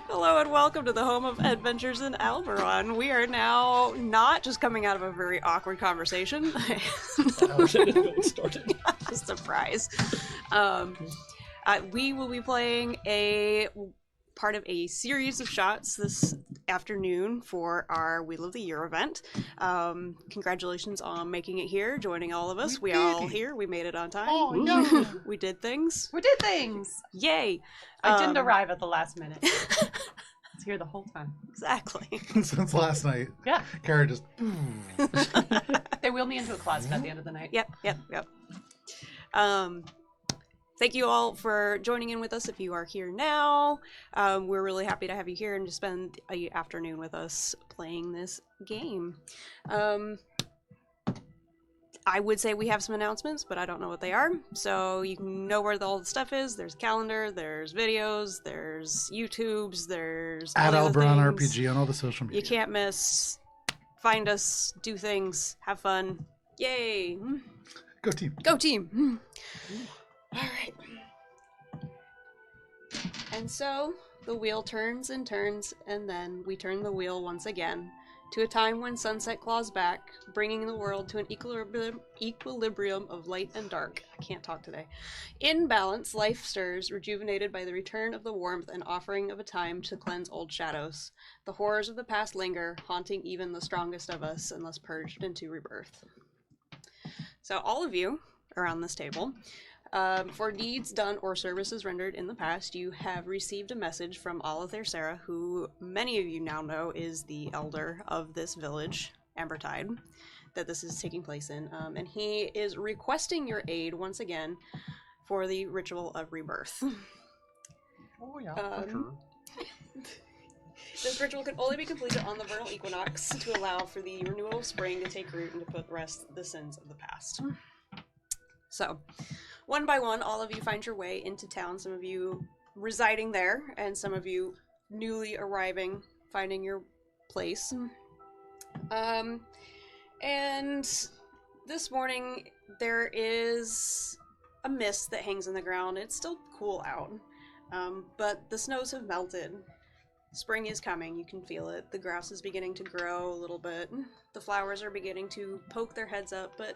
Hello and welcome to the home of Adventures in Alberon. We are now not just coming out of a very awkward conversation. Started. Surprise. We will be playing a part of a series of shots this afternoon for our Wheel of the Year event. Congratulations on making it here, joining all of us. We are all here. We made it on time. Oh, no. We did things. We did things. Yay. I didn't arrive at the last minute. I was here the whole time. Exactly. Since last night. Yeah. Kara just... They wheeled me into a closet at the end of the night. Yep. Thank you all for joining in with us if you are here now. We're really happy to have you here and to spend an afternoon with us playing this game. I would say we have some announcements, but I don't know what they are. So you can know where all the stuff is. There's calendar, there's videos, there's YouTubes, there's At all the Alberon things. RPG on all the social media. You can't miss. Find us, do things, have fun. Yay! Go team. Go team! All right. And so the wheel turns and turns, and then we turn the wheel once again to a time when sunset claws back, bringing the world to an equilibrium of light and dark. I can't talk today. In balance, life stirs, rejuvenated by the return of the warmth and offering of a time to cleanse old shadows. The horrors of the past linger, haunting even the strongest of us unless purged into rebirth. So all of you around this table, for deeds done or services rendered in the past, you have received a message from Alathair Sarah, who many of you now know is the elder of this village, Ambertide, that this is taking place in. And he is requesting your aid once again for the ritual of rebirth. Oh yeah, for sure. This ritual can only be completed on the vernal equinox to allow for the renewal of spring to take root and to put to rest the sins of the past. So, one by one, all of you find your way into town, some of you residing there, and some of you newly arriving, finding your place. And this morning, there is a mist that hangs in the ground. It's still cool out, but the snows have melted. Spring is coming, you can feel it. The grass is beginning to grow a little bit. The flowers are beginning to poke their heads up, but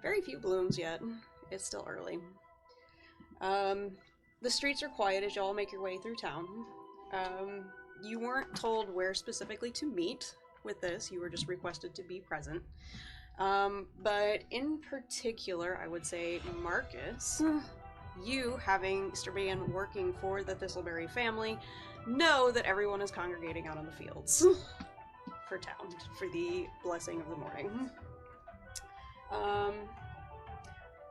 very few blooms yet. It's still early. The streets are quiet as you all make your way through town. You weren't told where specifically to meet with this. You were just requested to be present. But in particular, I would say Marcus, you, having been working for the Thistleberry family, know that everyone is congregating out on the fields for town for the blessing of the morning.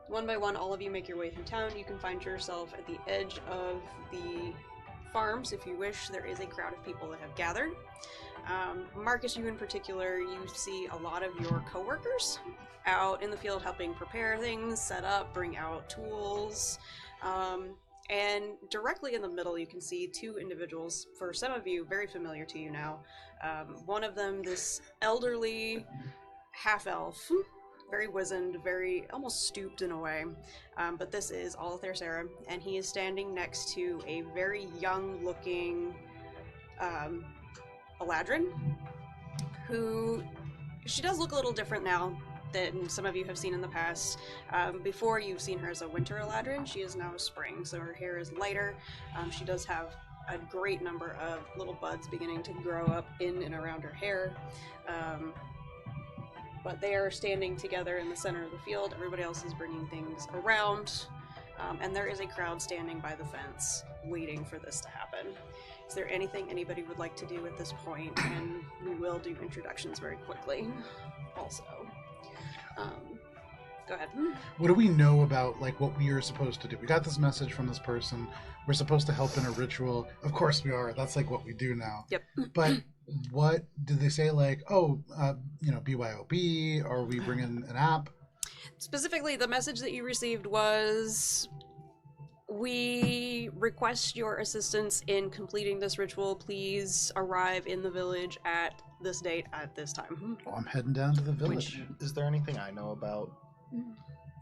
One by one, all of you make your way through town. You can find yourself at the edge of the farms. If you wish, there is a crowd of people that have gathered. Marcus, you in particular, you see a lot of your co-workers out in the field helping prepare things, set up, bring out tools. And directly in the middle, you can see two individuals, for some of you, very familiar to you now. One of them, this elderly half-elf, very wizened, very almost stooped in a way, but this is Alathair Sarah, and he is standing next to a very young-looking Eladrin, who, she does look a little different now than some of you have seen in the past. Before, you've seen her as a winter Eladrin. She is now a spring, so her hair is lighter. She does have a great number of little buds beginning to grow up in and around her hair. But they are standing together in the center of the field. Everybody else is bringing things around, and there is a crowd standing by the fence waiting for this to happen. Is there anything anybody would like to do at this point? And we will do introductions very quickly also. Go ahead. What do we know about, like, what we are supposed to do? We got this message from this person. We're supposed to help in a ritual. Of course we are. That's, like, what we do now. Yep. But what did they say, like, BYOB, or we bring in an app? Specifically, the message that you received was, we request your assistance in completing this ritual. Please arrive in the village at this date at this time. Oh, I'm heading down to the village. Is there anything I know about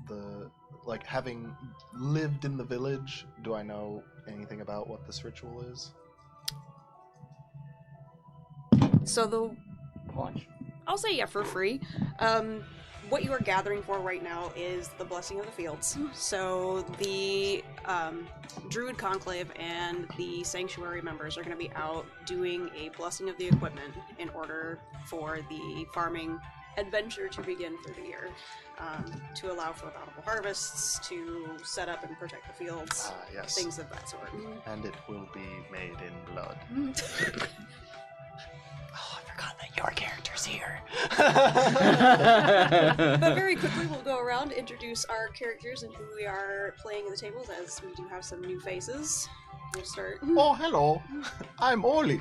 the, like, having lived in the village? Do I know anything about what this ritual is? So Punch. I'll say yeah, for free. What you are gathering for right now is the Blessing of the Fields. So the Druid Conclave and the Sanctuary members are going to be out doing a Blessing of the Equipment in order for the farming adventure to begin for the year, to allow for bountiful harvests, to set up and protect the fields, Yes. things of that sort. And it will be made in blood. Oh, I forgot that your character's here. But very quickly, we'll go around, introduce our characters and who we are playing at the tables, as we do have some new faces. We'll start. Oh, hello. I'm Oli.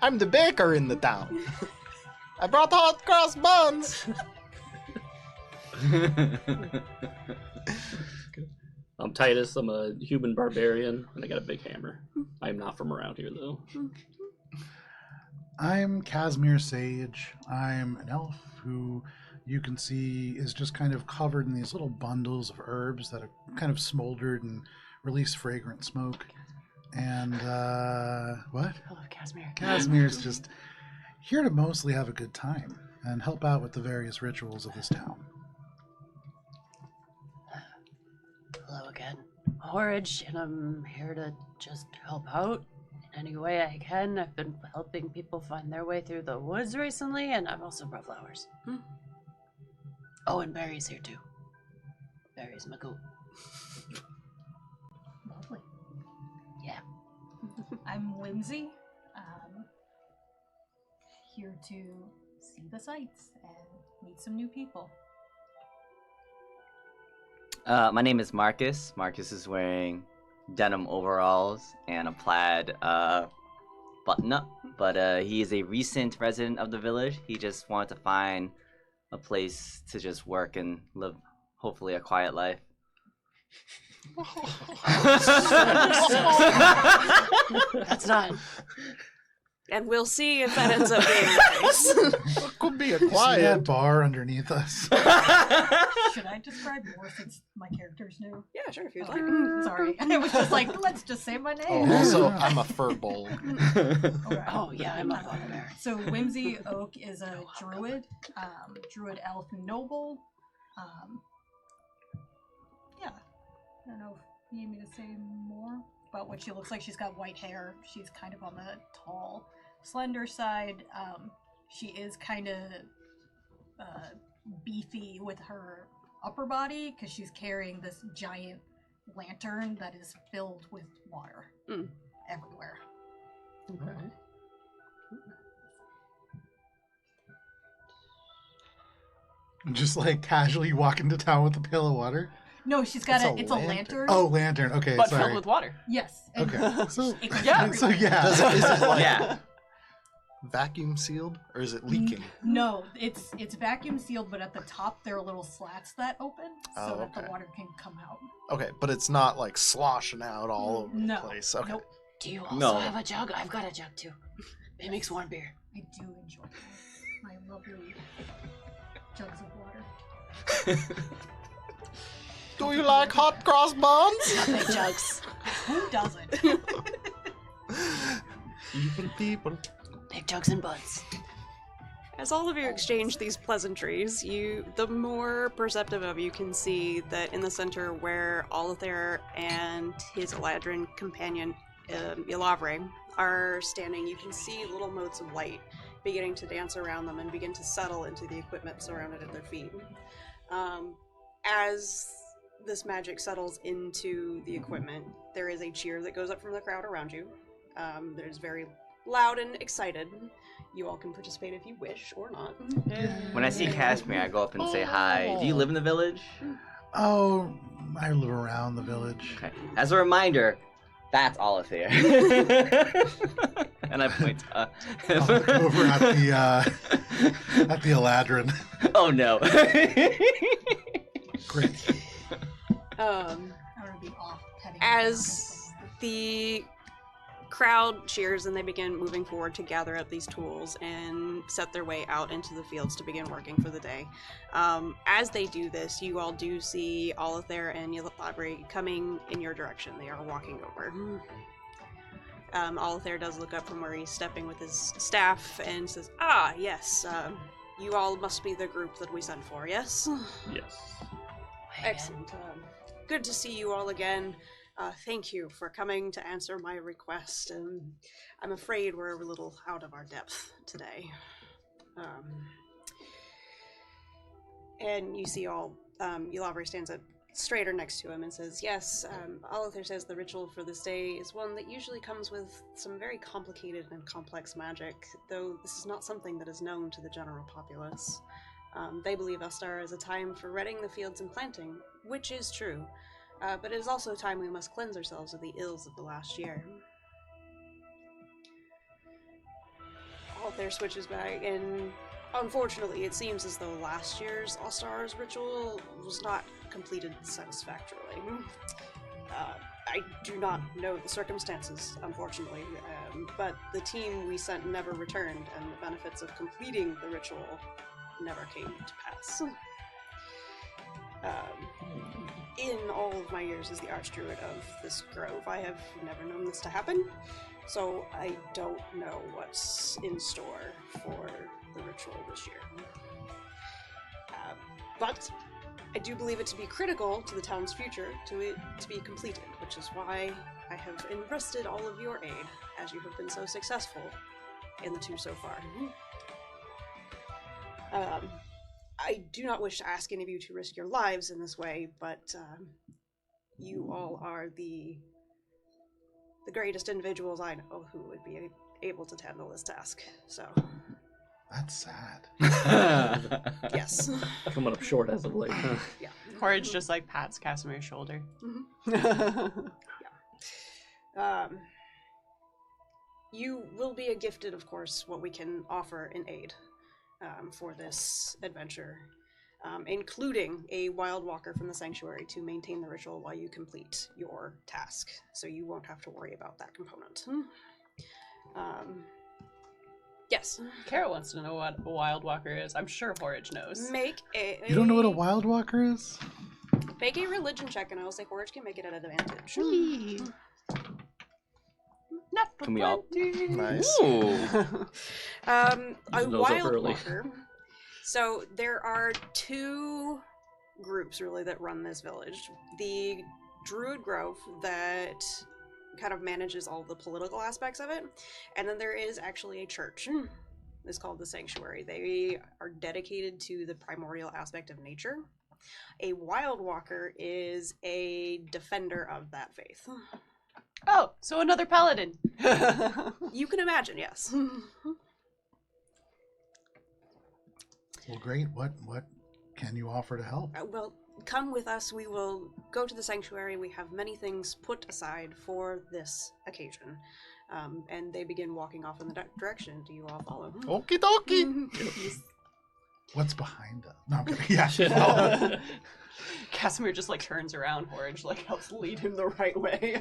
I'm the baker in the town. I brought hot cross buns. I'm Titus. I'm a human barbarian, and I got a big hammer. I'm not from around here, though. I'm Casimir Sage. I'm an elf who you can see is just kind of covered in these little bundles of herbs that have kind of smoldered and release fragrant smoke. And, what? Hello, Casimir. Casimir's just here to mostly have a good time and help out with the various rituals of this town. Hello again. Horridge, and I'm here to just help out in any way I can. I've been helping people find their way through the woods recently, and I've also brought flowers. Oh, and Barry's here too. Barry's Magoo. Lovely. Yeah. I'm Whimsy. Here to see the sights and meet some new people. My name is Marcus. Marcus is wearing denim overalls and a plaid button-up, but he is a recent resident of the village. He just wanted to find a place to just work and live, hopefully, a quiet life. That's not. And we'll see if that ends up being the case. It could be a You see that quiet. bar underneath us? Should I describe more since my character's new? Yeah, sure, if you'd Oh, like. sorry. I was just like, let's just say my Oh, name. also, I'm a furbolg. Okay. Oh, yeah, I'm a bugbear. So Whimsy Oak is a druid, druid elf noble. Yeah, I don't know if you need me to say more about what she looks like. She's got white hair. She's kind of on the tall, slender side. She is kind of beefy with her upper body because she's carrying this giant lantern that is filled with water everywhere. Okay. Just like casually walk into town with a pail of water? No, she's got It's it's a a lantern. lantern. Oh, lantern. Okay, But sorry. filled with water. Yes. and Okay, so it goes Yeah. everywhere. so yeah. Is it like Yeah. vacuum sealed or is it leaking? No, it's vacuum sealed, but at the top there are little slats that open so Oh, that the okay. water can come out. Okay, but it's not like sloshing out all over No. the place. Okay. Nope. Do you also No. have a jug? I've got a jug too. It makes warm beer. I do enjoy my lovely jugs of water. Do you like hot cross buns? Big jugs. Who doesn't? Evil people. Big jugs and buds. As all of you exchange these pleasantries, the more perceptive of you can see that in the center where Olathair and his Eladrin companion, Ilavre, are standing, you can see little motes of light beginning to dance around them and begin to settle into the equipment surrounded at their feet. As this magic settles into the equipment, there is a cheer that goes up from the crowd around you. There's very loud and excited. You all can participate if you wish or not. When I see Casimir, I go up and say hi. Do you live in the village? Oh, I live around the village. Okay. As a reminder, that's Olathair. And I point to I'll look over at the Eladrin. Oh no. Great. I'm gonna be off petting. As the crowd cheers and they begin moving forward to gather up these tools and set their way out into the fields to begin working for the day. As they do this, you all do see Olathair and Yalabre coming in your direction. They are walking over. Alethair does look up from where he's stepping with his staff and says, "Ah, yes, you all must be the group that we sent for, yes?" Yes. Excellent. Good to see you all again. Thank you for coming to answer my request. I'm afraid we're a little out of our depth today. And you see Yulabri stands up straighter next to him and says, "Yes, Alethair says the ritual for this day is one that usually comes with some very complicated and complex magic, though this is not something that is known to the general populace. They believe Ostara is a time for redding the fields and planting, which is true, but it is also a time we must cleanse ourselves of the ills of the last year." Alethair switches back, and unfortunately, it seems as though last year's Ostara's ritual was not completed satisfactorily. I do not know the circumstances, unfortunately, but the team we sent never returned, and the benefits of completing the ritual never came to pass. In all of my years as the Archdruid of this grove, I have never known this to happen, so I don't know what's in store for the ritual this year. But I do believe it to be critical to the town's future to it to be completed, which is why I have enlisted all of your aid, as you have been so successful in the two so far. I do not wish to ask any of you to risk your lives in this way, but you all are the greatest individuals I know who would be able to handle this task, so... That's sad. Yes. Coming up short as of late, huh? Yeah. Courage just like pats Casimir's shoulder. You will be gifted, of course, what we can offer in aid for this adventure, including a wild walker from the sanctuary to maintain the ritual while you complete your task, so you won't have to worry about that component. Yes. Kara wants to know what a wild walker is. I'm sure Horridge knows. You don't know what a wild walker is? Make a religion check, and I will say Horridge can make it at advantage. Can we all? Nice. Ooh. A Those up wild early. walker. So there are two groups really that run this village. The Druid Grove that kind of manages all the political aspects of it, and then there is actually a church. It's called the Sanctuary. They are dedicated to the primordial aspect of nature. A wild walker is a defender of that faith. Oh, so another paladin. You can imagine, yes. Well, great. What can you offer to help? Well, come with us. We will go to the sanctuary. We have many things put aside for this occasion. And they begin walking off in the direction. Do you all follow? Okie dokie. What's behind us? No, I'm kidding. Yeah. Casimir just like turns around. Horridge like helps lead him the right way.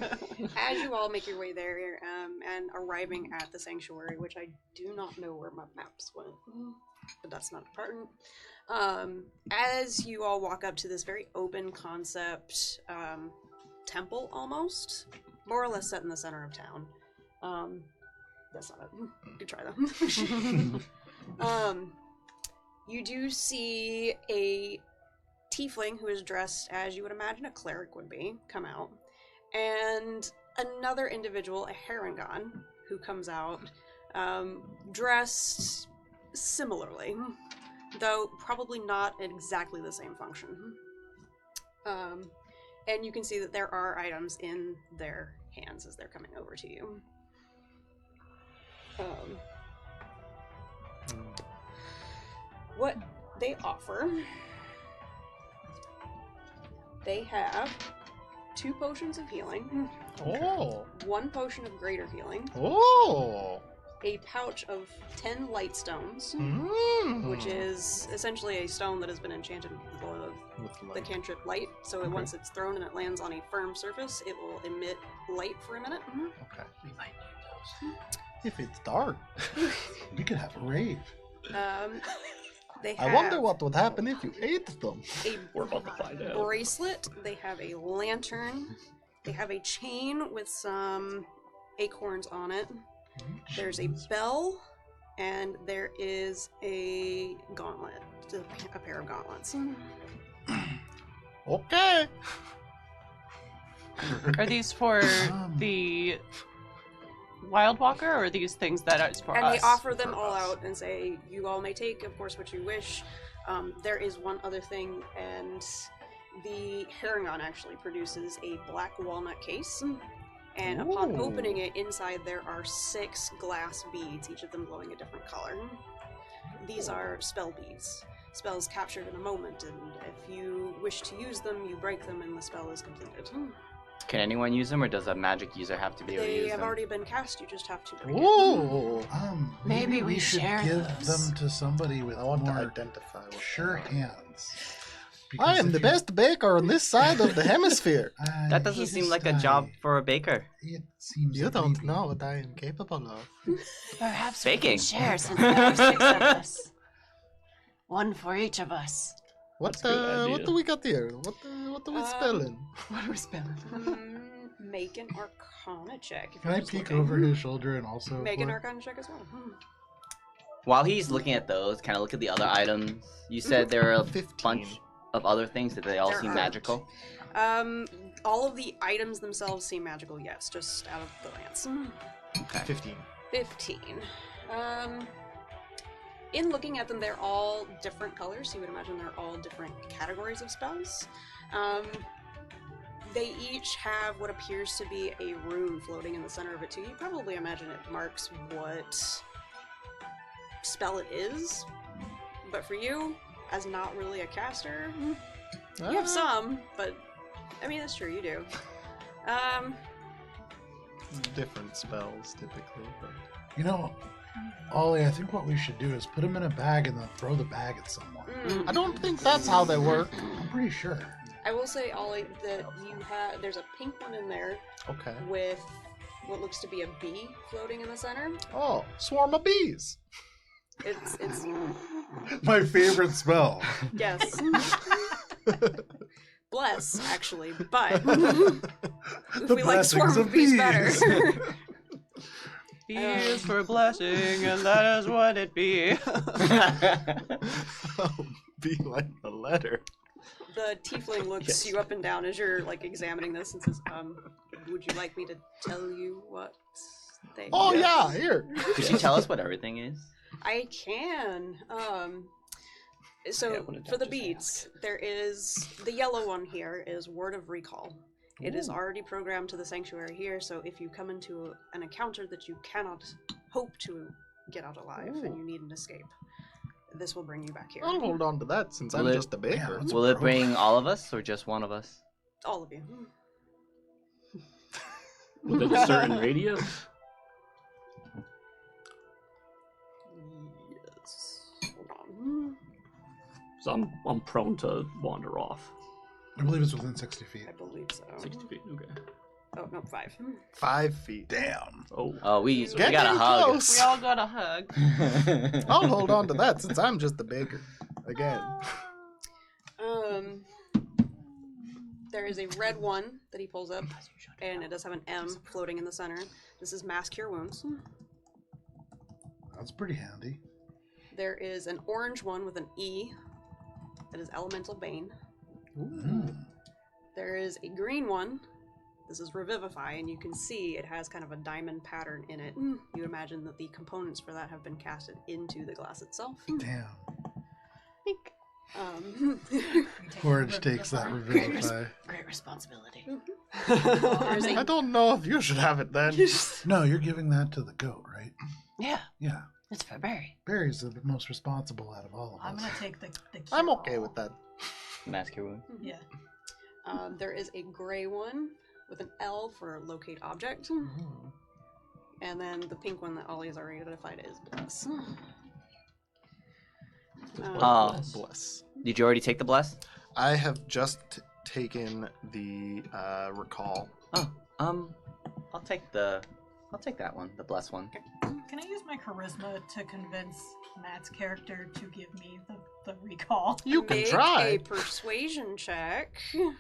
As you all make your way there and arriving at the sanctuary, which I do not know where my maps went, but that's not important. As you all walk up to this very open concept temple, almost, more or less set in the center of town. That's not it. You could try that. You do see a tiefling who is dressed as you would imagine a cleric would be come out, and another individual, a Harangon, who comes out dressed similarly, though probably not exactly the same function. And you can see that there are items in their hands as they're coming over to you. What they offer, they have 2 potions of healing, Oh. 1 potion of greater healing, Oh. a pouch of 10 light stones, Mm. which is essentially a stone that has been enchanted with the cantrip light. So once it's thrown and it lands on a firm surface, it will emit light for a minute. Okay. We might need those. If it's dark, We could have a rave. They I have wonder what would happen if you ate them. a We're about to find out. bracelet, they have a lantern, they have a chain with some acorns on it. There's a bell, and there is a gauntlet, a pair of gauntlets. Okay. Are these for the Wild Walker, or are these things that are for And us? they offer them For all us. out and say, you all may take, of course, what you wish. There is one other thing, and the Haragon actually produces a black walnut case. And upon Ooh. opening it, inside there are 6 glass beads, each of them glowing a different color. These are spell beads. Spells captured in a moment, and if you wish to use them, you break them and the spell is completed. Can anyone use them, or does a magic user have to be able to They use have them? already been cast, you just have to break it. Ooh. Maybe we should share give those. them to somebody with I want to more identify. What sure hands. I am Because the if you- best baker on this side of the hemisphere. That doesn't seem like a job for a baker. It seems You don't creepy. know what I am capable of. Perhaps Baking. we can share since there are 6 of us. One for each of us. What That's a good what idea. do we got here? What do we spelling? What are we spelling? Make an Arcana check. If Can you're I just peek looking. over his shoulder and also Make an look? Arcana check as well. While he's looking at those, kind of look at the other items. You said there are a 15. bunch of other things that they all There seem are. magical. All of the items themselves seem magical, yes, just out of the glance. 15. 15. In looking at them, they're all different colors. You would imagine they're all different categories of spells. They each have what appears to be a rune floating in the center of it, too. You probably imagine it marks what spell it is. But for you, as not really a caster, you have some, but I mean, that's true, you do. Different spells, typically. But... You know, Ollie, I think what we should do is put them in a bag and then throw the bag at someone. I don't think that's how they work. I'm pretty sure. I will say, Ollie, that there's a pink one in there Okay. with what looks to be a bee floating in the center. Oh, swarm of bees. It's My favorite spell. yes. Bless, actually, but if The we like swarm blessings of of bees bees. better. He is for blessing, and that is what it be. Be like the letter. The tiefling looks Yes. you up and down as you're like examining this and says, would you like me to tell you what they Oh yeah, here. Could you tell us what everything is? I can. So Yeah, when it for the touches, beads, there is the yellow one here is Word of Recall. It is Ooh. already programmed to the sanctuary here, so if you come into an encounter that you cannot hope to get out alive and you need an escape, this will bring you back here. I'll hold on to that since I'm Will it- just a baker. Yeah, Will it bring all of us or just one of us? All of you. Within a certain radius? Yes. Hold on. So I'm prone to wander off. I believe it's within 60 feet. I believe so. 60 feet, okay. Oh, no, 5. 5 feet. Damn. Oh. Oh, we Getting got a hug. close. We all got a hug. I'll hold on to that since I'm just a baker. Again. There is a red one that he pulls up, and it does have an M floating in the center. This is Mass Cure Wounds. That's pretty handy. There is an orange one with an E. That is Elemental Bane. Mm. There is a green one. This is Revivify, and you can see it has kind of a diamond pattern in it. You imagine that the components for that have been casted into the glass itself. Damn. Forge takes that revivify. Great responsibility. There's I a, don't know if you should have it then. No, you're giving that to the goat, right? Yeah, Yeah. it's for Barry. Barry's the most responsible out of all of I'm us. gonna take the I'm cure okay all. with that. Mask wound. Yeah. there is a gray one with an L for Locate Object. And then the pink one that Ollie has already identified is Bless. Oh. Bless. Did you already take the bless? I have just taken the recall. Oh, I'll take that one, the bless one. Can I use my charisma to convince Matt's character to give me the recall? You can Make try. a persuasion check. So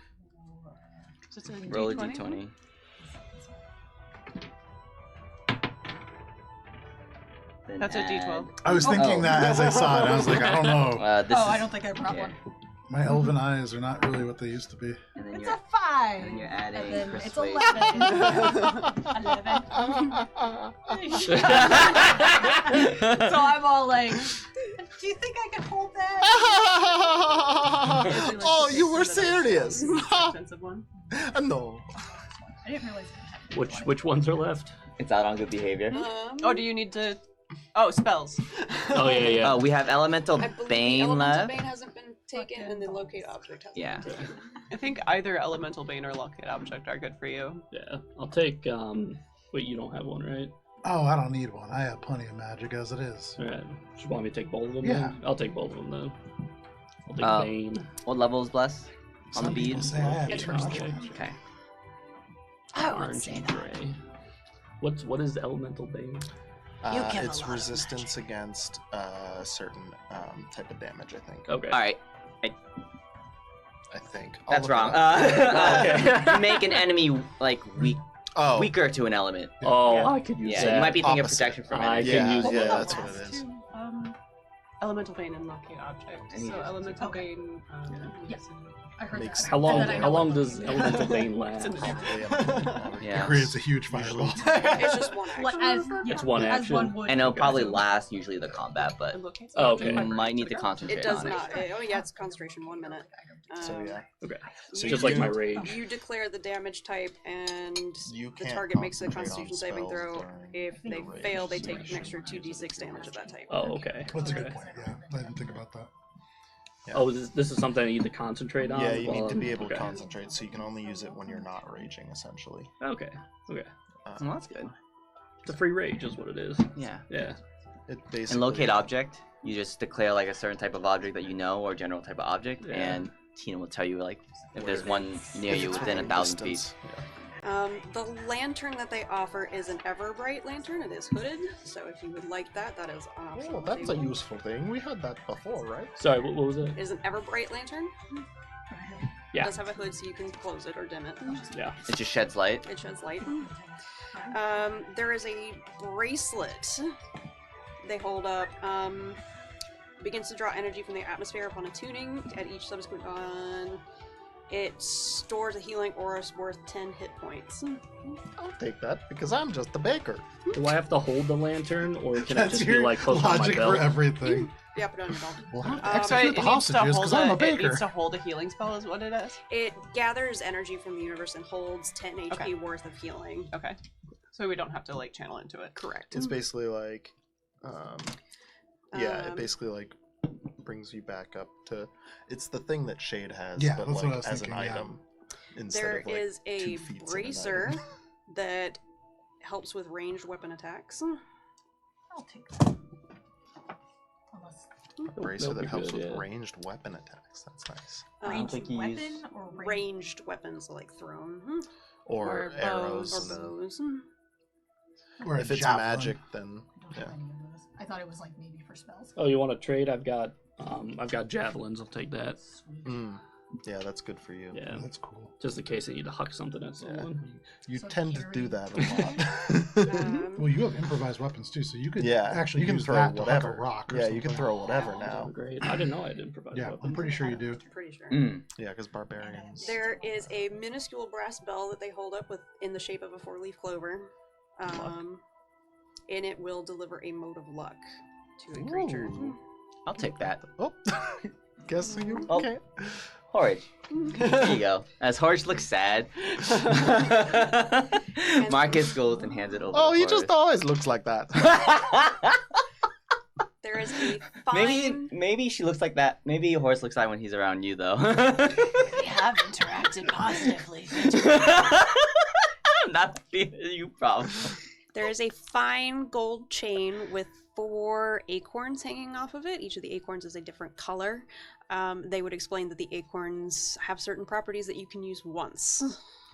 it's a Roll a D20? d20. then That's a add- D12. I was thinking Oh. that as I saw it. I was like, I don't know. This Oh, is, I don't think I brought yeah. one. My elven eyes are not really what they used to be. And then It's you're, a 5. and you're adding And then it's persuade. 11. 11. So I'm all like, do you think I can hold that? Oh, you were serious? Expensive one. No. I didn't realize it had Which ones are left? It's out on good behavior. Oh, do you need to? Oh, spells. Oh yeah. Oh, we have Elemental I believe the Bane elemental left. bane hasn't been taken, and the locate object hasn't Yeah. been taken. I think either elemental bane or locate object are good for you. Yeah. I'll take. Wait, you don't have one, right? Oh, I don't need one. I have plenty of magic as it is. All right. Just want me to take both of them? Yeah. Then? I'll take both of them then. I'll take Bane. What level is Bless? On the Some people bead? say I have It's too much orange. magic. Okay. I would Orange say and that. gray. What is Elemental Bane? You give a It's lot of resistance against a certain type of damage, I think. Okay. Alright, I think. that's I'll wrong. look it up. Okay. You make an enemy Oh, weaker to an element. Oh, Yeah. I could use Yeah, that. you might be thinking of Opposite. protection from I energy. can Yeah, use What yeah, were the that. that's what it last is. two? Elemental bane and locate object. And you So just- elemental Okay. bane. Yeah. I heard Makes that. How long? And then I How know long what does the- Elemental Bane last? Probably Yeah. It creates a huge fireball. It's just one Like, action. as, yeah, It's one as action. one would. And it'll probably So- last usually the combat, but And locate Oh, object. okay. you might need to concentrate It does on not. Oh yeah, it's concentration 1 minute. So yeah. Okay. So Just you like do- my rage. You declare the damage type, and You the can't target makes a concentrate on Constitution saving spells throw. during If they rage fail, they take an situation. extra 2d6 damage of that type. Oh, okay. That's a Okay. good point. Yeah, I didn't think about that. Yeah. Oh, this is something I need to concentrate on. Yeah, you while need to I'm- be able to okay. concentrate, so you can only use it when you're not raging, essentially. Okay. Okay. Well, that's good. It's a free rage, is what it is. Yeah. Yeah. It basically. And locate object, you just declare like a certain type of object that you know or general type of object, Yeah. and Tina will tell you like if there's Where- one near if you it's within within 1,000 feet. distance. Yeah. The lantern that they offer is an Everbright lantern. It is hooded, so if you would like that, that is an option. Oh, on the that's a table. useful thing. We had that before, right? Sorry, what was it? It is an Everbright lantern. Yeah. It does have a hood, so you can close it or dim it. Yeah. It just sheds light. It sheds light. There is a bracelet they hold up. Begins to draw energy from the atmosphere upon attuning. At each subsequent on, it stores a healing aura worth 10 hit points. I'll take that because I'm just a baker. Do I have to hold the lantern, or can it That's just be your like close on my logic belt? for everything. Yeah, put it on your belt. Well, I have to So So execute it the needs to hostages hold because I'm a It baker. needs to hold a healing spell, is what it is. It gathers energy from the universe and holds 10 HP Okay. worth of healing. Okay. So we don't have to like channel into it. Correct. It's basically like, yeah, it Um, basically like brings you back up to. It's the thing that Shade has, Yeah, but that's what I like was as thinking, an yeah. item instead There of like is 2 a feats in an bracer item. that helps with ranged weapon attacks. I'll take that. Unless A bracer That'd that be helps good, with yeah. ranged weapon attacks. That's nice. ranged think you weapon use- or Ranged weapons like thrown Or, Or arrows. bows. or and- bows. Or a If it's javelin. magic, then Don't yeah. have any of those. I thought it was like maybe for spells. Oh, you want to trade? I've got javelins. I'll take that. Mm. Yeah, that's good for you. Yeah. That's cool. Just in case I need to huck something at someone. You So tend to do carry- that a lot. Well, you have improvised weapons too, so you could Yeah, actually you can use throw that whatever. to huck a rock. Or Yeah, you can something. throw whatever Oh, now. great. I didn't know I had improvised Yeah, weapons. I'm pretty sure you do. Pretty sure. Mm. Yeah, because barbarians. There is a minuscule brass bell that they hold up with in the shape of a 4-leaf clover. And it will deliver a mode of luck to a creature. Ooh. I'll take that. Oh, guess you Oh. okay? Horridge. There you go. As Horridge looks sad, Marcus goes and hands it over. Oh, to he just Horridge. always looks like that. There is a fine... Maybe she looks like that. Maybe Horse looks like when he's around you, though. We have interacted positively. Not you, problem. There is a fine gold chain with 4 acorns hanging off of it. Each of the acorns is a different color. They would explain that the acorns have certain properties that you can use once.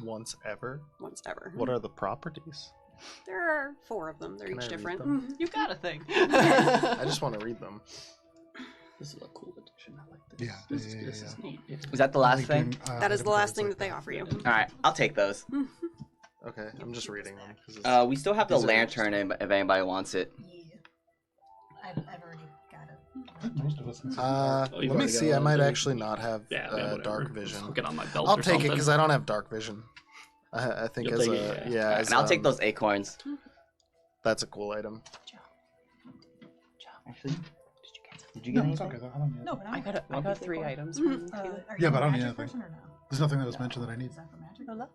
Once ever. Once ever. What are the properties? There are 4 of them. They're Can each I read different. them? You got a thing. I just want to read them. This is a cool edition. I like this. Yeah, This, yeah, this yeah, is yeah. neat. Yeah. Was that the last thing? That is the last thing that they they offer you. All right, I'll take those. Okay, I'm just reading them. 'cause it's- We still have the These are lantern if anybody wants it. Yeah. I've already got it. I think most of us can see. Oh, you've Let me already see. got I one, might so- actually not have Yeah, whatever. dark vision. I'll get on my belt I'll or take it something. because I don't have dark vision. I think You'll as take a it, yeah. Alright, as, and I'll take those acorns. That's a cool item. Actually, did you No, get it's anything? okay. I don't need it. No, but I got 3 items. Are Yeah, you but I a don't need magic anything. person or no? There's nothing that was mentioned that I need. Is that for magic? No luck.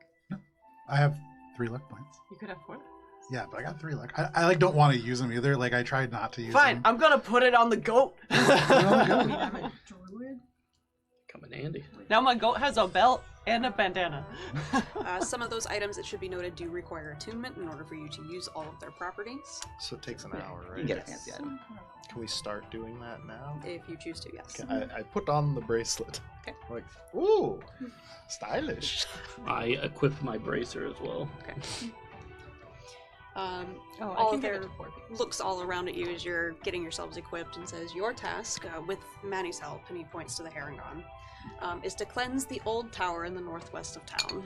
I have 3 luck points. You could have 4. Yeah, but I got 3 luck. I like don't want to use them either. Like I tried not to use Fine, them. I'm gonna put it on the goat. I mean, I'm a druid. Come in handy. Now my goat has a belt and a bandana. Some of those items, it should be noted, do require attunement in order for you to use all of their properties. So it takes an hour, You right? can get a fancy item. Can we start doing that now? If you choose to, yes. Okay, I put on the bracelet. Okay. Like, ooh, stylish. I equip my bracer as well. Okay. I All can of give it their to 4 people. looks all around at you as you're getting yourselves equipped and says, your task, with Manny's help, and he points to the Herringon, is to cleanse the old tower in the northwest of town.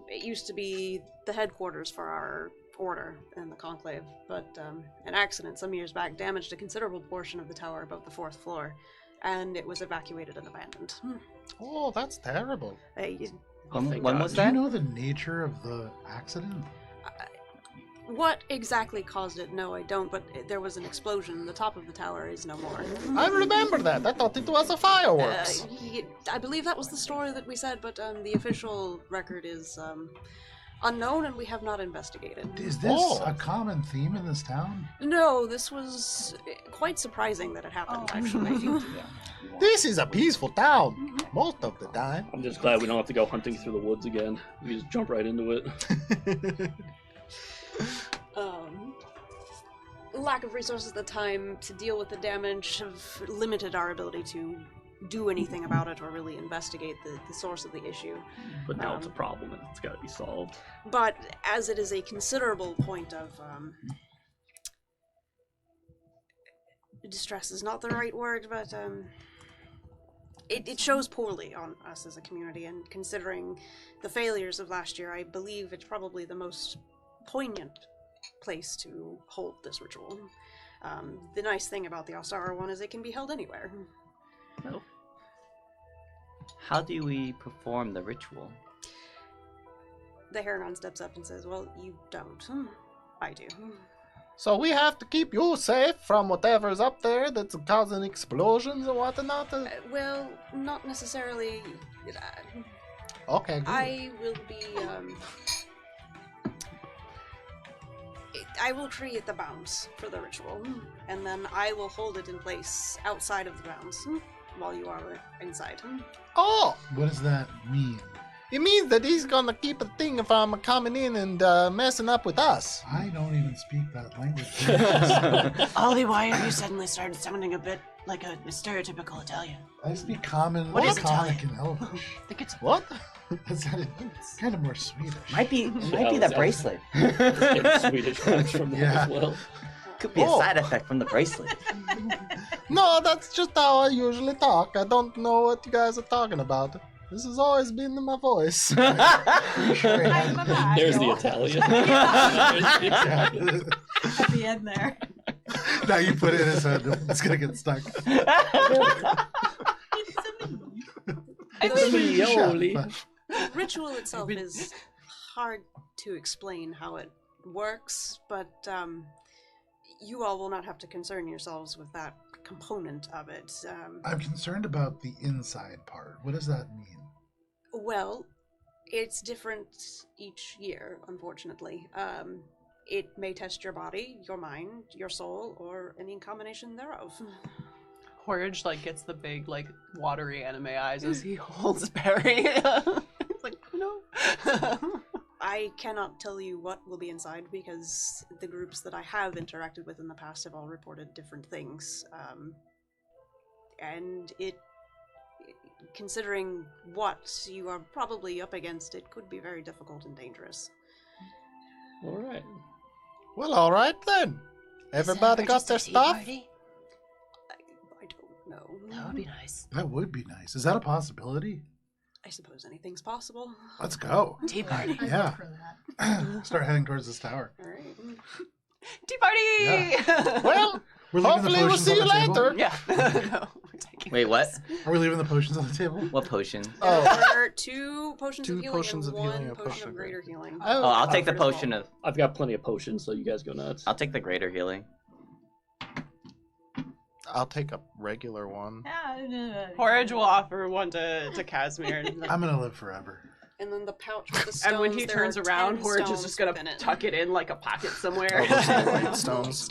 It used to be the headquarters for our order and the conclave, but an accident some years back damaged a considerable portion of the tower above the 4th floor, and it was evacuated and abandoned. Oh, that's terrible. You- Thank When God. was Do you that? know the nature of the accident? what exactly caused it? No, I don't, but there was an explosion. The top of the tower is no more. I remember that. I thought it was a fireworks. I believe that was the story that we said, but the official record is unknown and we have not investigated. Is this Oh. a common theme in this town? No, this was quite surprising that it happened, Oh. actually. This is a peaceful town most of the time. I'm just glad we don't have to go hunting through the woods again. We just jump right into it. Lack of resources at the time to deal with the damage have limited our ability to do anything about it or really investigate the source of the issue. But now it's a problem and it's got to be solved. But as it is a considerable point of distress is not the right word, but it shows poorly on us as a community, and considering the failures of last year, I believe it's probably the most poignant place to hold this ritual. The nice thing about the Ostara one is it can be held anywhere. No. How do we perform the ritual? The Herringon steps up and says, well, you don't. I do. So we have to keep you safe from whatever's up there that's causing explosions and whatnot. Well, not necessarily. Okay, good. I will be, I will create the bounds for the ritual, and then I will hold it in place outside of the bounds while you are inside. Oh, What does that mean? it means that he's gonna keep a thing from coming in and messing up with us. I don't even speak that language. Ollie, why have you suddenly started sounding a bit like a stereotypical Italian? I speak common, What is laconic, Italian? and Elvish. I think it's What? That sounded kind of more Swedish. Might be Yeah, that that- bracelet. Getting Swedish vibes from that Yeah. as well. Could be a Oh. side effect from the bracelet. No, that's just how I usually talk. I don't know what you guys are talking about. This has always been my voice. Pretty sure it I'm had- a bad There's the girl. Italian. Yeah. At the end there. Now you put it in his head. It's gonna get stuck. Aioli. Ritual itself is hard to explain how it works, but you all will not have to concern yourselves with that component of it. I'm concerned about the inside part. What does that mean? Well, it's different each year, unfortunately. It may test your body, your mind, your soul, or any combination thereof. Horridge gets the big watery anime eyes as he holds Barry. He's like, no. I cannot tell you what will be inside because the groups that I have interacted with in the past have all reported different things. And considering what you are probably up against, it could be very difficult and dangerous. All right. Well, all right then. Everybody got their stuff? I don't know. That would be nice. That would be nice. Is that a possibility? I suppose anything's possible. Let's go. Tea party. I'd Yeah. vote for that. Start heading towards this tower. All right. Tea party! Well, We're leaving the Hopefully we'll potions see on you the table? later. Yeah. No, we're taking Wait, what? Are we leaving the potions on the table? What potion? Oh, There are 2 potions Two of healing potions and of healing, 1 a potion potion of of greater healing. Oh, I'll take the First of all. potion of. I've got plenty of potions, so you guys go nuts. I'll take the greater healing. I'll take a regular one. Porridge will offer one to Casimir. I'm gonna live forever. And then the pouch with the stones. And when he there turns are around, 10 Porridge is stones just gonna within it. tuck it in like a pocket somewhere. All those light stones.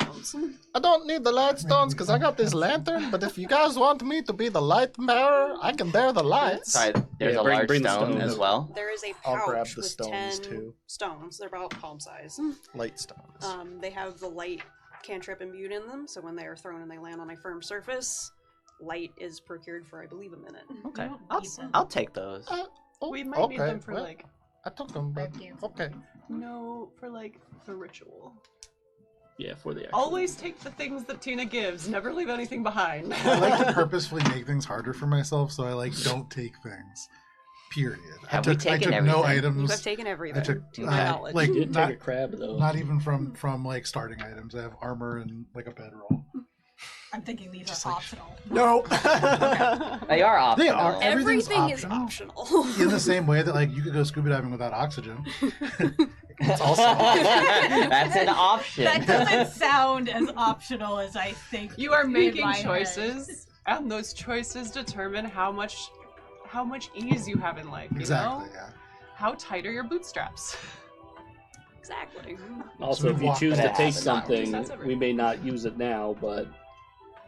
I don't need the light stones because I got this lantern. But if you guys want me to be the light bearer, I can bear the lights. Sorry, there's Yeah, a large bring the stone stones. as well. There is a I'll pouch grab the with stones, 10 too. stones. They're about palm size. Light stones. They have the light cantrip imbued in them, so when they are thrown and they land on a firm surface, light is procured for, I believe, a minute. Okay, I'll- I'll take those. We might need okay, them for well, like I took them, but Thank you. okay. for like the ritual. Yeah, for the actual. Always take the things that Tina gives. Never leave anything behind. I like to purposefully make things harder for myself, so I don't take things. Period. Have we I taken took no everything? You items. have taken everything, took, to my knowledge. like You did not, take a crab though. not even from starting items. I have armor and like a bedroll. I'm thinking these are optional. No, They are optional. they are. Everything's Everything is optional. optional. In the same way that you could go scuba diving without oxygen. It's also That's an option. That doesn't sound as optional as I think. You are in making my head. choices, and those choices determine how much ease you have in life. You exactly. know? Yeah. How tight are your bootstraps? Exactly. Also, So if we you walk choose to past take it. something, That's everything. we may not use it now, but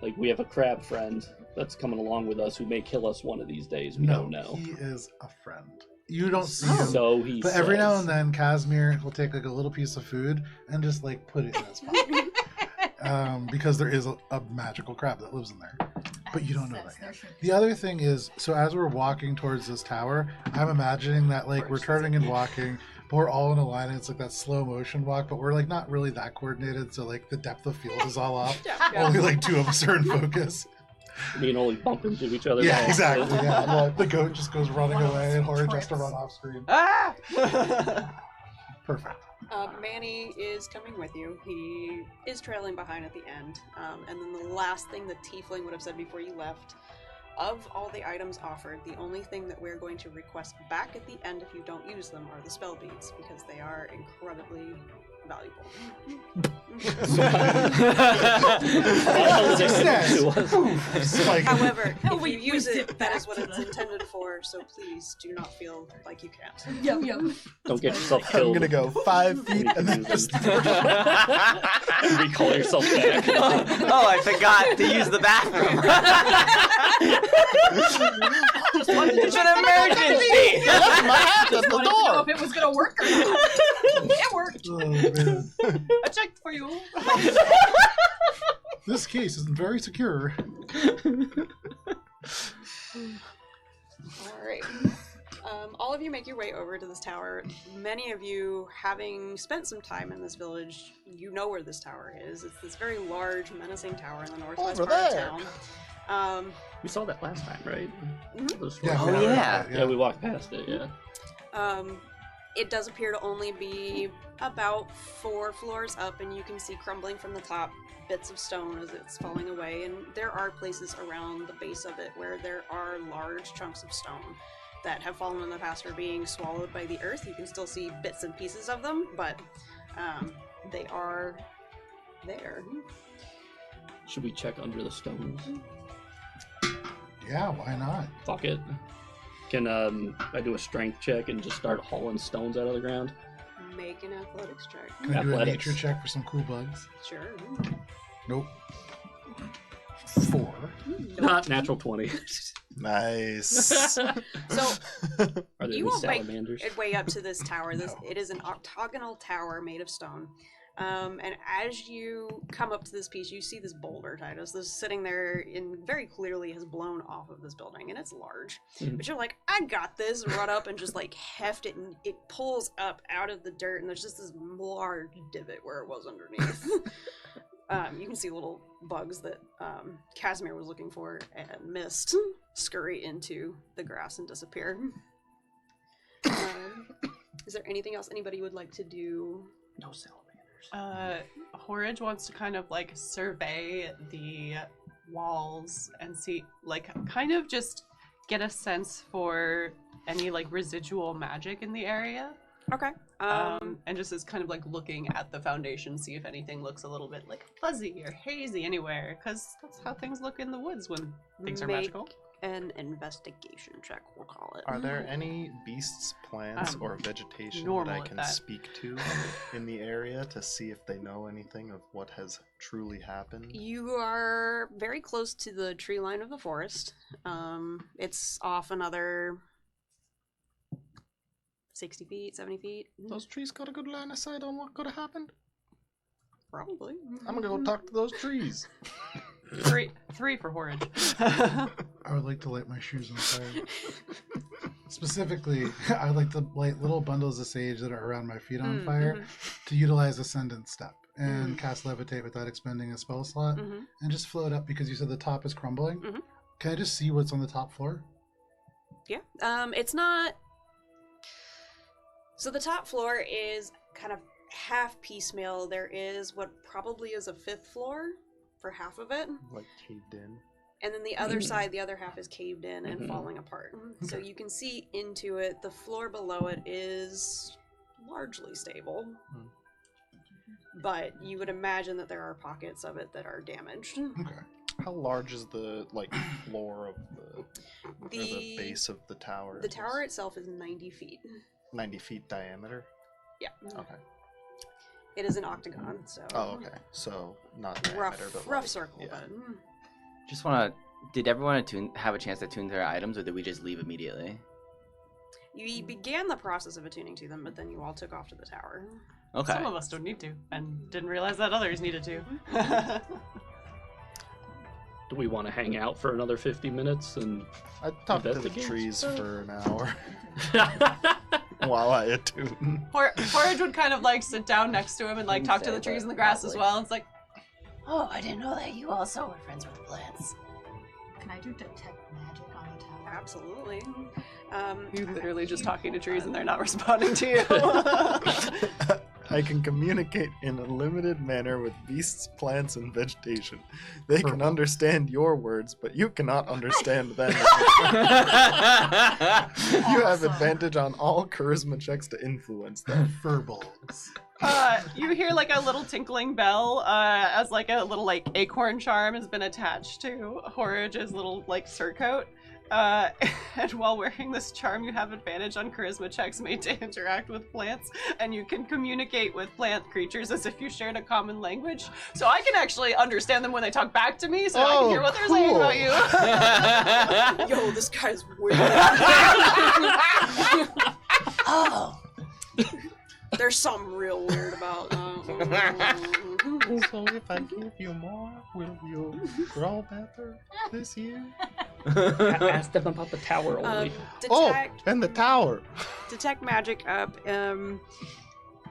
like we have a crab friend that's coming along with us who may kill us one of these days. We No, don't know. he is a friend. You don't see him. So he But every now says. and then, Casimir will take a little piece of food and just put it in his pocket. Because there is a magical crab that lives in there. But you don't know that There yet. should be. The other thing is, so as we're walking towards this tower, I'm imagining that we're turning and walking, but we're all in a line, and it's like that slow motion walk, but we're not really that coordinated, so the depth of field is all off. Only 2 of us are in focus. We can only bump into each other. Yeah, now. exactly. Yeah, the goat just goes running One of away, those and Horridge has to trips. run off screen. Ah! Perfect. Manny is coming with you. He is trailing behind at the end. And then the last thing the tiefling would have said before you left, of all the items offered, the only thing that we're going to request back at the end if you don't use them are the spell beads, because they are incredibly valuable. However, if we you use whiz it, it that is back what to it's the- intended for, so please do not feel like you can't. Yep, yep. Don't get yourself I'm killed. gonna go 5 feet and then just. Recall yourself back. Oh, I forgot to use the bathroom. It's an emergency. left my hat at the Wanted to know door. if it was gonna work or not. It worked. Oh, man. I checked for you. This case is very secure. Alright. All of you make your way over to this tower. Many of you, having spent some time in this village, you know where this tower is. It's this very large, menacing tower in the northwest Over part there. of town. We saw that last time, right? Mhm. Those Yeah, four- Oh, yeah. Yeah, we walked past it. Yeah. It does appear to only be about 4 floors up, and you can see crumbling from the top bits of stone as it's falling away. And there are places around the base of it where there are large chunks of stone that have fallen in the past or being swallowed by the earth. You can still see bits and pieces of them, but they are there. Should we check under the stones? Yeah, why not? Fuck it. Can I do a strength check and just start hauling stones out of the ground? Make an athletics check. Can I do a Athletics. nature check for some cool bugs? Sure. Nope. 4. Not natural 20. Nice. So Are there you any won't make salamanders? it way up to this tower. No. It is an octagonal tower made of stone. And as you come up to this piece, you see this boulder, Titus. This is sitting there and very clearly has blown off of this building, and it's large. Mhm. But you're like, I got this, and run up and just heft it, and it pulls up out of the dirt, and there's just this large divot where it was underneath. You can see little bugs that Casimir was looking for and missed scurry into the grass and disappear. Is there anything else anybody would like to do? No salamanders. Horridge wants to kind of like survey the walls and see, like, kind of just get a sense for any like residual magic in the area. Okay. And just is kind of like looking at the foundation, see if anything looks a little bit like fuzzy or hazy anywhere, because that's how things look in the woods when things are magical. An investigation check, we'll call it. Are there any beasts, plants, or vegetation that I can speak to in the area to see if they know anything of what has truly happened? You are very close to the tree line of the forest. It's off another 60 feet, 70 feet. Those trees got a good line of sight on what could have happened? Probably. I'm gonna go talk to those trees. Three for Horridge. I would like to light my shoes on fire. Specifically, I would like to light little bundles of sage that are around my feet on fire to utilize Ascendant Step and cast Levitate without expending a spell slot and just float up because you said the top is crumbling. Can I just see what's on the top floor? Yeah. It's not... So the top floor is kind of half piecemeal. There is what probably is a fifth floor for half of it. Like caved in. And then the other side, the other half is caved in and falling apart. So you can see into it. The floor below it is largely stable. But you would imagine that there are pockets of it that are damaged. Okay. How large is the floor of the base of the tower? The tower itself is 90 feet. 90 feet diameter? Yeah. Okay. It is an octagon, so... Oh, okay. So, not diameter, but rough circle, yeah. but... Just wanna... Did everyone have a chance to attune their items, or did we just leave immediately? You began the process of attuning to them, but then you all took off to the tower. Okay. Some of us don't need to, and didn't realize that others needed to. Do we want to hang out for another 50 minutes and I talked to the investigate trees stuff? for an hour while I attune. Horridge would kind of like sit down next to him and like talk to the trees and the grass as well. It's like, Oh, I didn't know that you also were friends with plants. Can I do detect magic on the tower? Absolutely. you're literally just talking to trees and they're not responding to you. I can communicate in a limited manner with beasts, plants, and vegetation. They can understand your words, but you cannot understand them. You have advantage on all charisma checks to influence them. Furballs. You hear like a little tinkling bell as like a little like acorn charm has been attached to Horridge's little like surcoat. And while wearing this charm, you have advantage on charisma checks made to interact with plants, and you can communicate with plant creatures as if you shared a common language. So I can actually understand them when they talk back to me, so I can hear what they're saying about you. Yo, this guy's weird. Oh, There's something real weird about that. So if I give you more, will you grow better this year? Ask them about the tower only. Detect, and the tower. detect magic up.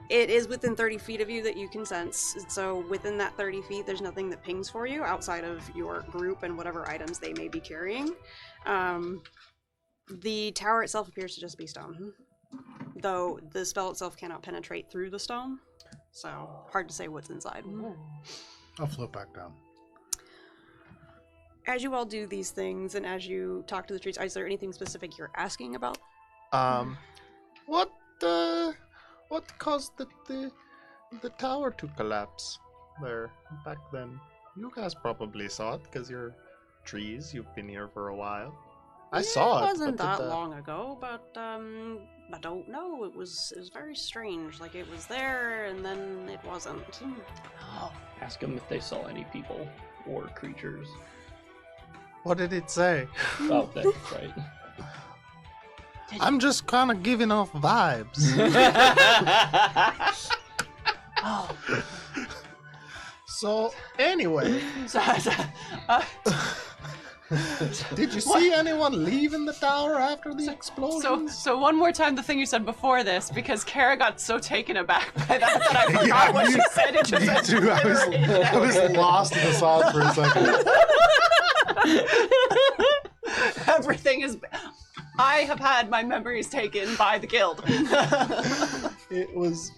It is within 30 feet of you that you can sense. So within that 30 feet, there's nothing that pings for you outside of your group and whatever items they may be carrying. The tower itself appears to just be stone, though the spell itself cannot penetrate through the stone. So hard to say what's inside. I'll float back down. As you all do these things and as you talk to the trees, is there anything specific you're asking about? What caused the tower to collapse there back then? You guys probably saw it because you're trees. You've been here for a while. I saw it. It wasn't but that long ago, but I don't know. It was very strange. Like it was there and then it wasn't. oh. Ask them if they saw any people or creatures. What did it say? Oh, that's right. I'm just kind of giving off vibes. Oh. So anyway, So, did you see anyone leaving the tower after the explosion? so one more time the thing you said before this, because Kara got so taken aback by that I forgot what she said. It just Me too. I was lost in the sauce for a second. Everything is. I have had my memories taken by the guild. It was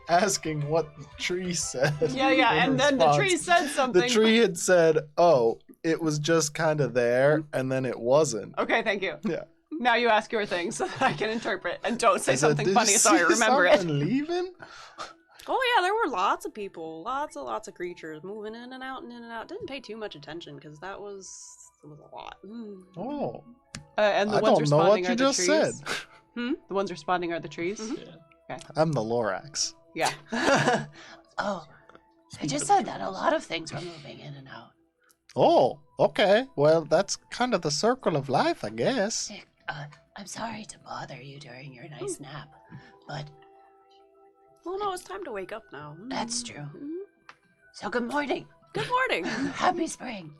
asking what the tree said. Yeah, in and then the response. tree said something. The tree had said, "Oh, it was just kind of there, and then it wasn't." Okay, thank you. Yeah. Now you ask your thing so that I can interpret and don't say I said, something "Did funny you so I see remember it. something leaving?" Oh yeah, there were lots of people, lots of creatures moving in and out and in and out. Didn't pay too much attention because that was a lot. Oh, And the I ones don't know what responding you are the just trees. said. The ones responding are the trees? Yeah. I'm the Lorax. Yeah. Oh, I just said that a lot of things were moving in and out. Oh, okay. Well, that's kind of the circle of life, I guess. I'm sorry to bother you during your nice nap, but Well, no, it's time to wake up now. that's true. So good morning. Good morning. Happy spring.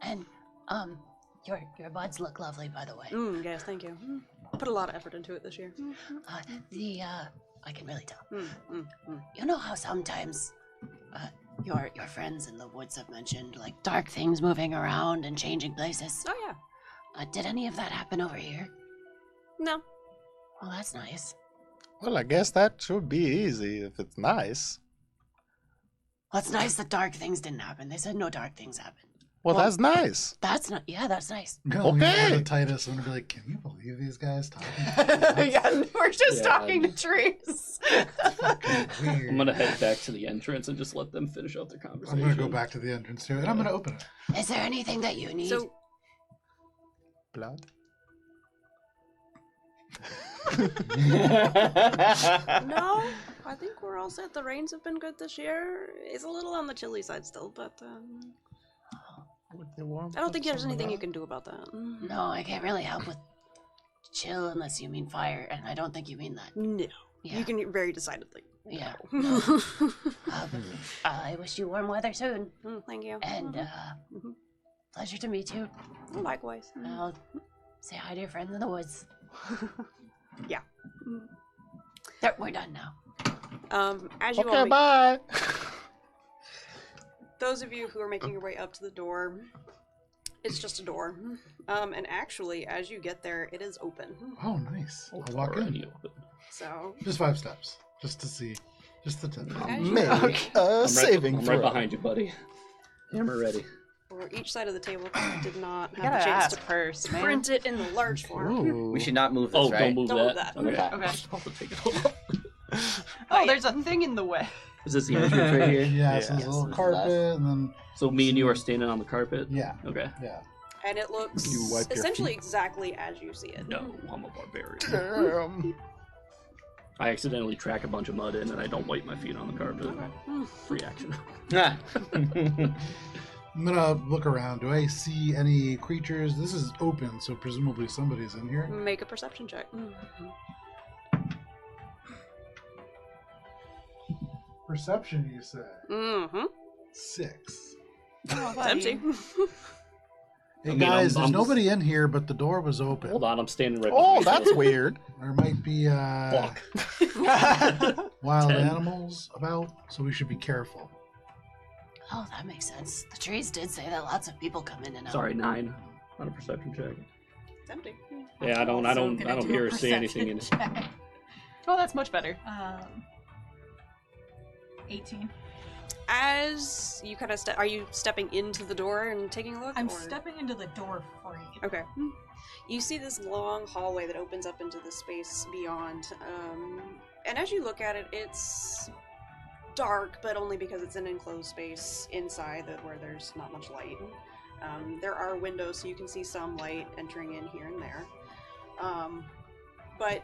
And, your buds look lovely, by the way. Yes, thank you. Put a lot of effort into it this year. I can really tell. You know how sometimes, your friends in the woods have mentioned, like, dark things moving around and changing places? Oh yeah. Did any of that happen over here? No. Well, that's nice. Well, I guess that should be easy if it's nice. Well, it's nice that dark things didn't happen. They said no dark things happened. Well, that's nice. That's not. Yeah, that's nice. I'm gonna lean Okay. over to Titus and be like, "Can you believe these guys talking?" Yeah, we're just Yeah. talking to trees. Weird. I'm gonna head back to the entrance and just let them finish out their I'm conversation. gonna go back to the entrance too, and I'm gonna open it. Is there anything that you need? So Blood? no, I think we're all set. The rains have been good this year. It's a little on the chilly side still, but I don't think there's anything you can do about that. No, I can't really help with chill unless you mean fire, and I don't think you mean that. No. Yeah. You can very decidedly. Yeah. No. I wish you warm weather soon, Thank you. and pleasure to meet you. Likewise. I'll say hi to your friends in the woods. Yeah. There, we're done now. As you all Okay, make- bye. those of you who are making your way up to the door, it's just a door. And actually, as you get there, it is open. Oh, nice. Oh, I'll walk already in. open. So, Just 5 steps, just to see, just to tip. Make a saving I'm throw. right behind you, buddy. Hammer ready. for each side of the table, did not You have gotta a chance ask to first, man. print it in the large form. Ooh. We should not move this, Oh, right? don't move Don't move that. that. Okay. Okay. I'll take it off. Oh, there's a thing in the way. Is this the entrance right here? Yeah, so there's a little Yes. carpet, and then So me and you are standing on the carpet? yeah, Okay. yeah. And it looks You wipe your essentially feet? exactly as you see it. No, I'm a barbarian. Damn. I accidentally track a bunch of mud in and I don't wipe my feet on the carpet. Free action. I'm gonna look around. Do I see any creatures? This is open, so presumably somebody's in here. Make a perception check. Perception, you say? Mm-hmm. 6. It's empty. Hey I mean, guys, I'm there's just- nobody in here, but the door was open. Hold on, I'm standing right Oh, behind that's you. weird. There might be Fuck. wild 10. animals about, so we should be careful. Oh, that makes sense. The trees did say that lots of people come in and out. Sorry, 9 on a perception check. It's empty. Yeah, I don't Also gonna do hear a or see anything in it. perception check. Oh, that's much better. 18. As you kind of are you stepping into the door and taking a look? I'm or- stepping into the door free. Okay. You see this long hallway that opens up into the space beyond. And as you look at it, it's dark, but only because it's an enclosed space inside where there's not much light. There are windows, so you can see some light entering in here and there. But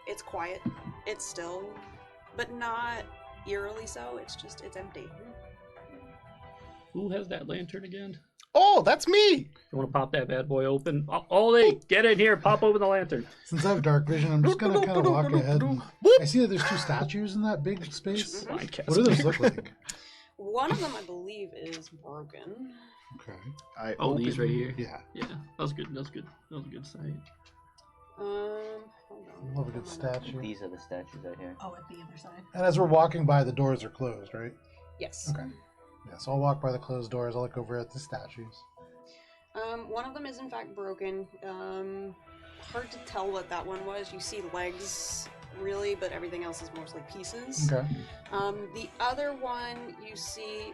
it's quiet. It's still, but not eerily so. It's empty. Who has that lantern again? Oh, that's me. You want to pop that bad boy open? Ollie, get in here. Pop open the lantern. Since I have dark vision, I'm just gonna kind of walk ahead. And I see that there's 2 statues in that big space. Blind cast. What do those look like? One of them, I believe, is broken. Okay. Oh, these right here? Yeah. Yeah, that was good. That was good. That was a good sight. Hold on. Love a good statue. These are the statues right here. Oh, at the other side. And as we're walking by, the doors are closed, right? Yes. Okay. Yeah, so I'll walk by the closed doors. I'll look over at the statues. One of them is in fact broken. Hard to tell what that one was. You see legs really, but everything else is mostly pieces. Okay. The other one you see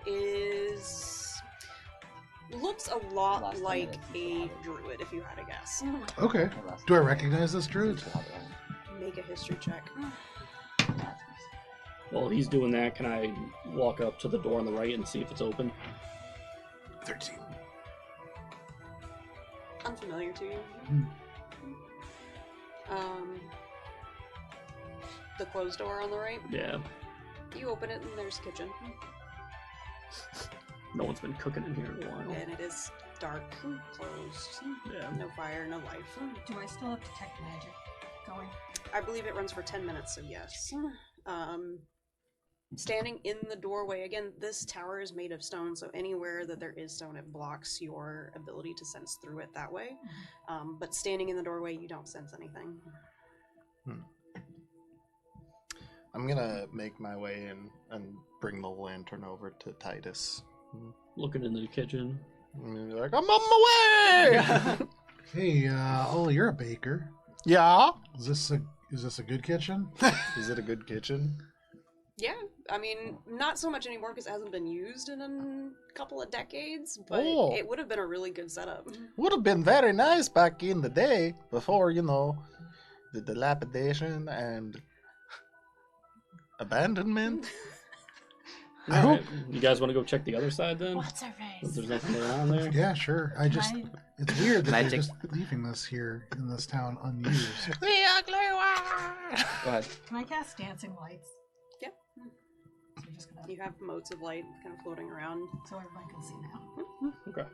looks a lot Last 10 like minutes, a druid, if you had a guess. Okay. Do I recognize this druid? Make a history check. While he's doing that, can I walk up to the door on the right and see if it's open? 13. Unfamiliar to you. The closed door on the right. Yeah. You open it and there's a kitchen. No one's been cooking in here in a while. And it is dark, closed. Yeah. No fire, no life. Do I still have detect magic going? I believe it runs for 10 minutes, so yes. Standing in the doorway, again, this tower is made of stone, so anywhere that there is stone, it blocks your ability to sense through it that way. But standing in the doorway, you don't sense anything. I'm gonna make my way in and bring the lantern over to Titus. Looking in the kitchen. And he's like, I'm on my way! Hey, Ollie, you're a baker. Yeah? Is this a good kitchen? Is it a good kitchen? Yeah, I mean, not so much anymore because it hasn't been used in a couple of decades, but Oh. it would have been a really good setup. Would have been very nice back in the day, before, the dilapidation and abandonment. I hope. You guys want to go check the other side then? What's her If face? there's nothing around there. Yeah, sure. It's weird Can that I they're take- just leaving this here in this town unused. The ugly one! Go ahead. Can I cast dancing lights? Yep. So you're just gonna, You have motes of light kind of floating around. so everybody can see now. Okay.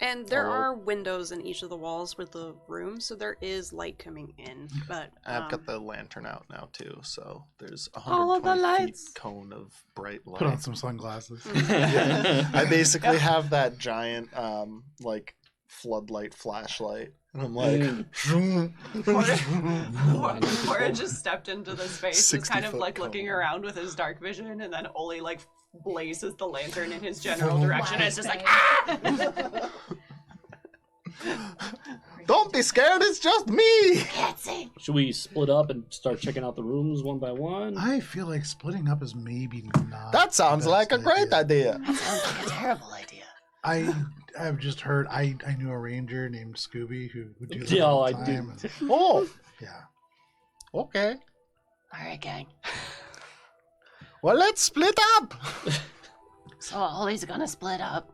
And there Oh. are windows in each of the walls with the rooms, so there is light coming in. But I've got the lantern out now too, so there's a All of the 120 feet lights. cone of bright light. Put on some sunglasses. I basically have that giant floodlight flashlight, and I'm like, Cora just stepped into the space, is 60 kind of foot like cone. looking around with his dark vision, and then Oli like blazes the lantern in his general direction, and it's just like, ah! don't be scared, it's just me. Can't see. Should we split up and start checking out the rooms one by one? I feel like splitting up is maybe not. That sounds the like a best great idea. That sounds like a terrible idea. I've just heard. I knew a ranger named Scooby who would do that Yeah, all I the do. time. and- Oh, yeah. okay. All right, gang. Well, let's split up. So Ollie's gonna split up.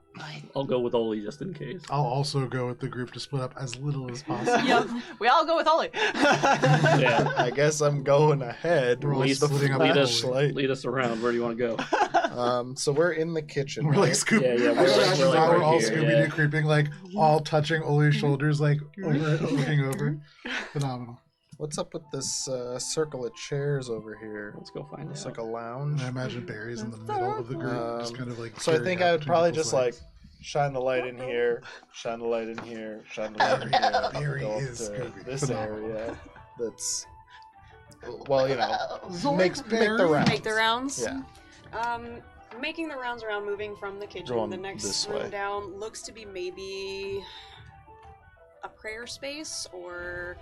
I'll go with Oli just in case. I'll also go with the group to split up as little as possible. Yep, we all go with Oli. Yeah. I guess I'm going ahead We're all with the splitting up lead equally. us, flashlight. lead us around. Where do you want to go? So we're in the kitchen. We're like right? Scooby. Yeah, yeah, I we're just like- imagine we're like how we're right all here, Scooby yeah. Doo creeping, like all touching Ollie's shoulders, like looking over. Phenomenal. What's up with this circle of chairs over here? Let's go find It's out. like a lounge. And I imagine Barry's in the middle of the group, just kind of like. So I staring think out I would between probably people's just like legs. shine the light in here, shine the light in here, shine the light in here. Barry go up is to Scooby. this Phenomenal. area. That's well, make the Barry. rounds. Make the rounds. Yeah. Making the rounds around, moving from the kitchen. Going The next this room way. down looks to be maybe a prayer space or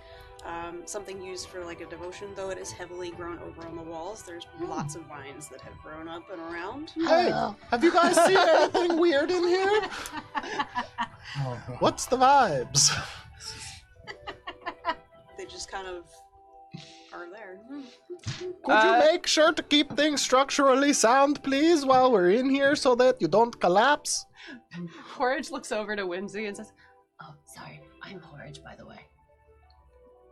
something used for like a devotion, though it is heavily grown over on the walls. There's lots of vines that have grown up and around. Hey, have you guys seen anything weird in here? Oh, no. What's the vibes? They just kind of are there. Could you make sure to keep things structurally sound, please, while we're in here so that you don't collapse? Porridge looks over to Whimsy and says, Oh, sorry. I'm Porridge, by the way.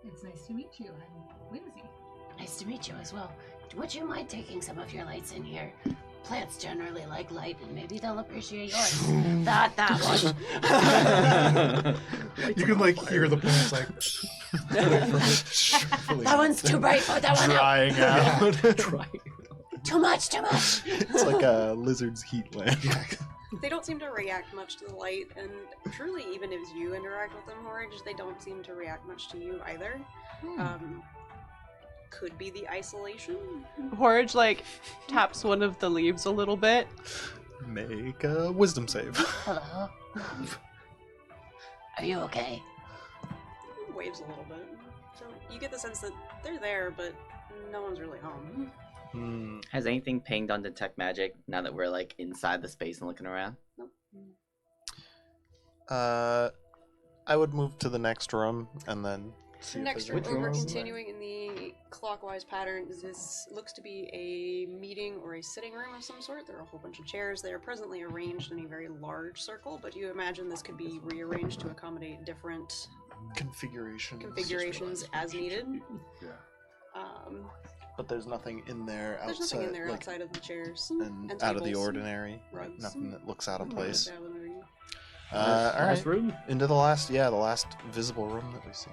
It's nice to meet you. I'm Whimsy. Nice to meet you as well. Would you mind taking some of your lights in here? Plants generally like light, and maybe they'll appreciate yours. Not that one. You can like hear the plants like. That one's too bright. Put that one out. Drying out. Try. Too much. Too much. It's like a lizard's heat lamp. They don't seem to react much to the light, and truly, even if you interact with them, Horridge, they don't seem to react much to you either. Could be the isolation. Porridge like taps one of the leaves a little bit. Make a wisdom save. Hello. Are you okay? Waves a little bit. So you get the sense that they're there, but no one's really home. Has anything pinged on detect magic now that we're like inside the space and looking around? Nope. I would move to the next room and then see Next if room, there's over anything else. continuing in the clockwise pattern, this looks to be a meeting or a sitting room of some sort. There are a whole bunch of chairs. They are presently arranged in a very large circle, but you imagine this could be rearranged to accommodate different configurations as needed. Yeah. But there's nothing in there outside. There's nothing in there like, outside of the chairs and and out of the tables. ordinary. Like, Rugs. nothing that looks out of place. Out of the ordinary. All right. Last room? Into the last visible room that we see.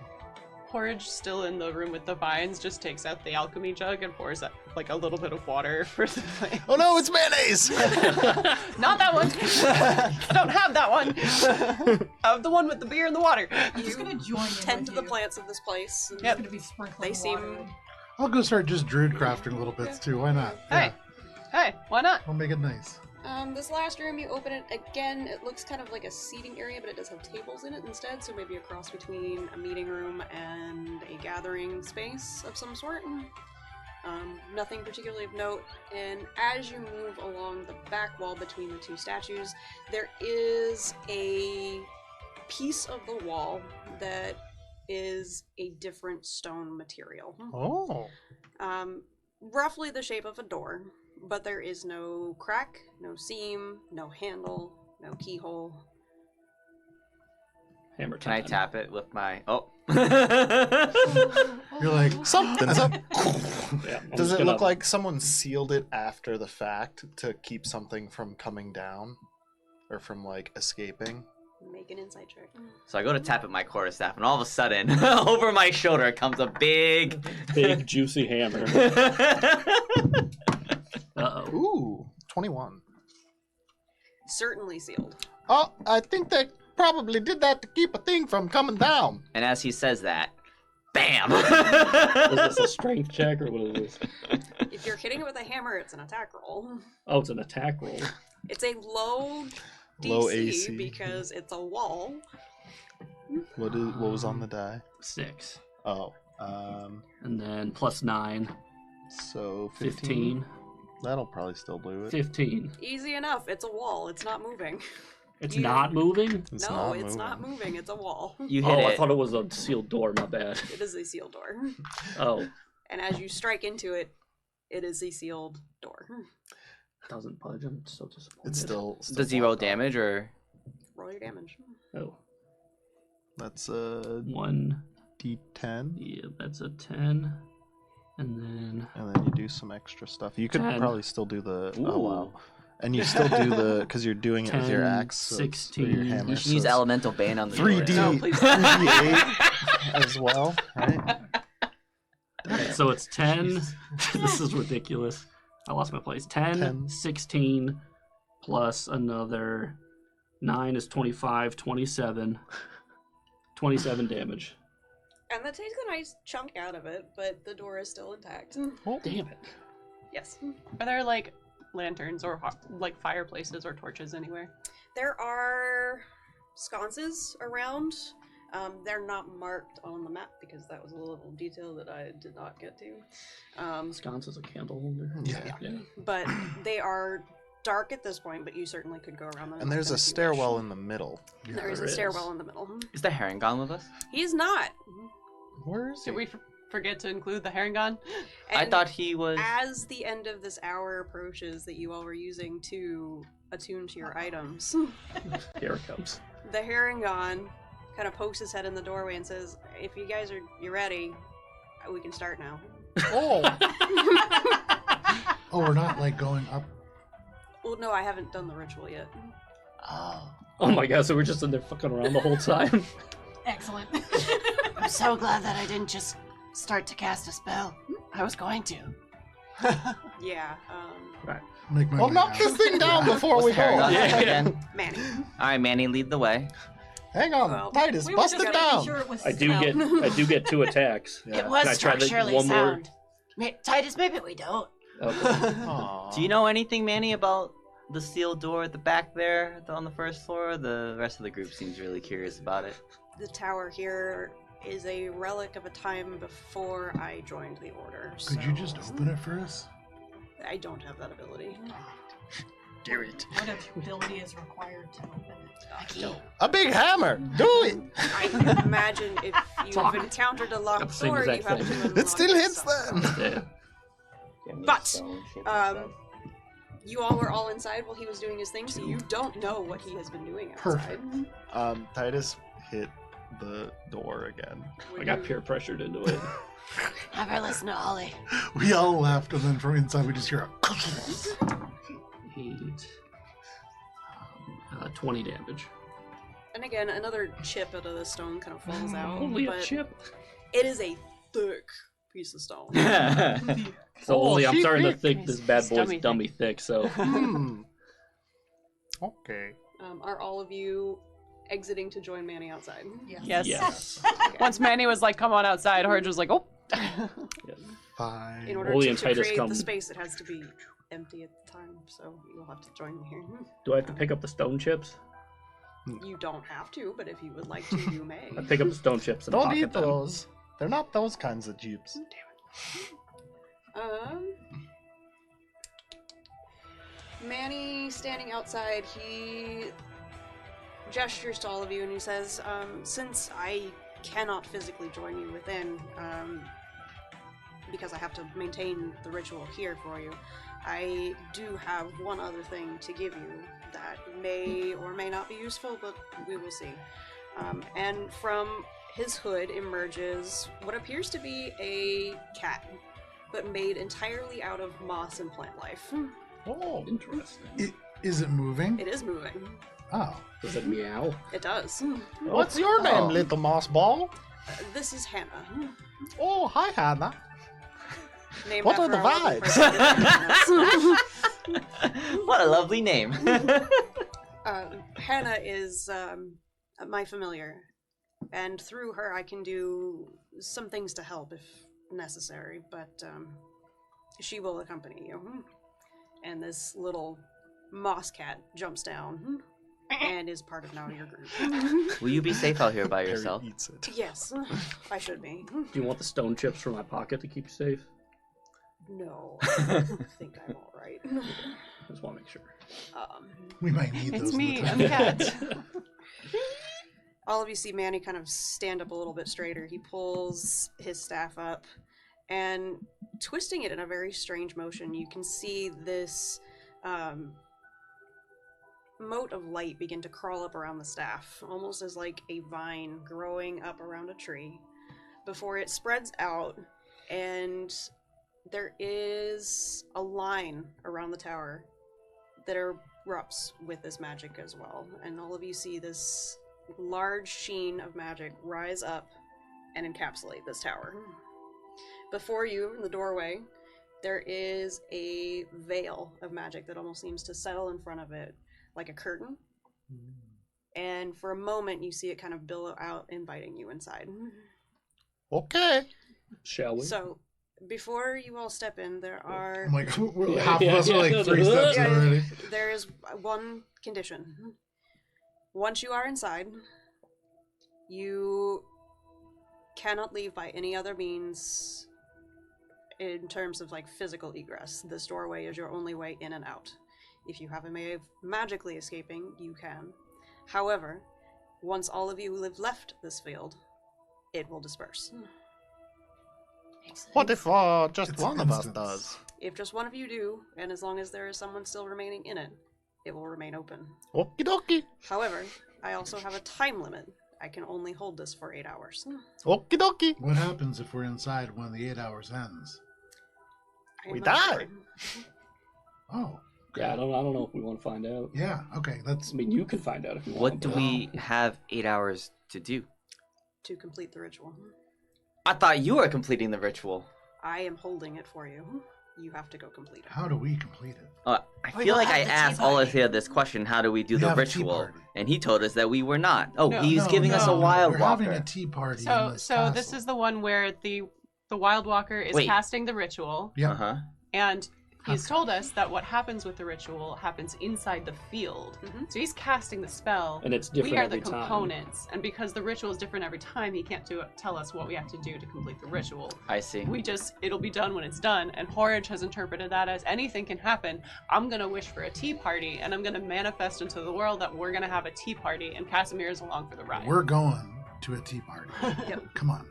Porridge, still in the room with the vines, just takes out the alchemy jug and pours out, like a little bit of water for the thing. Oh no, it's mayonnaise! Not that one. Don't have that one. I have the one with the beer and the water. I'm just gonna join in Tend with to the you. plants of this place. And I'm just gonna be sprinkling They seem- water. I'll go start just druid crafting little bits too. Why not? Hey, hey, why not? I'll make it nice. This last room, you open it again. It looks kind of like a seating area, but it does have tables in it instead. So maybe a cross between a meeting room and a gathering space of some sort. Nothing particularly of note. And as you move along the back wall between the two statues, there is a piece of the wall that is a different stone material. Oh. Roughly the shape of a door. But there is no crack, no seam, no handle, no keyhole. Hammer Can I time. tap it with my? Oh. You're like, Something's up. Yeah, I'm Does just it gonna- look like someone sealed it after the fact to keep something from coming down? Or from, like, escaping? Make an insight check. So I go to tap at my quarterstaff, and all of a sudden, over my shoulder comes a big, big juicy hammer? Uh-oh. Ooh, 21. Certainly sealed. Oh, I think they probably did that to keep a thing from coming down. And as he says that, bam! Is this a strength check or what is this? If you're hitting it with a hammer, it's an attack roll. Oh, it's an attack roll. It's a low DC Low AC. because it's a wall. What was on the die? 6. Oh, And then plus 9. so 15. That'll probably still do it. 15. Easy enough. It's a wall. It's not moving. It's You- not moving? It's no, not it's moving. not moving. It's a wall. You hit Oh, I it. thought it was a sealed door. My bad. It is a sealed door. Oh, And as you strike into it, it is a sealed door. doesn't budge. I'm so disappointed. It's still Does he roll blocked off. damage or? Roll your damage. Oh, That's a 1. D10, Yeah, that's a 10. And then. and then you do some extra stuff. You could 10. probably still do the. Oh Ooh. wow! And you still do the because you're doing it with your 10, axe, so it's- or your 16. hammer. You should so use it's elemental bane on the 3D, door. No, please. 3D8 as well, right? So it's 10. This is ridiculous. I lost my place. 10, 16, plus another 9 is 25, 27. 27 damage. And that takes a nice chunk out of it, but the door is still intact. Damn it. Yes. Are there like lanterns or like fireplaces or torches anywhere? There are sconces around. They're not marked on the map because that was a little detail that I did not get to. Sconce is a candle holder. Yeah. But they are dark at this point, but you certainly could go around them. And there's a stairwell in the middle. There is there a is. stairwell in the middle. Is the herring gone with us? He's not. Where is Did he? we forget to include the herringon? I And thought he was. as the end of this hour approaches that you all were using to attune to your items, Here it comes. the Herringon kind of pokes his head in the doorway and says, "If you guys you're ready, we can start now." Oh, oh, we're not like going up. Well, no, I haven't done the ritual yet. Oh, Oh my god, so we're just in there fucking around the whole time? Excellent. I'm so glad that I didn't just start to cast a spell. I was going to. Yeah, Make my well, way knock out. this thing down before What's we herring go. on Yeah. again? Manny. All right, Manny, lead the way. Hang on, Well, Titus, We were bust just it making down. sure it was I do sound. get 2 attacks. Yeah. It was Can I try the structurally one more? sound. Titus, maybe we don't. Okay. Aw. Do you know anything, Manny, about the sealed door at the back there on the first floor? The rest of the group seems really curious about it. The tower here is a relic of a time before I joined the Order. Could you just open it for us? I don't have that ability. Do it. What ability is required to open it? A big hammer. Do it. I imagine if you have encountered a locked Same door, you exact have to thing. unlock It still hits something. them. Yeah. Give me a But, stone, shape um, stuff. You all were all inside while he was doing his thing, so you don't know what he has been doing outside. Perfect. Titus hit the door again. I got peer pressured into it. Never listen to Ollie. We all laughed, and then from inside we just hear a 8. 20 damage. And again, another chip out of the stone kind of falls out. Only a but chip. It is a thick piece of stone. So Oh, only I'm she starting to thick. think this bad boy's Dummy dummy thick, so Hmm. Okay. Are all of you exiting to join Manny outside? Yes. Yes. Okay. Once Manny was like, "Come on outside," Horge was like, "Oh." fine. In order Ollie to and Titus create come. the space, it has to be empty at the time, so you'll have to join me here. do I have to pick up the stone chips? You don't have to, but if you would like to, you may. I pick up the stone chips and Don't pocket eat them. those. They're not those kinds of jeeps. Manny standing outside, he gestures to all of you and he says, since I cannot physically join you within, because I have to maintain the ritual here for you, I do have one other thing to give you that may or may not be useful, but we will see. And from his hood emerges what appears to be a cat, but made entirely out of moss and plant life. Oh. Interesting. Is it moving? It is moving. Oh. Does it meow? It does. What's your name, Oh. little moss ball? This is Hannah. Oh, hi, Hannah. Named What are after the a lovely vibes? person named Hannah. What a lovely name. Hannah is my familiar, and through her I can do some things to help if necessary, but she will accompany you. And this little moss cat jumps down and is part of now your group. Will you be safe out here by Harry yourself? eats it. Yes, I should be. Do you want the stone chips from my pocket to keep you safe? No, I think I'm alright. Just want to make sure. We might need those. It's in the me. time. I'm the cat. All of you see Manny kind of stand up a little bit straighter. He pulls his staff up and twisting it in a very strange motion, you can see this mote of light begin to crawl up around the staff, almost as like a vine growing up around a tree, before it spreads out, and there is a line around the tower that erupts with this magic as well, and all of you see this large sheen of magic rise up and encapsulate this tower. Before you, in the doorway, there is a veil of magic that almost seems to settle in front of it, like a curtain. And for a moment, you see it kind of billow out, inviting you inside. Okay. Shall we? So, before you all step in, there are... I'm like, half of us are like 3 steps in already. There is one condition. Once you are inside, you cannot leave by any other means in terms of like physical egress. This doorway is your only way in and out. If you have a way of magically escaping, you can. However, once all of you have left this field, it will disperse. What if just It's one of us instance. does? If just one of you do, and as long as there is someone still remaining in it, it will remain open. Okie dokie. However, I also have a time limit. I can only hold this for 8 hours. Okie dokie. What happens if we're inside when the 8 hours ends? I am We unsure. die. Oh, Yeah, I don't know if we want to find out. yeah. Okay, that's I mean, you can find out if you What want. do but- we have 8 hours to do? To complete the ritual. I thought you were completing the ritual. I am holding it for you. You have to go complete it. how do we complete it? I We feel will like have I the tea asked party. Olafia this question, how do we do We the have a tea ritual? party. And he told us that we were not. Oh, No. he's No, giving us a no, wild we're walker. having a tea party. in So, this so this castle. is the one where the Wild Walker is Wait. casting the ritual, Yeah. Uh-huh. and He's told us that what happens with the ritual happens inside the field. So he's casting the spell. And it's different We are every the time. components. And because the ritual is different every time, he can't tell us what we have to do to complete the ritual. I see. It'll be done when it's done. And Horridge has interpreted that as anything can happen. I'm going to wish for a tea party, and I'm going to manifest into the world that we're going to have a tea party, and Casimir is along for the ride. We're going to a tea party. Come on.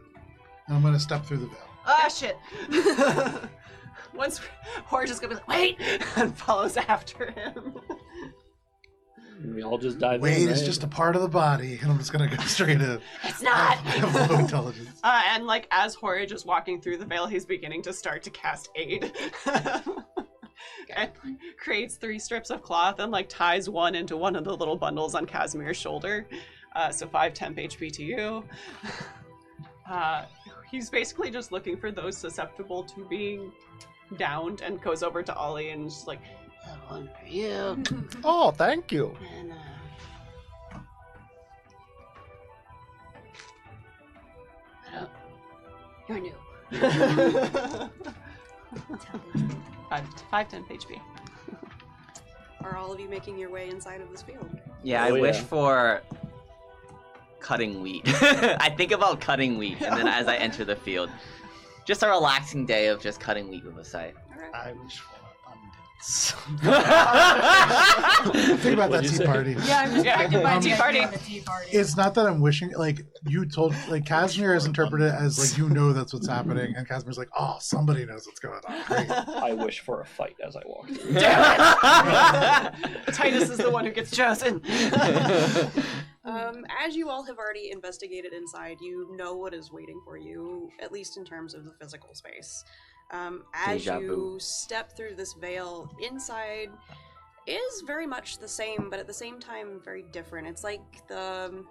And I'm going to step through the veil. Ah, shit. Once Horridge is going to be like, wait, and follows after him. We all just dive in. Wait, it's right? just a part of the body, and I'm just going to go straight in. It's not! I have low intelligence. And like as Horridge is walking through the veil, he's beginning to start to cast aid. And creates 3 strips of cloth and like ties one into one of the little bundles on Casimir's shoulder. So 5 temp HP to you. He's basically just looking for those susceptible to being downed, and goes over to Ollie and just like, that one for you. Oh, thank you. And you're new. 5 temp HP. Are all of you making your way inside of this field? Yeah, Oh, I wish yeah. for cutting wheat. I think about cutting wheat, and then as I enter the field, just a relaxing day of just cutting wheat with a scythe. I wish for abundance. Think about that What'd you tea say? party. Yeah, I'm distracted by Tea the party. idea of the tea party. It's not that I'm wishing, like, you told, like, Casimir has interpreted it as, like, you know that's what's happening, and Casimir's like, oh, somebody knows what's going on. Great. I wish for a fight as I walk through. Titus is the one who gets chosen. As you all have already investigated inside, you know what is waiting for you, at least in terms of the physical space. As Deja you vu. step through this veil, inside is very much the same, but at the same time very different. It's like the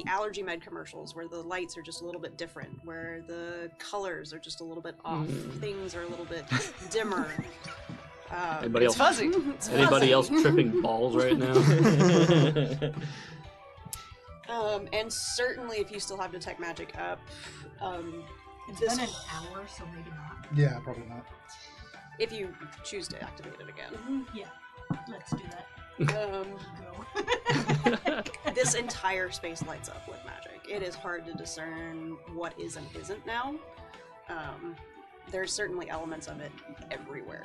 allergy med commercials, where the lights are just a little bit different, where the colors are just a little bit off, things are a little bit dimmer. Anybody else? Fuzzy. Anybody else tripping balls right now? And certainly if you still have detect magic up, It's this been an hour, so maybe not. Yeah, probably not. if you choose to activate it again. Yeah, let's do that. Go. This entire space lights up with magic. It is hard to discern what is and isn't now. There's certainly elements of it everywhere.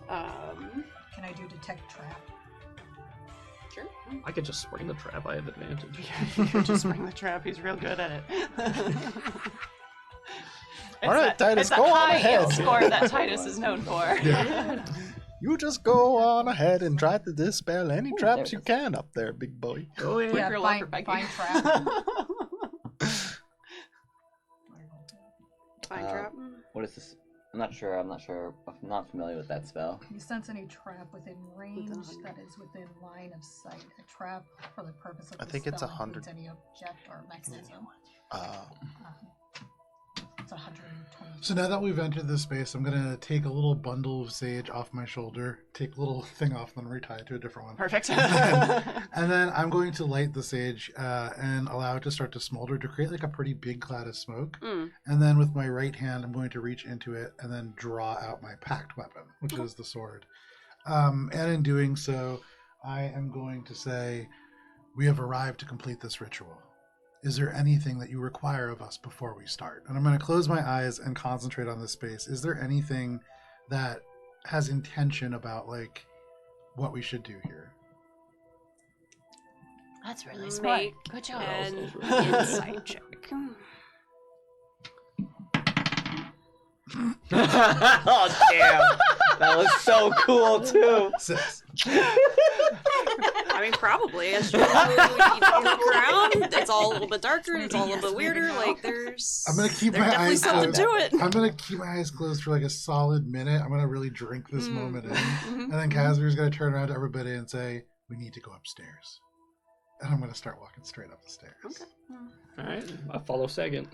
Can I do detect trap? Sure. I could just spring the trap. I have advantage. You could just spring the trap. He's real good at it. All right, Titus, it's go that on high ahead. score that Titus is known for. You just go on ahead and try to dispel any Ooh, traps there you it can up there, big boy. Go ahead. Yeah, Your find, locker, Becky. find trap. Fine Uh, trap. What is this? I'm not sure. I'm not familiar with that spell. You sense any trap within range 100. that is within line of sight. A trap for the purpose of I the think it's spell 100. includes any object or mechanism. It's 120. So now that we've entered this space, I'm gonna take a little bundle of sage off my shoulder, take a little thing off, then retie it to a different one. Perfect. And then I'm going to light the sage and allow it to start to smolder to create like a pretty big cloud of smoke. Mm. And then with my right hand, I'm going to reach into it and then draw out my pact weapon, which is the sword. And in doing so, I am going to say, we have arrived to complete this ritual. Is there anything that you require of us before we start? And I'm going to close my eyes and concentrate on this space. Is there anything that has intention about like what we should do here? That's really smart. Make Good job. an Sounds insight check. Oh damn! That was so cool too. 6. I mean, probably. As you look around, it's all a little bit darker. It's all a little bit Maybe weirder. no. Like there's I'm gonna keep there's my definitely eyes something closed. to it. I'm gonna keep my eyes closed for like a solid minute. I'm gonna really drink this moment in, Mhm. and then Casimir's gonna turn around to everybody and say, "We need to go upstairs." And I'm gonna start walking straight up the stairs. Okay. All right, I follow second.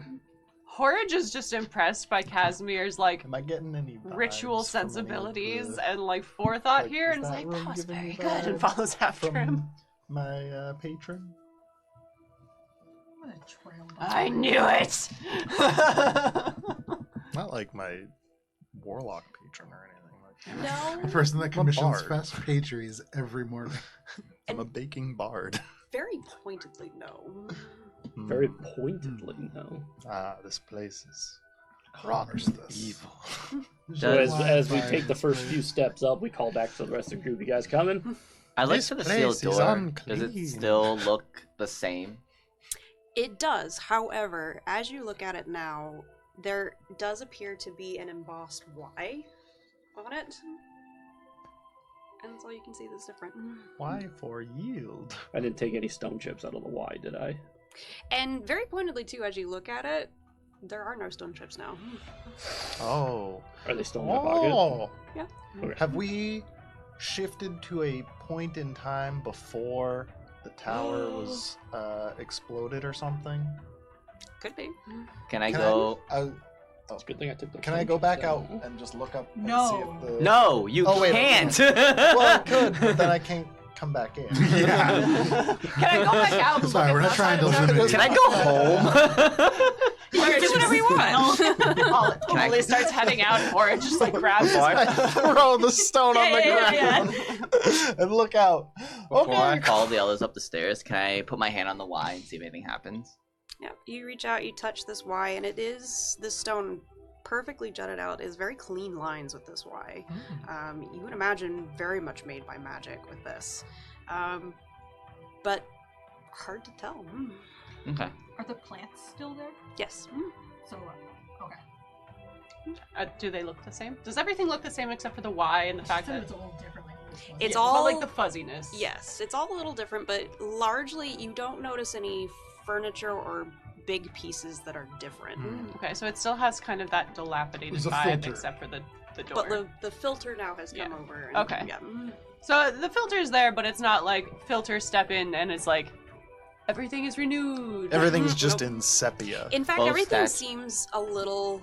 Horridge is just impressed by Casimir's like Am I getting any ritual vibes from any of sensibilities the- and like forethought like, here, is and is that like, really that was giving very you good, and vibes follows after from him. my patron? I'm gonna trail down. I knew it. Not like my warlock patron or anything. No. A person that I'm a commissions bard. fast pastries every morning. I'm a baking bard. Very pointedly, no. Very pointedly, no. Ah, this place is Promise this. evil. So as Does- we take the first few steps up, we call back to the rest of the group. You guys coming? I like This for the place sealed is door. Does unclean. it still look the same? It does. However, as you look at it now, there does appear to be an embossed Y on it. And that's all you can see that's different. Why for yield? I didn't take any stone chips out of the Y, did I? And very pointedly, too, as you look at it, there are no stone chips now. Oh. Are they still in my pocket? Oh. Yeah. Okay. Have we shifted to a point in time before the tower was exploded or something? Could be. Can I go? It's a good thing I took the Can I stone go chips back out. out and just look up and No. see if the... No, you Oh, wait, can't. Well, I could, but then I can't come back in. Yeah. Can I go back out? And Sorry, look we're at not that trying side to of limit town? you. Can I go home? You can do whatever you want. Can I- Molly starts heading out, or it just like grabs his I throw the stone on the Yeah, ground and look out. Before I Okay. follow the others up the stairs, can I put my hand on the Y and see if anything happens? Yeah, you reach out, you touch this Y, and it is this stone perfectly jutted out. Is very clean lines with this Y. You would imagine very much made by magic with this, but hard to tell. Okay. Are the plants still there? Yes. So, okay. Do they look the same? Does everything look the same except for the Y and the fact So that it's a little different. Like this one. It's Yeah, all but, like the fuzziness? Yes, it's all a little different, but largely you don't notice any furniture or big pieces that are different. Okay, so it still has kind of that dilapidated It's a vibe, filter. except for the door. But the filter now has come Yeah. over. And, Okay. Yeah. So the filter's there, but it's not like filter step in and it's like everything is renewed. Everything's just Nope. in sepia. In fact, Both everything stats. seems a little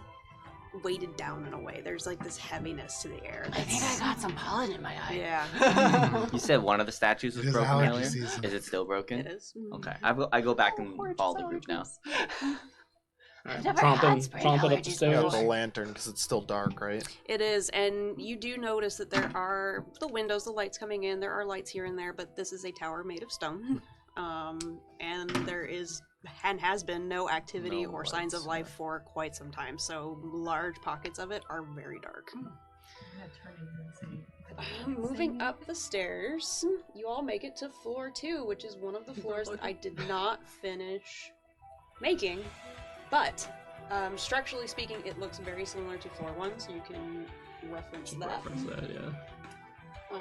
weighted down in a way. There's like this heaviness to the air. I think I got some pollen in my eye. Yeah, You said one of the statues was It is broken allergy earlier. season. Is it still broken? it is. Okay. I go back and follow the group now. I've never had spring Tromping up the allergies I got stairs. the lantern because it's still dark, right? It is, and you do notice that there are the windows, the lights coming in. There are lights here and there, but this is a tower made of stone, and there is and has been no activity No or signs of lights, life yeah. for quite some time. So large pockets of it are very dark. I'm gonna turn it and say, Moving up the stairs, you all make it to floor 2, which is one of the floors that I did not finish making, but structurally speaking, it looks very similar to floor 1, so you can reference that. Reference that, yeah.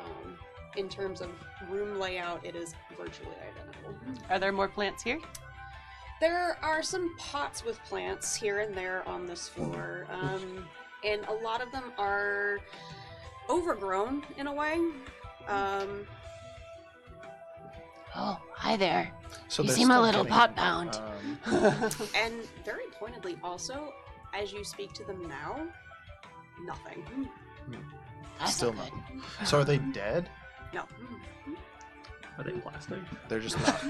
In terms of room layout, it is virtually identical. Are there more plants here? There are some pots with plants here and there on this floor, and a lot of them are overgrown in a way. Oh, hi there. So You they're seem a still little getting, pot-bound. And very pointedly, also, as you speak to them now, nothing. That's Still not not. good. So are they dead? No. Are they plastic? They're just not.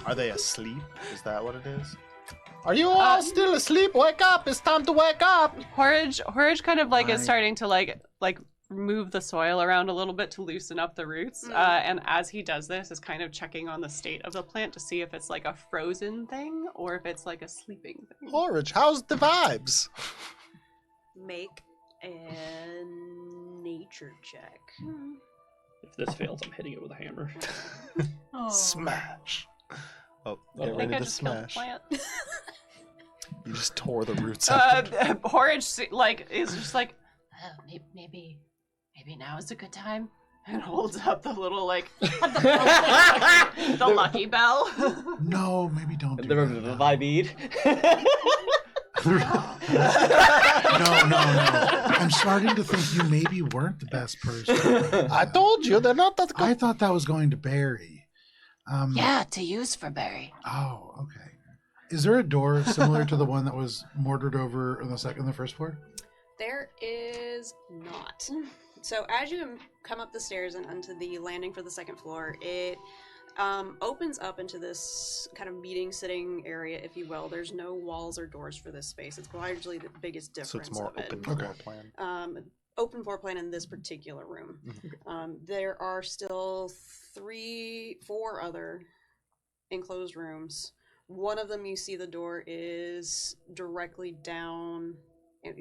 Are they asleep? Is that what it is? Are you all still asleep? Wake up! It's time to wake up! Horridge kind of like is I- starting to like move the soil around a little bit to loosen up the roots. And as he does this, is kind of checking on the state of the plant to see if it's like a frozen thing or if it's like a sleeping thing. Horridge, how's the vibes? Make a nature check. If this fails, I'm hitting it with a hammer. Oh. Smash. Oh, I get I think ready I to just killed the smash. plant. You just tore the roots out. Horridge like is just like Maybe now is a good time. and holds up the little like the lucky bell. No, maybe don't do The that. Revived. No. I'm starting to think you maybe weren't the best person. I told you, they're not that I good. thought that was going to Barry. Yeah, to use for Barry. Oh, okay. Is there a door similar to the one that was mortared over on the first floor? There is not. So as you come up the stairs and onto the landing for the second floor, it opens up into this kind of meeting sitting area, if you will. There's no walls or doors for this space. It's largely the biggest difference So it's more of it. open floor plan. open floor plan in this particular room. There are still 4 other enclosed rooms. One of them, you see the door is directly down,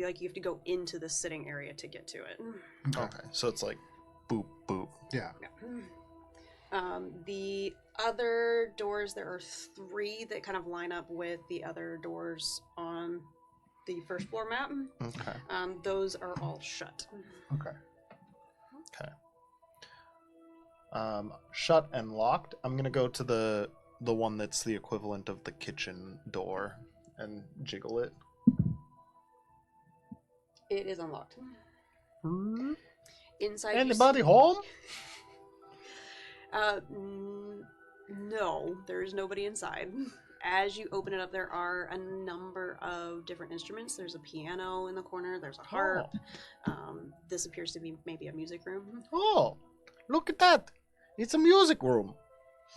like you have to go into the sitting area to get to it. Okay, so it's like boop, boop. Yeah. The other doors, there are 3 that kind of line up with the other doors on the first floor map. Okay. Those are all shut. Okay. Shut and locked. I'm gonna go to the one that's the equivalent of the kitchen door and jiggle it. It is unlocked. Inside, Anybody home? No, there is nobody inside. As you open it up, there are a number of different instruments. There's a piano in the corner. There's a harp. This appears to be maybe a music room. Oh, look at that! It's a music room.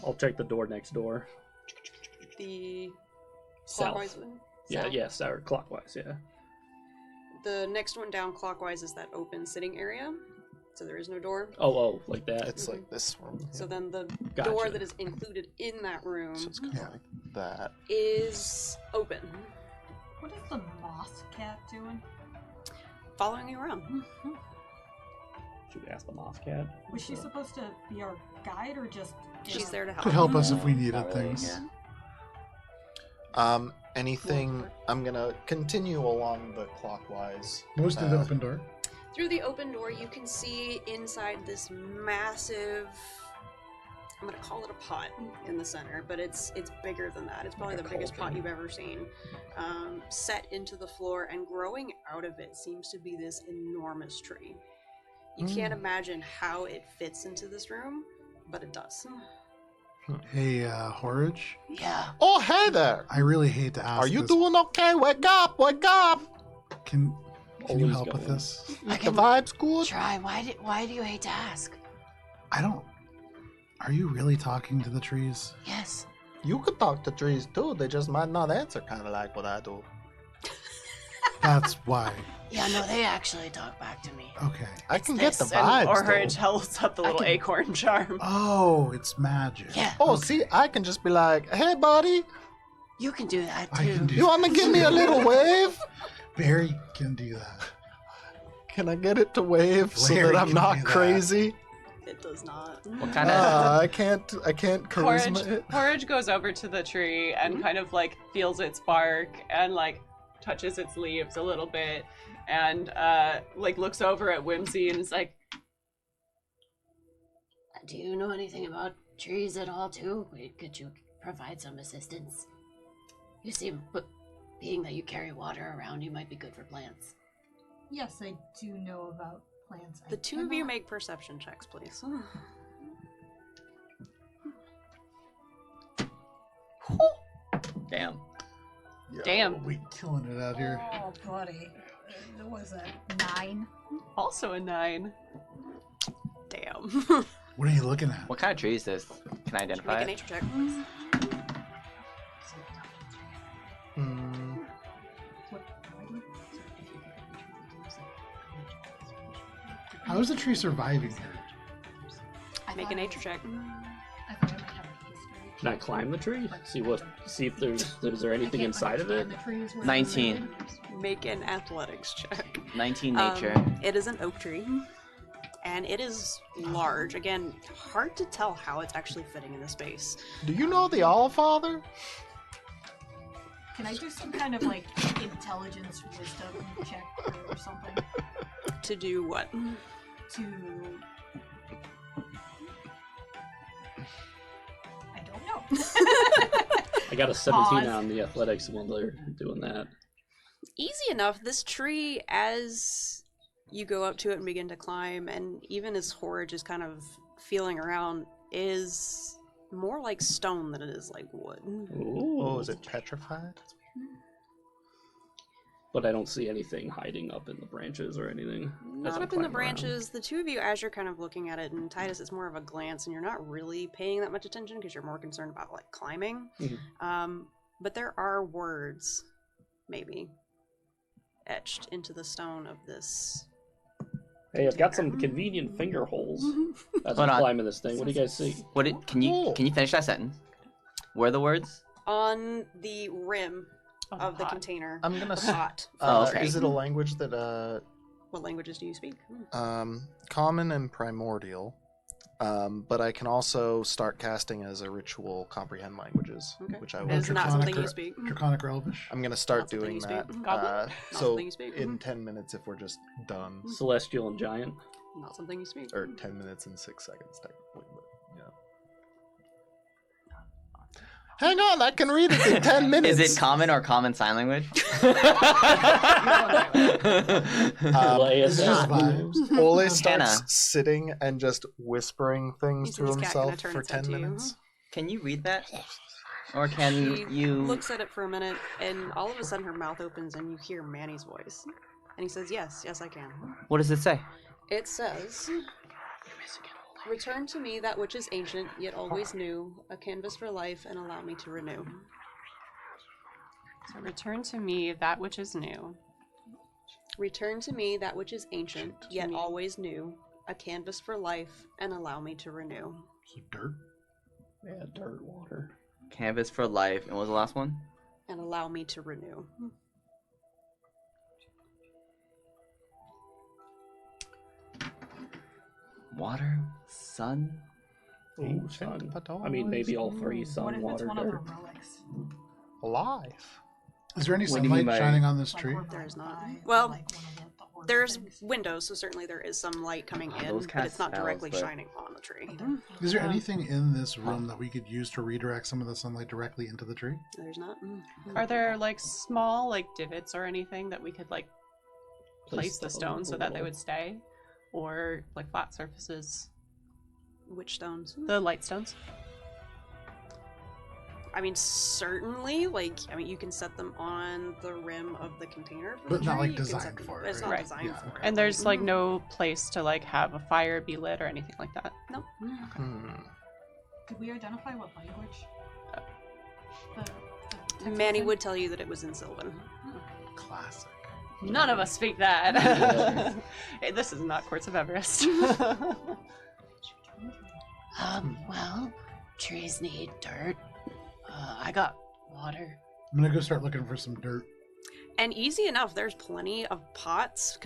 I'll check the door next door. The South. clockwise one? Yeah, South? yes, or clockwise, yeah. The next one down clockwise is that open sitting area. So there is no door. Oh, like that. It's like this room. So then the Gotcha. door that is included in that room So it's kind of like that. is open, What is the moth cat doing? following you around. Should we ask the moth cat? Was she supposed to be our guide or just? She's there to help. Could help us if we Not needed really, things. Yeah. Anything? I'm gonna continue along the clockwise. Most of the open door. Through the open door, you can see inside this massive, I'm going to call it a pot in the center, but it's bigger than that. It's probably Like the a biggest pot cauldron. you've ever seen. Set into the floor, and growing out of it seems to be this enormous tree. You can't imagine how it fits into this room, but it does. Hey, Horridge, Yeah. Oh, hey there! I really hate to ask Are you this. doing okay? Wake up! Wake up! Can you Always help with going. this? I The can vibe's good. try. Why do you hate to ask? I don't. Are you really talking to the trees? Yes. You could talk to trees too. They just might not answer, kind of like what I do. That's why. Yeah, no, they actually talk back to me. Okay. I can get the And vibes. Orhage though. holds up the little can- acorn charm. Oh, it's magic. Yeah. Oh, see, I can just be like, "Hey, buddy, You can do that I too. can do you want to give me a little wave? Barry can do that. Can I get it to wave so Larry that I'm can not do that. crazy? It does not. What kind of? I can't charisma it. Porridge goes over to the tree and kind of like feels its bark and like touches its leaves a little bit and like looks over at Whimsy and is like, Do you know anything about trees at all too? Could you provide some assistance? You seem, but being that you carry water around, you might be good for plants. Yes, I do know about plants. The two of you make perception checks, please. Damn. damn. We killing it out here. Oh, buddy. There was a 9. Also a 9. Damn. What are you looking at? What kind of tree is this? Can I identify Make a it? nature check. Hmm. How is the tree surviving here? Make a nature check. I thought I might have a history. Can I climb the tree? See if is there anything inside of it? 19. Make an athletics check. 19 nature. It is an oak tree, and it is large. Again, hard to tell how it's actually fitting in the space. Do you know the All Father? Can I do some kind of like intelligence wisdom check or something To do what? to? I don't know. I got a 17 Pause. on the athletics while they're doing that. Easy enough. This tree, as you go up to it and begin to climb, and even as Horridge is kind of feeling around, is more like stone than it is like wood. Ooh. Oh, is it petrified? But I don't see anything hiding up in the branches or anything. as Not I'm up in the climbing around. branches. The two of you, as you're kind of looking at it, and Titus, it's more of a glance, and you're not really paying that much attention because you're more concerned about like climbing. But there are words, maybe, etched into the stone of this Hey, I've got some convenient finger holes as I'm Hold on. climbing this thing. What do you guys see? Can you finish that sentence? Where are the words? On the rim of the pot. container. I'm gonna the s- pot. Okay. Is it a language that What languages do you speak? common and primordial? But I can also start casting as a ritual comprehend languages, Okay. which I will. It's not something you Draconic- speak. Draconic or Elvish? I'm gonna start Not something doing you that. speak. Goblin? Not So something you speak. in 10 minutes, if we're just done, Celestial and giant. Not something you speak. or 10 minutes and 6 seconds technically, but yeah. Hang on, I can read it in 10 minutes. Is it common or common sign language? It's just vibes. Ole Hannah. starts sitting and just whispering things He's to his cat gonna himself turn for its head 10 to you. minutes. Can you read that? Or can She you... looks at it for a minute, and all of a sudden her mouth opens, and you hear Manny's voice. And he says, yes, I can. What does it say? It says, return to me that which is ancient, yet always new, a canvas for life, and allow me to renew. So return to me that which is new. Return to me that which is ancient, yet me. always new, a canvas for life, and allow me to renew. So dirt. Yeah, dirt, water. Canvas for life. And what was the last one? And allow me to renew. Water, sun. Ooh, sun. I mean, maybe all three: What sun, if it's water, one of dirt. her relics? Alive. Is there any What do you mean sunlight by- shining on this Like tree? her There's not. eye, Well, like one of the orb There's things. windows, so certainly there is some light coming in, those but cast it's not spells, directly but- shining on the tree. Is there anything in this room that we could use to redirect some of the sunlight directly into the tree? There's not. Are there like small like divots or anything that we could like place the stuff stones so that they below. would stay? Or like flat surfaces? Which stones? The light stones? I mean, certainly. You can set them on the rim of the container. For But the not, tree. like, You can designed set them- for it, It's right? not Right. designed Yeah. for it. And there's like no place to like have a fire be lit or anything like that. Nope. Did we identify what language? The Manny text would tell you that it was in Sylvan. Classic. None of us speak that. Hey, this is not Courts of Everest. Well, trees need dirt. I got water. I'm gonna go start looking for some dirt. And easy enough. There's plenty of pots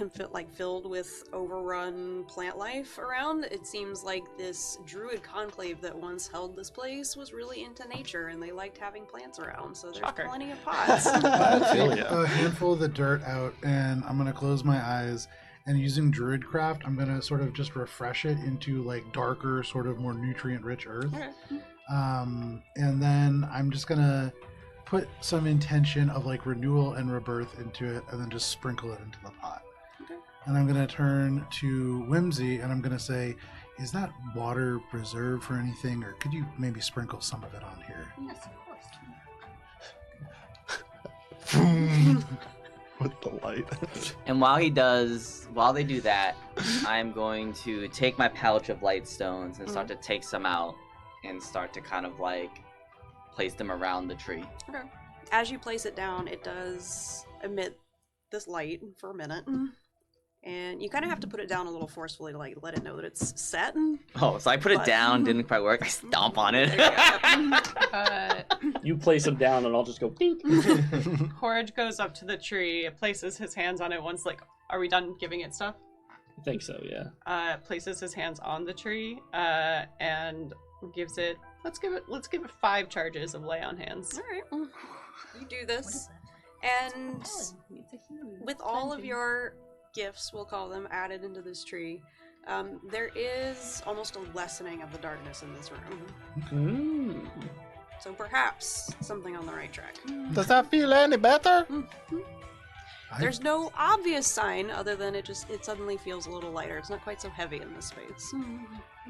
filled with overrun plant life around. It seems like this druid conclave that once held this place was really into nature, and they liked having plants around. So there's Shocker. plenty of pots. I feel take ya. a handful of the dirt out, and I'm gonna close my eyes. And using Druidcraft, I'm gonna sort of just refresh it into like darker, sort of more nutrient-rich earth. Okay. And then I'm just gonna put some intention of like renewal and rebirth into it, and then just sprinkle it into the pot. Okay. And I'm gonna turn to Whimsy, and I'm gonna say, "Is that water reserved for anything, or could you maybe sprinkle some of it on here?" Yes, of course. With the light. And while they do that, I'm going to take my pouch of light stones and start to take some out and start to kind of like place them around the tree. Okay. As you place it down, it does emit this light for a minute. And you kind of have to put it down a little forcefully to like let it know that it's set. Oh, so I put it But- down, didn't quite work. I stomp on it. You place them down, and I'll just go. Beep. Horridge goes up to the tree, places his hands on it once like, are we done giving it stuff? I think so. Yeah. Places his hands on the tree, and gives it. Let's give it 5 charges of lay on hands. All right. You do this, and with all of your gifts, we'll call them, added into this tree, there is almost a lessening of the darkness in this room. So perhaps something on the right track. Does that feel any better? There's no obvious sign other than it suddenly feels a little lighter. It's not quite so heavy in this space.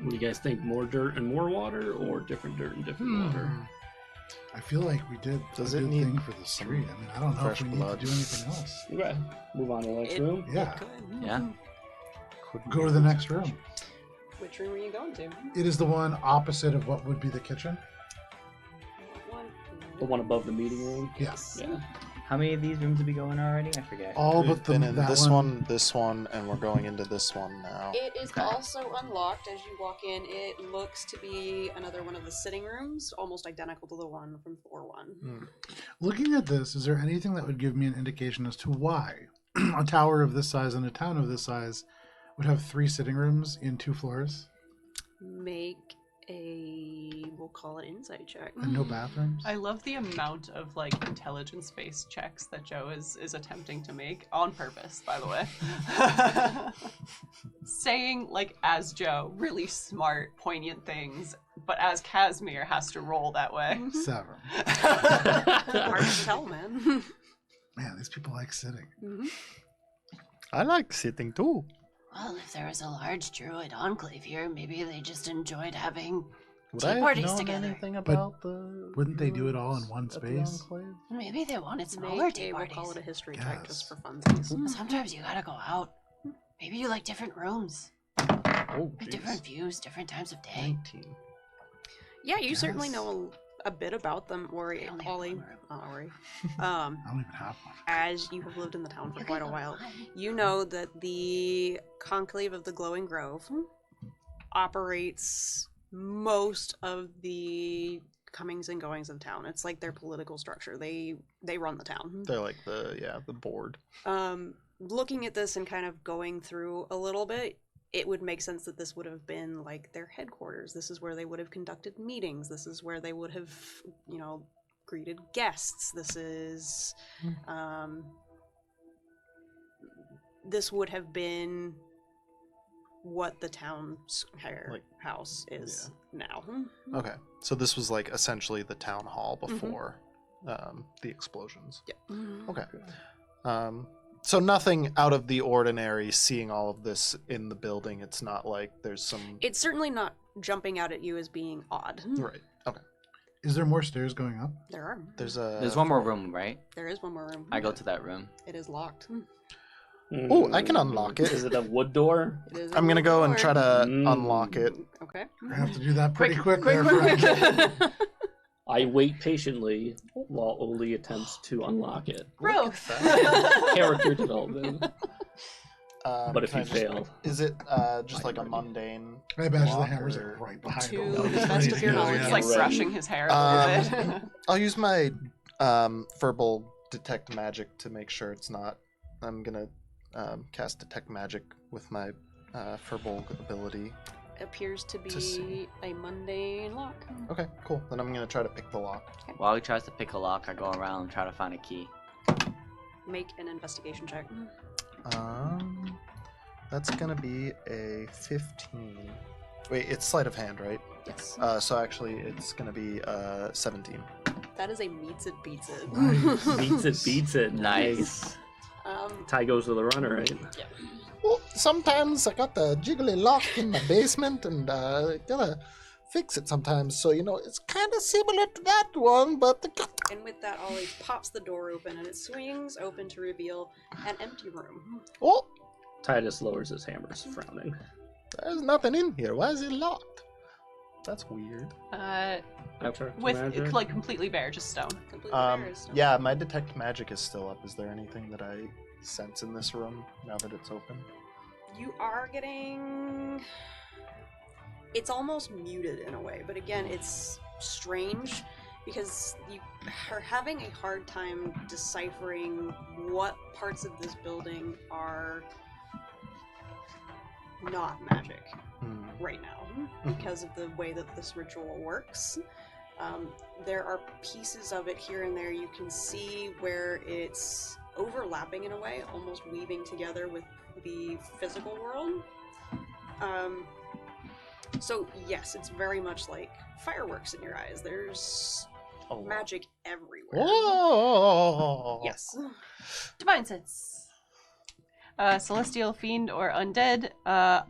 What do you guys think? More dirt and more water, or different dirt and different water? I feel like we did Does a it good need thing for this tree. I mean, I don't know fresh if we need blood? to do anything else. Okay. Move on to the next It- room. Yeah, Yeah. go to the next room. Which room are you going to? It is the one opposite of what would be the kitchen. One. The one above the meeting room. Yes. Yeah. How many of these rooms did we go in already? I forget. All We've but been in that this one. this one, and we're going into this one now. It is also unlocked as you walk in. It looks to be another one of the sitting rooms, almost identical to the one from 4-1. Looking at this, is there anything that would give me an indication as to why a tower of this size and a town of this size would have 3 sitting rooms in 2 floors Make we'll call it insight check. and no bathrooms? I love the amount of like intelligence-based checks that Joe is attempting to make on purpose, by the way. Saying like as Joe, really smart, poignant things, but as Casimir has to roll that way. 7. Hard to tell, man. Man, these people like sitting. I like sitting too. Well, if there was a large druid enclave here, maybe they just enjoyed having Would tea I have parties known together. anything about the? Wouldn't they do it all in one at the space? Enclave? Maybe they wanted smaller Make tea we'll parties. call it a history Yes. check just for funsies. Sometimes you gotta go out. Maybe you like different rooms, Oh, like jeez. different views, different times of day. 19. Yeah, you certainly Yes. know a bit about them, Ori. I only have Ollie. one room. Not Ori. I don't even have one. As you have lived in the town for You quite can a go while, on. you know that the Conclave of the Glowing Grove operates most of the comings and goings of town. It's like their political structure. They run the town. They're like the board. Looking at this and kind of going through a little bit, it would make sense that this would have been like their headquarters. This is where they would have conducted meetings. This is where they would have, greeted guests. This would have been what the town's house is now. Okay, so this was like essentially the town hall before the explosions. Yeah. Okay. So nothing out of the ordinary. Seeing all of this in the building, it's not like there's some. It's certainly not jumping out at you as being odd. Right. Okay. Is there more stairs going up? There are. There's one more room, right? There is one more room. I go to that room. It is locked. Oh, I can unlock it. Is it a wood door? It is I'm gonna go and try to unlock it. Okay. I have to do that pretty quick there, friend. I wait patiently while Oli attempts to unlock it. Growth. Character development. But if can I you just- fail, is it just like a mundane? I imagine the lock, hammers or- are right behind To him. the best of your knowledge, It's like Right. brushing his hair a little bit. I'll use my verbal detect magic to make sure it's not. I'm gonna cast detect magic with my verbal ability. Appears to To see. be a mundane lock. Okay, cool. Then I'm gonna try to pick the lock. While he tries to pick a lock, I go around and try to find a key. Make an investigation check. That's gonna be a 15. Wait, it's sleight of hand, right? Yes. So actually, it's gonna be 17. That is a meets it beats it. beats it. Nice. Tie goes to the runner, right? Well, sometimes I got the jiggly lock in my basement, and gotta fix it sometimes. So it's kind of similar to that one, but And with that, Ollie pops the door open, and it swings open to reveal an empty room. oh, Titus lowers his hammers, frowning. there's nothing in here. Why is it locked? That's weird. With it's like completely bare, just stone. Completely bare as stone. Yeah, my detect magic is still up. Is there anything that I sense in this room now that it's open? You are getting. It's almost muted in a way, but again, it's strange because you are having a hard time deciphering what parts of this building are not magic right now because of the way that this ritual works. There are pieces of it here and there you can see where it's overlapping in a way, almost weaving together with the physical world. So yes, it's very much like fireworks in your eyes. There's magic everywhere. Oh! Yes. Divine sense. Celestial, fiend, or undead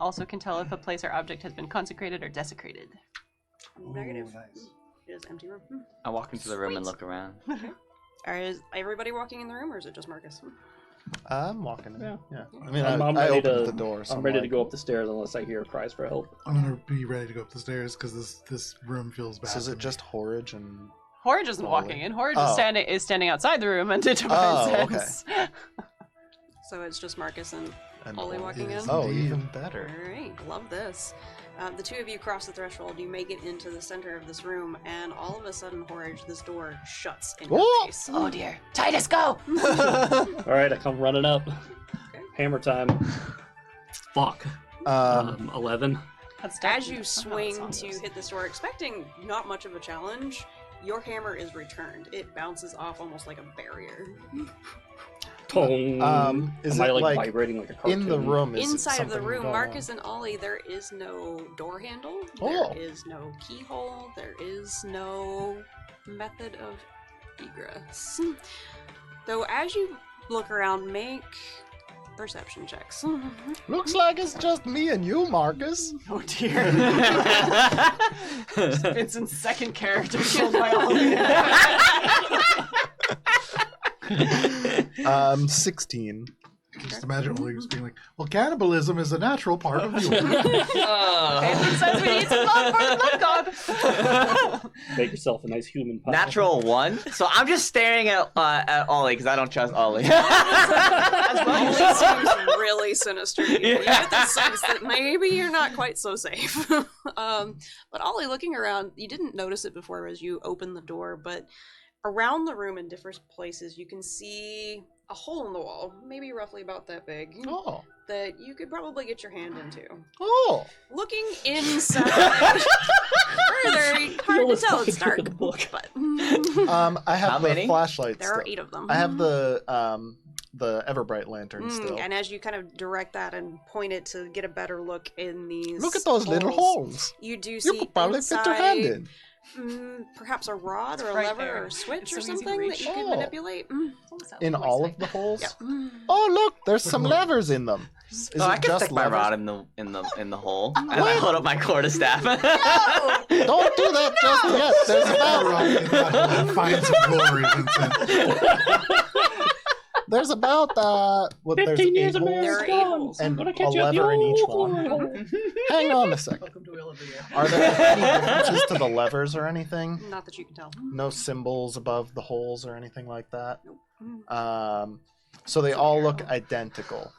also can tell if a place or object has been consecrated or desecrated. Negative. Ooh, nice. It is empty room. I walk into the room and look around. Is everybody walking in the room, or is it just Marcus? I'm walking in. Yeah. Yeah. I mean, I'm I ready opened to- the door. So I'm ready to like, go up the stairs unless I hear cries for help. I'm gonna be ready to go up the stairs because this room feels bad. So is to it me. just Horridge and Horridge isn't walking in. Horridge is standing outside the room until okay. So it's just Marcus and Ollie walking in? Oh, even better. Alright, love this. The two of you cross the threshold, you make it into the center of this room, and all of a sudden, Horridge, this door shuts in your face. Oh dear. Titus, go! Alright, I come running up. Okay. Hammer time. Fuck. 11. As you swing to hit this door, expecting not much of a challenge, your hammer is returned. It bounces off almost like a barrier. Tong. Is Am I it like like vibrating like a cartoon? in the room? Is Inside of the something room, going Marcus and Ollie, there is no door handle. Oh. There is no keyhole. There is no method of egress. Though as you look around, make perception checks. Looks like it's just me and you, Marcus. Oh dear. Vincent's second character killed by Ollie. 16. I can just imagine Ollie just being like, well, cannibalism is a natural part of you. Vincent says we need some blood for the blood god. Make yourself a nice human pie. Natural 1. So I'm just staring at Ollie because I don't trust Ollie. Ollie seems really sinister to you. You get the sense that maybe you're not quite so safe. But Ollie, looking around, you didn't notice it before as you opened the door, but around the room in different places, you can see a hole in the wall, maybe roughly about that big, Oh. that you could probably get your hand into. Oh. Looking inside further, hard to tell, it's dark. But I have How the many? flashlight there are still. 8 of them. I have the Everbright lantern still. And as you kind of direct that and point it to get a better look in these Look at those little holes. you do You see could probably fit your hand inside, in. Perhaps a rod It's or a right lever there. or a switch It's or so easy to something that reach. you can Oh. manipulate. In all of the holes? Yeah. Oh, look, there's some levers in them. Is I it can just stick my levers? rod in the hole. And I hold up my quarterstaff. Don't do that just yet. There's about Find some glory, Vincent. there's about what there's 15 years 8 of holes There are marriage 8 gone. holes. and I'm gonna a catch you at the lever in each old one. Hang on a second. Welcome to Illivier. Are there any differences to the levers or anything? Not that you can tell. No symbols above the holes or anything like that? Nope. So they all look identical.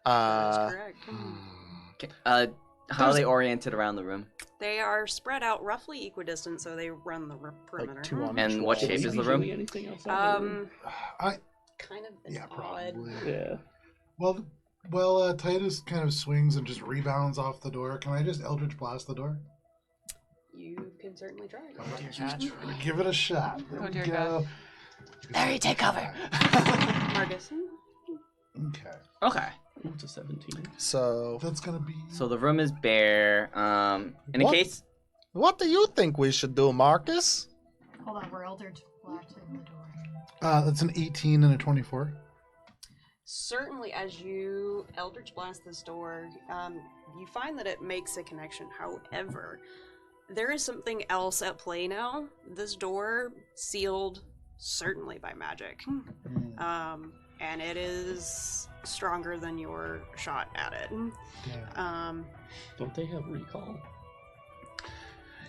That is correct. How are they oriented around the room? They are spread out roughly equidistant, so they run the perimeter. Like 2 on And each what wall. shape is the Doing room? anything else out in the room? Kind of an Yeah, odd. probably. Yeah. Well, Titus kind of swings and just rebounds off the door. Can I just Eldritch Blast the door? You can certainly try. Just give it a shot. There Oh, we dear go. Larry, take cover. Marcus. Okay. Okay. Ooh, it's a 17. So, That's going to be... So the room is bare. In a What? case. what do you think we should do, Marcus? Hold on, we're Eldritch blasting the door. that's an 18 and a 24. Certainly, as you Eldritch Blast this door, you find that it makes a connection. However, there is something else at play now. This door sealed certainly by magic. And it is stronger than your shot at it. Don't they have recall?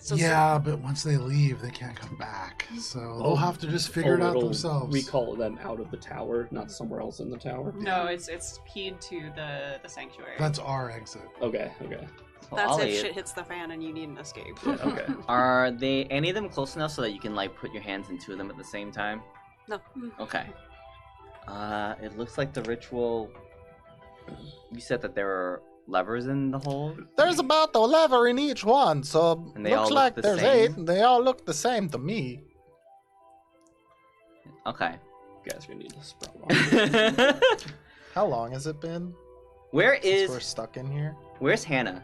So Yeah, but once they leave, they can't come back. So they'll have to just figure it out it'll themselves. Recall them out of the tower, not somewhere else in the tower. No, it's keyed to the sanctuary. That's our exit. Okay. So that's Ollie, if shit hits the fan and you need an escape. Yeah, okay. are they any of them close enough so that you can like put your hands into them at the same time? No. Okay. It looks like the ritual. You said that there were levers in the hole. There's about a lever in each one, so And they all looks look like the there's same? 8, and they all look the same to me. Okay. You guys are gonna need to sprout off. How long has it been Where since we're is stuck in here? Where's Hannah?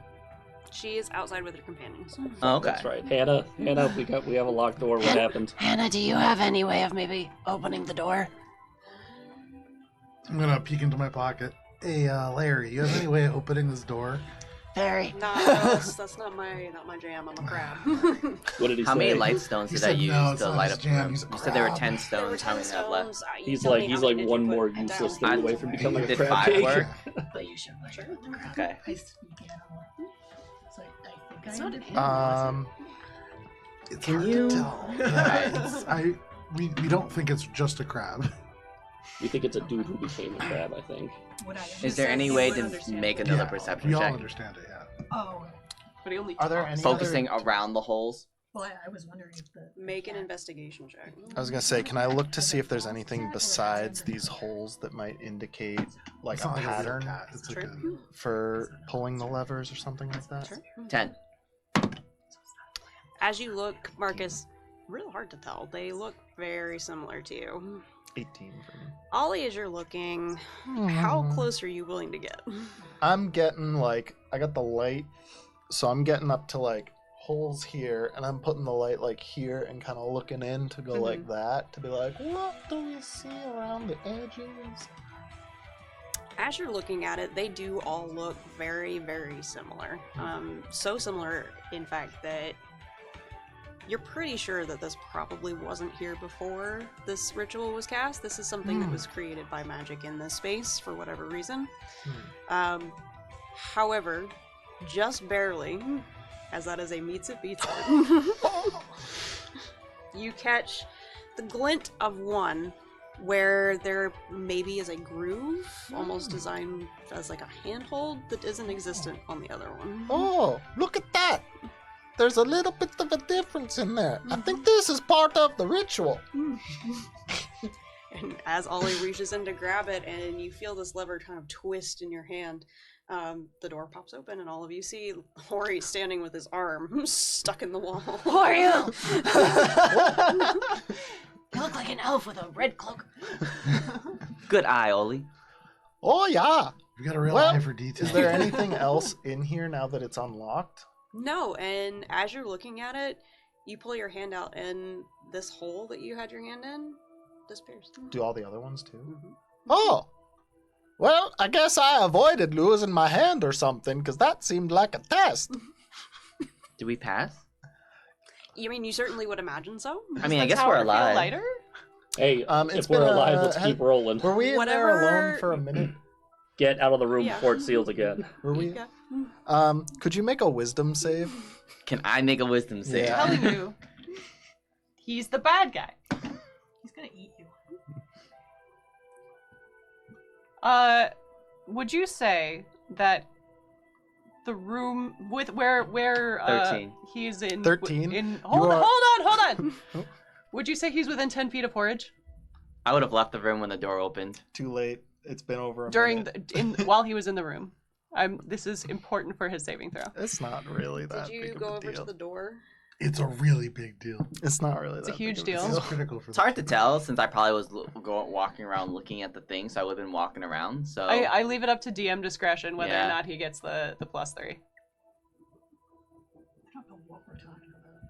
She is outside with her companions. Oh, okay. That's right. Hannah, we have a locked door. What happened? Hannah, do you have any way of maybe opening the door? I'm going to peek into my pocket. Hey, Larry, you have any way of opening this door? Very. Nah, that's not my jam. I'm a crab. What did he How say? many light stones He did I said use no, it's to not light his up the jam, room? he's a You said there were crab. 10 There were stones. How 10 many have left? stones. You He's tell me like how many did one you more put useless down. thing away from becoming a Did crab 5 cake. work? But you should push it with the crowd. Okay. I sneak animal. It's like, I think It's I not am. an animal, is it? It's Can hard you- to tell. Yeah, we don't think it's just a crab. We think it's a dude who became a crab, I think. Would I Is there understand? any You way would to understand make it. another Yeah, perception we all check? understand it, yeah. Oh, But he only Are there talks. any Focusing around the holes. well, I was wondering if the Make an cat- investigation check. I was gonna say, can I look to see if there's anything besides these holes that might indicate like It's a not like a real pattern cat. It's like Sure. a, for pulling the levers or something like that? Sure. 10. As you look, Marcus, real hard to tell. They look very similar to you. 18 for me. Ollie, as you're looking, how close are you willing to get? I'm getting like, I got the light, so I'm getting up to like holes here, and I'm putting the light like here and kind of looking in to go like that to be like, what do we see around the edges? As you're looking at it, they do all look very, very similar. So similar, in fact, that you're pretty sure that this probably wasn't here before this ritual was cast. This is something that was created by magic in this space for whatever reason. However, just barely, as that is a meets it beats it, you catch the glint of one where there maybe is a groove, almost designed as like a handhold that isn't existent on the other one. Oh, look at that! There's a little bit of a difference in there. I think this is part of the ritual. And as Ollie reaches in to grab it, and you feel this lever kind of twist in your hand, the door pops open, and all of you see Hori standing with his arm stuck in the wall. Who are you? You look like an elf with a red cloak. Good eye, Oli. Oh yeah. we got a real Well, eye for detail. Is there anything else in here now that it's unlocked? No, and as you're looking at it, you pull your hand out, and this hole that you had your hand in disappears. Do all the other ones too? Mhm. Oh. Well, I guess I avoided losing my hand or something, because that seemed like a test. Do we pass? You mean you certainly would imagine so? I mean, I The guess tower we're feel alive. lighter? Hey, It's if we're been, alive, let's keep rolling. Were we in there Whatever- alone for a minute? Get out of the room Yeah. before it seals again. Were we? Yeah. Could you make a wisdom save? Can I make a wisdom save? Yeah. Telling you, he's the bad guy. He's gonna eat you. Would you say that the room with where 13. he's in 13? in You hold are- on. Would you say he's within 10 feet of Porridge I would have left the room when the door opened. Too late. It's been over a during minute. while he was in the room? This is important for his saving throw. It's not really that Did you big go of a over deal. to the door? It's a really big deal. It's not really It's a that huge big of deal. This is critical for It's hard to tell since I probably was walking around looking at the thing, so I would have been walking around. So I leave it up to DM discretion whether Yeah. or not he gets the +3. I don't know what we're talking about.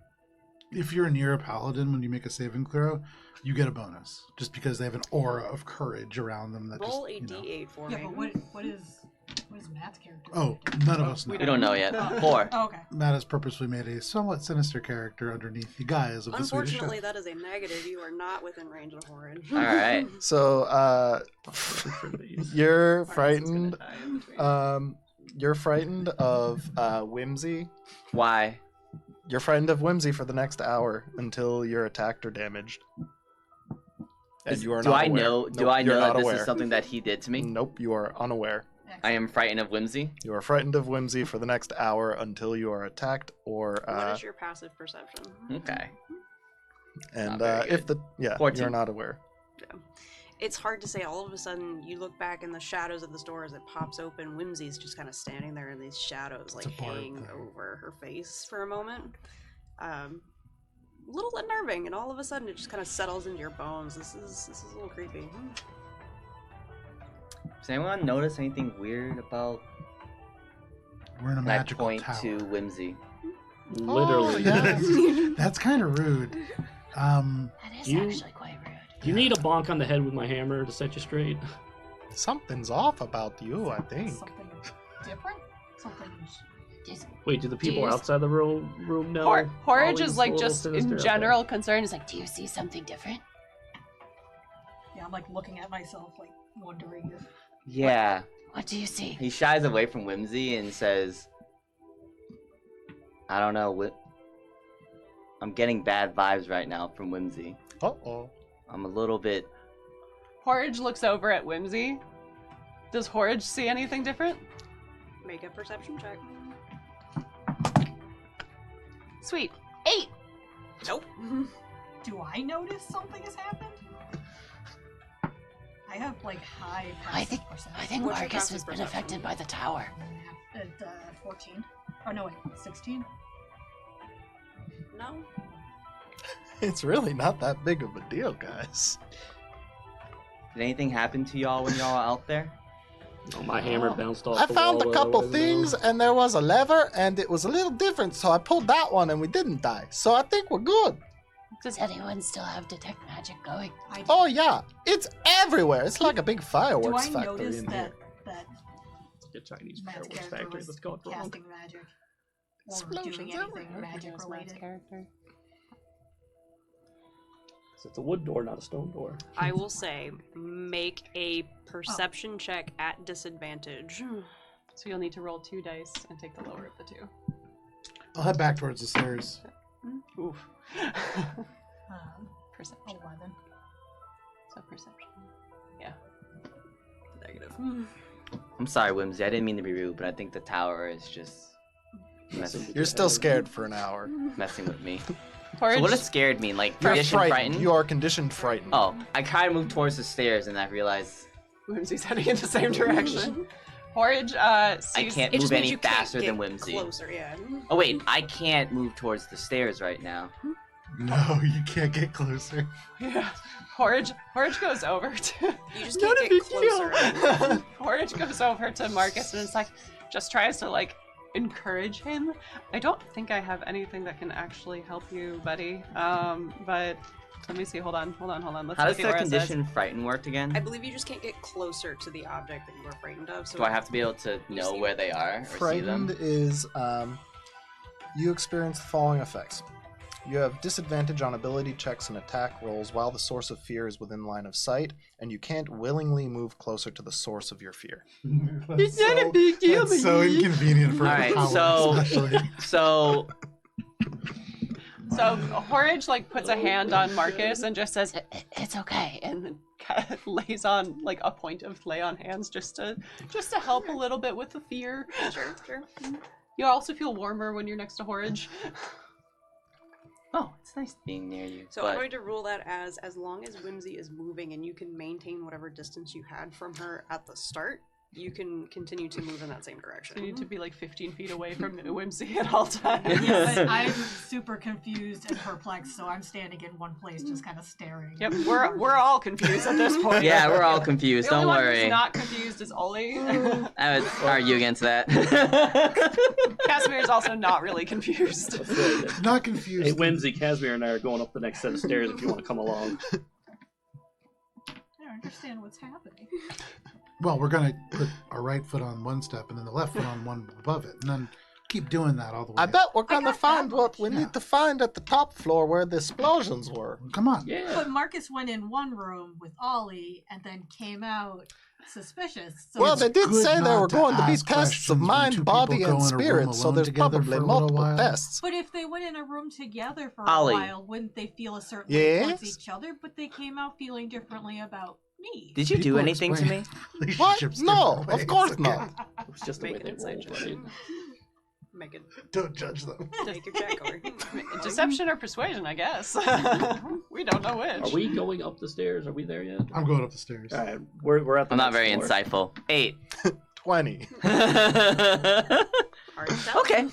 If you're near a paladin when you make a saving throw, you get a bonus just because they have an aura of courage around them that Roll just, a d8 for Yeah, me. but what is Matt's character? Oh, none of us know. we don't know yet. Oh. 4. Oh, okay. Matt has purposely made a somewhat sinister character underneath the guise of the Swedish Unfortunately, chef. that is a negative. You are not within range of Horrid. All right. So, you're frightened. Frightened. You're frightened of Whimsy. Why? You're frightened of Whimsy for the next hour until you're attacked or damaged. And you are do not I aware. know? Nope, do I you're know not that this aware. is something that he did to me? Nope, you are unaware. I am frightened of Whimsy. You are frightened of Whimsy for the next hour until you are attacked or What is your passive perception? Okay. and not very if the 14. you're not aware. It's hard to say. All of a sudden, you look back in the shadows of this door as it pops open. Whimsy's just kind of standing there in these shadows, like a bard hanging thing. over her face for a moment. A little unnerving, and all of a sudden, it just kind of settles into your bones. This is a little creepy. Does anyone notice anything weird about We're in a that magical point tower. to Whimsy? Literally. yeah. That's kind of rude. That is You- actually quite rude. You need a bonk on the head with my hammer to set you straight. Something's off about you, I think. Something different? Something. Just, Wait, do the people Jeez. outside the room know? Porridge Ollie's is a like little just sinister in out general concerned. Is like, do you see something different? Yeah, I'm like looking at myself, like wondering if. Yeah. What do you see? He shies away from Whimsy and says, I don't know, I'm getting bad vibes right now from Whimsy. Uh-oh. I'm a little bit. Horridge looks over at Whimsy. Does Horridge see anything different? Make a perception check. Sweet. 8! Nope. Do I notice something has happened? I have like high passive perception. I think What's your Marcus passive has been perception? affected by the tower. At 14. Oh no, wait, 16. No. It's really not that big of a deal, guys. Did anything happen to y'all when y'all were out there? Oh, my hammer bounced off I the found wall, a couple whatever things, it was. and there was a lever, and it was a little different, so I pulled that one, and we didn't die. So I think we're good. Does anyone still have detect magic going? Oh yeah, it's everywhere. It's like a big Do fireworks I factory notice in that here. that The Chinese Matt's fireworks character factory was that's gone wrong. casting magic or Explosions doing anything everywhere. magic related? Character. So it's a wood door, not a stone door. I will say, make a perception check at disadvantage. So you'll need to roll 2 dice and take the lower of the 2. I'll head back towards the stairs. Oof. Um, Perception. 11. So perception. Negative. I'm sorry, Whimsy. I didn't mean to be rude, but I think the tower is just You're still scared for an hour. messing with me. Horridge, So what does scared mean? Like You're conditioned frightened? You are conditioned frightened. Oh, I kind of moved towards the stairs and I realized Whimsy's heading in the same direction. Horridge I sees... can't It just move means any you can't faster than get Whimsy. Closer, yeah. Oh wait, I can't move towards the stairs right now. No, you can't get closer. Yeah. Horridge goes over to... You just can't get closer. Horridge goes over to Marcus and it's like, just tries to like encourage him. I don't think I have anything that can actually help you, buddy. But let me see. Hold on. Let's How look does at the where it says. condition frighten work again? I believe you just can't get closer to the object that you are frightened of. So Do I have to be able to know see- where they are or see Frightened them? is you experience the following effects. You have disadvantage on ability checks and attack rolls while the source of fear is within line of sight, and you can't willingly move closer to the source of your fear. It's not a big deal. That's so inconvenient for Alright, Howard, so- especially. So So Horridge like puts a hand on Marcus and just says, It's okay. and then kind of lays on like a point of lay on hands just to help a little bit with the fear. Sure. You also feel warmer when you're next to Horridge. oh, it's nice being near you. So but I'm going to rule that as long as Whimsy is moving and you can maintain whatever distance you had from her at the start, you can continue to move in that same direction. So you need to be like 15 feet away from Whimsy at all times. Yeah, but I'm super confused and perplexed, so I'm standing in one place just kind of staring. Yep, we're all confused at this point. yeah, we're all confused. The only Don't one worry. who's not confused is Ollie. I would argue against that. Casimir is also not really confused. Not confused. Hey, Whimsy, Casimir and I are going up the next set of stairs if you want to come along. I don't understand what's happening. Well, we're gonna put our right foot on one step and then the left foot on one above it, and then keep doing that all the way. I up. bet we're gonna find what we Yeah. need to find at the top floor where the explosions were. Come on. Yeah. But Marcus went in one room with Ollie and then came out suspicious. So Well, It's they did good say there not were to going to be ask tests of questions when two mind, people body, go and in a room spirit, so alone there's together probably for a little multiple while. tests. But if they went in a room together for Ollie. a while, wouldn't they feel a certain way towards Yes? each other? But they came out feeling differently about me. Did you do People anything to me? explain What? relationships No, different of ways, course okay? not. It was just the way Make an they insight rolled, check. right? Make it. Don't judge them. Make your check, or Deception or persuasion, I guess. We don't know which. Are we going up the stairs? Are we there yet? I'm going up the stairs. All right, we're at the I'm not next very floor. insightful. 8. 20. Hard to tell. Okay.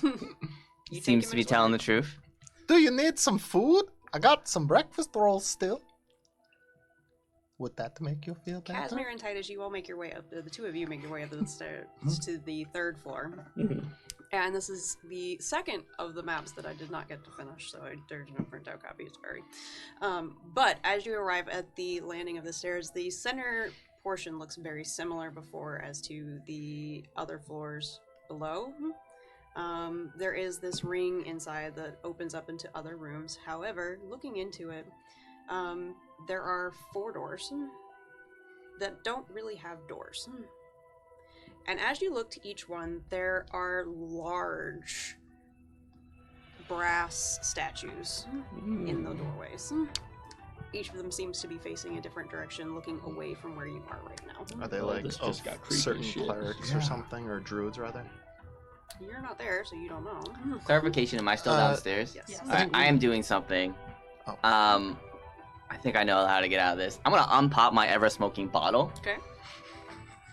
You take Seems him to be as telling well. the truth. Do you need some food? I got some breakfast rolls still. Would that make you feel better? Casimir and Titus, you all make your way up. The two of you make your way up the stairs to the third floor. Mhm. And this is the second of the maps that I did not get to finish, so there's no printout copies. Sorry. But as you arrive at the landing of the stairs, the center portion looks very similar before as to the other floors below. There is this ring inside that opens up into other rooms. However, looking into it, there are 4 doors that don't really have doors. And as you look to each one, there are large brass statues in the doorways. Each of them seems to be facing a different direction, looking away from where you are right now. Are they Oh, like this of just got creepy certain as shit. clerics Yeah. or something, or druids rather? You're not there, so you don't know. Clarification, am I still downstairs? Yes. Yes. Alright, I am doing something. Oh. I think I know how to get out of this. I'm gonna unpop my ever-smoking bottle. Okay.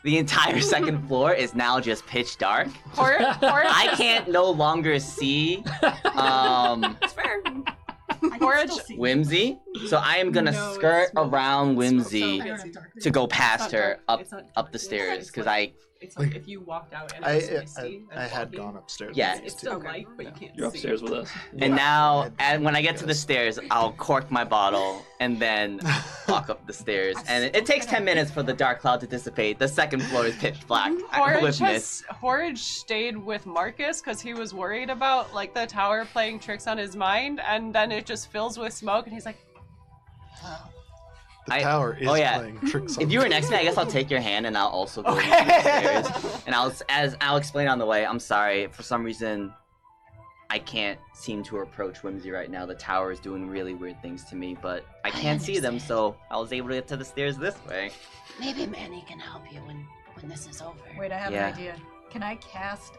The entire second floor is now just pitch dark. Horrid. I can't no longer see That's fair. I can still see you. Whimsy, so I am gonna No, skirt it's smoke. around Whimsy I don't have dark to go vision. past her up the stairs, because I It's like like if you walked out and I it was misty I and had foggy, gone upstairs. Yeah. with these It's two. still Okay. light, but you can't You're see. upstairs with us. and now and when I get to the Yes. stairs, I'll cork my bottle and then walk up the stairs. And it takes 10 minutes for the dark cloud to dissipate. The second floor is pitch black with mist. Horridge stayed with Marcus because he was worried about like the tower playing tricks on his mind, and then it just fills with smoke, and he's like, The tower is oh, yeah. playing tricks on If you were me. next to me, I guess I'll take your hand and I'll also go Okay. to the stairs. And I'll explain on the way. I'm sorry, for some reason, I can't seem to approach Whimsy right now. The tower is doing really weird things to me, but I can't see them, so I was able to get to the stairs this way. Maybe Manny can help you when this is over. Wait, I have Yeah. an idea. Can I cast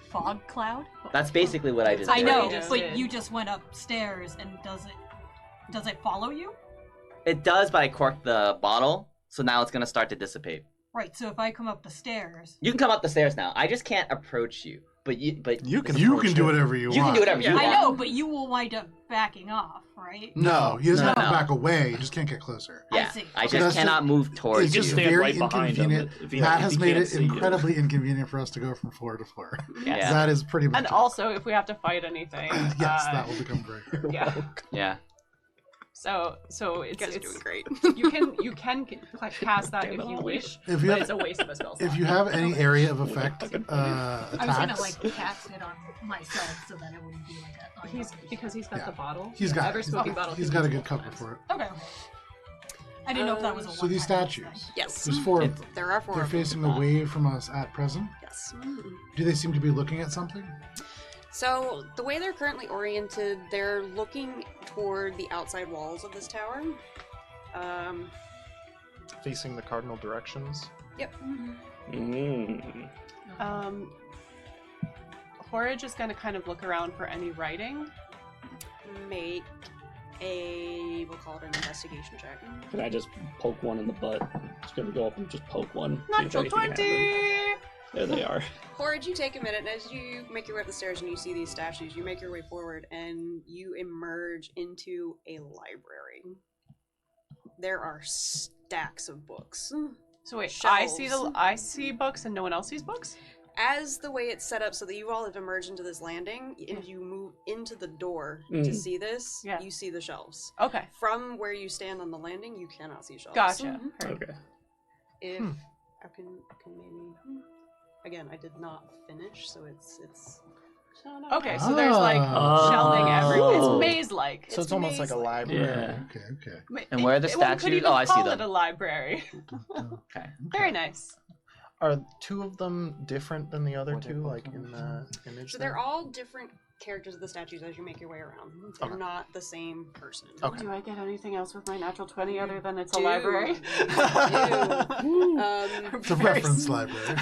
fog cloud? That's basically what I just I did. know, you just but did. you just went upstairs, and does it follow you? It does, but I corked the bottle, so now it's gonna start to dissipate. Right. So if I come up the stairs, You can come up the stairs now. I just can't approach you. But You can You approach can do it. whatever you you want. can do whatever you I want. know, but you will wind up backing off, right? No, he doesn't No, have to no. back away. You just can't get closer. Yeah, see. I Okay. just That's cannot move towards It's You just can you. stand very right behind him inconvenient. if he- That if has he made can't it see you. incredibly inconvenient for us to go from floor to floor. Yeah. That is pretty much and it. also if we have to fight anything, Yes, that will become very hard. yeah. Yeah. So You it's guys are doing great. you can cast that if you wish, If you but have it's a waste of a spell slot. if you have any area of effect I was gonna attacks, like cast it on myself so that it wouldn't be like that. Oh, He's because he's got Yeah. the bottle. he's got ever smoking bottle. he's got a good cover for it. Okay. I didn't know if that was a So these one-time statues, Yes. there's four of them. There are 4 They're of them. facing away from us at present. Yes. Do they seem to be looking at something? So, the way they're currently oriented, they're looking toward the outside walls of this tower. Facing the cardinal directions. Yep. Mm. Horridge is going to kind of look around for any writing. Make a, we'll call it an investigation check. Can I just poke one in the butt? Just gonna go up and just poke one. see if Natural anything happens. 20! There they are. Horrid, you take a minute, and as you make your way up the stairs and you see these statues, you make your way forward and you emerge into a library. There are stacks of books. So wait, Shelves. I see books and no one else sees books? As the way it's set up so that you all have emerged into this landing, and you move into the door to Mm. see this, Yeah. you see the shelves. Okay, From where you stand on the landing, you cannot see shelves. gotcha. Okay. If I can maybe again, I did not finish, so it's Okay, so there's like Oh. shelving everywhere. It's Oh. maze-like. So it's almost like a maze-like. library. Yeah. Okay. And where are the One could statues? even Oh, I see call them. it a library. Okay. Very nice. Are 2 of them different than the other What are 2, both like of in them? the image? So there? they're all different characters of the statues as you make your way around. They're Okay. not the same person. Okay. Do I get anything else with my natural 20 other than it's a Do. library? It's a reference library.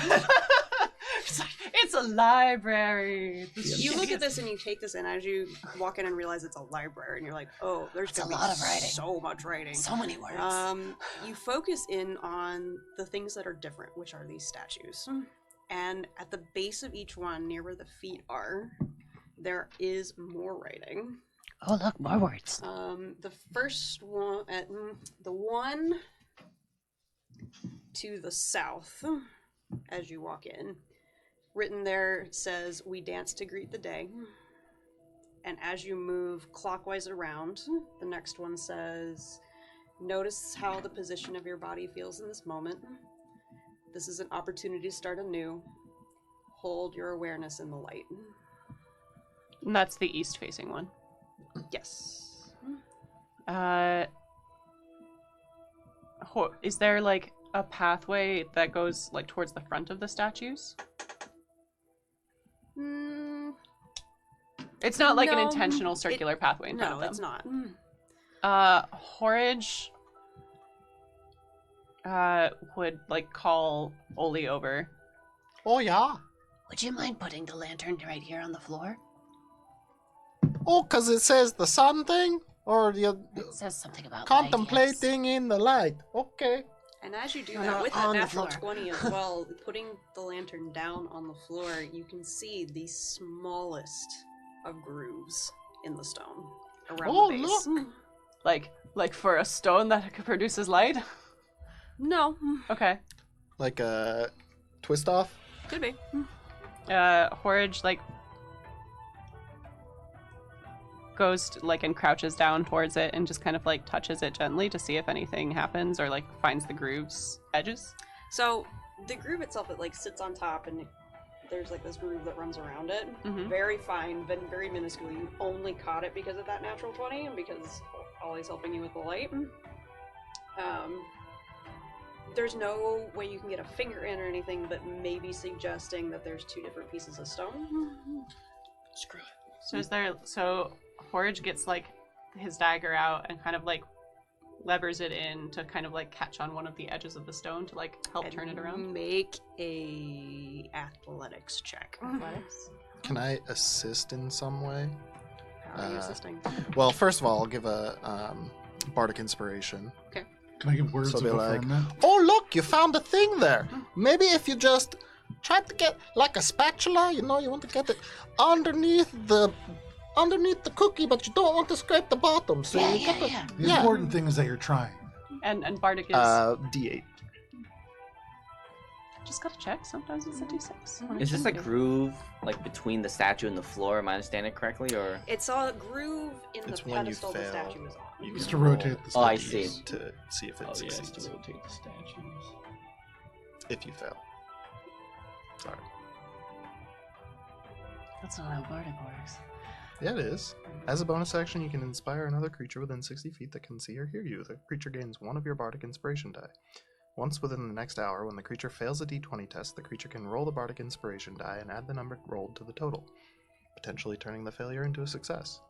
It's like, it's a library. You look at this and you take this in as you walk in and realize it's a library, and you're like, oh, there's It's a gonna be lot of writing. so much writing. So many words. You focus in on the things that are different, which are these statues. And at the base of each one, near where the feet are, there is more writing. Oh, look, more words. The first one, the one to the south, as you walk in, written there says, "We dance to greet the day." And as you move clockwise around, the next one says, "Notice how the position of your body feels in this moment. This is an opportunity to start anew. Hold your awareness in the light." And that's the east-facing one. Yes. Is there like a pathway that goes like towards the front of the statues? It's not like an No, intentional circular pathway in front No, of them. it's not. Horridge would like call Oli over. Oh, yeah. Would you mind putting the lantern right here on the floor? Oh, 'cause it says the sun thing? Or you're It says something about contemplating in the light. Okay. And as you do No, that, no, with that on the natural floor. 20 as well, putting the lantern down on the floor, you can see the smallest of grooves in the stone around Oh, the base. look. Like for a stone that produces light? No, Okay. Like a twist off? could be. Horridge like goes and crouches down towards it and just kind of like touches it gently to see if anything happens or like finds the groove's edges. So the groove itself, it like sits on top, and there's like this groove that runs around it. Mhm. Very fine, but very minuscule. You only caught it because of that natural 20 and because Ollie's helping you with the light. There's no way you can get a finger in or anything, but maybe suggesting that there's two different pieces of stone. Screw it. So Horridge gets like his dagger out and kind of like levers it in to kind of like catch on one of the edges of the stone to like help turn it around. Make a athletics check. Athletics. Can I assist in some way? How are you assisting? Well, first of all, I'll give a bardic inspiration. Can I give words So of they're like, affirmment? oh, look, you found a thing there. Maybe if you just try to get like a spatula, you want to get it underneath the cookie, but you don't want to scrape the bottom. So you get the, The important thing is that you're trying. And Bardic is D8. just gotta check. Sometimes it's a D6. Is this a groove like between the statue and the floor? Am I understanding it correctly, or? It's a groove in It's the when you pedestal the fail. statue is on. You It's can to rotate roll the Oh, I these see. to see if it Oh, yeah, it's succeeds. to rotate the statues. If you fail. Sorry. That's not how Bardic works. Yeah, it is. As a bonus action, you can inspire another creature within 60 feet that can see or hear you. The creature gains one of your bardic inspiration die. Once within the next hour, when the creature fails a d20 test, the creature can roll the bardic inspiration die and add the number rolled to the total, potentially turning the failure into a success.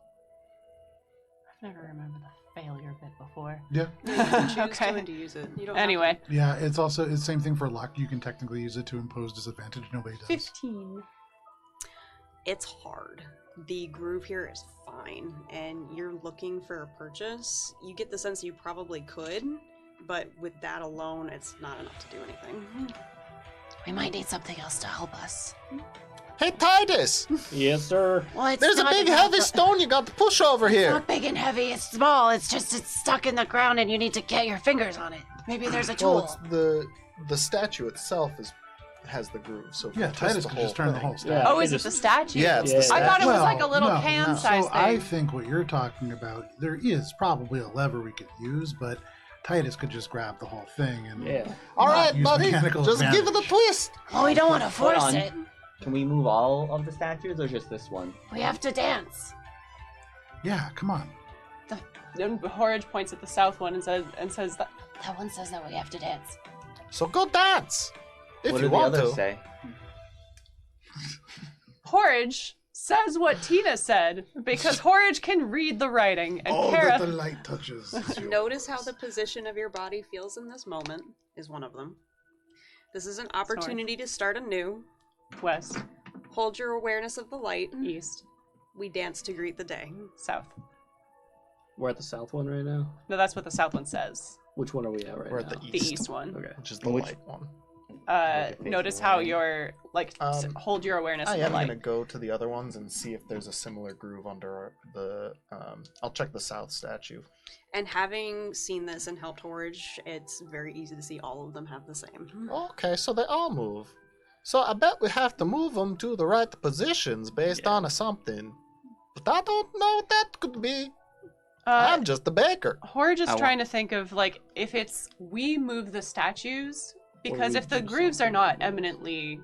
I've never remembered the failure bit before. Yeah. You can choose Okay. when to use it. You don't Anyway, Yeah, it's also the same thing for luck. You can technically use it to impose disadvantage. Nobody does. 15. It's hard. The groove here is fine, and you're looking for a purchase. You get the sense you probably could, but with that alone, it's not enough to do anything. We might need something else to help us. Hey, Titus! Yes, sir. Well, it's There's a not big enough- heavy stone you got to push over It's here! not big and heavy, it's small. It's stuck in the ground and you need to get your fingers on it. Maybe there's a tool. Well, it's the statue itself has the groove, so if Yeah, you twist Titus the could whole just turn the thing- whole Yeah. stack. Oh, it is it just- the statue? Yeah, it's Yeah. the I statue. thought it was Well, like a little no, can-sized So I thing. think what you're talking about, there is probably a lever we could use, but Titus could just grab the whole thing and Yeah. All right, use buddy, mechanical just give it a advantage. twist! Well, we don't want to Hold force on. it. Can we move all of the statues or just this one? We have to dance. Yeah, come on. Then Horridge points at the south one and says that That one says that we have to dance. So go dance! If what you do the want others to. say? Horridge says what Tina said because Horridge can read the writing and All Kara that the light touches. is yours. Notice how the position of your body feels in this moment is one of them. This is an opportunity to start anew. west, Hold your awareness of the light. east, We dance to greet the day. south. We're at the south one right now. No, that's what the south one says. Which one are we at right We're now? at the The east, east one. Okay. which is the Which- light one. Notice how you're like hold your awareness I of the am light. gonna go to the other ones and see if there's a similar groove under the. I'll check the south statue. And having seen this and helped Horridge, it's very easy to see all of them have the same. Okay, so they all move. So I bet we have to move them to the right positions based on a something. But I don't know what that could be. I'm just a baker. Horridge is I trying to think of like if it's we move the statues because we if the do grooves are something not else. eminently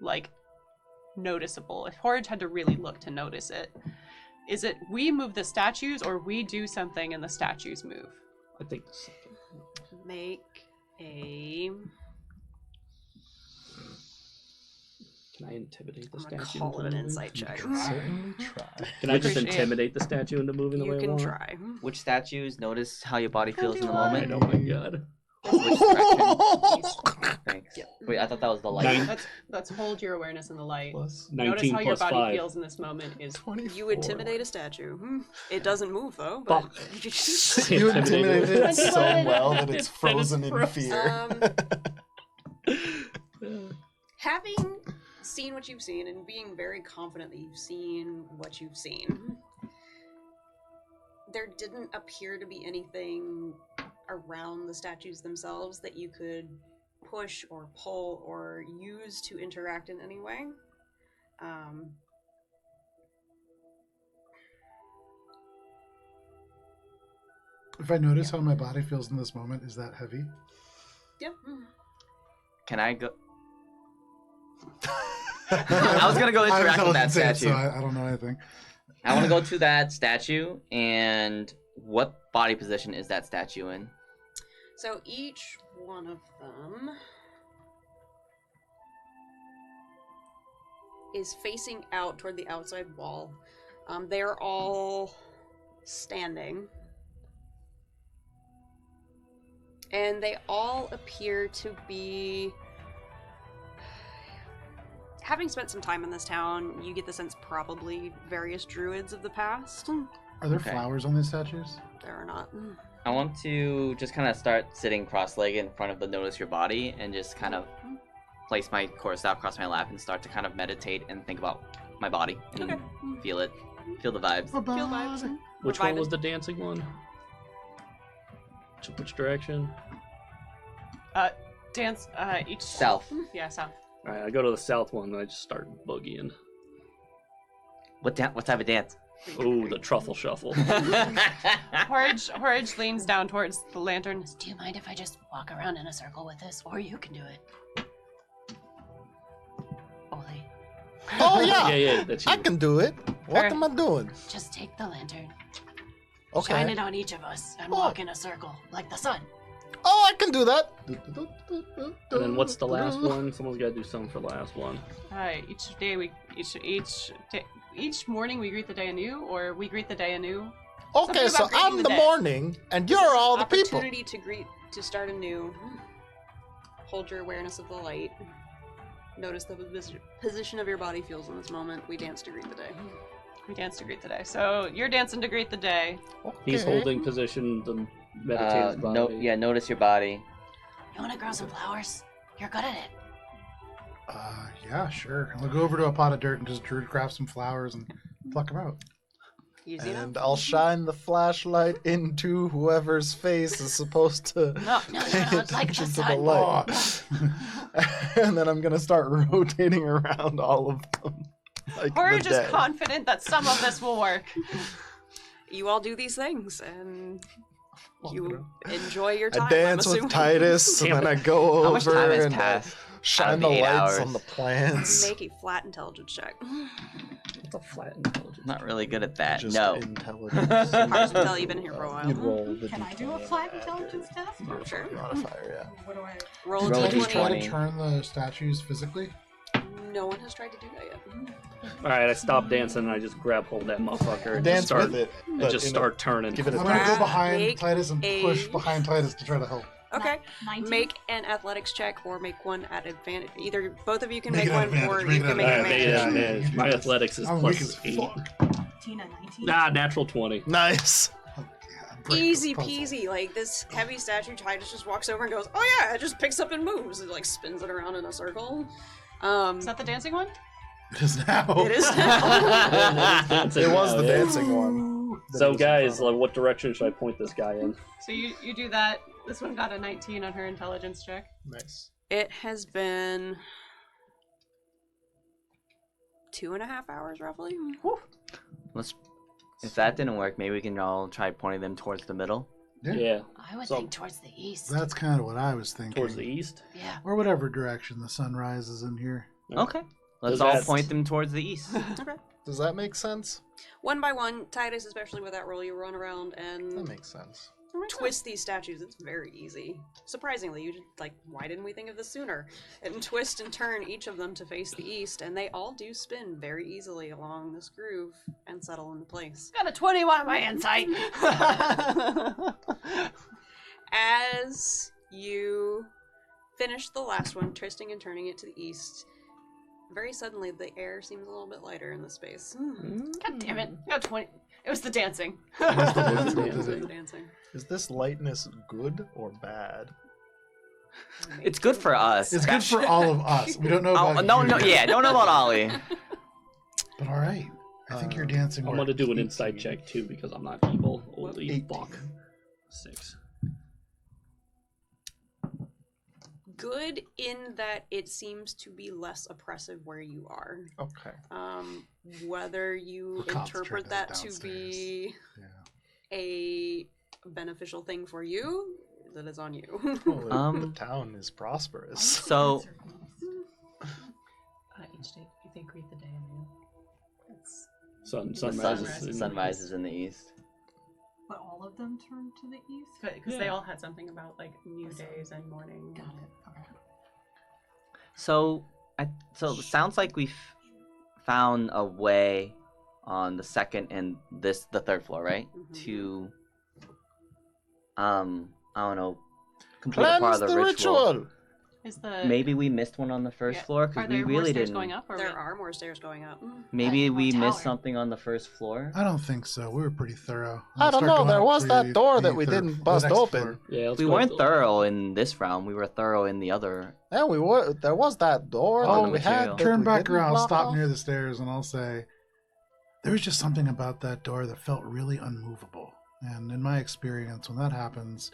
like noticeable, if Horridge had to really look to notice it, is it we move the statues or we do something and the statues move? I think. Make a. Can Can I intimidate the I'm gonna statue? call into it an moving? insight check. Certainly try. Can I just Appreciate- intimidate the statue into moving the way You I can want? try. Which statues? Notice how your body feels in the Alright, moment. oh my god. Which direction? Thanks. Yep. Wait, I thought that was the light. Nine. That's hold your awareness in the light. Plus Notice 19 how your plus body 5. feels in this moment is 24. You intimidate a statue. It doesn't move though, but You intimidated it so 21. well that it's That it's frozen in frozen. fear. having seen what you've seen and being very confident that you've seen what you've seen, there didn't appear to be anything around the statues themselves that you could push or pull or use to interact in any way. If I notice how my body feels in this moment, is that heavy? Yep. Can I go? I was gonna go I'm interact with that intelligent, statue. so I don't know anything. I want to go to that statue, and what body position is that statue in? So each one of them is facing out toward the outside wall. They are all standing. And they all appear to be... Having spent some time in this town, you get the sense probably various druids of the past. Are there Okay. flowers on these statues? There are not. I want to just kind of start sitting cross-legged in front of the notice your body and just kind of place my quarterstaff across my lap and start to kind of meditate and think about my body and Okay. feel it, feel the vibes. Feel vibes. Which We're one was vibing. the dancing one? Which direction? dance each South. Yeah, south. Alright, I go to the south one and I just start boogieing. What type of dance? Ooh, the truffle shuffle. Horridge leans down towards the lantern. Do you mind if I just walk around in a circle with this? Or you can do it. Oli, Oh yeah, yeah, that's you. I can do it. What Alright. am I doing? just take the lantern, Okay. shine it on each of us, and walk in a circle, like the sun. Oh, I can do that. And then what's the last one? Someone's got to do something for the last one. Each morning we greet the day anew, or we greet the day anew. Okay, Something so about greeting I'm the the day. morning, and This you're is all an the people. opportunity to start anew. Hold your awareness of the light. Notice the position of your body feels in this moment. We dance to greet the day. We dance to greet the day. So you're dancing to greet the day. He's Okay. holding position to meditate his body. Notice your body. You want to grow some flowers? You're good at it. Yeah, sure. I'll go over to a pot of dirt and just craft some flowers and pluck them out. Easy enough. And I'll shine the flashlight into whoever's face is supposed to No. No, pay it's like the attention to the sun. light. And then I'm gonna start rotating around all of them. Like Horridge the is day. confident that some of this will work. You all do these things, and you enjoy your time. I dance I'm with assuming. Titus, and then I go How much over time has and passed? shine out the of the 8 lights hours? on the plants. Make a flat intelligence check. What's a flat intelligence? Not really good at that. Just No. intelligence. Hard to tell, you've been here for a while. You'd roll the Can I do a d20 flat and add intelligence test? your Sure. Modifier, yeah. What do I? Roll a Roll a Did you try to d20. turn the statues physically? No one has tried to do that yet. Alright, I stop dancing and I just grab hold of that motherfucker and Dance just start, with it. and but just in a- start turning. give it a I'm gonna go Grab, behind make Titus and a- push behind Titus to try to help. Okay. 19? Make an athletics check or make one at advantage. Either both of you can Make make it one, advantage, or make you it can make Alright, advantage. made it Yeah, advantage. yeah, My yeah. athletics is I'm plus weak as 8. fuck. Tina, 19. Nah, natural 20. Nice. Yeah, break Easy the puzzle. peasy. Like this heavy statue, Titus just walks over and goes, "Oh yeah!" It just picks up and moves. It like spins it around in a circle. Is that the dancing one? It is now. It is now. It was the dancing one. So guys, like, what direction should I point this guy in? So you do that. This one got a 19 on her intelligence check. Nice. It has been 2.5 hours, roughly. Let's. If that didn't work, maybe we can all try pointing them towards the middle. Yeah. Yeah, I would So- think towards the east. That's kind of what I was thinking. towards the east. Yeah. Or whatever direction the sun rises in here. Okay. Let's Does all that- point them towards the east. Okay. Does that make sense? One by one, Titus, especially with that roll, you run around That and makes sense. twist these statues. It's very easy. Surprisingly, you just, like, why didn't we think of this sooner? And twist and turn each of them to face the east, and they all do spin very easily along this groove and settle into place. Got a 21 on my insight. As you finish the last one, twisting and turning it to the east, very suddenly the air seems a little bit lighter in the space. God damn it. I got 20. It was the dancing. The dancing. Is this lightness good or bad? It's good for us. It's good for all of us. We don't know about no, you. no, yeah, don't know about Ollie. But all right. I think you're dancing. I'm gonna do an insight check too because I'm not evil. Holy 18. fuck. 6. Good in that it seems to be less oppressive where you are. Okay. Whether you We'll concentrate interpret that to downstairs. be Yeah. a beneficial thing for you, that is on you. Well, the town is prosperous. So, Each day, if they greet the day anew. It's Sun sun rises in the east. But all of them turn to the east? Because they all had something about like new days and morning. Got it. Okay. So it sounds like we've found a way on the second and the third floor, right? Mhm. To I don't know, complete a part of Cleanse the the ritual. ritual. Is the Maybe we missed one on the first floor Are because there we more really stairs didn't. going up? Or There are more stairs going up. Maybe More we tower. missed something on the first floor. I don't think so. We were pretty thorough. I don't Start know, going there up was to that door that the we third- didn't the bust next open. floor. Yeah, let's We go weren't to- thorough in this round. We were thorough in the other. Yeah, we were. There was that door Oh, that we material. had. that Turn we back didn't around, block stop off. near the stairs, and I'll say, there was just something about that door that felt really unmovable. And in my experience, when that happens,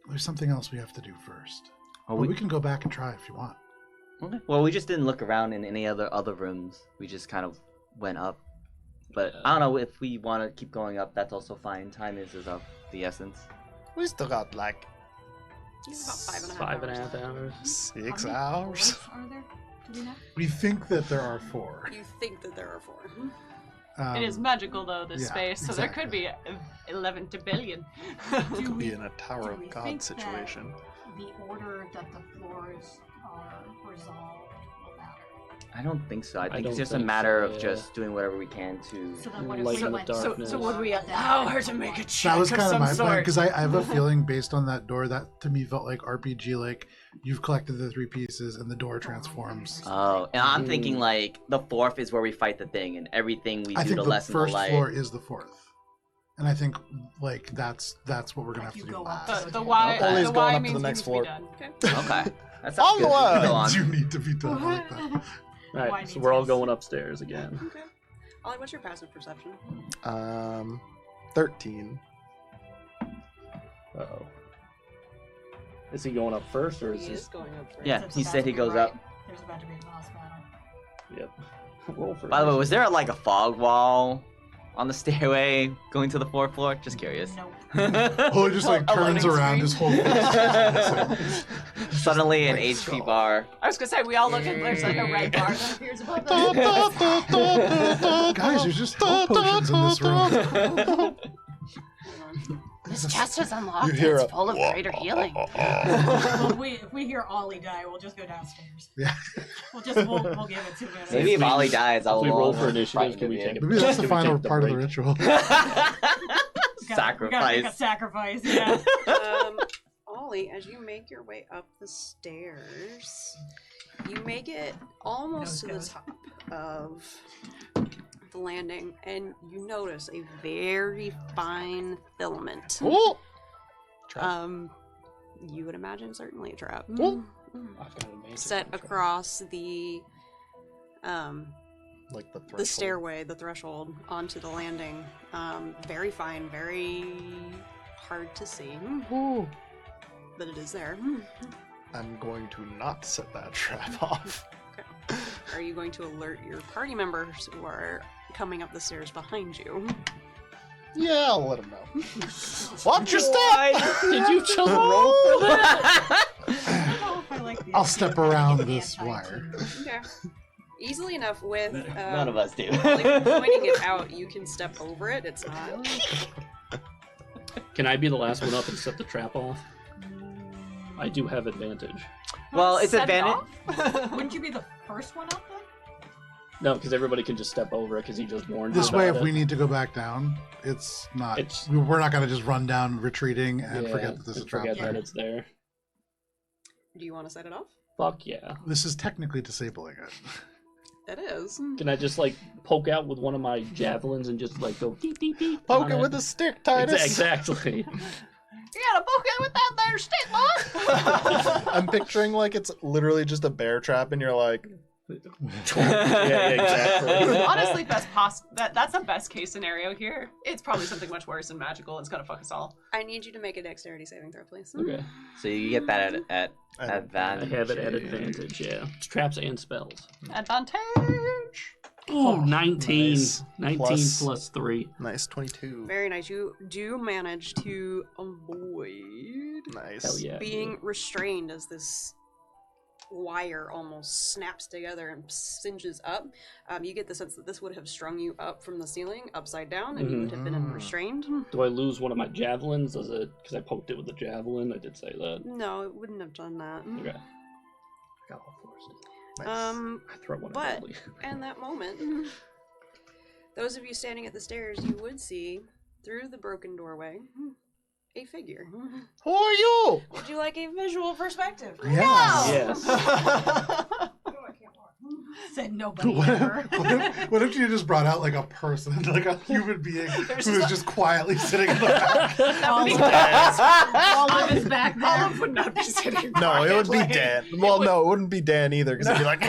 there's something else we have to do first. Oh, But we can go back and try if you want. Okay. Well, we just didn't look around in any other rooms. We just kind of went up. But I don't know if we want to keep going up. That's also fine. Time is of the essence. We still got like You have about 5.5 hours. 6 How many hours. floors are there? Do we know? We think that there are 4. You think that there are 4. it is magical though, this yeah, space, so there could be exactly. 11 to billion. Do Could we, be in a Tower do of we God think situation. that the order that the floors are resolved will matter? I don't think so. I think it's don't just a think matter so, of yeah. just doing whatever we can to. So then what if Light we in the went darkness. So would we that allow her to one make a more? check That was of kind of some my plan, sort? because I have a feeling based on that door, that to me felt like RPG, like you've collected the 3 pieces and the door transforms. Oh, and I'm thinking like the 4th is where we fight the thing, and everything we I do think to the lessen the first light. floor is the 4th. And I think like that's what we're gonna have You to do go up last. The Y, Okay. Ollie's the going Y up to means the next needs to be floor. done. Okay, that sounds good. Onward! Go on. You need to be done. I like that. All Why right, so needs we're all us? going upstairs again. Okay. Ollie, what's your passive perception? 13. Uh-oh. Is he going up first, or is He this... is going up first. Yeah, So it's he about said to he be goes right. up. There's about to be a boss battle. Yep. Roll for By the way, initiative. was there like a fog wall on the stairway going to the 4th floor? Just curious. Nope. Oh, he just like A turns loading around screen. his whole face. Suddenly an Like, HP so- bar. I was gonna say we all look and there's like a red bar that appears above Da, us. da, da, da, da, Guys, there's just health potions in this room. This chest is unlocked You and hear it's a- full of greater healing. Well, if we hear Ollie die, we'll just go downstairs. Yeah. We'll give it 2 minutes. Maybe if Ollie dies, I'll If we roll for be initiative, frightened can of we you. take a Maybe that's Can the we final take the part of the break? ritual. We gotta make a sacrifice, yeah. Ollie, as you make your way up the stairs, you make it almost to the Nose top of the landing, and you notice a very fine filament. Ooh. You would imagine certainly a trap. Ooh. I've got advantage Set on track. across the Like the threshold. the stairway, the threshold onto the landing. Very fine, very hard to see, Ooh. but it is there. I'm going to not set that trap off. Are you going to alert your party members who are coming up the stairs behind you? Yeah, I'll let him know. Watch your step! Did you just roll for that? I'll step around this wire. Okay. Easily enough with None of us do. like pointing it out, you can step over it. It's not Can I be the last one up and set the trap off? I do have advantage. Well, it's Set it advantage. off? Wouldn't you be the first one up then? No, because everybody can just step over it because he just warned This you way, about if it. we need to go back down, it's not. It's- We're not going to just run down, retreating, and Yeah, forget that this is and a trap. forget that it's there. Do you want to set it off? Fuck yeah. This is technically disabling it. It is. Can I just like poke out with one of my javelins and just like go beep beep beep? Poke on it with a stick, Titus. Exactly. You gotta poke it with that there stick, boss! I'm picturing like it's literally just a bear trap, and you're like, yeah, exactly. Honestly, that's the best case scenario here. It's probably something much worse and magical. It's gonna fuck us all. I need you to make a dexterity saving throw, please. Okay. So you get that at I advantage. I have it at advantage, yeah. It's traps and spells. Advantage. Ooh, 19. nice. 19 plus 3. nice 22. Very nice. You do manage to avoid Nice. Hell yeah. being restrained as this wire almost snaps together and singes up. You get the sense that this would have strung you up from the ceiling upside down, and you would have been restrained. Do I lose one of my javelins? Does it? Because I poked it with the javelin. I did say that. No, it wouldn't have done that. Okay. I got all fours. Nice. I throw one But- at Billy. In that moment, those of you standing at the stairs, you would see through the broken doorway a figure. Who are you? Would you like a visual perspective? Yes. Said nobody What ever. what if you just brought out like a person, like a human being who is just quietly sitting in the back? Olive is back there. Olive would not be sitting. No, it would be quietly. Dan. Well, no, it wouldn't be Dan either, because it'd be like,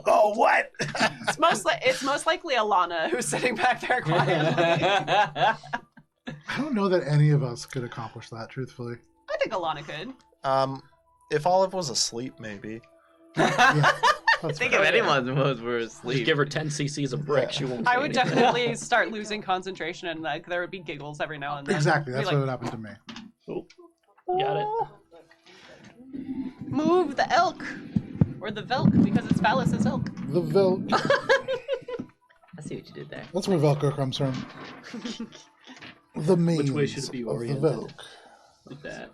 oh, what? It's most likely Alana who's sitting back there quietly. I I don't know that any of us could accomplish that, truthfully. I think Alana could. If Olive was asleep, maybe. Yeah, that's think fair. if anyone was were Just asleep. give her 10 cc's of brick. She won't. I say would anything. definitely start losing concentration and like there would be giggles every now and then. Exactly, that's Be what like, would happen to me. Oh, got it. Move the elk. Or the velk, because it's Valis' elk. The Velk. I see what you did there. That's where Velcro comes from. The means Which way should it be of the oriented? Velk. Like that.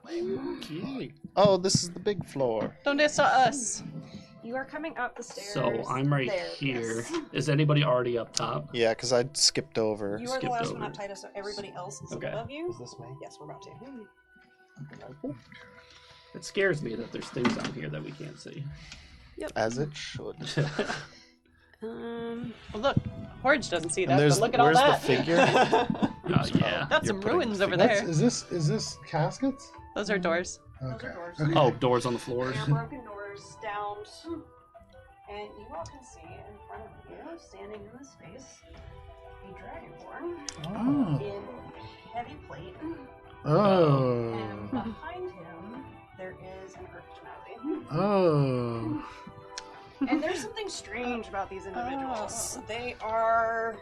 Okay. Oh, this is the big floor. Donde está us? You are coming up the stairs. So I'm right there, here. yes. Is anybody already up top? Yeah, because I skipped over. You are the Skipped last one over. up, Titus, so everybody else is Okay. above you. Is this me? Yes, we're about to. It scares me that there's things on here that we can't see. As it should. Well, look, Horge doesn't see And that, there's but look at all where's that. the figure? Yeah. That's You're some putting ruins the over figure- there. Is this caskets? Those are doors. Okay. doors. Okay. Oh, doors on the floors. There are broken doors down, and you all can see in front of you, standing in this space, a dragonborn Oh. in heavy plate, Oh. and behind him there is an earth janazi. Oh. And there's something strange about these individuals. They are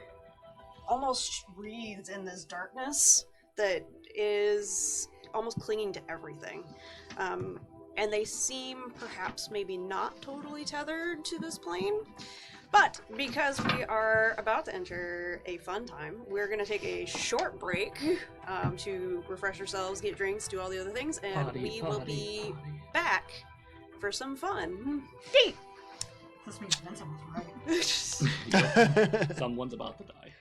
almost wreathed in this darkness that is almost clinging to everything. And they seem perhaps maybe not totally tethered to this plane. But because we are about to enter a fun time, we're going to take a short break to refresh ourselves, get drinks, do all the other things, and we will be back for some fun. This means Vincent was right. Someone's about to die.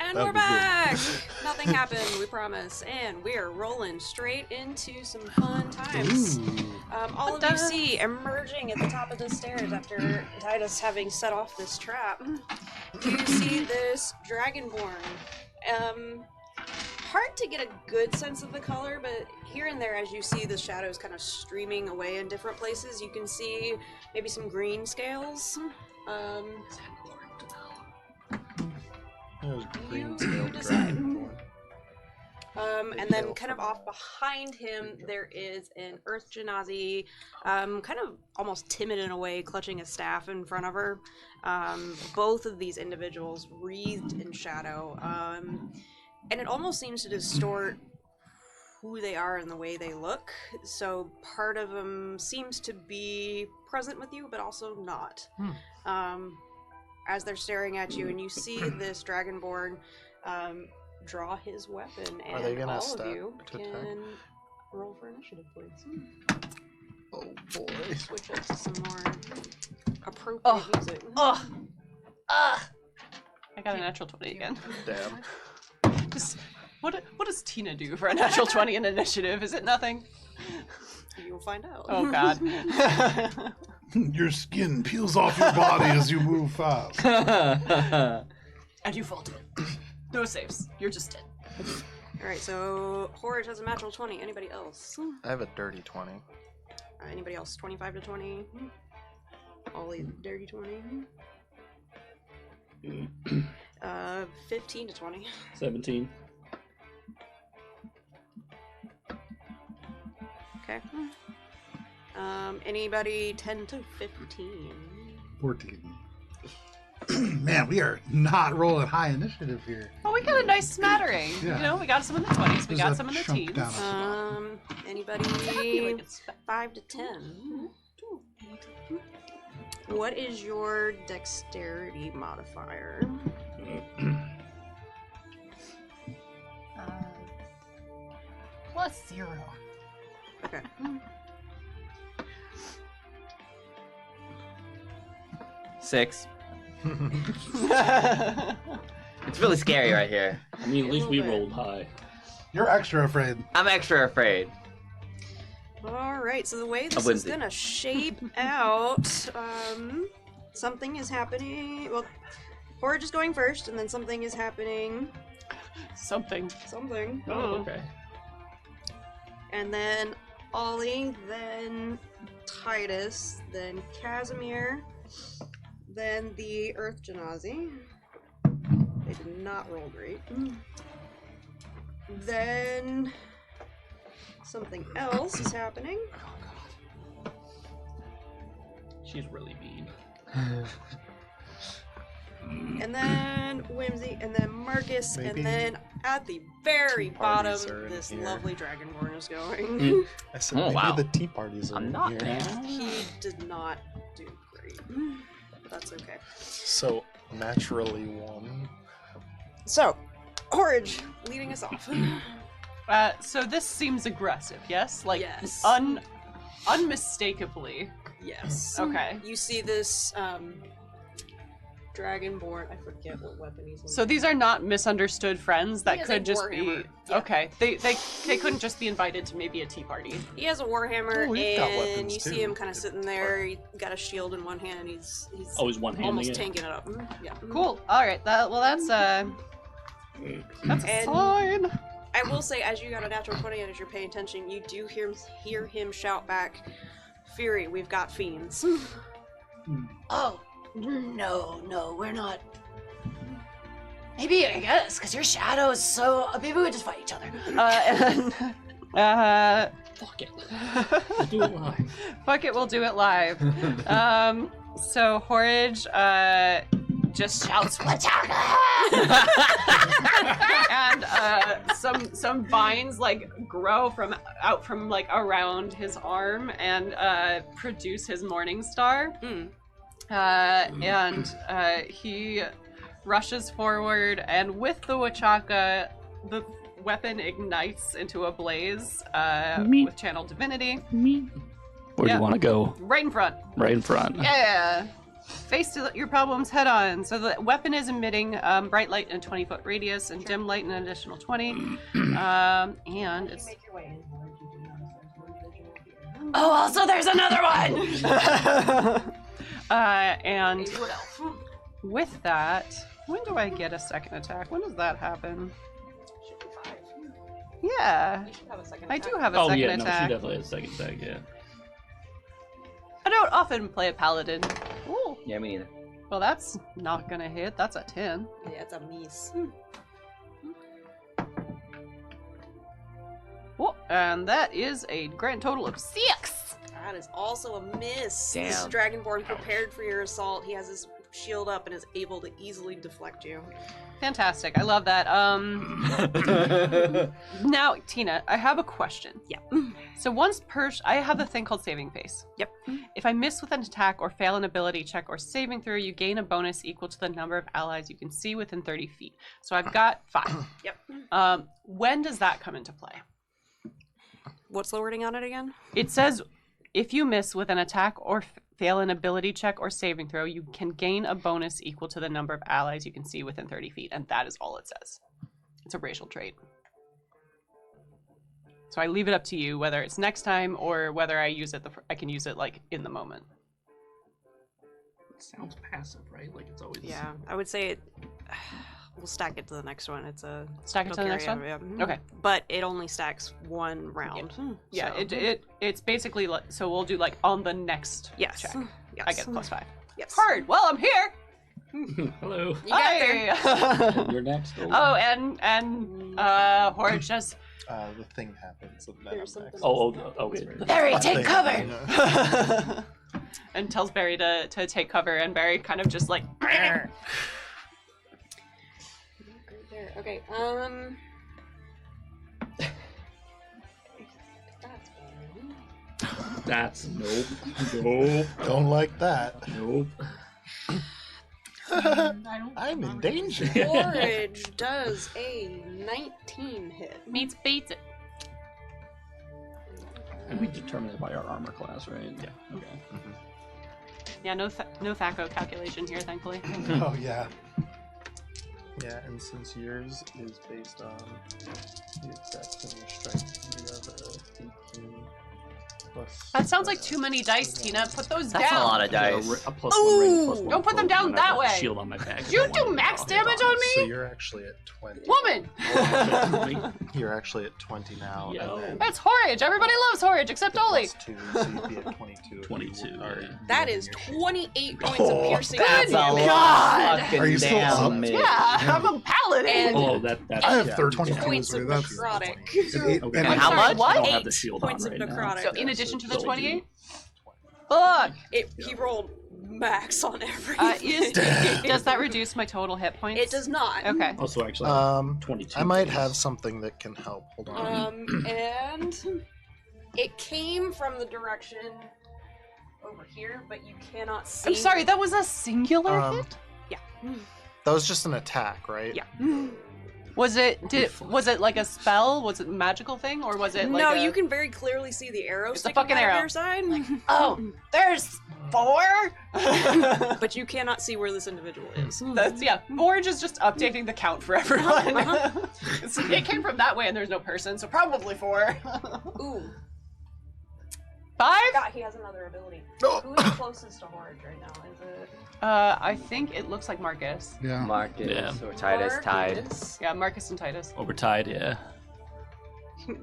And That'd we're be good. back! Nothing happened, we promise. And we're rolling straight into some fun times. All of you see emerging at the top of the stairs after Titus having set off this trap. You see this dragonborn. Hard to get a good sense of the color, but here and there, as you see the shadows kind of streaming away in different places, you can see maybe some green scales. There's green You scaled decide. dragonborn. And then kind of off behind him, there is an Earth Genasi, kind of almost timid in a way, clutching a staff in front of her. Both of these individuals wreathed in shadow. And it almost seems to distort who they are and the way they look. So part of them seems to be present with you, but also not. As they're staring at you, and you see this dragonborn draw his weapon, Are they and gonna all of step you to can attack? roll for initiative, please. Oh boy. Switch it to some more appropriate Oh. music. I got a natural 20 again. Damn. What does Tina do for a natural 20 in initiative? Is it nothing? You'll find out. Oh god. Your skin peels off your body as you move fast. And you fall dead. No saves. You're just dead. Alright, so Horage has a natural 20. Anybody else? I have a dirty 20. Anybody else? 25 to 20? Ollie, dirty 20. 15 to 20. 17. Okay. Anybody 10 to 15? 14. Man, we are not rolling high initiative here. Oh, we got a nice smattering. Yeah. You know, we got some in the 20s, we There's got a some in the chunk teens. down at the bottom. Anybody Exactly like it's 5 to 10? What is your dexterity modifier? +0. Okay. Six. It's really scary right here. I mean, at least we Little bit. rolled high. You're extra afraid. I'm extra afraid. Alright, so the way A this is whimsy. gonna shape out, something is happening. Well, Horage is going first, and then something is happening. Something. Something. Oh, okay. And then Ollie, then Titus, then Casimir, then the Earth Genasi. They did not roll great. Then something else is happening. She's really mean. And then Whimsy, and then Marcus, Maybe and then at the very tea bottom, parties are in this here. lovely dragonborn is going. Mm. I said Oh, maybe wow. the tea parties are I'm in not here. bad. He did not do great. But that's okay. So naturally one. So, Horage, leading us off. So this seems aggressive, yes? Like, Yes. unmistakably. Yes. Okay. You see this dragonborn. I forget what weapon he's So these are not misunderstood friends that He has a could just be... warhammer. Yeah. Okay. They couldn't just be invited to maybe a tea party. He has a warhammer, Oh, we've got and weapons, you see too. him kind of sitting there. He got a shield in one hand, and he's Always one-handing almost it. tanking it up. Yeah. Cool. Alright, that's a And sign. I will say, as you got a natural 20 and as you're paying attention, you do hear him shout back, "Fury, we've got fiends." Oh, no, we're not. Maybe, I guess, because your shadow is so. Maybe we just fight each other. Fuck it. We'll do it live. Fuck it, we'll do it live. So Horage just shouts and some vines like grow out from like around his arm and produce his morning star. And he rushes forward, and with the Wachaka, the weapon ignites into a blaze with channel divinity. Where do Yeah. you want to go? Right in front. Right in front. Yeah. face your problems head on. So the weapon is emitting bright light in a 20-foot radius and dim light in an additional 20. And it's. Oh, also there's another one. And with that, when do I get a second attack? When does that happen? Should be 5. Yeah, You should have a second I do attack. have a second No, she attack. definitely has a second attack, yeah. I don't often play a paladin. Ooh. Yeah, me neither. Well, that's not gonna hit. That's a 10. Yeah, it's a miss. Oh, and that is a grand total of 6. That is also a miss. Damn. This Dragonborn prepared for your assault. He has his shield up and is able to easily deflect you. Fantastic. I love that. Now, Tina, I have a question. Yeah. So once I have a thing called saving face. Yep. If I miss with an attack or fail an ability check or saving throw, you gain a bonus equal to the number of allies you can see within 30 feet. So I've got 5. Yep. When does that come into play? What's the wording on it again? It says if you miss with an attack or fail an ability check or saving throw, you can gain a bonus equal to the number of allies you can see within 30 feet. And that is all it says. It's a racial trait. So I leave it up to you whether it's next time or whether I use it. I can use it like in the moment. It sounds passive, right? Like it's always. Yeah, I would say it. We'll stack it to the next one. It's a Stack it to the it'll next carry one? over, yeah. Mhm. Okay. But it only stacks one round. Yeah, So- it's basically like, so we'll do like on the next Yes. check. Yes. I get +5. Yes. Hard. Well, I'm here. Hello. You got there. Hi. You're next. Oh, and Horde just The thing happens. And then There's I'm next. something- Okay. Barry, That take thing, cover. yeah. and tells Barry to take cover, and Barry kind of just like. Right there. Okay. That's fine. That's nope. Don't like that. Nope. I'm in danger. Forage does a 19 hit. Meets beats it. And we determine it by our armor class, right? Yeah. Okay. Yeah, no THACO calculation here, thankfully. Oh yeah. Yeah, and since yours is based on the exact and your strength, you have a 18 plus. That sounds like too many dice, Tina. Put those That's down. a lot of dice. A plus one range, plus one Don't put them cloak, down and I that have a way. Shield on my back. Did you do max damage on So me? you're actually at 20. Woman! You're actually at 20 now. Yo. And then That's Horage. Everybody loves Horage except Oli. plus 2, so you'd be at 22. 22, Or yeah. That is 28 points of piercing That's a damage. lot. Are you still up? Damage. Yeah, I'm a paladin. And- Oh, that's. I have Yeah, 13 points of That's necrotic. Okay. and I'm how sorry, much? what? I don't have the 8 shield points on of right necrotic. So in addition to the So 28? Fuck! He rolled max on everything. Does that reduce my total hit points? It does not. Okay. Also, actually, 22. I might have something that can help. Hold on. And it came from the direction over here, but you cannot see. I'm sorry, that was a singular Um, hit? That was just an attack, right? Yeah. Was it like a spell? Was it a magical thing? Or was it like No, a... you can very clearly see the arrow It's a sticking fucking out arrow. of your side. Oh, there's 4? But you cannot see where this individual is. That's, yeah, Forge is just updating the count for everyone. Uh-huh. It came from that way and there's no person, so probably 4. Ooh. 5? God, he has another ability. Oh. Who is closest to Horage right now? Is it I think it looks like Marcus. Yeah. Marcus Yeah. or Titus tied. Marcus? Yeah, Marcus and Titus. Overtide, yeah.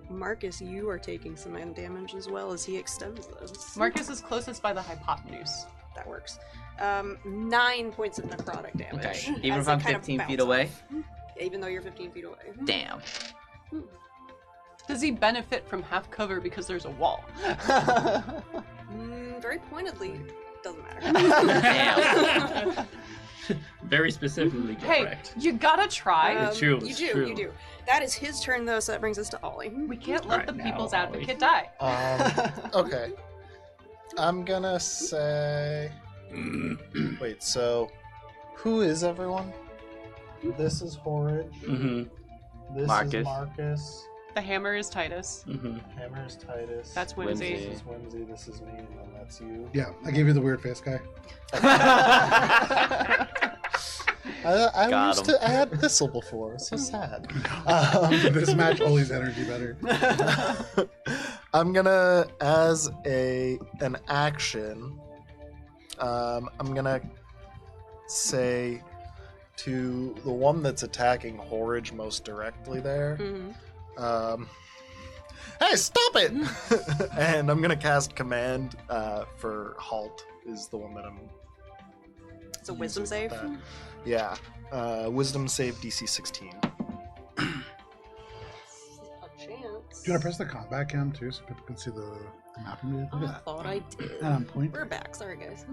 Marcus, you are taking some damage as well as he extends this. Marcus is closest by the hypotenuse. That works. 9 points of necrotic damage. Okay. Even as if I'm it kind of 15 feet bounces away? off. Even though you're 15 feet away. Damn. Does he benefit from half cover because there's a wall? Very pointedly, doesn't matter. Damn. Very specifically Hey, correct. you gotta try. It's true, You it's do, true. you do. That is his turn though, so that brings us to Ollie. We can't let Right the now, people's Ollie. advocate die. Okay. I'm gonna say. Wait, so. Who is everyone? This is Horage. Mm-hmm. This Marcus. is Marcus. The hammer is Titus. Mm-hmm. Hammer is Titus. That's Whimsy. Whimsy. This is Whimsy, this is me, and then that's you. Yeah, I gave you the weird face guy. Got him. I had Thistle before. It's so sad. This match Ollie's energy better. I'm gonna, as an action, I'm gonna say to the one that's attacking Horridge most directly there, hey, stop it! And I'm gonna cast Command for Halt, is the one that I'm It's a wisdom using save. with that. Yeah. Wisdom save DC 16. A chance. Do you want to press the combat cam too so people can see the map immediately? I thought I did. And on point. We're back. Sorry, guys.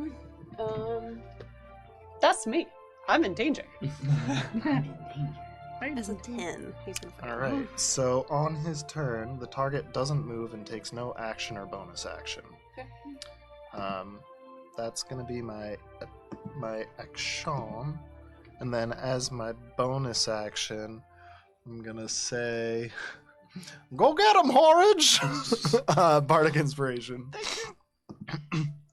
That's me. I'm in danger. As a 10. He's gonna fight. Alright, so on his turn, the target doesn't move and takes no action or bonus action. Okay. That's gonna be my action. And then as my bonus action, I'm gonna say, go get him, Horridge! Bardic Inspiration.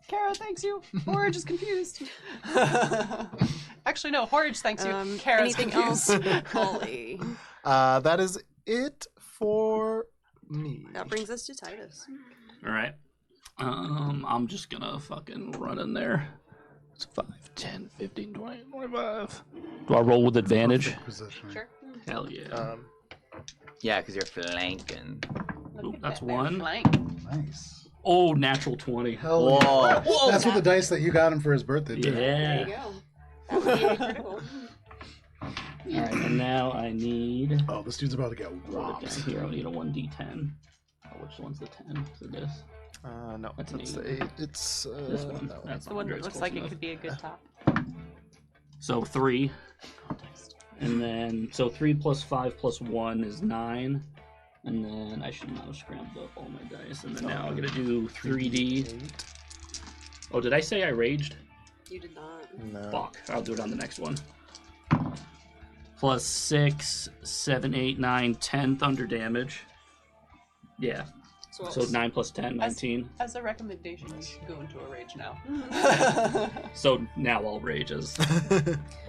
Kara thanks you. Horridge is confused. Actually, no. Horridge thanks you. Kara's Anything confused. else, Ollie? That is it for me. That brings us to Titus. All right. I'm just gonna fucking run in there. It's 5, 10, 15, 20, 25. Do I roll with advantage? Perfect position. Sure. Hell yeah. Yeah, because you're flanking. Ooh, that's one. Flank. Nice. Oh, natural 20. Hell Whoa. yeah. That's what the dice that you got him for his birthday did. There you Yeah. go. That would be a critical. All right, and now I need. Oh, this dude's about to get Roll it whopped. down here. I need a 1d10. Oh, which one's the 10? Is it this? No, That's that's an the 8. It's This one. that one. That's The one that Andre's looks close like it enough. could be a good top. So 3. And then, so 3 plus 5 plus 1 is 9. And then I should not have scrambled up all my dice. And then now I'm going to do 3d. Oh, did I say I raged? You did not. No. Fuck. I'll do it on the next one. Plus 6, 7, 8, 9, 10 thunder damage. Yeah. So 9 plus 10, 19. As a recommendation, you should go into a rage now. So now I'll rage as.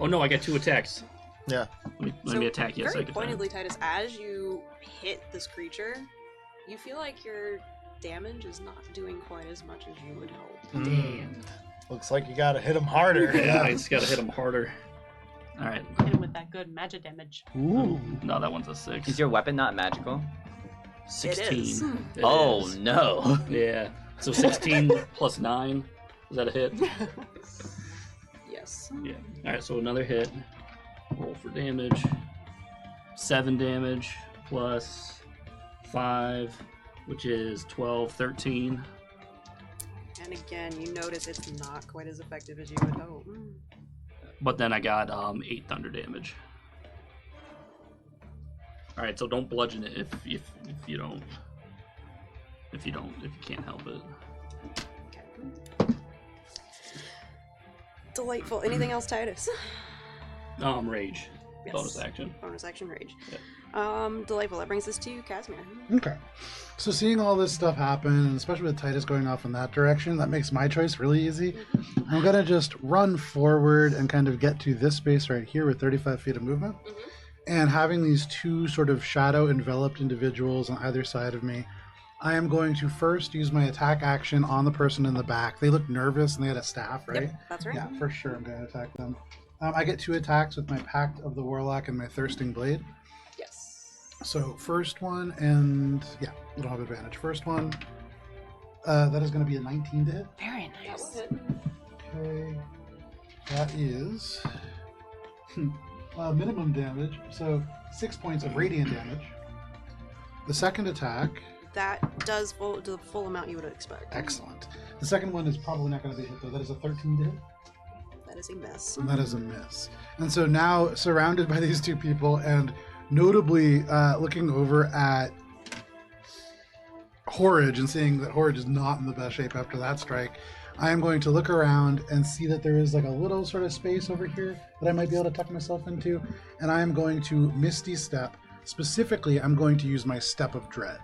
Oh no, I got 2 attacks. Yeah. Let me attack you a Very second. pointedly, Titus, as you hit this creature, you feel like your damage is not doing quite as much as you would hope. Damn. Looks like you gotta hit him harder. Yeah, I just gotta hit him harder. Alright. Hit him with that good magic damage. Ooh. No, that one's a 6. Is your weapon not magical? 16. is. It Oh is. no. Yeah. So 16 plus 9. Is that a hit? Yes. Yeah. Alright, so another hit. Roll for damage. 7 damage plus 5, which is 12, 13. And again, you notice it's not quite as effective as you would hope. But then I got 8 thunder damage. All right, so don't bludgeon it if you can't help it. Delightful. Anything else, Titus? Rage. Yes. Bonus action. Bonus action rage. Yeah. Delightful. That brings us to Casimir. Okay. So seeing all this stuff happen, and especially with Titus going off in that direction, that makes my choice really easy. I'm going to just run forward and kind of get to this space right here with 35 feet of movement. And having these 2 sort of shadow enveloped individuals on either side of me, I am going to first use my attack action on the person in the back. They look nervous and they had a staff, right? Yep, that's right. Yeah, for sure I'm going to attack them. I get 2 attacks with my Pact of the Warlock and my Thirsting Blade. Yes. So first one, and yeah, we don't have advantage. First one, that is going to be a 19 to hit. Very That nice. will hit. Okay, that is minimum damage, so 6 points of radiant damage. The second attack, That does the full amount you would expect. excellent. The second one is probably not going to be hit though. That is a 13 to hit. That is a miss. And that is a miss. And so now, surrounded by these 2 people, and notably looking over at Horridge and seeing that Horridge is not in the best shape after that strike, I am going to look around and see that there is like a little sort of space over here that I might be able to tuck myself into, and I am going to Misty Step Specifically, I'm going to use my Step of Dread.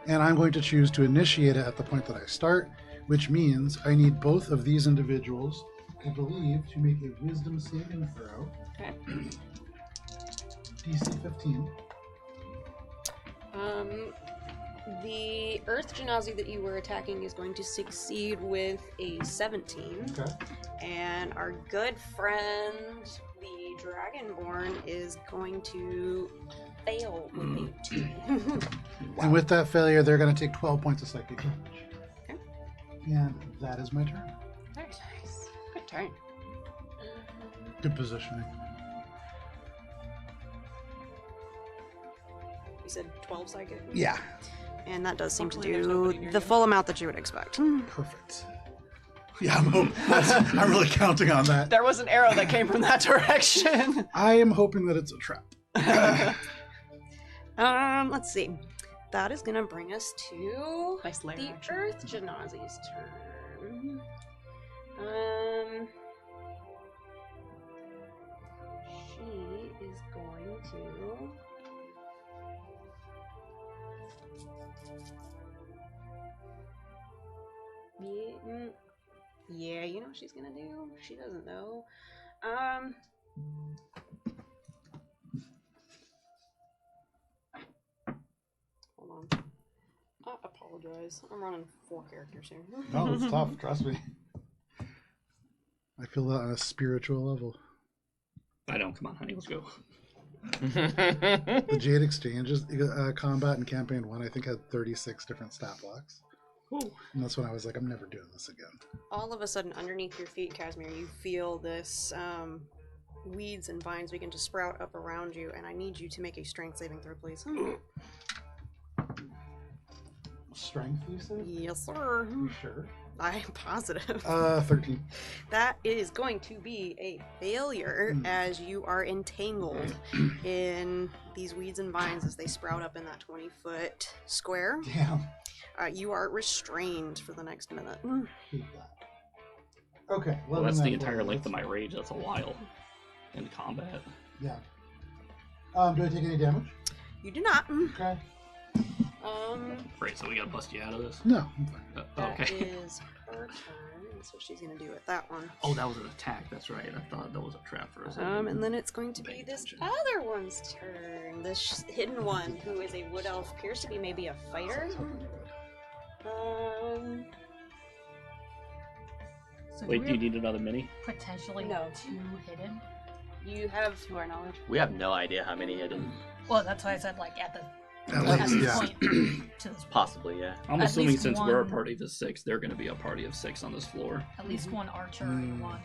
And I'm going to choose to initiate it at the point that I start, which means I need both of these individuals, I believe, to make a Wisdom saving throw. Okay. DC 15. The Earth Genasi that you were attacking is going to succeed with a 17. Okay. And our good friend, the Dragonborn, is going to fail with a 2. And with that failure, they're going to take 12 points of psychic damage. Okay. And that is my turn. Very nice. Good turn. Good positioning. You said 12 psychic? Yeah. And that does seem to Hopefully there's do nobody near the you. full amount that you would expect. Perfect. Yeah, I'm really counting on that. There was an arrow that came from that direction. I am hoping that it's a trap. Let's see. That is gonna bring us to Nice layer the action. Earth Genasi's turn. She is going to. Yeah, you know what she's gonna do? She doesn't know. Hold on. I apologize. I'm running 4 characters here. No, it's tough. Trust me. I feel that on a spiritual level. I don't. Come on, honey. Let's go. The Jade Exchanges combat in campaign 1, I think, had 36 different stat blocks. Ooh. And that's when I was like, I'm never doing this again. All of a sudden, underneath your feet, Casimir, you feel this weeds and vines begin to sprout up around you, and I need you to make a strength saving throw, please. Strength, you said? Yes, sir. You sure? I'm positive. 13. That is going to be a failure as you are entangled in these weeds and vines as they sprout up in that 20-foot square. Damn. You are restrained for the next minute. Hate that. Okay. Well, that's the entire length length of my rage. That's a while in combat. Yeah. Do I take any damage? You do not. Okay. Right, so we gotta bust you out of this. No. I'm fine. That Okay. is her turn. That's what she's gonna do with that one. Oh, that was an attack. That's right. I thought that was a trap for a second. And then it's going to be Paying this attention. other one's turn. This hidden one, who is a wood elf, appears to be maybe a fighter. So Wait, do do you we need another mini? potentially No. 2 hidden? You have To our knowledge. We have no idea how many hidden. Well, that's why I said like at At this least, yeah. point. To this Possibly, yeah. I'm At assuming least since we're a one- party of 6, they're gonna be a party of 6 on this floor. at least one archer and one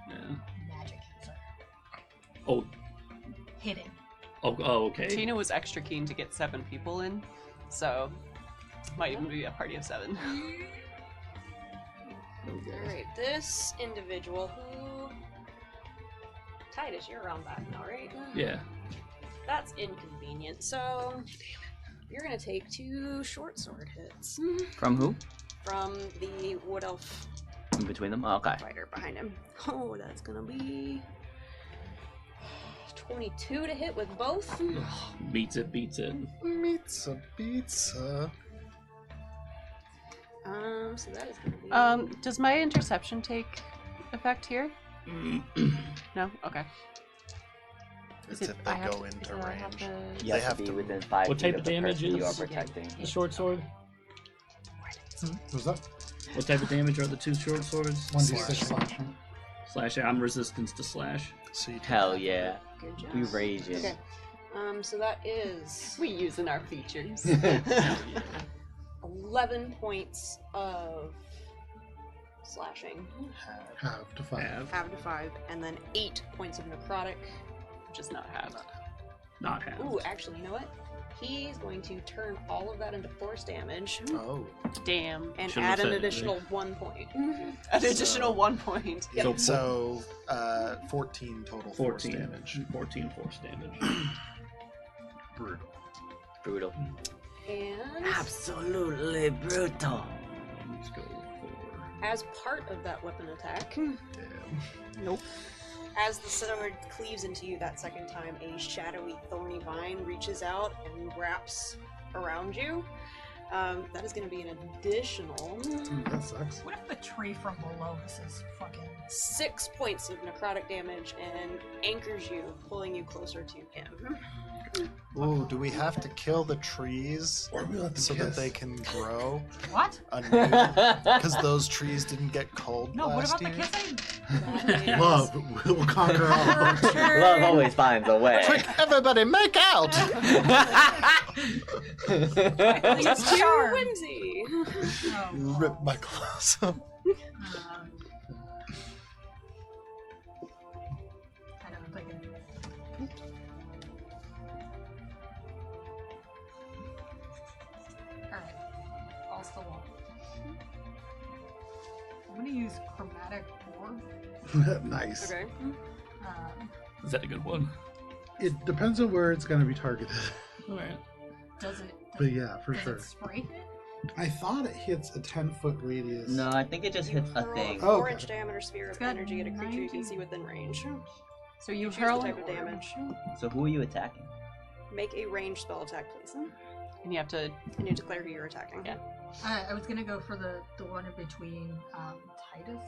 Yeah. magic user Oh, hidden. oh, okay. Tina was extra keen to get 7 people in, so might even be a party of 7. Okay. Alright, this individual who. Titus, you're around back now, right? Yeah. That's inconvenient, so. You're gonna take 2 short sword hits From who? from the wood elf In between them? Oh, okay. fighter behind him. Oh, that's gonna be. 22 to hit with both. Beats it, beats it. Pizza, pizza. So that is gonna be. Does my interception take effect here? No? Okay. It's if they go into range. You They have have to be to- within 5 What feet type of of the damage person you are is- protecting. The short sword? What's that? What type of damage are the 2 short swords? 1d6 slashing. Slash. I'm resistance to slash. So you take Hell half. yeah. Good job. We raging. Okay. So that is We using our features. 11 points of slashing, Half to 5. Have. half to 5, and then 8 points of necrotic. Which is not half. Not have. Ooh, actually, you know what? He's going to turn all of that into force damage Oh. Damn. and Shouldn't add have an said additional 1 point. An additional 1 point. Yep. So- So, 14 total force 14 damage. 14 force damage. Brutal. Brutal. And Absolutely brutal. Let's go for. as part of that weapon attack, Damn. nope. As the sword cleaves into you that second time, a shadowy, thorny vine reaches out and wraps around you. That is going to be an additional Ooh, that sucks. What if the tree from below us is fucking... 6 points of necrotic damage and anchors you, pulling you closer to him. Ooh, do we have to kill the trees Or we let them so kiss. that they can grow What? anew? Because those trees didn't get cold No, what last about the year. kissing? Love will conquer all. Love always finds a way. Quick, everybody, make out! Leads to Charm. Whimsy. Oh, Rip my clothes off. I know, I'm thinking. Alright. I'll still walk. I'm gonna use chromatic orb. Nice. Okay. Is that a good one? It depends on where it's going to be targeted. All right. Does it? But yeah, for does sure. it spray hit? I thought it hits a 10-foot radius. No, I think it just hits a Hurl thing. a Oh, 4-inch okay. diameter sphere It's of got energy at a creature you can 90. see within range. So you Choose the hurl type an of orb, damage. So who are you attacking? Make a ranged spell attack, please. and you have to. And you declare who you're attacking. Yeah. I was gonna go for the one in between Titus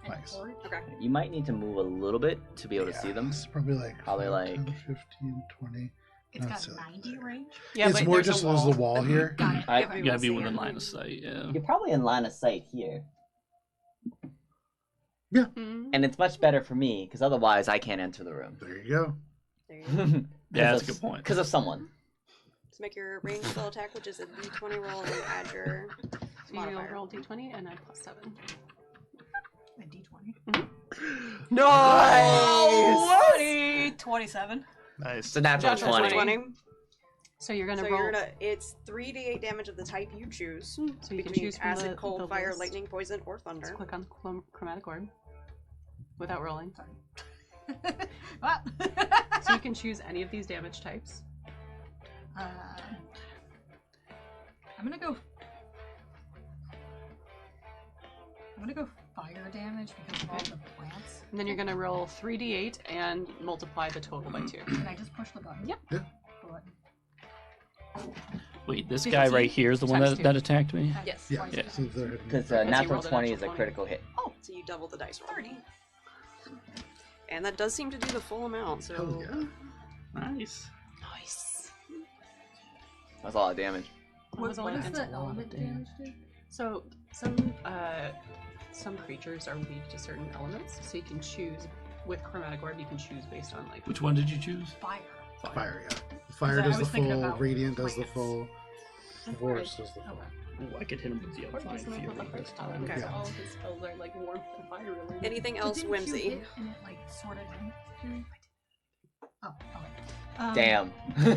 and Nice. Forge. Okay. You might need to move a little bit to be able to Yeah, see them. It's probably like, Probably 5, like- 10, 15, 20. It's No, got so- 90 range. Yeah, it's but more there's just a as wall. the wall here. Got it. I- Okay. You gotta be see within it. line of sight, yeah. You're probably in line of sight here. Mm-hmm. And it's much better for me, because otherwise I can't enter the room. There you go. There you go. Yeah, that's a good point. Because of someone. So make your ranged spell attack, which is a d20 roll, and add your So you'll modifier. roll d20 and add +7. A D20. Nice! 27. Nice. It's a natural Natural 20. 20. So you're gonna So roll. you're gonna, it's 3d8 damage of the type you choose. So you can between choose from acid, the cold, fire, list. lightning, poison, or Just thunder. click on chromatic orb without rolling. What? So you can choose any of these damage types. I'm gonna go. I'm gonna go fire damage because of all the plants. And then you're gonna roll 3d8 and multiply the total by 2. Can I just push the button? Yep. Yeah. Button. Wait, this guy right here is the one times that, 2. that attacked me? Yes. Yeah. Twice. Yeah. So they're hitting. Because you natural rolled a 20 is natural a 20. critical hit. Oh, so you double the dice roll. 30. And that does seem to do the full amount, so... Hell yeah. Nice. Nice. That's a lot of damage. What was What like does into the element damage do? So some creatures are weak to certain elements, so you can choose with chromatic orb. You can choose based on like Which one did you choose? Fire. Fire, yeah. Fire I does the was thinking full, about radiant does the plants. full, force does the full. Okay. Ooh, I could hit him with the Unflying Fury this time. Okay. So all of his spells are like warmth and fire related. Anything But else, didn't you Whimsy? hit and it, like, sorta didn't? Oh, okay. Damn.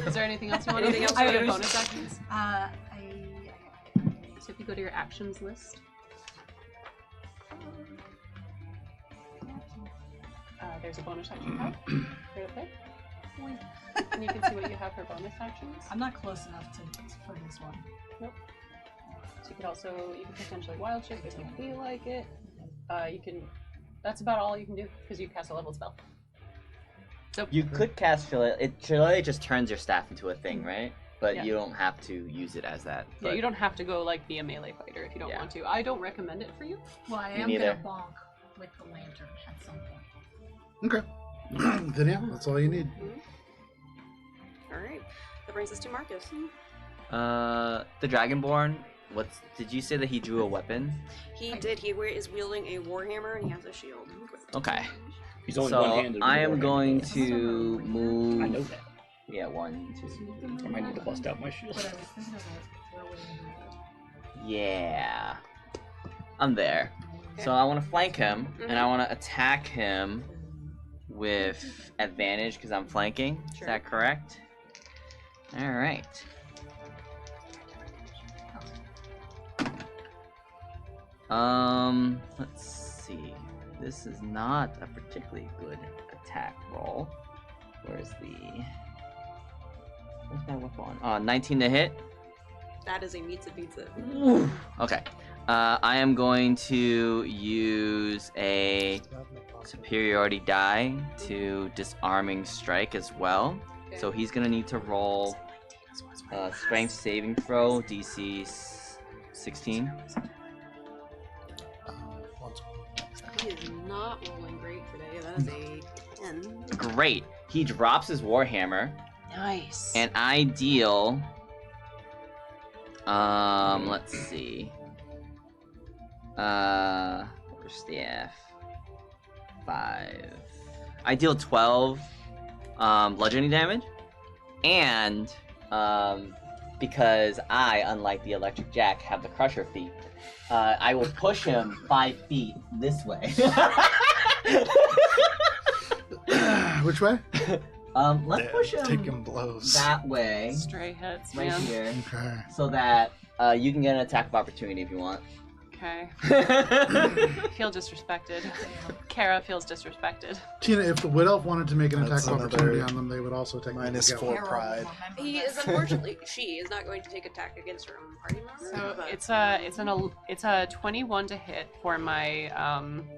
Is there anything else you want to Anything else I you have wanna bonus actions. So if you go to your actions list, there's a bonus action card right up there. And you can see what you have for bonus actions. I'm not close enough to for this one. So you can potentially wild shape if you feel like it. That's about all you can do because you cast a level spell. So You could cast Shillelagh. Shillelagh just turns your staff into a thing, right? But Yeah. you don't have to use it as that. yeah, But you don't have to go like be a melee fighter if you don't Yeah. want to. I don't recommend it for you. Well, I Me am neither. gonna bonk with the lantern at some point. Okay. Then yeah, that's all you need. Alright. That brings us to Marcus. The Dragonborn. Did you say that he drew a weapon? He did. He is wielding a warhammer and he has a shield. Okay. He's only So one-handed. with I a am warhammer, going though. to I move. know that. Yeah, 1, 2. I might need to bust out my shield. But I was thinking of like throwing. Yeah. I'm there. So I want to flank him, and I want to attack him with advantage because I'm flanking. Is Sure. that correct? All right. Let's see. This is not a particularly good attack roll. Where's my weapon? 19 to hit. That is a meets it beats it. Okay. I am going to use a It's not in the superiority die to disarming strike as well. So he's gonna need to roll strength saving throw, DC 16. He is not rolling great today. That is a 10. Great. He drops his warhammer, Nice. and I deal. Let's see. Staff. 5. I deal 12 bludgeoning damage, and because I, unlike the Electric Jack, have the Crusher feat, I will push him 5 feet this way. Which way? Yeah, Let's push him taking blows. that way, Stray hits, right man. here, Okay. so that you can get an attack of opportunity if you want. Okay. I feel disrespected. Kara feels disrespected. Tina, if the Wood Elf wanted to make an That's attack of opportunity another on them, they would also take minus 4 Carol will pride. remember He this. is unfortunately she is not going to take attack against her own party member. So but it's a 21 to hit for my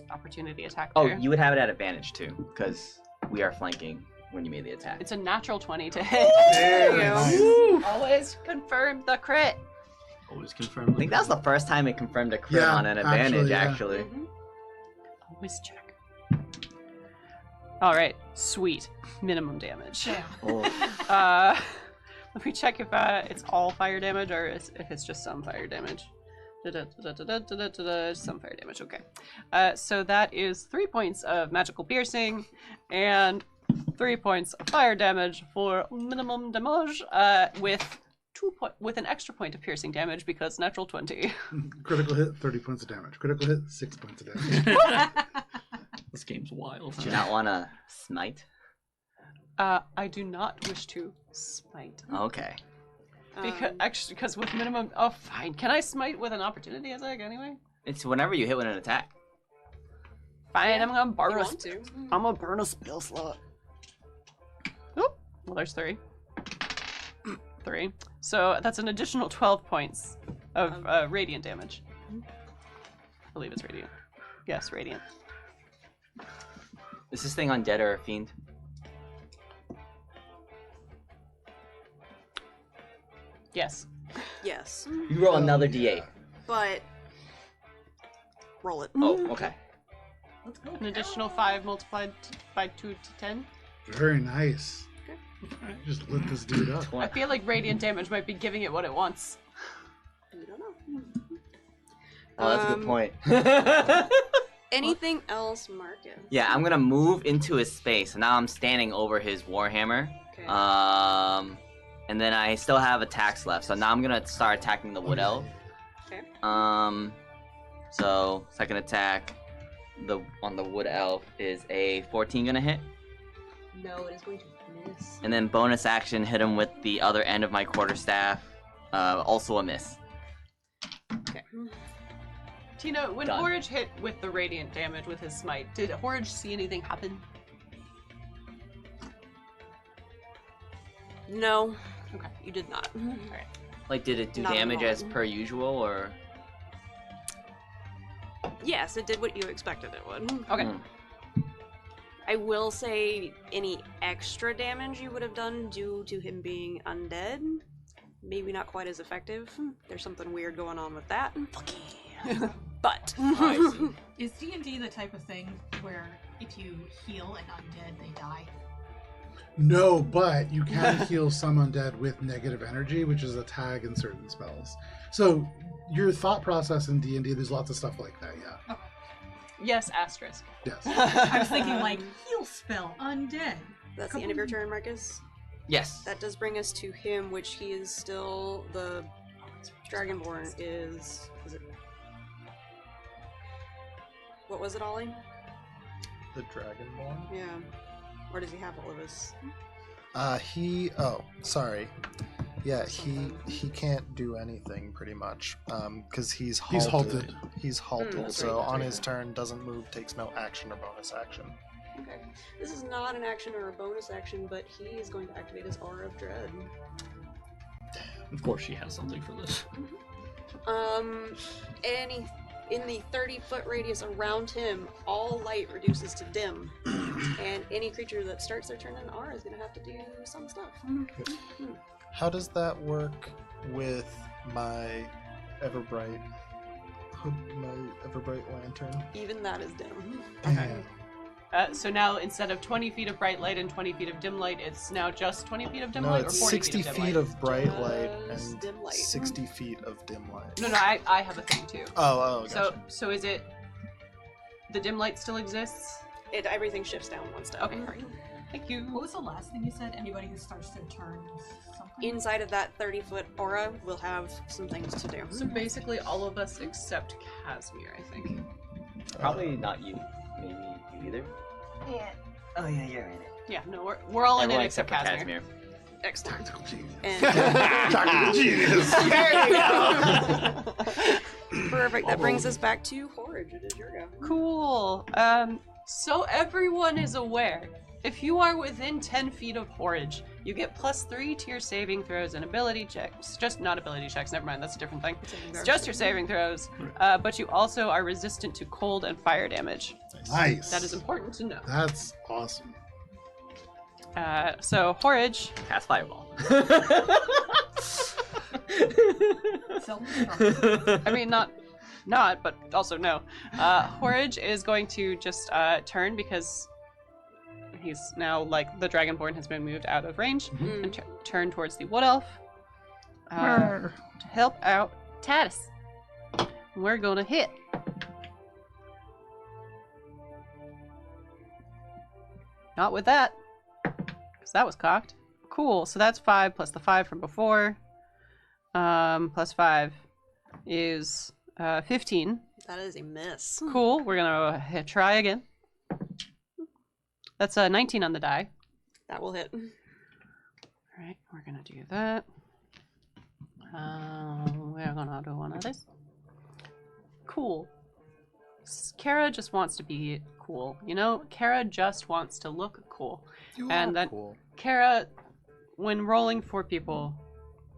opportunity attack. Oh, there. you would have it at advantage too, because we are flanking when you made the attack. It's a natural 20 to hit. Very nice. Always confirm the crit. Always confirm. I think that was the first time it confirmed a crit Yeah, on an advantage, actually, actually. Always check. All right, sweet. Minimum damage. Damn. Oh. Let me check if it's all fire damage or if it's just some fire damage. Some fire damage. Okay. So that is 3 points of magical piercing and 3 points of fire damage for minimum damage. With an extra point of piercing damage because natural 20. Critical hit, 30 points of damage. Critical hit, 6 points of damage. This game's wild. Do you not want to smite? I do not wish to smite. Okay. Because with minimum, oh fine. Can I smite with an opportunity attack anyway? It's whenever you hit with an attack. Fine, I'm gonna you burn want to. I'm gonna burn a spell slot. Oop. Well, there's 3. 3. So that's an additional 12 points of radiant damage. I believe it's radiant. Yes, radiant. Is this thing undead or a fiend? Yes. Yes, You roll another d8. but roll it. Oh, okay. Let's go. An additional 5 multiplied by 2 to 10. Very nice. Just lit this dude up. I feel like radiant damage might be giving it what it wants. We don't know. Oh, that's a good point. Anything else, Marcus? Yeah, I'm gonna move into his space. Now I'm standing over his warhammer. Okay. And then I still have attacks left. So now I'm gonna start attacking the wood elf. Okay. So second attack, on the wood elf is a 14 gonna hit, No, it is going to miss. and then bonus action hit him with the other end of my quarterstaff, also a miss. Okay. Tina, when Done. Horridge hit with the radiant damage with his smite, did Horridge see anything happen? No. Okay. You did not. Alright. Like, did it do Not at damage all. as per usual, or? Yes, it did what you expected it would. Okay. Hmm. I will say any extra damage you would have done due to him being undead, maybe not quite as effective. There's something weird going on with that. But Is D&D the type of thing where if you heal an undead, they die? No, but you can heal some undead with negative energy, which is a tag in certain spells. So your thought process in D&D, there's lots of stuff like that, yeah. Yes, asterisk. Yes. I was thinking like heal spell undead. that's the end of your turn, Marcus. Yes. That does bring us to him, which he is still the Dragonborn is it? What was it, Ollie? The Dragonborn? Yeah. Or does he have all of his? Sorry. Yeah, he can't do anything pretty much. Because he's halted. He's halted. He's halted. that's So right, on that's his turn, doesn't move, takes no action or bonus action. Okay. This is not an action or a bonus action, but he is going to activate his Aura of Dread. Of course, she has something for this. In the 30-foot radius around him, all light reduces to dim. And any creature that starts their turn in R is going to have to do some stuff. How does that work with my Everbright lantern? Even that is dim. Okay. So now instead of 20 feet of bright light and 20 feet of dim light, it's now just 20 feet of dim No, light, or it's 40 60 feet of dim feet light? of bright light Just and dim light. 60 feet of dim light. No, I have a thing too. Oh, gotcha. So is it the dim light still exists? Everything shifts down one step. Okay. Thank What you. was the last thing you said? Anybody who starts their turn something? Inside of that 30-foot aura, we'll have some things to do. So basically, all of us except Casimir, I think. Probably not you. Maybe you either. Yeah. Oh yeah, you're in it. Yeah, no, we're all in it Everyone except for Casimir. Excellent. Tactical genius. And Tactical genius. There you go. perfect. That brings us back to Horage. It is your go. Cool. So everyone is aware. If you are within 10 feet of Forage, you get +3 to your saving throws and ability checks. Just not ability checks, never mind, that's a different thing. It's just your saving throws. But you also are resistant to cold and fire damage. Nice. That is important to know. That's awesome. So, Horage. Cast fireball. Self-destruct. I mean, not, but also no. Horage is going to just turn because he's now, like, the Dragonborn has been moved out of range and turn towards the Wood Elf to help out Tatis. We're gonna hit. Not with that, because that was cocked. Cool, so that's 5 plus the 5 from before. Plus 5 is 15. That is a miss. Cool, we're gonna try again. That's a 19 on the die. That will hit. Alright, we're gonna do that. We're gonna do one of this. Cool. Kara just wants to be cool, you know? Kara just wants to look cool. You And are then- cool. Kara, when rolling for people,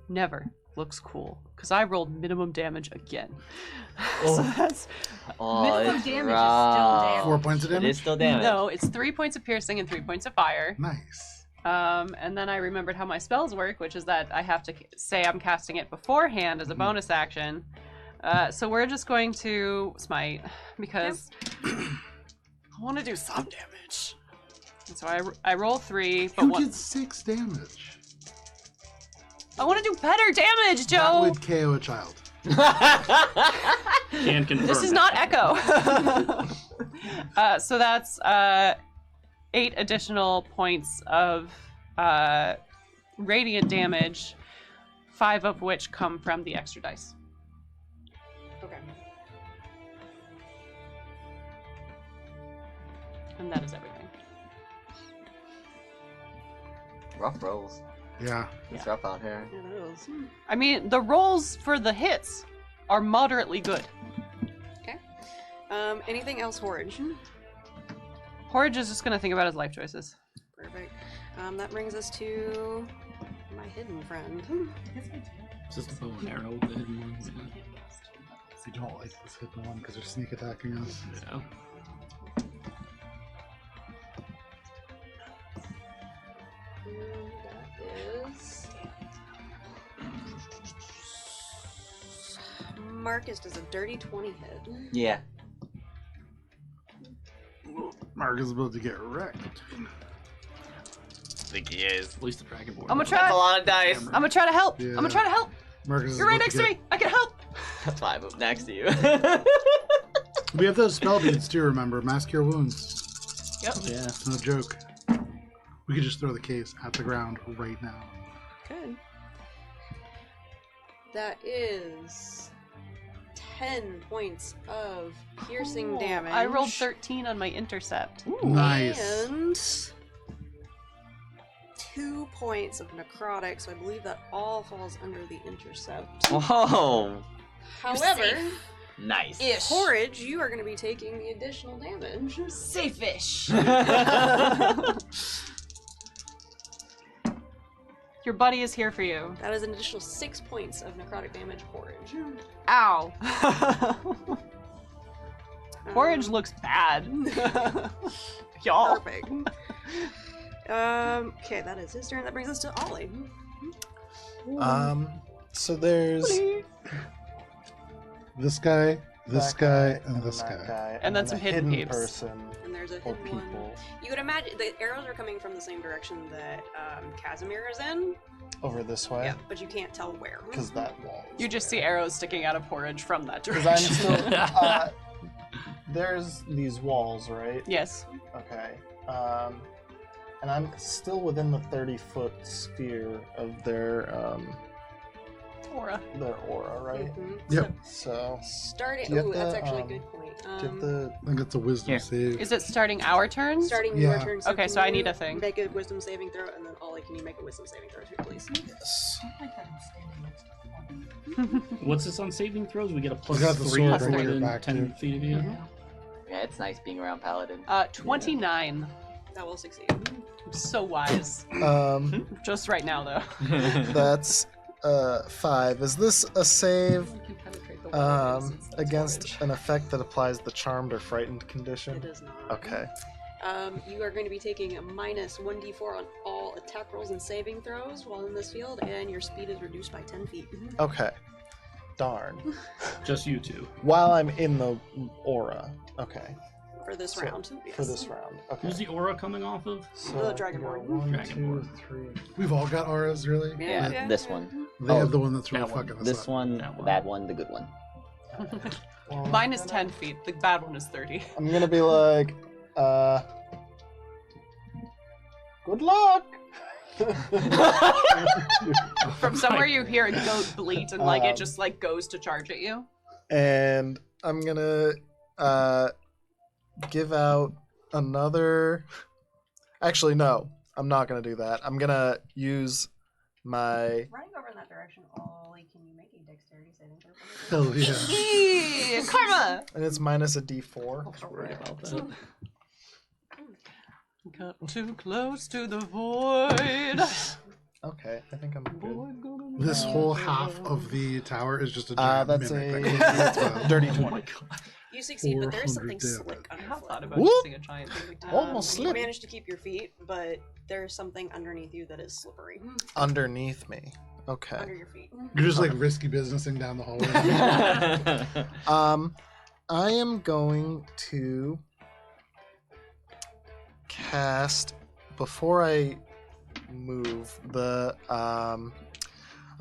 never looks cool. Because I rolled minimum damage again. so that's... Oh, Minimum it's damage is still rough. damage. 4 points of It damage. is still damage. No, it's 3 points of piercing and 3 points of fire. Nice. And then I remembered how my spells work, which is that I have to say I'm casting it beforehand as a bonus action. So we're just going to smite because I want to do some damage. And so I roll 3, but You did 6 damage. I want to do better damage, That Joe. would KO a child. Can confirm. This is not Echo. So that's 8 additional points of radiant damage, 5 of which come from the extra dice. Okay. And that is everything. Rough rolls. Yeah. It's rough out here. It is. I mean, the rolls for the hits are moderately good. Anything else, Horage? Horage is just gonna think about his life choices. Perfect. That brings us to my hidden friend. Is this the bow and arrow, the hidden ones? We don't like this hidden one because they're sneak attacking us. Yeah. That is... Marcus does a dirty 20 hit. Yeah. Mark is about to get wrecked. I think he is. At least the Dragonborn. I'm gonna That's a try. lot of dice. I'm gonna try to help. Yeah. I'm gonna try to help. Marcus is You're right about next to me. I can help. That's why I moved next to you. We have those spell beads too, remember? Mask Cure Wounds. Yep. Yeah. It's no joke. We could just throw the case at the ground right now. Good. That is 10 points of piercing Cool. damage. I rolled 13 on my intercept. Nice. And 2 points of necrotic, so I believe that all falls under the intercept. Whoa. However, Nice. Horage, you are going to be taking the additional damage. Safe-ish. Your buddy is here for you. That is an additional 6 points of necrotic damage, Horage. Ow. Porridge looks bad. Y'all. Perfect. Okay, that is his turn. That brings us to Ollie. So there's This guy, this that guy, and that this guy. And then some a hidden peeps. person And there's a or hidden one. people You would imagine the arrows are coming from the same direction that Casimir is in. over this way. Yeah, but you can't tell where. Because that wall. is You just there. see arrows sticking out of Porridge from that Because I'm direction. still. There's these walls, right? Yes. Okay. And I'm still within the 30-foot sphere of their Aura. right? Mhm. Yep. So Starting. Do you have Ooh, that's the, actually a um, good point. do you have the I think it's a wisdom Here. save. Is it starting our turns? Starting Yeah. your turn. Okay, can so I you need a thing. Make a wisdom saving throw, and then Ollie, can you make a wisdom saving throw too, please? yes. What's this on saving throws? We get a plus You got the 3 sword for right here within back, 10 too. feet of you. Yeah, it's nice being around Paladin. 29. That will succeed. I'm so wise. Just right now, though. That's 5. Is this a save against an effect that applies the charmed or frightened condition? It is not. Okay. You are going to be taking a minus 1d4 on all attack rolls and saving throws while in this field, and your speed is reduced by 10 feet. Okay. Darn. Just you two. While I'm in the aura. Okay. For this So, round. Yes. For this round. Okay. Who's the aura coming off of? So The Dragonborn. you got 1, Dragonborn. 2, 3. We've all got auras, really? Yeah. But This one. They have the one that's really that one. fucking us This up. one, That the one. bad one, the good one. Well, Mine is 10 feet. The bad one is 30. I'm gonna be like, good luck. From somewhere you hear a goat bleat and like it Um, just like goes to charge at you. And I'm gonna give out another. Actually, no, I'm not gonna do that. I'm gonna use my. Running over in that direction, Ollie, can you make a dexterity saving throw? Hell yeah. Eee, karma! And it's minus a D4. I was worried about that. Got too close to the void. Okay, I think I'm good. This whole half of the tower is just a giant That's mimic. a That's wild. dirty Oh 20. my god. You succeed, but there's 400 something damage. slick I have underfoot. thought about Whoop. using a giant thing. Almost You slipped. managed to keep your feet, but there's something underneath you that is slippery. Underneath me. Okay. Under your feet. You're just like risky businessing down the hallway. I am going to cast before I move the I'm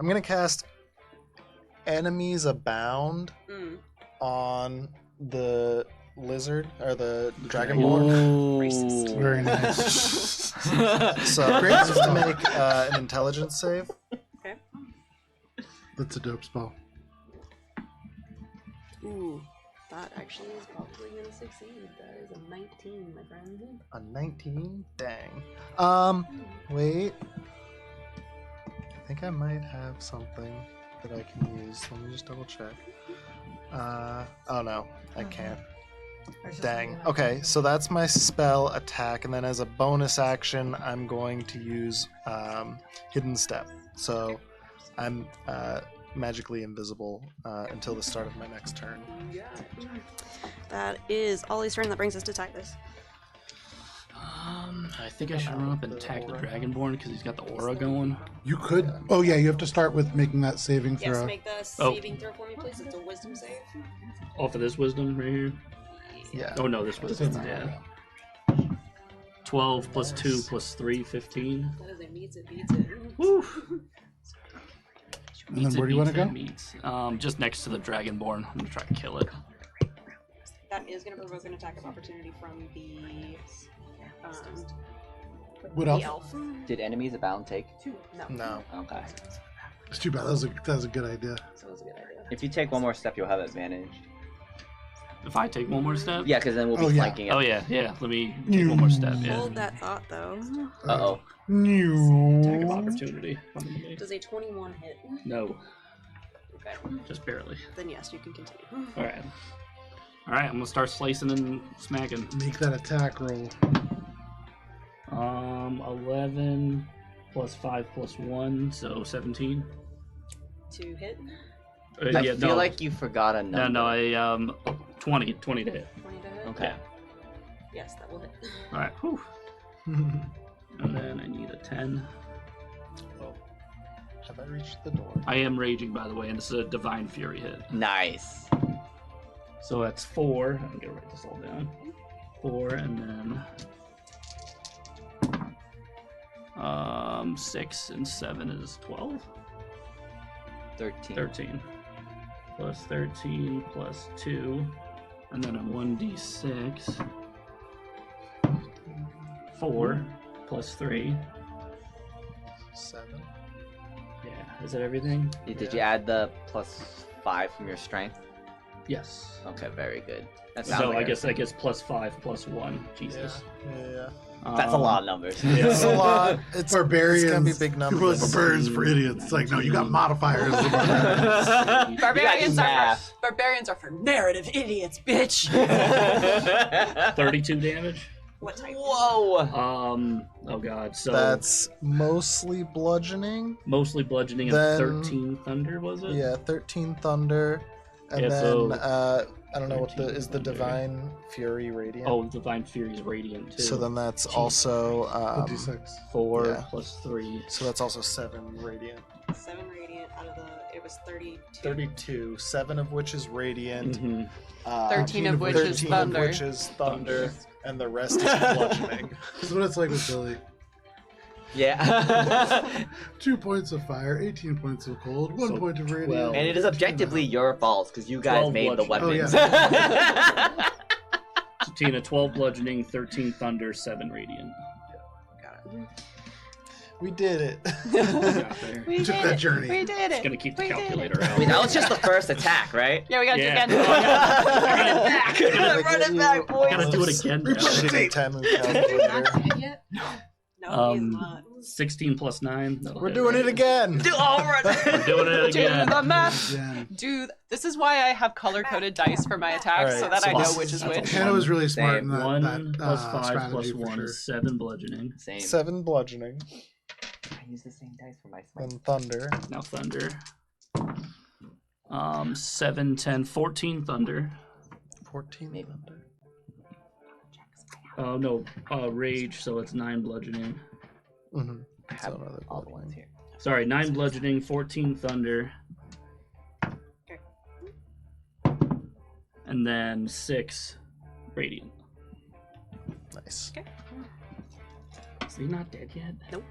gonna cast Enemies Abound Mm. on the lizard or the dragonborn. Racist. Very nice. So great just to make an intelligence save. That's a dope spell. Ooh, that actually is probably gonna succeed. That is a 19, my friend. A 19? Dang. Wait. I think I might have something that I can use. Let me just double check. Oh no, I can't. Dang. Okay, so that's my spell attack, and then as a bonus action, I'm going to use Hidden Step. So I'm magically invisible until the start of my next turn. Yeah. That is Ollie's turn. That brings us to Titus. I think I should run up and attack the Dragonborn because he's got the aura going. You could. Oh yeah, you have to start with making that saving Yes, throw. make the saving throw for me, please. It's a wisdom save. Off of this wisdom right here. Yeah. Oh no, this wisdom. Yeah. 12 plus 2 plus 3, 15. That is a meets it, beats it. Woo! And then where do you want to go? Just next to the Dragonborn. I'm gonna try to kill it. That is going to provoke an attack of opportunity from the What the else? elf. Did Enemies Abound take? No. No. Okay. It's too bad. That was a good idea. So it's a good idea. If you take one more step, you'll have advantage. If I take one more step? Yeah, because then we'll be Oh, yeah. flanking Oh it. yeah. Let me take one more step. Yeah. Hold that thought, though. Uh-oh. Attack of No. opportunity. Does a 21 hit? No, Okay. just barely. Then yes, you can continue. All right. All right. I'm gonna start slicing and smacking. Make that attack roll. 11 plus 5 plus 1, so 17. To hit. I feel like you forgot a No, number. I 20 to hit. 20 to hit. Okay. Yes, that will hit. All right. Whew. And then I need a 10. Oh, have I reached the door? I am raging, by the way, and this is a Divine Fury hit. Nice. So that's 4. I'm gonna write this all down. 4, and then 6 and 7 is 12. 13. 13 plus 13 plus 2, and then a 1d6. 4 plus 3. 7. Yeah, is that everything? Did you add the +5 from your strength? Yes. Okay, very good. That So sounds like I guess plus 5 plus 1. Jesus. Yeah. that's a lot of numbers. Yeah. It's a lot. It's Barbarians. It's gonna be big numbers. Barbarians for idiots. It's like, no, you got modifiers. Barbarians math. Barbarians are for narrative idiots, bitch. 32 damage. What type? Whoa. Oh god. So That's mostly bludgeoning. mostly bludgeoning and Then- 13 thunder, was it? Yeah, 13 thunder, and Yeah, then so I don't know what 13 is the thunder. Divine Fury Radiant. Oh, Divine Fury is radiant too. so then that's Jesus. also 56. 4 yeah. plus 3. so that's also 7 radiant. 7 radiant out of the. It was 32. 32, 7 of which is radiant. Mhm. 13 of which is 13 thunder. of which is thunder, and the rest is bludgeoning. This is what it's like with Billy. Yeah. 2 points of fire, 18 points of cold, 1 So point of 12. radiant. And it is objectively your fault because you guys 12 made the bludgeoning. weapons. So Tina, 12 bludgeoning, 13 thunder, 7 radiant. We did it. Got there. We Took did that it. journey. We did it. Gonna keep the We did it. calculator out. I mean, that was just the first attack, right? Yeah, we gotta Yeah. do it again. Run it back, boys. Gotta do it again. now. Shitty Temu Not calculator. dead yet? No, he's not. 16 plus 9. that'll We're hit. doing it again. We're doing it Do again. the math. Yeah. Do this is why I have color-coded dice for my attacks, so Alright, that so I know this- which is that's which. Hannah was really smart Same. in that, 1 that plus 5 strategy plus for 1 sure. is 7 bludgeoning. Same. 7 bludgeoning, I use the same dice for my smite. then thunder. Now thunder. 7, 10, 14 thunder. 14 Maybe. thunder. Oh no, rage, so it's 9 bludgeoning. Mm-hmm. I have So another all the bludgeoning. ones here. Sorry, 9 bludgeoning, 14 thunder. And then 6 radiant. Nice. Is he not dead yet? Nope.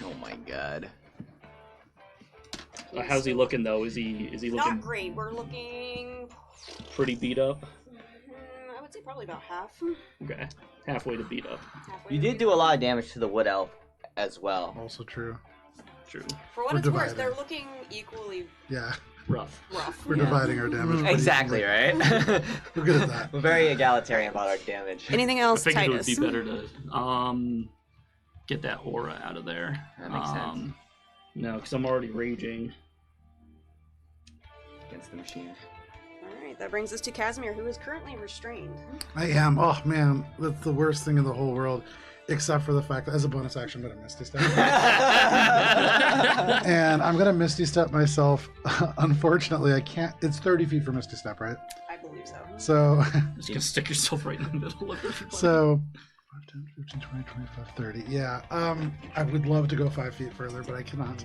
Oh my god. How's he looking though? Is he looking Not great. We're looking. pretty beat up? I would say probably about half. Okay, halfway to beat up. Halfway You to did do a lot of damage to the wood elf as well. Also true. True. For what We're it's worth, dividing. they're looking equally Yeah. Rough. rough. We're Yeah. dividing our damage. pretty Exactly, evenly. right? We're good at that. We're very egalitarian about our damage. Anything I else, figured Titus? it would be better to get that aura out of there. That makes sense. No, because I'm already raging. Against the machine. Alright, that brings us to Casimir, who is currently restrained. I am. Oh man, that's the worst thing in the whole world, except for the fact that as a bonus action, I'm gonna Misty Step, and I'm gonna Misty Step myself. Unfortunately, I can't. It's 30 feet for Misty Step, right? I believe so. So, Just gonna stick yourself right in the middle of everybody. so 5, 10, 15, 20, 25, 30. Yeah. I would love to go 5 feet further, but I cannot.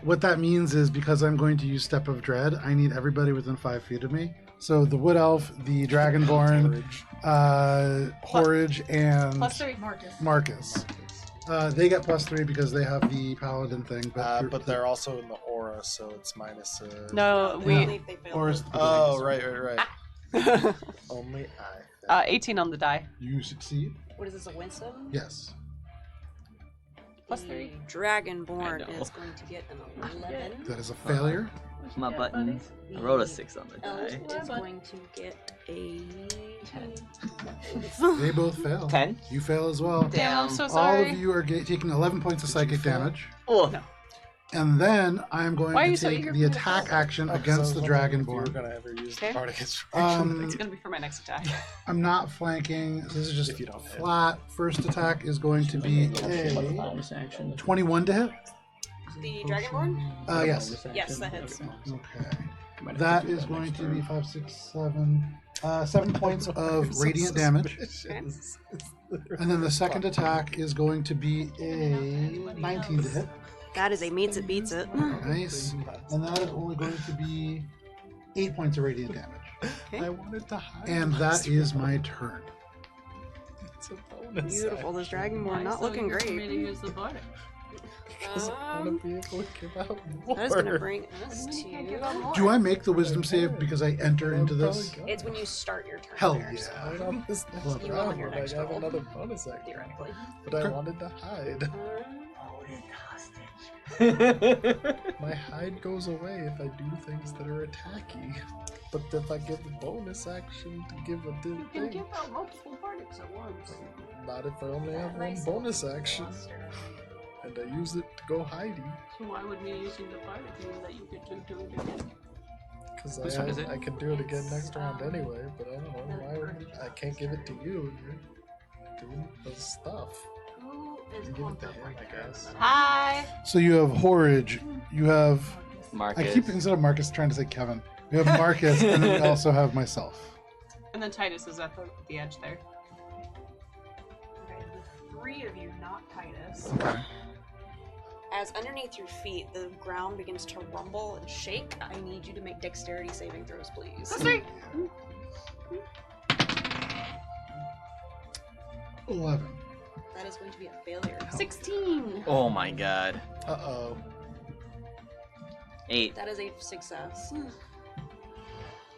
What that means is because I'm going to use Step of Dread, I need everybody within 5 feet of me. So the Wood Elf, the Dragonborn, Horridge, and +3, Marcus. Marcus. They get +3 because they have the Paladin thing. But they're also in the aura, so it's minus. No, I we believe they failed. Aura's it. the Oh, biggest. right. Only I. 18 on the die. You succeed. What is this, a wisdom? Yes. +3. The Dragonborn I know. is going to get an 11. That is a failure. Where's my button? I rolled a 6 on the Elf die. is going to get a 10. They both fail. 10? You fail as well. Damn, I'm so All sorry. of you are taking 11 points of psychic fail? damage. Oh, No. And then I'm going Why are to you so take eager the for me to attack fail? action Oh, 'cause I against was the wondering if you were Dragonborn. gonna ever use Okay. Bardic Inspiration. It's gonna be for my next attack. I'm not flanking. This is just If you don't hit. flat. First attack is going to be a Bonus action. 21 to hit. The Dragonborn? Yes. Bonus Yes, action. that hits. Okay. Might have That to do is going next to be turn. 5, 6, 7, 7 points of radiant damage. And then the second attack is going to be a 19 to hit. That is a meets it beats it. Nice. And that is only going to be 8 points of radiant damage. I wanted to hide. And that is my turn. It's a bonus. Beautiful. This dragonborn not looking For me great. to use the bardic. Because I want to be able to give out more. That is going to bring us to... Do I make the wisdom save because I enter into this? It's when you start your turn. Hell there, yeah. so Right on this next Love it. round, On your like, next I have roll. another bonus action. theoretically. But I wanted to hide. My hide goes away if I do things that are attacky. But if I give a bonus action to give a You can thing, give out multiple bardics at once. not if I only have one bonus action. And I use it to go hidey. So why would me using the bardic mean that you could do it again? Because Which one is it? I can do it again next round anyway, but I don't know. Why would I can't give it to you. You're doing the stuff. Who is You give it to him, I guess. Hi! So you have Horridge. You have. Marcus. I keep, instead of Marcus, trying to say Kevin. We have Marcus, and then we also have myself. And then Titus is at the edge there. Okay, the three of you, not Titus. Okay. As underneath your feet, the ground begins to rumble and shake. I need you to make dexterity saving throws, please. That's right. 11. That is going to be a failure. 16. Oh my god. Uh-oh. 8. That is a success.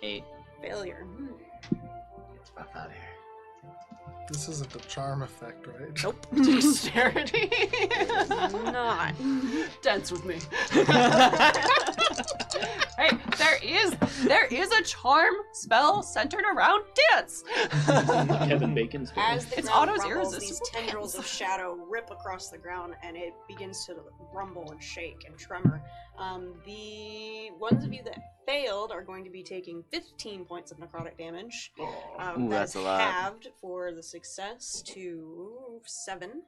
8. Failure. It's rough out here. This isn't the charm effect, right? Nope. Dexterity. Not. Dance with me. Hey, there is a charm spell centered around dance. Kevin Bacon's doing. As the It's ground Otto's rumbles, these irresistible tendrils dance. of shadow rip across the ground, and it begins to rumble and shake and tremor. The ones of you that failed are going to be taking 15 points of necrotic damage. Ooh, That's that's a lot. halved for the success to 7.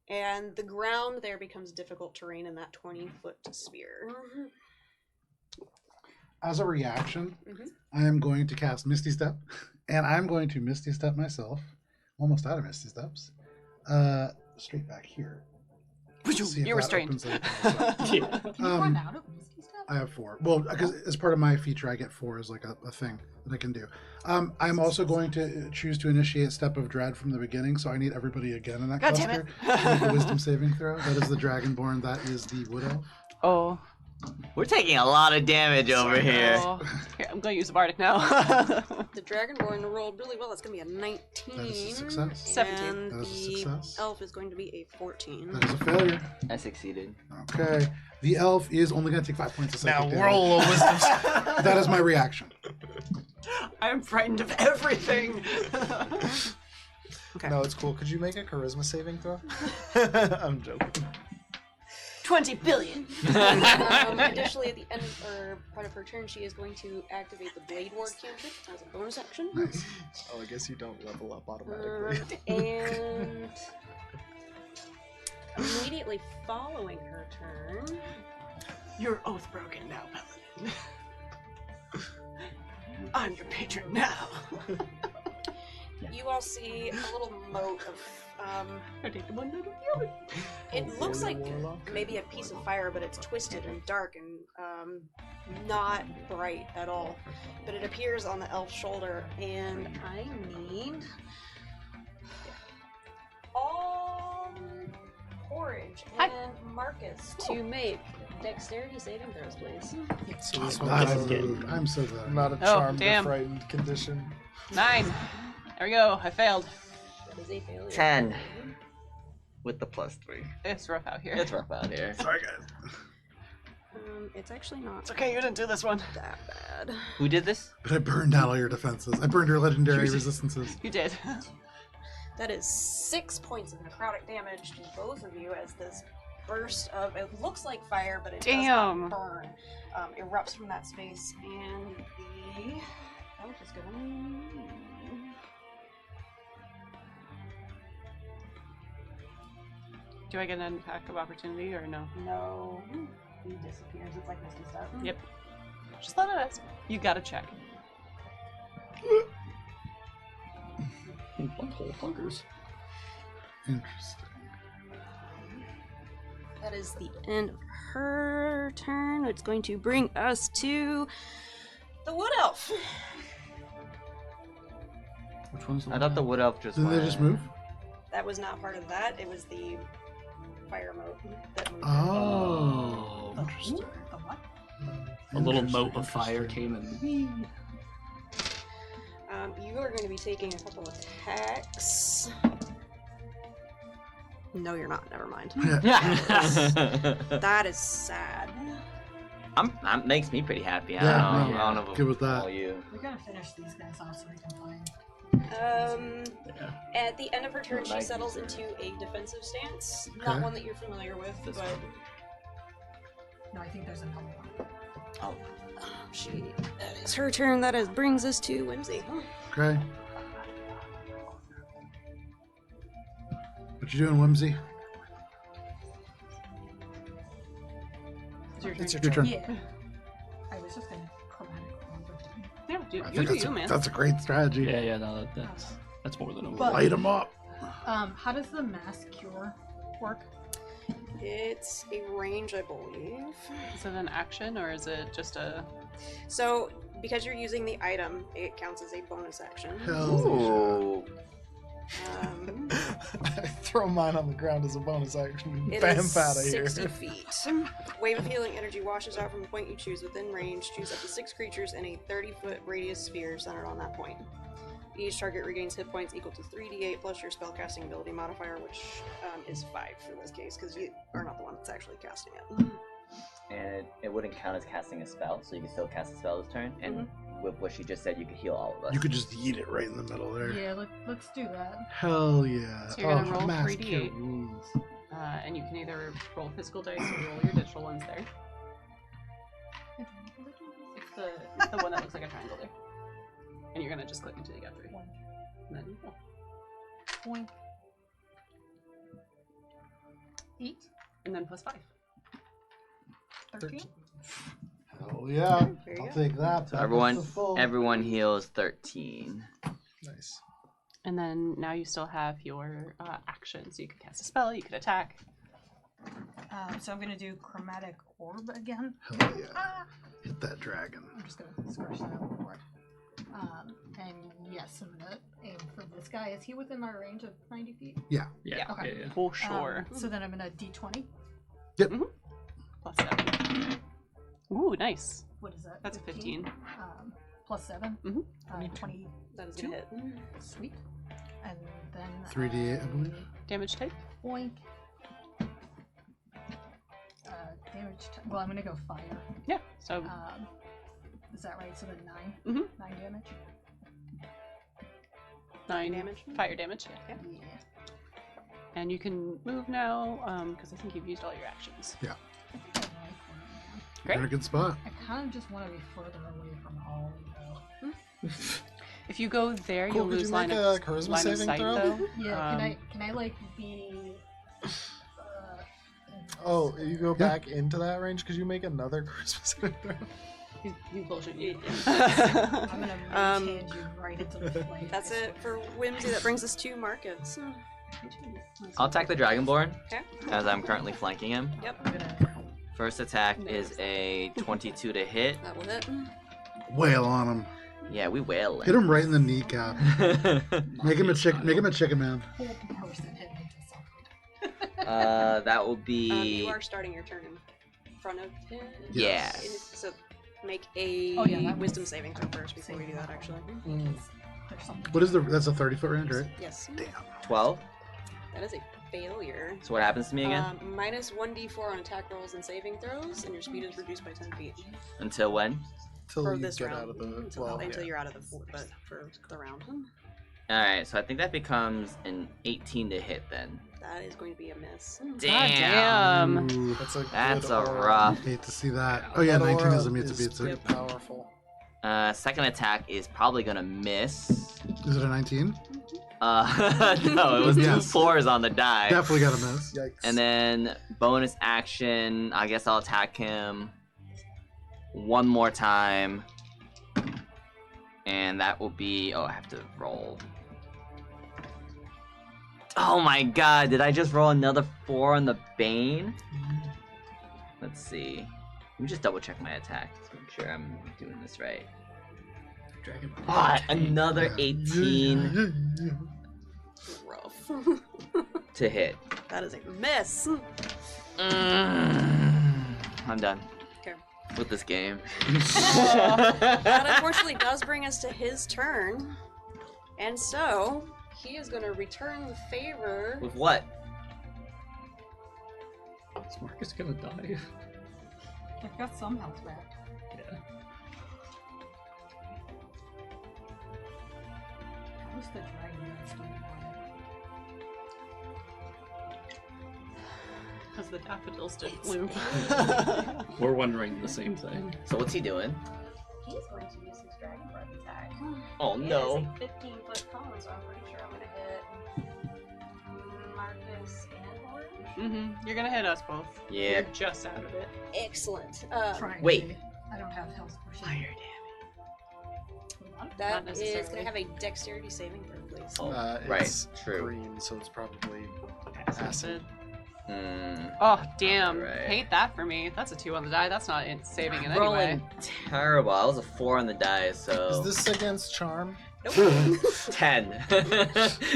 And the ground there becomes difficult terrain in that 20-foot sphere. As a reaction, Mhm. I am going to cast Misty Step, and I'm going to Misty Step myself. Almost out of Misty Steps. Straight back here. See if You're that restrained. opens it. Yeah. Can you run out of Misty Step? I have 4. Well, because as part of my feature, I get 4 as like a thing that I can do. I'm also going to choose to initiate Step of Dread from the beginning, so I need everybody again in that God damn cluster to make a Wisdom saving throw. That is the Dragonborn. That is the Wood Elf. Oh. We're taking a lot of damage over here. Oh. Here, I'm going to use the bardic now. The Dragonborn rolled really well. That's going to be a 19. That is a success. 17. And That is a the success. elf is going to be a 14. That is a failure. I succeeded. Okay. The elf is only going to take 5 points of psychic Now damage. roll a wisdom. That is my reaction. I am frightened of everything. Okay. No, it's cool. Could you make a charisma saving throw? I'm joking. 20 billion. Additionally, at the end or part of her turn, she is going to activate the Blade Ward cantrip as a bonus action. Nice. Oh, I guess you don't level up automatically. And immediately following her turn, Your oath broken now, Paladin. I'm your patron now. you all see a little mote of. It looks like maybe a piece of fire, but it's twisted and dark and not bright at all. But it appears on the elf's shoulder, and I need all Porridge and Marcus to make dexterity saving throws, please. So this I'm, one is I'm so glad. not a Oh, charmed or damn. frightened condition. 9. There we go. I failed. That is a failure. 10. With the +3. It's rough out here. It's rough out here. Sorry, guys. It's actually not It's okay, you didn't do this one. that bad. Who did this? But I burned down all your defenses. I burned your legendary resistances. You did. That is 6 points of necrotic damage to both of you as this burst of, it looks like fire, but it does Damn. not burn, erupts from that space, and the elf is going. Do I get an attack of opportunity or no? No, he disappears. It's like Misty Step. Yep. Just let it. You gotta check. Butthole huggers. Interesting. That is the end of her turn. It's going to bring us to the wood elf. Which one's the I thought the wood elf just Didn't they went. just move? That was not part of that. It was the fire moat that moved. Oh. Interesting. The what? A little Interesting, moat of fire interesting. came and. You are going to be taking a couple attacks. No, you're not. Never mind. That is sad. That makes me pretty happy. Yeah, I don't no, know about good with that. all you. We gotta finish these guys off so we can find. Yeah. At the end of her turn, she Nice. settles into a defensive stance. Okay. Not one that you're familiar with, This but one. No, I think there's another one. oh, that is her turn. That brings us to Whimsy. Okay. What you doing, Whimsy? It's your turn. Your turn. Yeah. I was just gonna chromatic orb. Yeah, I you think do you, man. that's a great strategy. Yeah, no, that's more than a But- Light them up. How does the mass cure work? It's a range, I believe. Is it an action or is it just a? So, because you're using the item, it counts as a bonus action. Hell Ooh. I throw mine on the ground as a bonus action. It Bam, is out of 60 here. feet. Wave of healing energy washes out from the point you choose within range. Choose up to 6 creatures in a 30-foot radius sphere centered on that point. Each target regains hit points equal to 3d8 plus your spellcasting ability modifier, which is 5 for this case, because you are not the one that's actually casting it. And it wouldn't count as casting a spell, so you can still cast a spell this turn. And with what she just said, you could heal all of us. You could just eat it right in the middle there. Yeah, let's do that. Hell yeah. So you're gonna roll mass 3d8. cure wounds. And you can either roll physical dice or roll your digital ones there. It's the one that looks like a triangle there. And you're gonna just click until you get 3. And then roll. Point. 8, And then plus 5. 13. Hell yeah. There you I'll go. take that. So Back everyone, up to full. everyone heals 13. Nice. And then now you still have your action, so you could cast a spell, you could attack. So I'm gonna do chromatic orb again. Hell yeah. Hit that dragon. I'm just gonna scratch that out for it. And yes, I'm gonna aim for this guy. Is he within my range of 90 feet? Yeah, Okay. yeah. For sure. So then I'm gonna D20. Plus 7. Ooh, nice. What is that? That's a 15. Plus 7. Mhm. 20. That is gonna hit. Sweet. And then 3d8, I believe. Damage type? Boink. Damage. Well, I'm gonna go fire. Yeah. So Is that right? So then 9. Mhm. 9 damage. 9 damage. Fire damage. Yeah. Yeah. And you can move now, because I think you've used all your actions. I think I like where I am. Great. You're in a good spot. I kind of just want to be further away from all though. If you go there, Cool, you'll could lose you line make of, a charisma line of saving sight, throw? though. Yeah. Can I like be? Oh, you go back into that range because you make another Christmas saving throw. He's bullshitting you. I'm gonna Um, hand you right into the flame. That's it for Whimsy. That brings us to Marcus. I'll attack the Dragonborn, Okay. as I'm currently flanking him. Yep, I'm gonna. First attack is a 22 to hit. that will hit. Wail on him. Yeah, we wailing. Hit him right in the kneecap. Make him a chicken man. Whole person hit me just something. That will be. You are starting your turn in front of him. Yeah. So make a Oh, yeah, that wisdom was- saving throw first before we do that, actually. There's something. What is that's a 30-foot range, right? Yes. 12. That is a failure. So what happens to me again? Minus 1d4 on attack rolls and saving throws, and your speed is reduced by 10 feet. Until when? Till For you this get round. out of the until yeah. you're out of the fort, but for the round. Alright, so I think that becomes an 18 to hit then. That is going to be a miss. Damn. Ooh, That's a good aura. rough. hate to see that. Oh yeah, That 19 aura is a meet to is beat. pretty powerful. Second attack is probably gonna miss. Is it a 19? No, it was Yes. 2 4s on the die. Definitely got a miss. Yikes. And then bonus action, I guess I'll attack him one more time. And that will be, oh, I have to roll. Oh my god, did I just roll another 4 on the Bane? Let's see. Let me just double check my attack to make sure I'm doing this right. Another 18 Rough. to hit. That is a miss. I'm done. Okay. With this game. That unfortunately does bring us to his turn. And so, he is going to return the favor. With what? Is Marcus gonna die? I've got some health back. Yeah. How's the dragon that's doing Because the daffodils didn't bloom. We're wondering the same thing. So what's he doing? He's going to use his dragon breath attack. Oh It no. is a 15-foot cone, so I'm pretty sure I'm gonna hit Marcus and Orange. You're gonna hit us both. Yeah. You're just out of it. Excellent. Trying Wait. to be. I don't have health potions. Fire That Not is necessarily. going to have a dexterity saving throw, please. Oh, It's right. True. green, so it's probably Acid. acid. Oh, damn. Alright. Hate that for me. That's a 2 on the die. That's not saving in any Rolling way. terrible. I was a 4 on the die, so. Is this against charm? 10.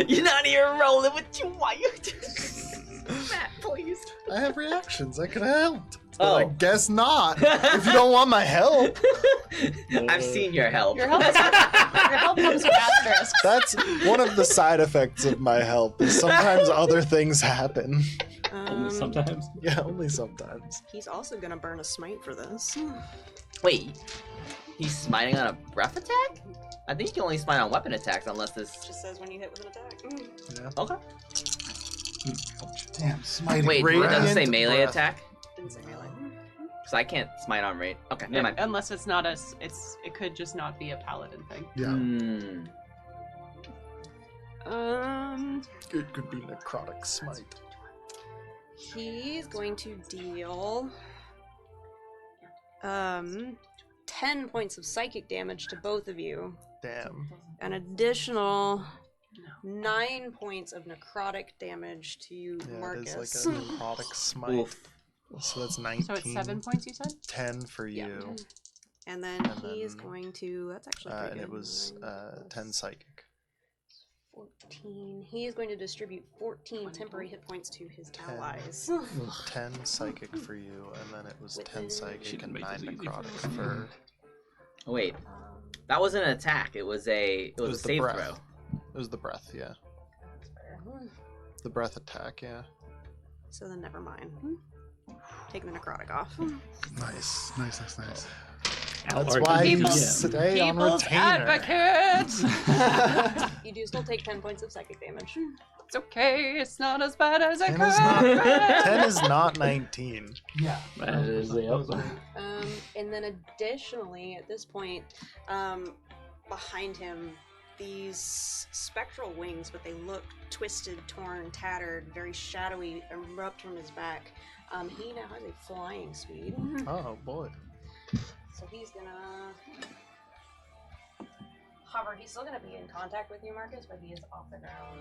You're not even rolling with you. Why you Matt, please. I have reactions. I could have helped. Oh. I guess not. If you don't want my help. I've seen your help. Your help, your help comes with asterisks. That's one of the side effects of my help. Is sometimes other things happen. Only sometimes. Yeah, only sometimes. He's also going to burn a smite for this. Wait, he's smiting on a breath attack? I think you can only smite on weapon attacks unless this. Just says when you hit with an attack. Yeah. Okay. Damn, smiting. Wait, it Radiant doesn't say melee breath. attack? Didn't say melee. So I can't smite on rate. Okay, never mind. Unless it's not a. It could just not be a paladin thing. Yeah. It could be necrotic smite. He's going to deal 10 points of psychic damage to both of you. Damn. An additional 9 points of necrotic damage to you, Yeah, Marcus. it is like a necrotic smite. Oof. So that's 19. So it's 7 points, you said? 10 for Yeah. you. And then And he's then, going to. That's actually pretty And good. it was 10 psychic. 14. He is going to distribute 14 temporary hit points to his 10. allies. 10 psychic for you, and then it was 10 Within- psychic Shouldn't and make 9 this easy for necrotic you. for. Oh, wait, that wasn't an attack. It was a. It was a the save breath. throw. It was the breath, yeah. The breath attack, yeah. So then never mind. Take the necrotic off. Nice. That's Or why you yeah. stay on People's retainer. advocate! You do still take 10 points of psychic damage. It's okay, it's not as bad as it 10 could is not, be. 10 is not 19. Yeah. That is the upside. And then additionally, at this point, behind him, these spectral wings, but they look twisted, torn, tattered, very shadowy, erupt from his back. He now has a flying speed. Oh boy. So he's gonna hover. He's still gonna be in contact with you, Marcus, but he is off the ground,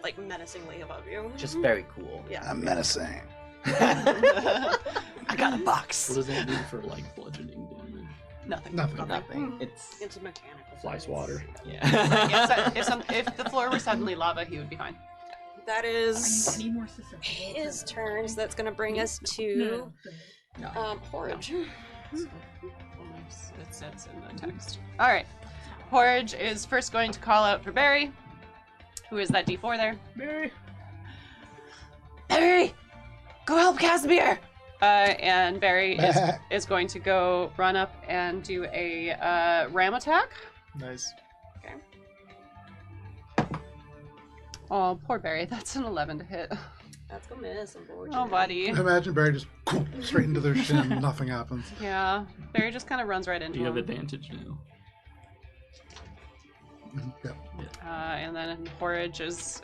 like menacingly above you. Just very cool. Yeah. I'm menacing. I got a box. What does that mean for like bludgeoning damage? Nothing. Nothing. It's It's mechanical. Flies water. yeah. Yes, if the floor were suddenly lava, he would be fine. That I is need more susceptible. his turn. So that's gonna bring us to Porridge. It says in the text. Alright. Porridge is first going to call out for Barry. Who is that D4 there? Barry. Barry! Go help Casimir! And Barry is going to go run up and do a ram attack. Nice. Oh, poor Barry. That's an 11 to hit. That's gonna miss, unfortunately. Oh, buddy. Imagine Barry just straight into their shin. Nothing happens. Yeah. Barry just kind of runs right into You have him. advantage now. Yep. And then Porridge is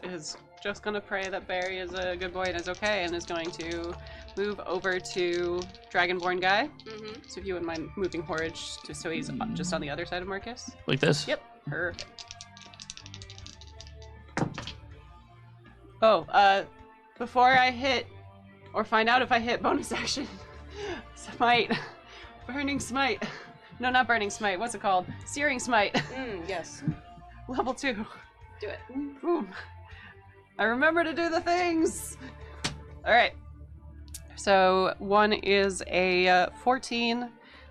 just going to pray that Barry is a good boy and is okay, and is going to move over to Dragonborn guy. Mm-hmm. So if you wouldn't mind moving Porridge so he's just on the other side of Marcus. Like this? Yep. Perfect. Oh, before I hit, or find out if I hit bonus action, smite. Burning smite. No, not burning smite. What's it called? Searing smite. Yes. Level 2. Do it. Boom. I remember to do the things. All right. So one is a 14,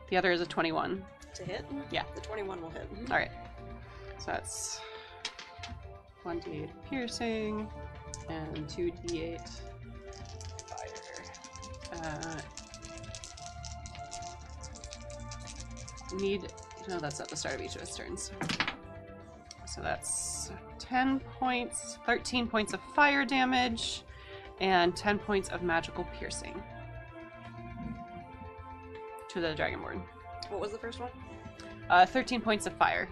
the other is a 21. To hit? Yeah. The 21 will hit. All right. So that's 1d8 piercing and 2d8 fire. No, that's at the start of each of his turns. So that's 10 points, 13 points of fire damage, and 10 points of magical piercing to the Dragonborn. What was the first one? 13 points of fire.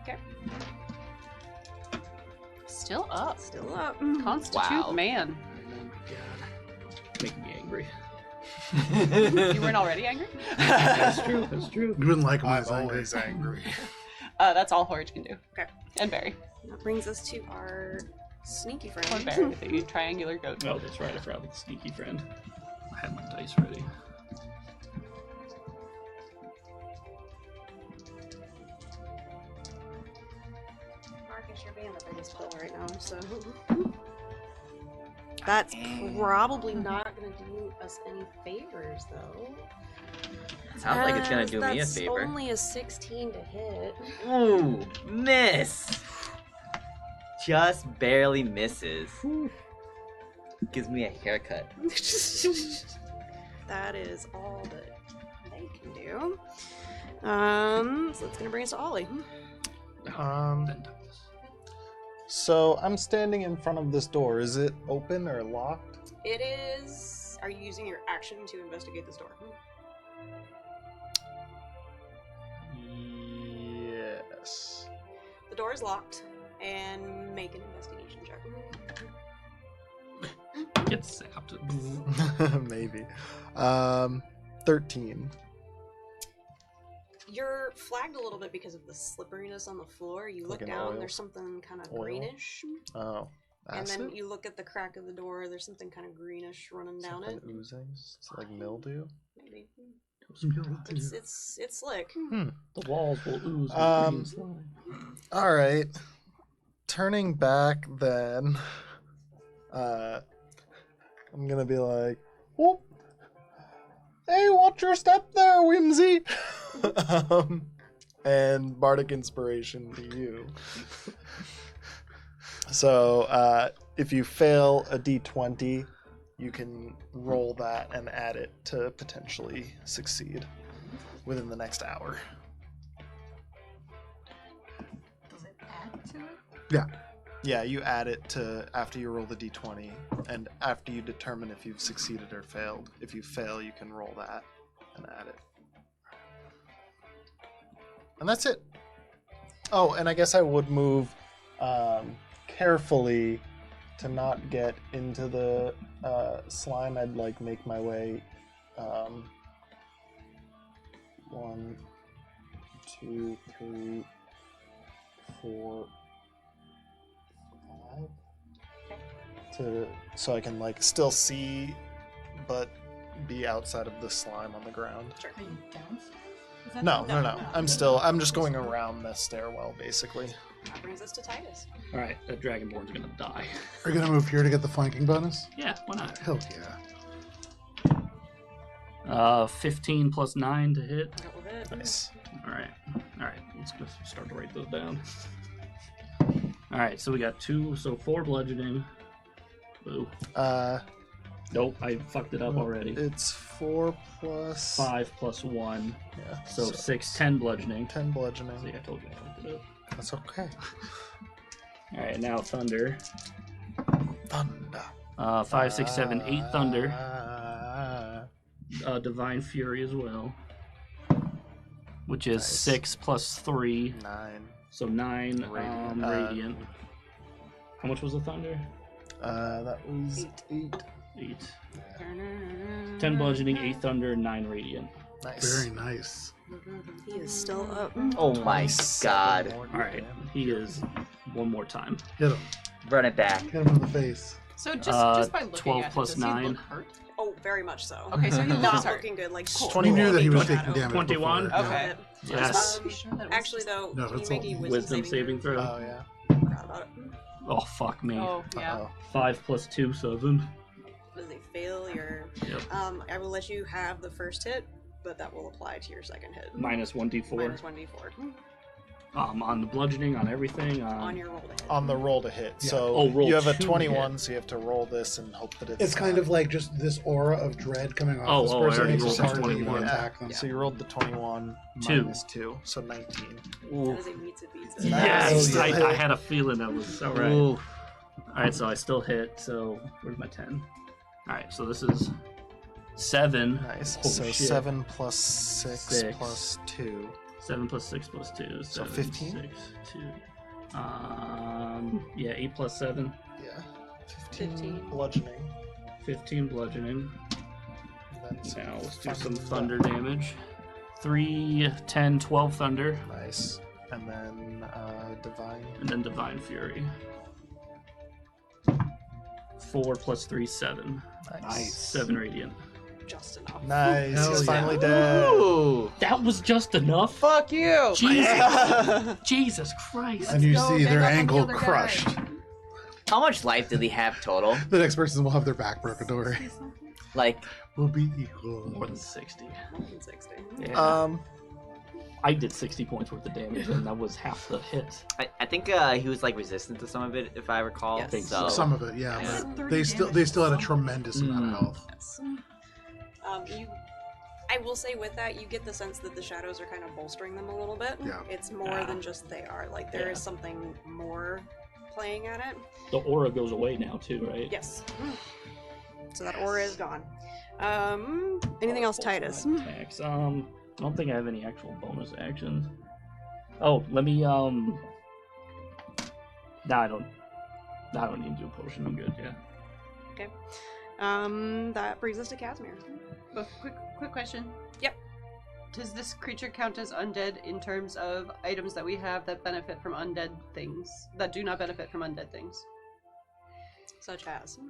Okay. Still up. Still up. Constitute Wow. man. Make me angry. You weren't already angry? That's true. That's true. You wouldn't like him when I'm he's angry. always angry. That's all Horge can do. Okay. And Barry. That brings us to our sneaky Or friend. Barry, the triangular goat. Oh, that's right. I forgot about the sneaky friend. I had my dice ready. Marcus, you're being the biggest pill right now, so. That's probably not going to do us any favors, though. Sounds like it's gonna do me a That's favor. only a 16 to hit. Ooh, miss. Just barely misses. Gives me a haircut. That is all that they can do. So that's gonna bring us to Ollie. So I'm standing in front of this door. Is it open or locked? It is. Are you using your action to investigate this door? Yes. The door is locked, and make an investigation check. Get zapped. Maybe. 13. You're flagged a little bit because of the slipperiness on the floor. You look Like an down, oil? there's something kind of Oil? greenish. Oh. And Acid? then you look at the crack of the door, there's something kind of greenish running down Something it. oozing? It's like mildew? Maybe. Mildew. It's slick. The walls will ooze. with Um, green slime. Alright. Turning back then, I'm gonna be like, whoop. Hey, watch your step there, Whimsy! And Bardic Inspiration to you. So, if you fail a d20, you can roll that and add it to potentially succeed within the next hour. Does it add to it? Yeah. Yeah, you add it to after you roll the d20, and after you determine if you've succeeded or failed. If you fail, you can roll that and add it. And that's it. Oh, and I guess I would move carefully to not get into the slime. I'd like make my way 1, 2, 3, 4, 5 so I can like still see but be outside of the slime on the ground. Sure. Are you down? Is that- No. I'm just going around the stairwell basically. That brings us to Titus. All right, that dragonborn's gonna die. Are you gonna move here to get the flanking bonus? Yeah, why not? Hell yeah. 15 plus 9 to hit. That will hit. Nice. All right. Let's go start to write those down. All right, so we got 4 bludgeoning. Boo. Nope, I fucked it up already. It's 4 plus 5 plus 1, Yeah. so 10 bludgeoning. 10 bludgeoning. See, I told you I fucked it up. That's okay. All right, now thunder. Thunder. 5, 6, 7, 8 thunder. Ah. Divine fury as well, which is Nice. 6 plus 3, 9. so 9 Radiant. radiant. How much was the thunder? That was 8. 8. 10 bludgeoning, 8 thunder, 9 radiant. Nice. Very nice. He is still up. Oh my god. Alright, he is one more time. Hit him. Run it back. Hit him in the face. So just by looking 12 at plus him, does he 9. look hurt? Oh, very much so. Okay, so he looks Not hurt. looking good. Like You knew that he was shadow. taking damage 21? before. Okay. Yes. Actually, though, No, can you it's make all a Wisdom saving throw. Oh yeah. Forgot about it. Oh, fuck me. Oh, yeah. Uh-oh. 5 plus 2, 7. That is a failure. Yep. I will let you have the first hit, but that will apply to your second hit. Minus 1d4. Minus 1d4. On the bludgeoning, on everything. On your roll to hit. On the roll to hit. Yeah. So Oh, roll you have a to 21, hit. so you have to roll this and hope that It's kind of like just this aura of dread coming off this I person. already Makes it rolled a hard to even 21. attack them. So you rolled the 21 2. minus 2, so 19. That is a meets it beats it. Yes! Oh, I yeah. had a feeling that was alright. Ooh. Alright, so I still hit, so where's my 10? Alright, so this is 7. Nice. Oh, so shit. 7 plus 6 6. plus 2. 7 plus 6 plus 2. So 7, 15? 6, 2. Yeah, 8 plus 7. Yeah. 15, 15. bludgeoning. 15 bludgeoning. And then some Now let's do some thunder. thunder damage. 3, 10, 12 thunder, Nice. And then divine. and then divine fury. 4 plus 3, 7. Nice. 7 radiant. Just enough. Nice. Hell He's yeah. finally dead. Ooh. That was just enough? Fuck you. Jesus! Jesus Christ! And you go, see gang their up on the ankle other guy. crushed. How much life do they have total? The next person will have their back broken. Don't worry. Like, We'll be equal. More than 60. 60. Yeah. I did 60 points worth of damage, and that was half the hit. I think he was like resistant to some of it, if I recall. Yes. Think So Some of it, yeah, Yeah. but they still had a tremendous amount of health. Yes. I will say with that, you get the sense that the shadows are kind of bolstering them a little bit. Yeah. It's more than just they are. Like, there is something more playing at it. The aura goes away now, too, right? Yes. So that aura is gone. Anything else, Titus? Attacks. I don't think I have any actual bonus actions. Oh, let me, Nah, I don't need to do a potion. I'm good, yeah. Okay. That brings us to Casimir. But quick question. Yep. Does this creature count as undead in terms of items that we have that benefit from undead things, that do not benefit from undead things? Such as?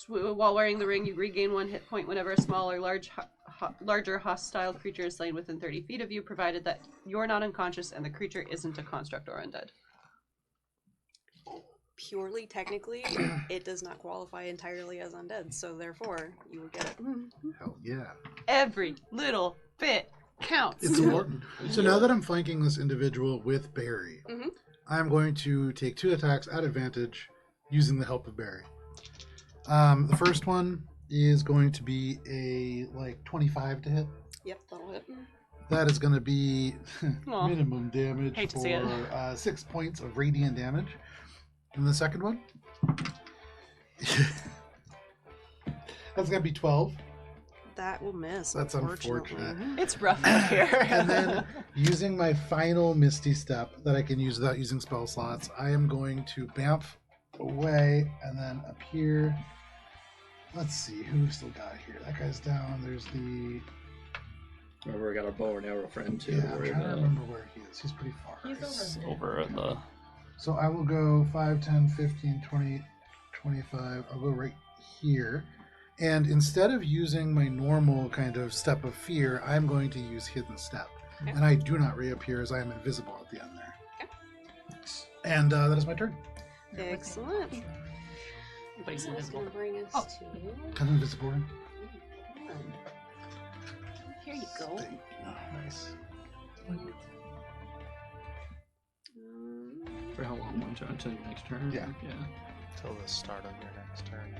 While wearing the ring, you regain 1 hit point whenever a small or larger hostile creature is slain within 30 feet of you, provided that you're not unconscious and the creature isn't a construct or undead. Purely technically, it does not qualify entirely as undead, so therefore, you would get it. Hell yeah. Every little bit counts. It's important. So now that I'm flanking this individual with Barry, Mhm. I'm going to take 2 attacks at advantage using the help of Barry. The first one is going to be a 25 to hit. Yep, that'll hit. That is going to be Aw. minimum damage Hate to for see it. 6 points of radiant damage. And the second one, that's going to be 12. That will miss. That's unfortunately. unfortunate. It's rough out here. And then using my final Misty Step that I can use without using spell slots, I am going to bamf away and then up here. Let's see, who we still got here? That guy's down. There's the... Remember, we got our bow and arrow friend, too. Yeah, I'm We're trying to remember where he is. He's pretty far. He's over at the... So I will go 5, 10, 15, 20, 25. I'll go right here. And instead of using my normal kind of step of fear, I'm going to use hidden step. Okay. And I do not reappear as I am invisible at the end there. Okay. And that is my turn. Excellent. Everybody's So that's invisible. gonna bring us to... Kind of invisible. Here you go. Nice. For how long? Until your next turn? Yeah. Till the start of your next turn.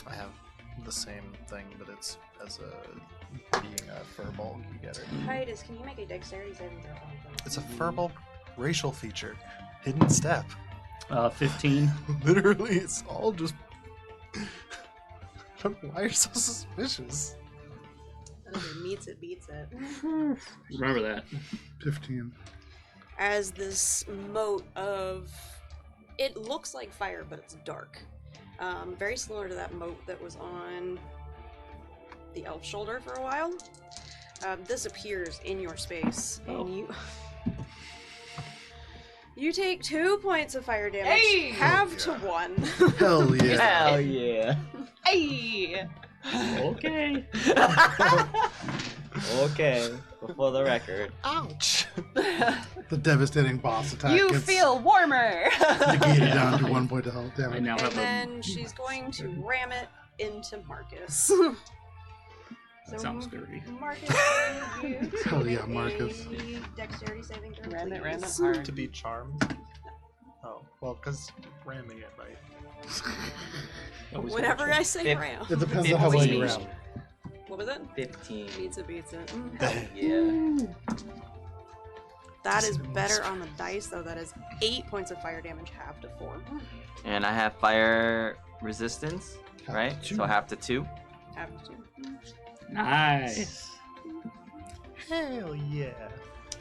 I have the same thing, but it's as a being a furball, you get it. Titus, can you make a dexterity saving throw? It's a furball racial feature. Hidden step. 15. Literally, it's all just... I don't know why you're so suspicious. That is a meets it, beats it. Remember that. 15. As this moat of... It looks like fire, but it's dark. Very similar to that moat that was on the elf shoulder for a while. This appears in your space, and you take 2 points of fire damage, Hey! half to 1. Hell yeah. Hell yeah. Hey! Okay. Okay. Before the record. Ouch! The devastating boss attack You gets feel warmer. negated down to 1 point of health I damage. now And have then she's going to ram it into Marcus. That sounds scary. Marcus, you need you to Hell yeah, make Marcus. a dexterity saving throw, Ram it please. hard. To be charmed? Oh, well, because ramming it might. Always Whenever gotta I say Fif- ram. It depends on how well you ram. What was it? 15. Beats it, beats it. Yeah. That is better on the dice, though. That is 8 points of fire damage, half to 4. And I have fire resistance, right? Two. So half to 2. Half to 2. Nice. Hell yeah.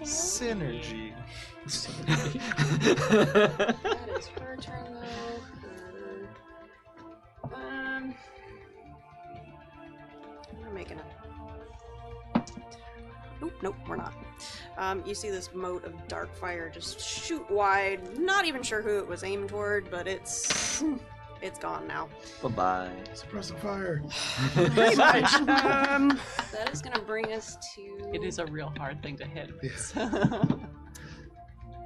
Synergy. That is her turn, though. We're making a. Nope, we're not. You see this mote of dark fire just shoot wide. Not even sure who it was aimed toward, but it's gone now. Bye-bye. Suppressive fire. Pretty much. That is gonna bring us to. It is a real hard thing to hit.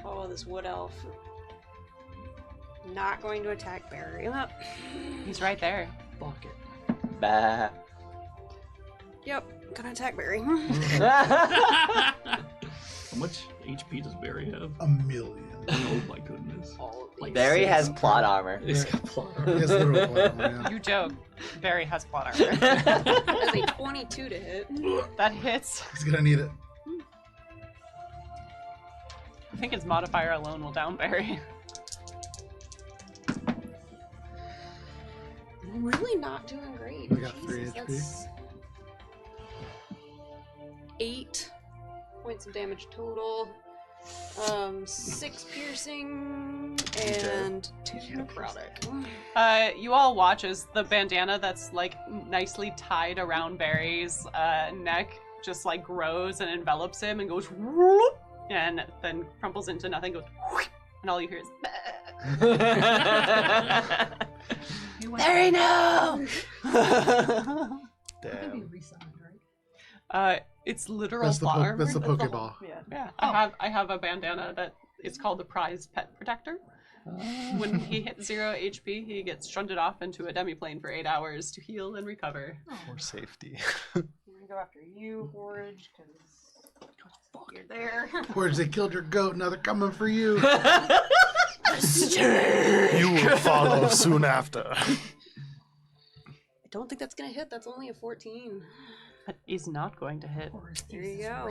Oh, this wood elf. Not going to attack Barry. He's right there. Fuck it. Bah. Yep, gonna attack Barry. How much HP does Barry have? 1 million. Oh my goodness. Like Barry six. has plot armor. He's got plot He has literal plot armor, yeah. You joke. Barry has plot armor. That's a 22 to hit. That hits. He's gonna need it. I think his modifier alone will down Barry. Really not doing great. We got 3 Jesus, HP. that's 8 points of damage total. 6 piercing and 2 necrotic. You all watch as the bandana that's like nicely tied around Barry's neck just like grows and envelops him and goes whoop, and then crumples into nothing, goes whoop, and all you hear is Barry, no! Damn. It's literal That's the, plot armor. that's the Pokeball. Yeah, I have a bandana that is called the Prize Pet Protector. When he hits 0 HP, he gets shunted off into a demiplane for 8 hours to heal and recover. For safety. I'm gonna go after you, Forge, because you're there. Forge, they killed your goat, now they're coming for you. You will follow soon after. I don't think that's gonna hit. That's only a 14. That is not going to hit. There you go.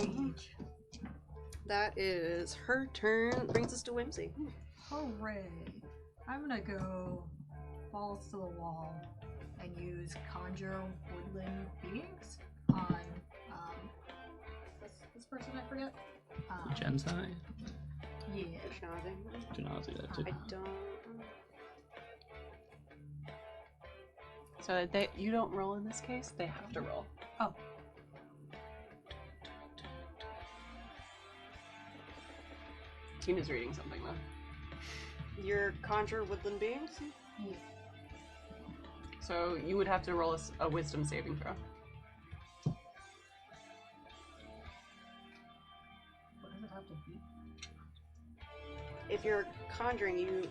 That is her turn. Brings us to Whimsy. Hooray! I'm gonna go balls to the wall and use conjure woodland beings on this person I forget. Gensai? Yeah. Janazi, that too. I don't. So you don't roll in this case, they have to roll. Oh. Tina's reading something though. Your conjure woodland beings? Yeah. So you would have to roll a wisdom saving throw. What does it have to be? If you're conjuring,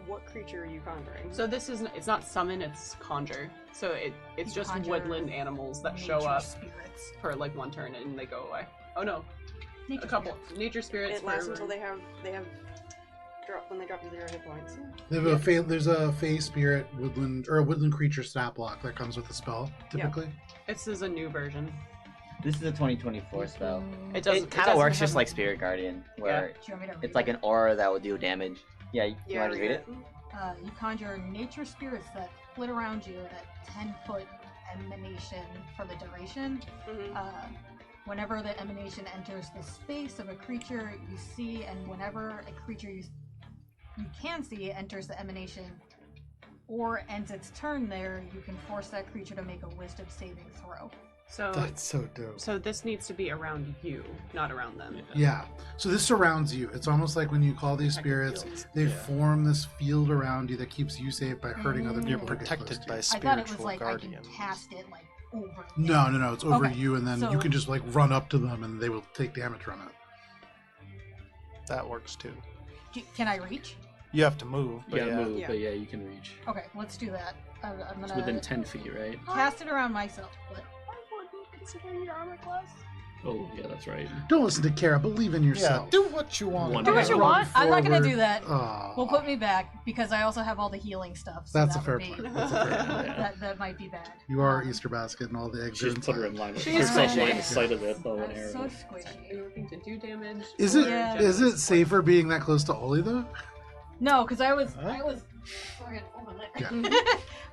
what creature are you conjuring? So this is it's not summon, it's conjure. So it's just Conjure woodland animals that show nature up spirits. for like one turn and they go away. Oh no, Nature a couple spirits. nature spirits. It lasts for- until they have when they drop to 0 hit points. They have there's a Fey Spirit woodland or a woodland creature stat block that comes with the spell, typically. This is a new version. This is a 2024 spell. It doesn't. It kind of works just like Spirit Guardian, where Do you want me to read it's like it? an aura that will do damage. Yeah, you want to read it? You conjure nature spirits that flit around you at 10-foot emanation for the duration. Whenever the emanation enters the space of a creature you see, and whenever a creature you can see enters the emanation, or ends its turn there, you can force that creature to make a wisdom saving throw. So, That's so dope. so this needs to be around you, not around them. Yeah. So this surrounds you. It's almost like when you call these spirits, they form this field around you that keeps you safe by hurting other You're people. that get protected close to by you. I spiritual thought it was like guardians. I can cast it like over. No. It's over Okay, you, and then you so- can just like run up to them, and they will take damage from it. That works too. Can I reach? You have to move, You but gotta yeah. move, Yeah. but yeah, you can reach. Okay, let's do that. I'm It's gonna within 10 feet, right? cast it around myself. But Considering your armor class. Oh, yeah, that's right. Don't listen to Kara. Believe in Yeah, yourself. do what you want. One do what you Run want. I'm not gonna forward. do that. Aw. We'll put me back because I also have all the healing stuff. So That's a that fair would be- point. That's a fair point. Yeah. That might be bad. You are Easter basket, and all the eggs are She's put her in inside. line with She's herself squishy. line of sight of it, bow and I'm arrow. so Are squishy. you looking to do damage? Is or it Yeah. is generally it safer being that close to Oli though? No, because I was Huh? fucking over there. Yeah.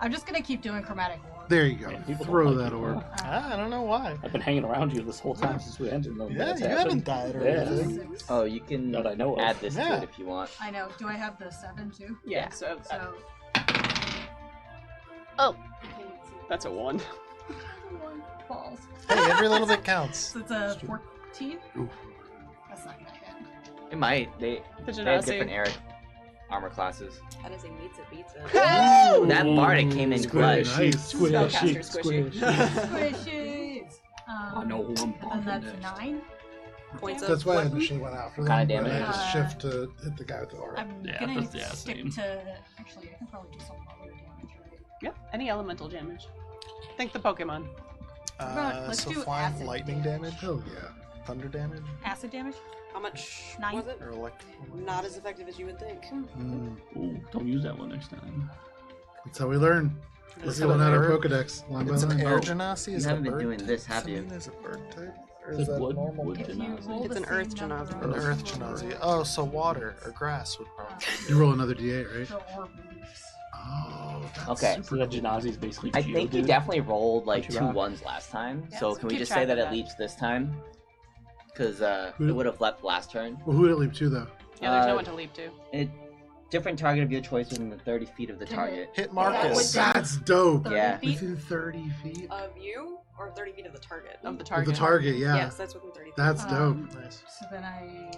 I'm just gonna keep doing chromatic war. There you go. Yeah, people don't Throw like that you. orb. I don't know why. I've been hanging around you this whole time since we entered. No, Yeah, that's you happened. haven't died or Yeah. anything. Oh, you can That I know of. add this to Yeah. it if you want. I know. Do I have the 7 too? Yeah, so So that's a 1. balls. Hey, every little bit counts. So it's a 14. Oof. That's not gonna hit. It might. They The have Genasi. different armor classes. How does he meets it beats it? Ooh, that bardic came in Squishy, clutch. Nice. squishy, Spellcaster squishy. Squishies. I know who I'm And bumping that's next. 9. Points That's of why I what? initially went after them. What kind of but I damage? just shift to hit the guy with the aura. I'm Yeah, gonna that's- yeah, stick same. to. Actually, I can probably do some other damage, right? Yep, any elemental damage. Think the Pokemon. Let's So do flying acid lightning damage, Hell yeah. thunder damage, Acid damage. How much 9. was it? or electrical. Not as effective as you would think. Mm, Ooh, don't use that one next time. that's how we learn. Let's Is go it on an out our air- Pokedex. Line by It's an line. air Oh, genasi. you Is it a haven't been bird doing type? this, have you? Is it bird type? Or It's is that wood- normal wood type? genasi. roll It's the an earth same number genasi. An of- earth genasi. Oh, so water or grass would probably. You roll another D8, right? The orb leaves. Oh, that's Okay. So super that cool. Genasi is basically I think you Geodude. definitely rolled like Don't you 2 rock? 1s last time. Yeah, So so can we keep just track say of that it that. leaps this time? Because Who- it would have leapt last turn. Well, who did it leap to, though? Yeah, there's no Uh, one to leap to. It different target of your choice within the 30 feet of the Can target. Hit That Marcus. would- That's dope. 30 Yeah. feet? Within 30 feet Of you or 30 feet of the target? Of the of target. the target, yeah. Yes, that's within 30 feet. That's dope. Nice. So then I.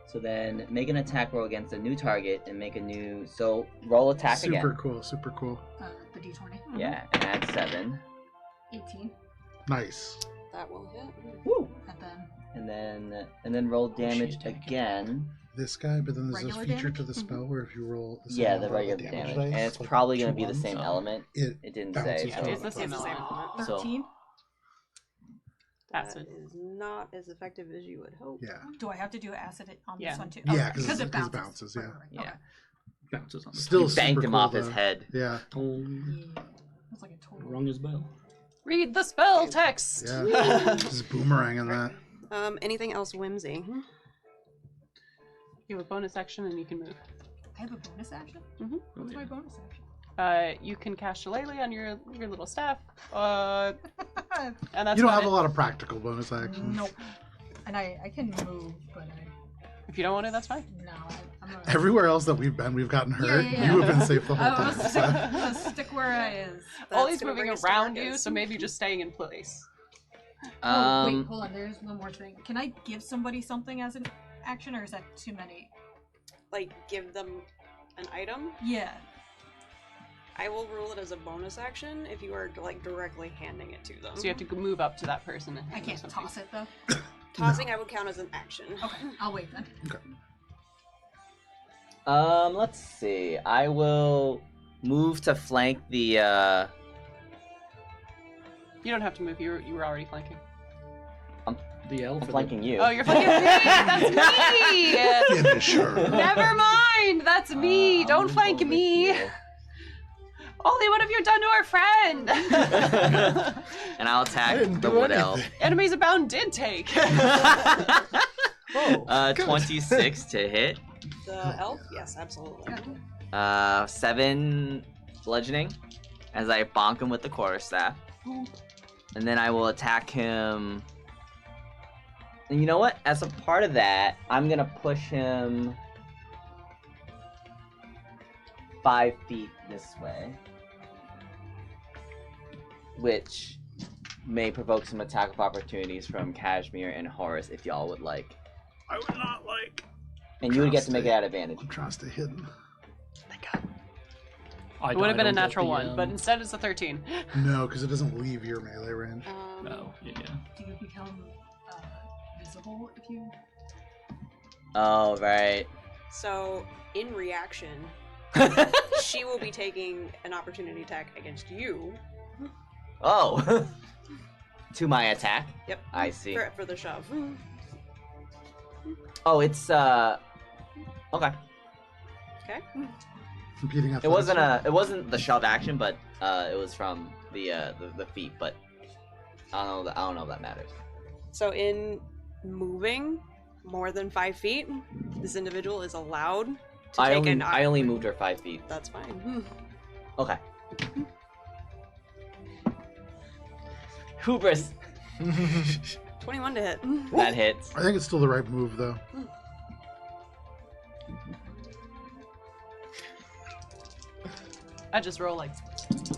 So then make an attack roll against a new target and make a new. So roll attack Super again. cool, super cool. The D20. Yeah, and add 7. 18. Nice. That will hit. Woo! And then. And then roll damage attacking. again. This guy, but then there's a Regular feature damage? to the spell where if you roll the same Yeah, the number of regular damage. dice, And it's like probably going to two be the ones, same so- element. It It didn't bounces say. Yeah, So. it's the same It's the same element. element. So- 13. That's That it. is not as effective as you would hope. yeah, Do I have to do acid on Yeah. this one too? Yeah, Okay, 'cause because it it bounces. bounces, yeah. Right. Yeah. Bounces on the Still You banked super him cool, off his though. head. Yeah, Oh, Yeah. That's like a total. rung his bell. Read the spell text. yeah. Just boomeranging that. Anything else whimsy? You have a bonus action and you can move. I have a bonus action? Mhm. What's my bonus action? You can cast Shillelagh on your little staff. And that's You don't about have it. a lot of practical bonus actions. Nope. And I can move, but If you don't want to, that's fine. no, I'm gonna. Everywhere else that we've been, we've gotten hurt. yeah. You have been safe the whole I'm time. gonna so- I'm gonna stick where I is. Ollie's gonna moving bring us to around you, Marcus. so maybe just staying in place. Oh, wait, hold on. There's one more thing. Can I give somebody something as an action, or is that too many? Like, give them an item? Yeah. I will rule it as a bonus action if you are, like, directly handing it to them. So you have to move up to that person and I hand them can't something. toss it though. Tossing, I would count as an action. Okay, I'll wait then. Let's see. I will move to flank the. You don't have to move. You were already flanking. The elf. I'm flanking you. Oh, you're flanking me. That's me. Finisher. Never mind. That's me. I'll Don't move flank over me. here. Ollie, what have you done to our friend? And I'll attack didn't the do wood elf. anything. Enemies abound did take. 26 to hit. The elf? Yes, absolutely. 7 bludgeoning as I bonk him with the quarterstaff. And then I will attack him. And you know what? As a part of that, I'm gonna push him 5 feet this way, which may provoke some attack of opportunities from Kashmir and Horace if y'all would like. I would not like. And you would get to make it at advantage. I'm trying to stay hidden. It would have been a natural 1, but instead it's a 13. No, because it doesn't leave your melee range. No, yeah. Do you become visible if you? Oh, right. So, in reaction, she will be taking an opportunity attack against you. Oh. To my attack? Yep. I see. For the shove. Oh, it's okay. Okay. Competing It wasn't the shove action, but it was from the feet, but I don't know if that matters. So in moving more than 5 feet, this individual is allowed to take an. I only moved her 5 feet. That's fine. Okay. Hubris. 21 to hit. That hits. I think it's still the right move, though. I just roll like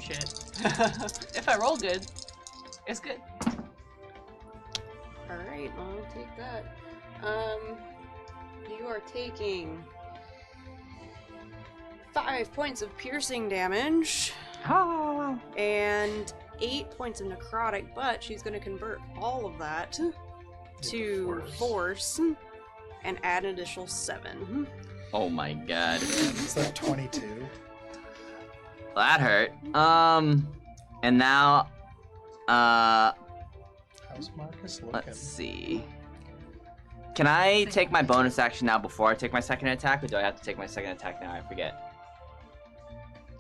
shit. If I roll good, it's good. Alright, I'll take that. You are taking 5 points of piercing damage. Oh. And 8 points of necrotic, but she's going to convert all of that to force and add an additional 7. Oh my god. Is that 22? That hurt. And now, How's Marcus looking? let's see. Can I take my bonus action now before I take my second attack, or do I have to take my second attack now? I forget.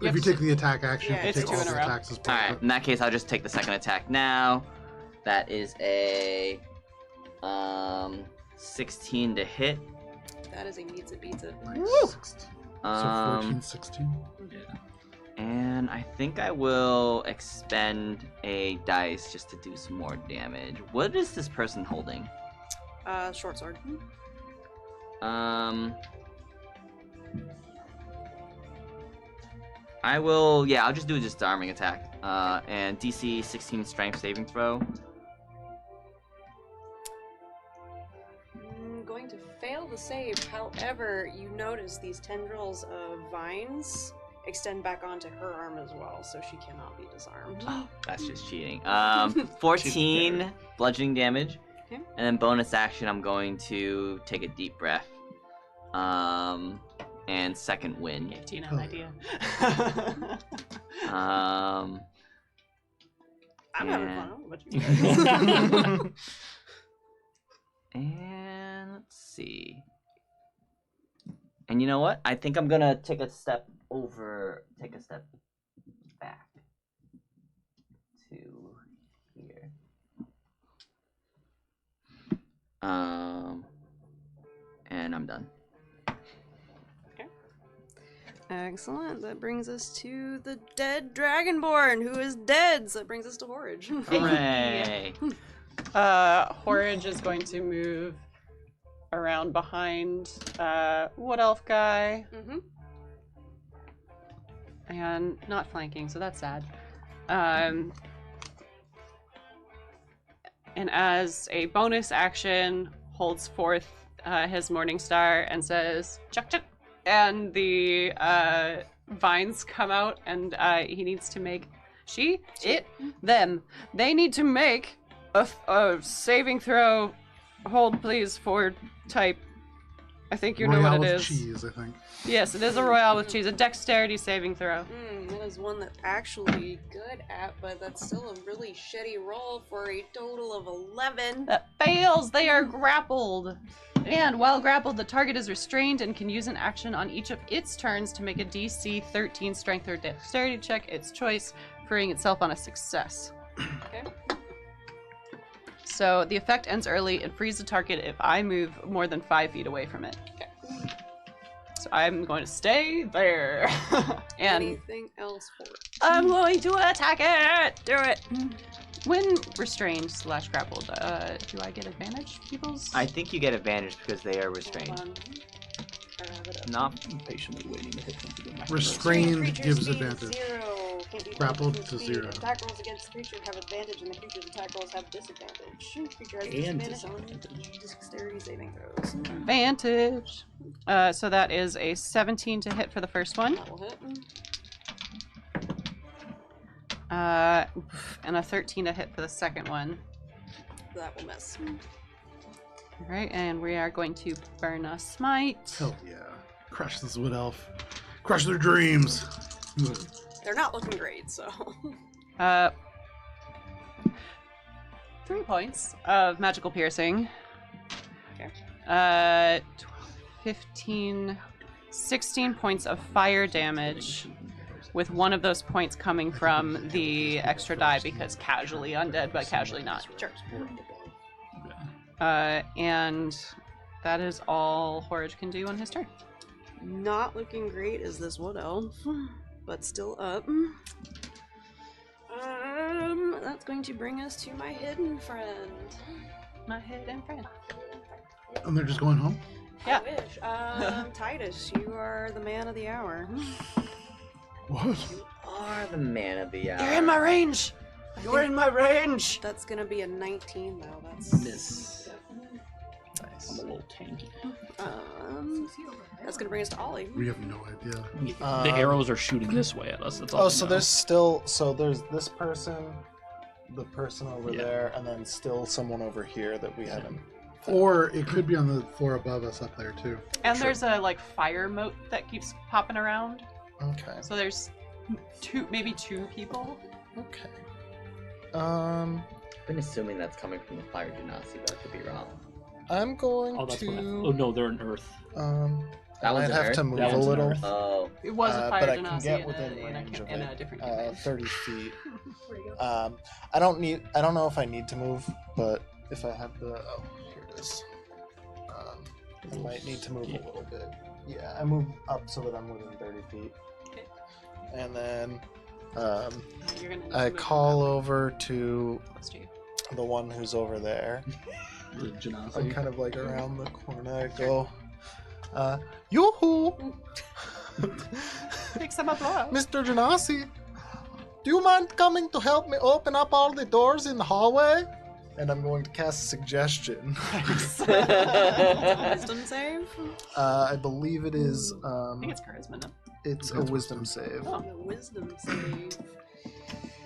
If you take the attack action, Yeah, you it's take 2 all in the a row. attacks as part Alright, of it. in that case, I'll just take the second attack now. That is a 16 to hit. That is a meets it, beats it. Nice. 16. So Um, 14, 16. And I think I will expend a dice just to do some more damage. What is this person holding? Short sword. I will, yeah, I'll just do a disarming attack. And DC 16 strength saving throw. Going to fail the save. However, you notice these tendrils of vines extend back onto her arm as well, so she cannot be disarmed. That's just cheating. 14 bludgeoning damage. Okay. And then bonus action, I'm going to take a deep breath. And second wind. Gave Tina an idea. Um, I'm having Yeah. fun. I don't know about you guys. and let's see. And you know what? I think I'm gonna take a step back to here. And I'm done. Excellent. That brings us to the dead Dragonborn, who is dead. So that brings us to Horage. Hooray! Horage is going to move around behind Wood Elf guy Mm-hmm. and not flanking, so that's sad. And as a bonus action, holds forth his Morning Star and says, "Chuck, chuck," and the vines come out, and he needs to make them. They need to make a saving throw. Hold, please, for type. I think you know Royale what it with is. cheese, I think. Yes, it is a Royale with cheese. A dexterity saving throw. That is one that's actually good at, but that's still a really shitty roll for a total of 11. That fails. They are grappled. And while grappled, the target is restrained and can use an action on each of its turns to make a DC 13 strength or dexterity check, its choice, freeing itself on a success. Okay. So the effect ends early and frees the target if I move more than 5 feet away from it. Okay. So I'm going to stay there. And Anything else for it? I'm going to attack it! Do it! When restrained / grappled, do I get advantage, peoples? I think you get advantage because they are Hold restrained. on. have it up. Not I'm patiently waiting to hit them to get my Restrained Creature gives speed advantage. 0. Can't be Grappled touched to with speed. 0. Attack rolls against the creature have advantage, and the creature's attack rolls have disadvantage. Creature has And disadvantage on dexterity saving throws. Advantage. So that is a 17 to hit for the first one. That will hit. And a 13 to hit for the second one. That will miss. Alright, and we are going to burn a smite. Hell yeah. Crush this wood elf. Crush their dreams. They're not looking great, so. 3 points of magical piercing. Okay. 15, 16 points of fire damage, with one of those points coming from the extra die because casually undead, but casually not. Sure. And that is all Horage can do on his turn. Not looking great is this wood elf, but still up. That's going to bring us to my hidden friend. My hidden friend. And they're just going home? Yeah. I wish. Titus, you are the man of the hour. What? are the man of the hour. You're in my range! You're in my range! That's gonna be a 19 though. That's Miss. Nice. I'm a little tanky. That's gonna bring us to Ollie. We have no idea. The arrows are shooting this way at us. That's all. Oh, we so know. there's still there's this person, the person over Yeah. there, and then still someone over here that we haven't. Or it could be on the floor above us up there too. And there's a like fire moat that keeps popping around. Okay. So there's maybe two people. Okay. I've been assuming that's coming from the fire genasi, but I could be wrong. I'm going Oh, that's to. what I oh no, they're in Earth. That I was might have Earth? to move That a one's an little. Earth. Oh, It was a fire but I can genasi get in within a range of in it. a different campaign. 30 feet. I don't know if I need to move, but if I have the here it is. I might need to move a little bit. Yeah, I move up so that I'm within 30 feet. Okay. And then You're gonna I move call over to close to you. the one who's over there. The I'm genasi. kind of like around the corner. I go, yoo-hoo! Make some applause. Mr. Genasi, do you mind coming to help me open up all the doors in the hallway? And I'm going to cast suggestion. Wisdom save. I believe it is. I think it's charisma. No? It's a wisdom save. Oh, A wisdom save.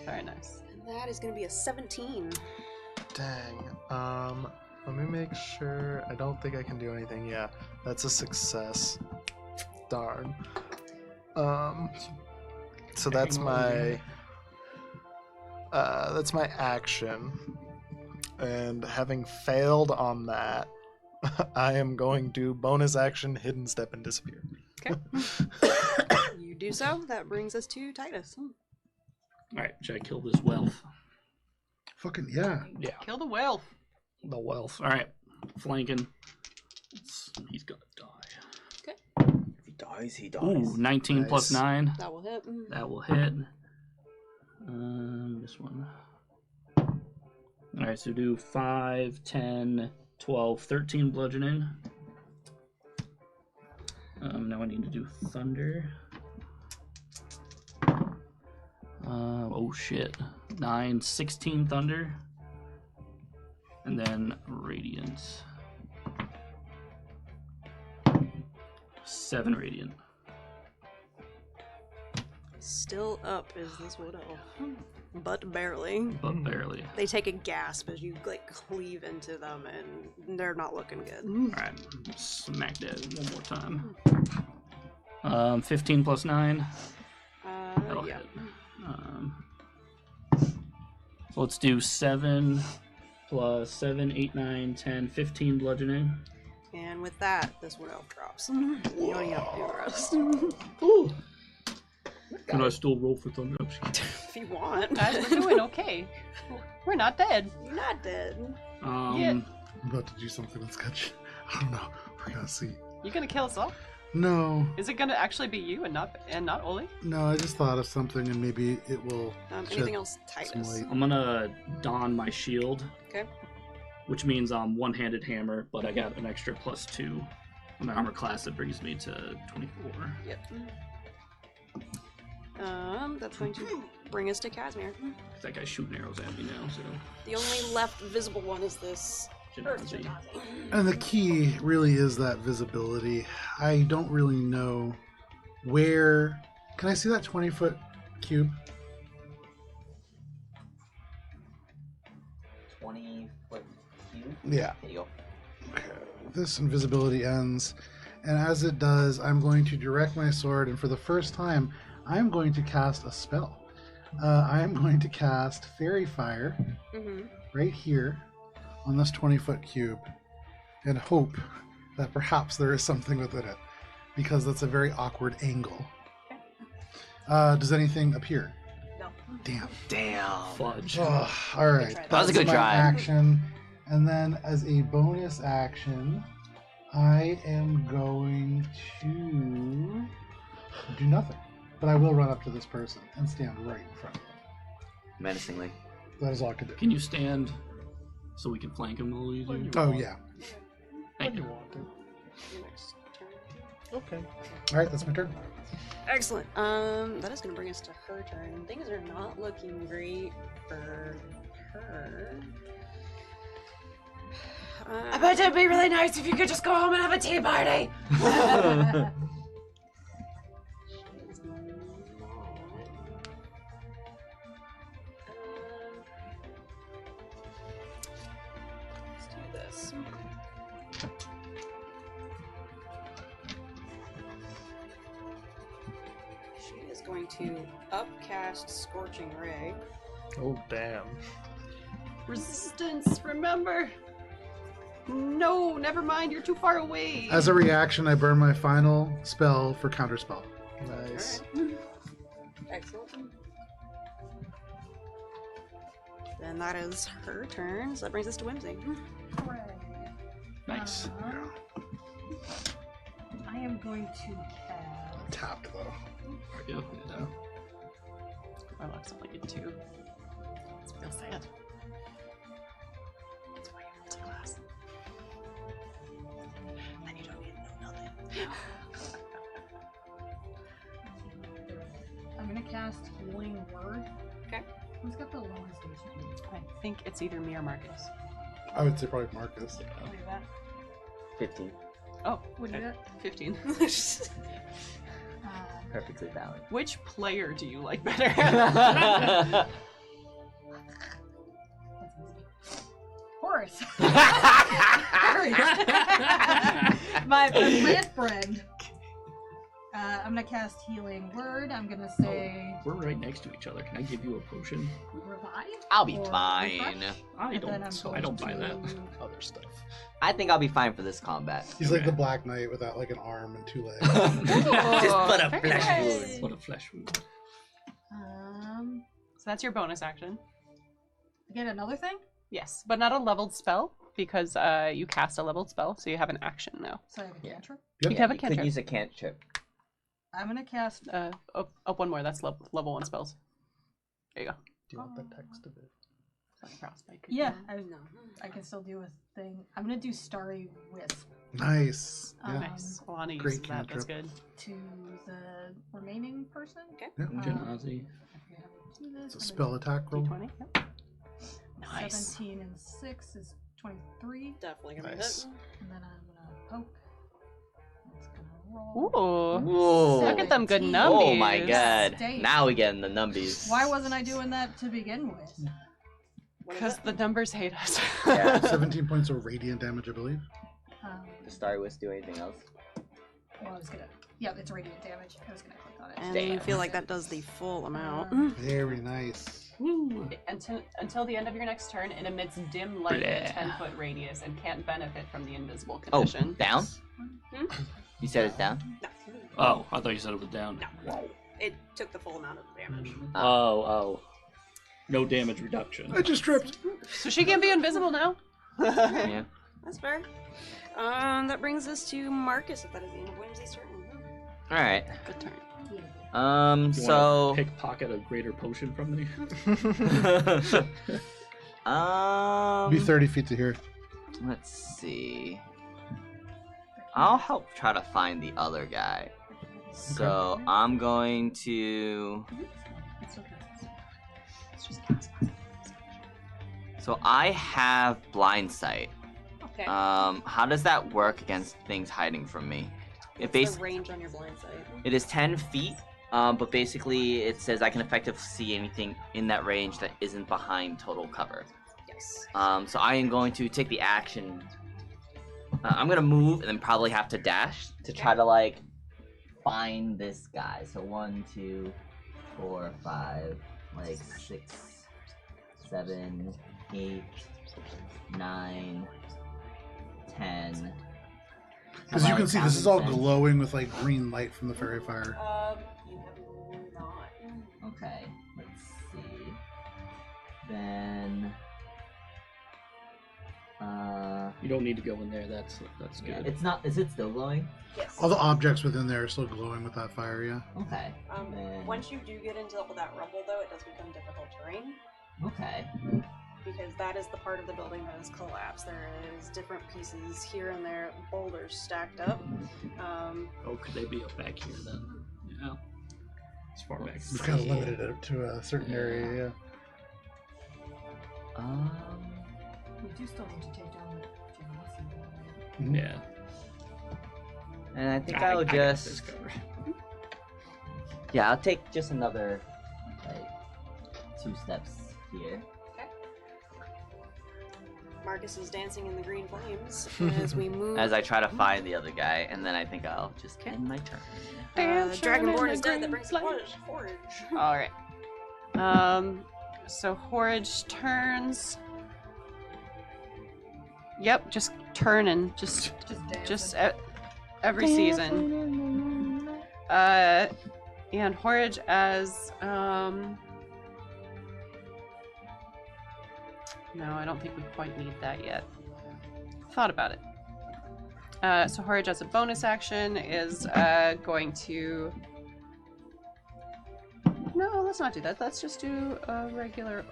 very nice. And that is gonna be a 17. Dang. Let me make sure. I don't think I can do anything. Yeah, that's a success. Darn. So that's my action. And having failed on that, I am going to bonus action, hidden step, and disappear. Okay. You do so. That brings us to Titus. Alright, should I kill this wealth? Fucking yeah. Yeah, Kill the whale. the wealth. Alright, flanking. He's gonna die. if he dies, he dies. Ooh, 19 plus Nice. 9. That will hit. That will hit. This one. Alright, so do 5, 10, 12, 13 bludgeoning. Now I need to do thunder. Oh shit. 9, 16 thunder. And then radiant. 7 radiant. Still up is this wood elf, but barely. But barely. They take a gasp as you like cleave into them, and they're not looking good. Alright, smack that one more time. 15 plus 9. That'll Yeah. hit. So let's do 7 plus 7, 8, 9, 10, 15 bludgeoning. And with that, this wood elf drops. You don't even have to do the rest. Ooh. Can I still roll for thunder? If you want. Guys, we're doing okay. We're not dead. You're not dead. Yeah. I'm about to do something that's sketchy. I don't know. We're gonna see. You gonna kill us all? No, Is it gonna actually be you and not Oli? no. I just thought of something, and maybe it will. Anything shed else, some Titus? light. I'm gonna don my shield. Okay. Which means I'm one-handed hammer, but I got an extra +2 My armor class, that brings me to 24. Yep. That's going to bring us to Casimir. That guy's shooting arrows at me now, so. The only left visible one is this Earth Genasi. Genasi. And the key really is that visibility. I don't really know where. Can I see that 20-foot cube? 20-foot cube. Yeah. There you go. Okay. This invisibility ends, and as it does, I'm going to direct my sword, and for the first time, I'm going to cast a spell. I am going to cast Fairy Fire right here on this 20-foot cube, and hope that perhaps there is something within it, because that's a very awkward angle. Does anything appear? No. Damn. Fudge. Oh, all right. That was a good my try. action, and then as a bonus action, I am going to do nothing, but I will run up to this person and stand right in front of them. Menacingly. That is all I can do. Can you stand so we can flank him a little easier? Oh yeah. Thank you. Your next turn. Okay. All right, that's my turn. Excellent. That is going to bring us to her turn. Things are not looking great for her. I bet it'd be really nice if you could just go home and have a tea party. She's not. Let's do this. She is going to upcast Scorching Ray. Oh, damn. Resistance, remember? No, never mind, you're too far away. As a reaction, I burn my final spell for counterspell. Nice. Alright. Excellent. Then that is her turn, so that brings us to Whimsy. Hooray. Nice. I am going to cast. Tapped though. Yeah. My luck's only good 2. It's real sad. That's why you're multi-class. Then you don't need to know nothing. I'm gonna cast Healing Word. Okay. Who's got the lowest HP? I think it's either me or Marcus. I would say probably Marcus. What do you got? 15. Oh, What do you okay. got? 15. Perfectly valid. Which player do you like better? That's easy. Horace. my plant friend. I'm gonna cast Healing Word. I'm gonna say We're right next to each other. Can I give you a potion? Revive. I'll be or fine. Refresh. I And then I'm don't. I going don't buy that. to- Other stuff. I think I'll be fine for this combat. He's like the Black Knight without like an arm and 2 legs. Just put a very flesh nice. wound. What a flesh wound. So that's your bonus action. Get another thing. Yes, but not a leveled spell because you cast a leveled spell, so you have an action now. So I have a Yeah. cantrip. Yep. You have a You could cantrip. use a cantrip. I'm gonna cast. Up one more. That's level 1 spells. There you go. Do you want the text of it? Frostbite. Yeah, No. I can still do a thing. I'm gonna do Starry Wisp Nice. Yeah. Nice. Alana Great uses that. That's cantrip. good. to the remaining person. Okay. Yeah. Genasi. I forget how to do this. It's a I'm spell attack roll. D20. Yep. gonna- Nice. 17 and 6 is 23, Definitely gonna Nice. hit. and then I'm gonna poke. It's gonna roll. Ooh. Whoa. Look at them good 17. numbies. Oh my god. Stay. Now we get in the numbies. Why wasn't I doing that to begin with? What is Because it? the numbers hate us. Yeah. 17 points of radiant damage, I believe. Does Star Wars do anything else? Well, I was gonna. Yeah, it's radiant damage. I was gonna click on it. And Damn. you feel like that does the full amount. Very nice. Woo. Until the end of your next turn, it emits dim light in a Bleh. 10-foot radius and can't benefit from the invisible Oh, condition. down? Hmm? You said it's down? No. Oh, I thought you said it was down. No. It took the full amount of damage. Oh. No damage reduction. I just tripped. So she can't be invisible now? Yeah. That's fair. That brings us to Marcus, if that is the end of Whimsy's turn. Alright. Good turn. You So. wanna pickpocket a greater potion from me? Be 30 feet to here. Let's see. I'll help try to find the other guy. So I'm going to. So I have blind sight. Okay. How does that work against things hiding from me? What's the range on your blind sight? It is 10 feet, but basically it says I can effectively see anything in that range that isn't behind total cover. Yes. So I am going to take the action. I'm gonna move and then probably have to dash to try to like find this guy. So 1, 2, 4, 5, like 6, 7, 8, 9, 10. As you can see, this is all glowing with like green light from the fairy fire. You have not. Okay, let's see. Then. You don't need to go in there. That's Yeah, good. it's not. Is it still glowing? Yes. All the objects within there are still glowing with that fire, yeah. Okay. Then- Once you do get into all that rubble, though, it does become difficult terrain. Okay. Because that is the part of the building that is collapsed. There is different pieces here and there, boulders stacked up. Oh, could they be up back here then? Yeah. As far back. We've kind of limited it to a certain area, yeah. We do still need to take down the generosity. Yeah. And I think I I'll got just. this covered. Yeah, I'll take just another, like, 2 steps here. Marcus is dancing in the green flames as we move. As I try to find the other guy, and then I think I'll just end my turn. Dragonborn is dead. That brings the forage. All right. So Horage turns. Yep, just turning, just every season. And Horage as no, I don't think we quite need that yet. Thought about it. So Horage as a bonus action is going to. No, let's not do that. Let's just do a regular.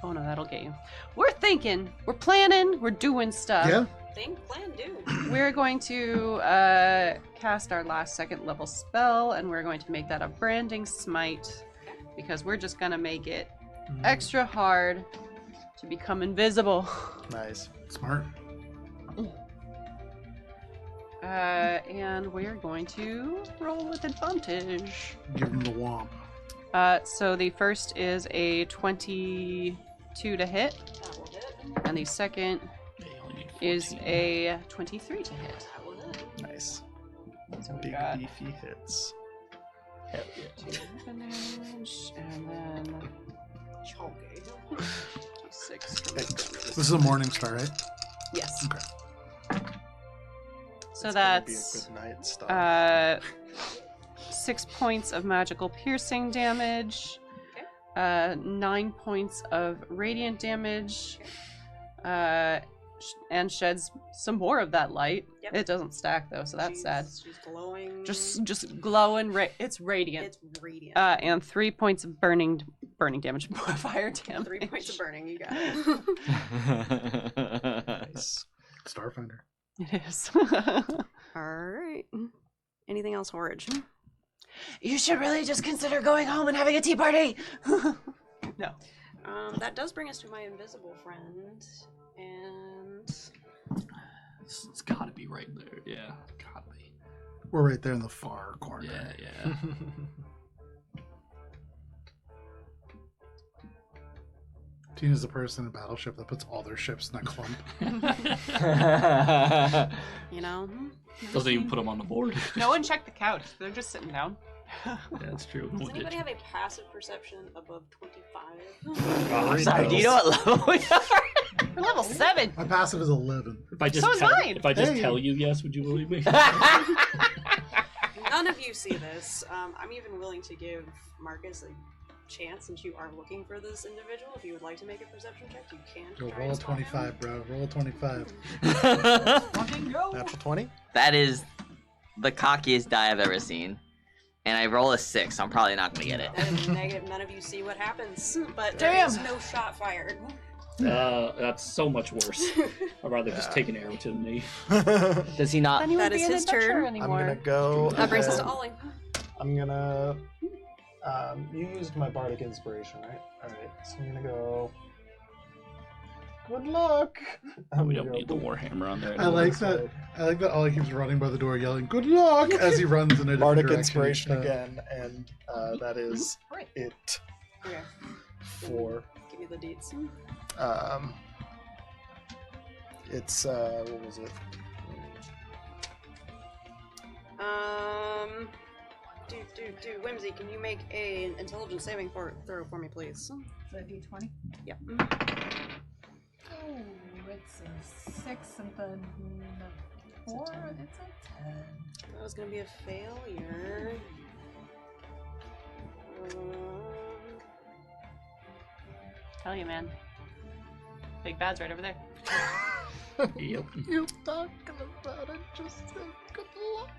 Oh no, that'll get you. We're thinking, we're planning, we're doing stuff. Yeah? Think, plan, do. We're going to cast our last 2nd level spell, and we're going to make that a branding smite, because we're just gonna make it extra hard to become invisible. Nice. Smart. And we're going to roll with advantage. Give him the womp. So the first is a 22 to hit, That will hit. and the second They only need is 14. a 23 to hit. That will hit. Nice. So we Big got beefy hits. Hell yeah. 2 damage, and then Chunky. 6 from This is a morning star, right? Yes. Okay. So It's gonna that's be a good night stuff. 6 points of magical piercing damage, 9 points of radiant damage, and sheds some more of that light. Yep. It doesn't stack though, so that's sad. She's glowing. Just glowing. It's radiant. It's radiant. And 3 points of burning damage, fire damage. 3 points of burning. You got it. Nice. Starfinder. It is. All right. Anything else, Horage? You should really just consider going home and having a tea party. No. That does bring us to my invisible friend, and It's gotta be right there. Yeah, gotta be. We're right there in the far corner. Yeah. Tina's the person in Battleship that puts all their ships in a clump. you know. Doesn't even put them on the board. No one checked the couch. They're just sitting down. Yeah, that's true. Does No one did. anybody have a passive perception above 25? Oh, I'm sorry, do you know what level we are? We're level 7. My passive is 11. If I just So is tell, mine. If I just Hey. tell you yes, would you believe me? None of you see this. I'm even willing to give Marcus a chance, since you are looking for this individual. If you would like to make a perception check, you can. Go try roll and a spot him. 25, bro. Roll a 25. Fucking go! Natural 20? That is the cockiest die I've ever seen. And I roll a 6, so I'm probably not gonna get it. That is negative. None of you see what happens, but there Damn. is no shot fired. That's so much worse. I'd rather just take an arrow to the knee. Does he not? Then you That wouldn't is be an his turn. adventurer I'm anymore. gonna go. That brings us to ahead. Ollie. I'm gonna. You used my bardic inspiration, right? All right. So I'm gonna go. Good luck. We don't need the warhammer on there. I like that. I like that Ollie keeps running by the door yelling "Good luck" as he runs in a different Bardic direction inspiration each time. again, and that is Great. it Okay. for. Give me the deets. It's what was it? Whimsy, can you make an intelligence saving throw for me, please? So a d20. Yep. Oh, it's a 6 and then a 4. It's a 10. That was gonna be a failure. Tell you, man. Big bad's right over there. Yep. You talking about it? Just said good luck.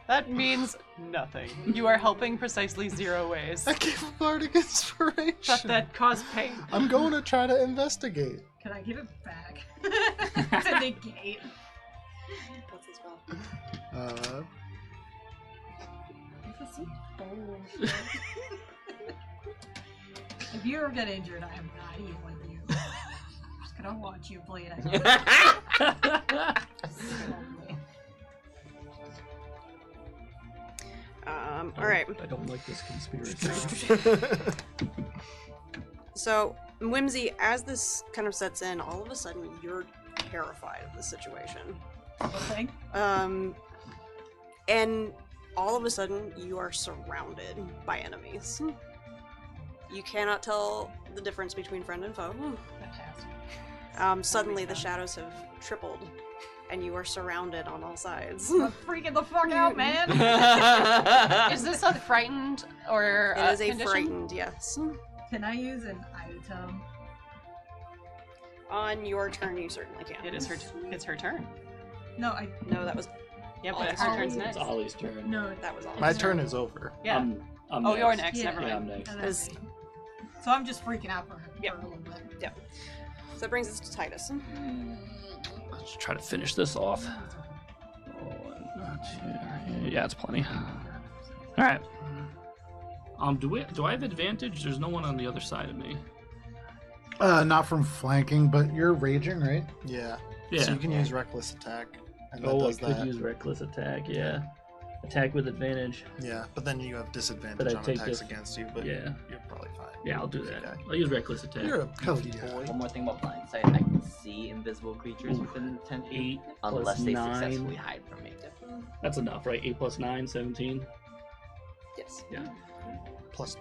That means nothing. You are helping precisely 0 ways. I gave a bardic inspiration. But that caused pain. I'm going to try to investigate. Can I give it back? To negate. What's his spell? This is some bullshit. If you ever get injured, I am not healing you. I'm just gonna watch you bleed. Alright. I don't like this conspiracy. So, Whimsy, as this kind of sets in, all of a sudden you're terrified of the situation. Okay. And all of a sudden you are surrounded by enemies. You cannot tell the difference between friend and foe. Suddenly the shadows have tripled, and you are surrounded on all sides. I'm freaking the fuck out, man! Is this a frightened or It is a condition? frightened, yes. Can I use an item? On your turn, you certainly can. It is her. It's her turn. No, No, that was Yeah, but it's her Ollie's. turn's next. It's Ollie's turn. no. that was all. My turn is over. Yeah. I'm Oh, next. you're next. Yeah. Never Yeah, I'm mind. next. And then As- me. So I'm just freaking out for her Yep. for a little bit. Yep. So that brings us to Titus. Let's try to finish this off. Yeah, it's plenty. All right. Do I have advantage? There's no one on the other side of me. Not from flanking, but you're raging, right? Yeah. Yeah. So you can use reckless attack, and that Oh, I does could that. use reckless attack. Yeah. Attack with advantage. Yeah, but then you have But disadvantage I on take attacks this- against you. But Yeah. you're probably fine. Yeah, I'll do that. Okay. I'll use reckless attack. You're a Hell beefy yeah. boy. One more thing about blind sight, I can see invisible creatures within 10 feet 8 unless plus they 9. successfully hide from me. That's enough, right? 8 plus 9, 17. Yes. Yeah. Plus,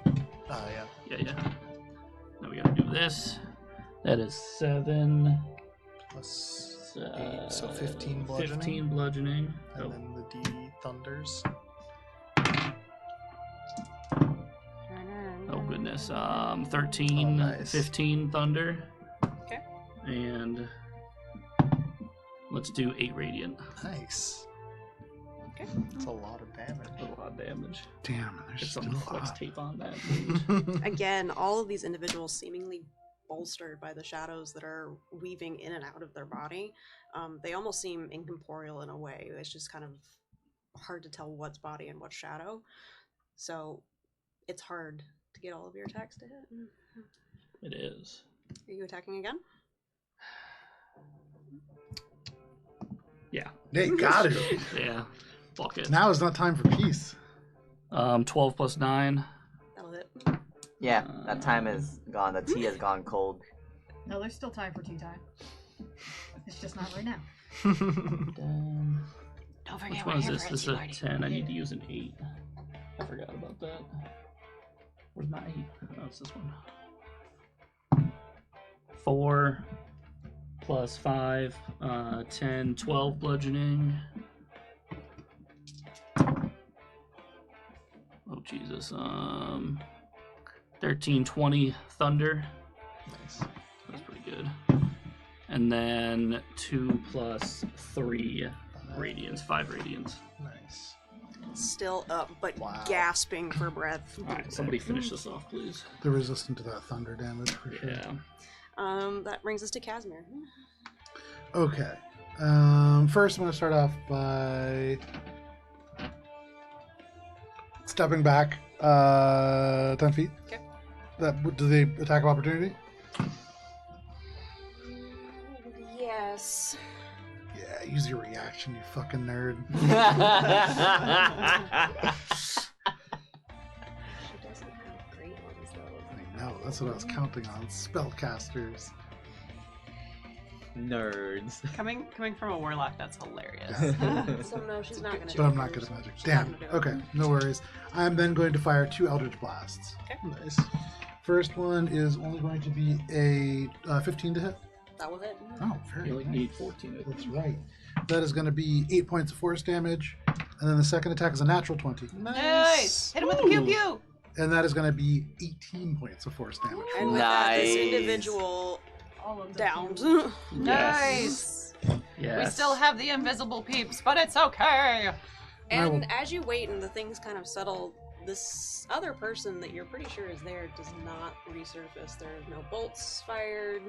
yeah. Yeah. Now we gotta do this. That is 7. Plus 8, so 15 bludgeoning. 15 bludgeoning. And Oh, then the D thunders. oh goodness. 13, Oh, nice. 15 thunder. Okay. And let's do 8 radiant. Nice. Okay. That's a lot of damage. A lot of damage. Damn, there's Get still some a flex lot. tape on that. Again, all of these individuals seemingly bolstered by the shadows that are weaving in and out of their body. They almost seem incorporeal in a way. It's just kind of hard to tell what's body and what's shadow. So it's hard to get all of your attacks to hit. It is. Are you attacking again? Yeah. They got it. Yeah. Fuck it. Now is not time for peace. 12 plus 9. That'll hit. Yeah, that time is gone. The tea has gone cold. No, there's still time for tea time. It's just not right now. Then... Don't Which forget one we're is here this? for This is tea a party. 10. I need to use an 8. I forgot about that. Where's my 8? Oh, it's this one. 4 plus 5, 10, 12 bludgeoning. Oh, Jesus. 13, 20 thunder. Nice. That's pretty good. And then 2 plus 3 radiance, 5 radiance. Nice. Still up, but Wow. gasping for breath. Alright, somebody finish this off, please. They're resistant to that thunder damage for sure. Yeah. That brings us to Casimir. Okay. First, I'm going to start off by stepping back 10 feet. Okay. Do they attack of opportunity? Yes. Yeah, use your reaction, you fucking nerd. She doesn't have great ones, though. I know, that's what I was counting on. Spellcasters. Nerds. Coming from a warlock, that's hilarious. So no, she's not gonna. But I'm not good at magic. Damn. Okay, no worries. I'm then going to fire 2 Eldritch Blasts. Okay. Nice. First one is only going to be a 15 to hit. That was it. Oh, very You only nice. need 14 of That's them. right. That is going to be 8 points of force damage. And then the second attack is a natural 20. Nice. Hit him with the pew pew. And that is going to be 18 points of force damage. And with that, this Nice. individual All of the downed. Nice. Yes. We still have the invisible peeps, but it's okay. And as you wait and the things kind of settle, this other person that you're pretty sure is there does not resurface. There are no bolts fired.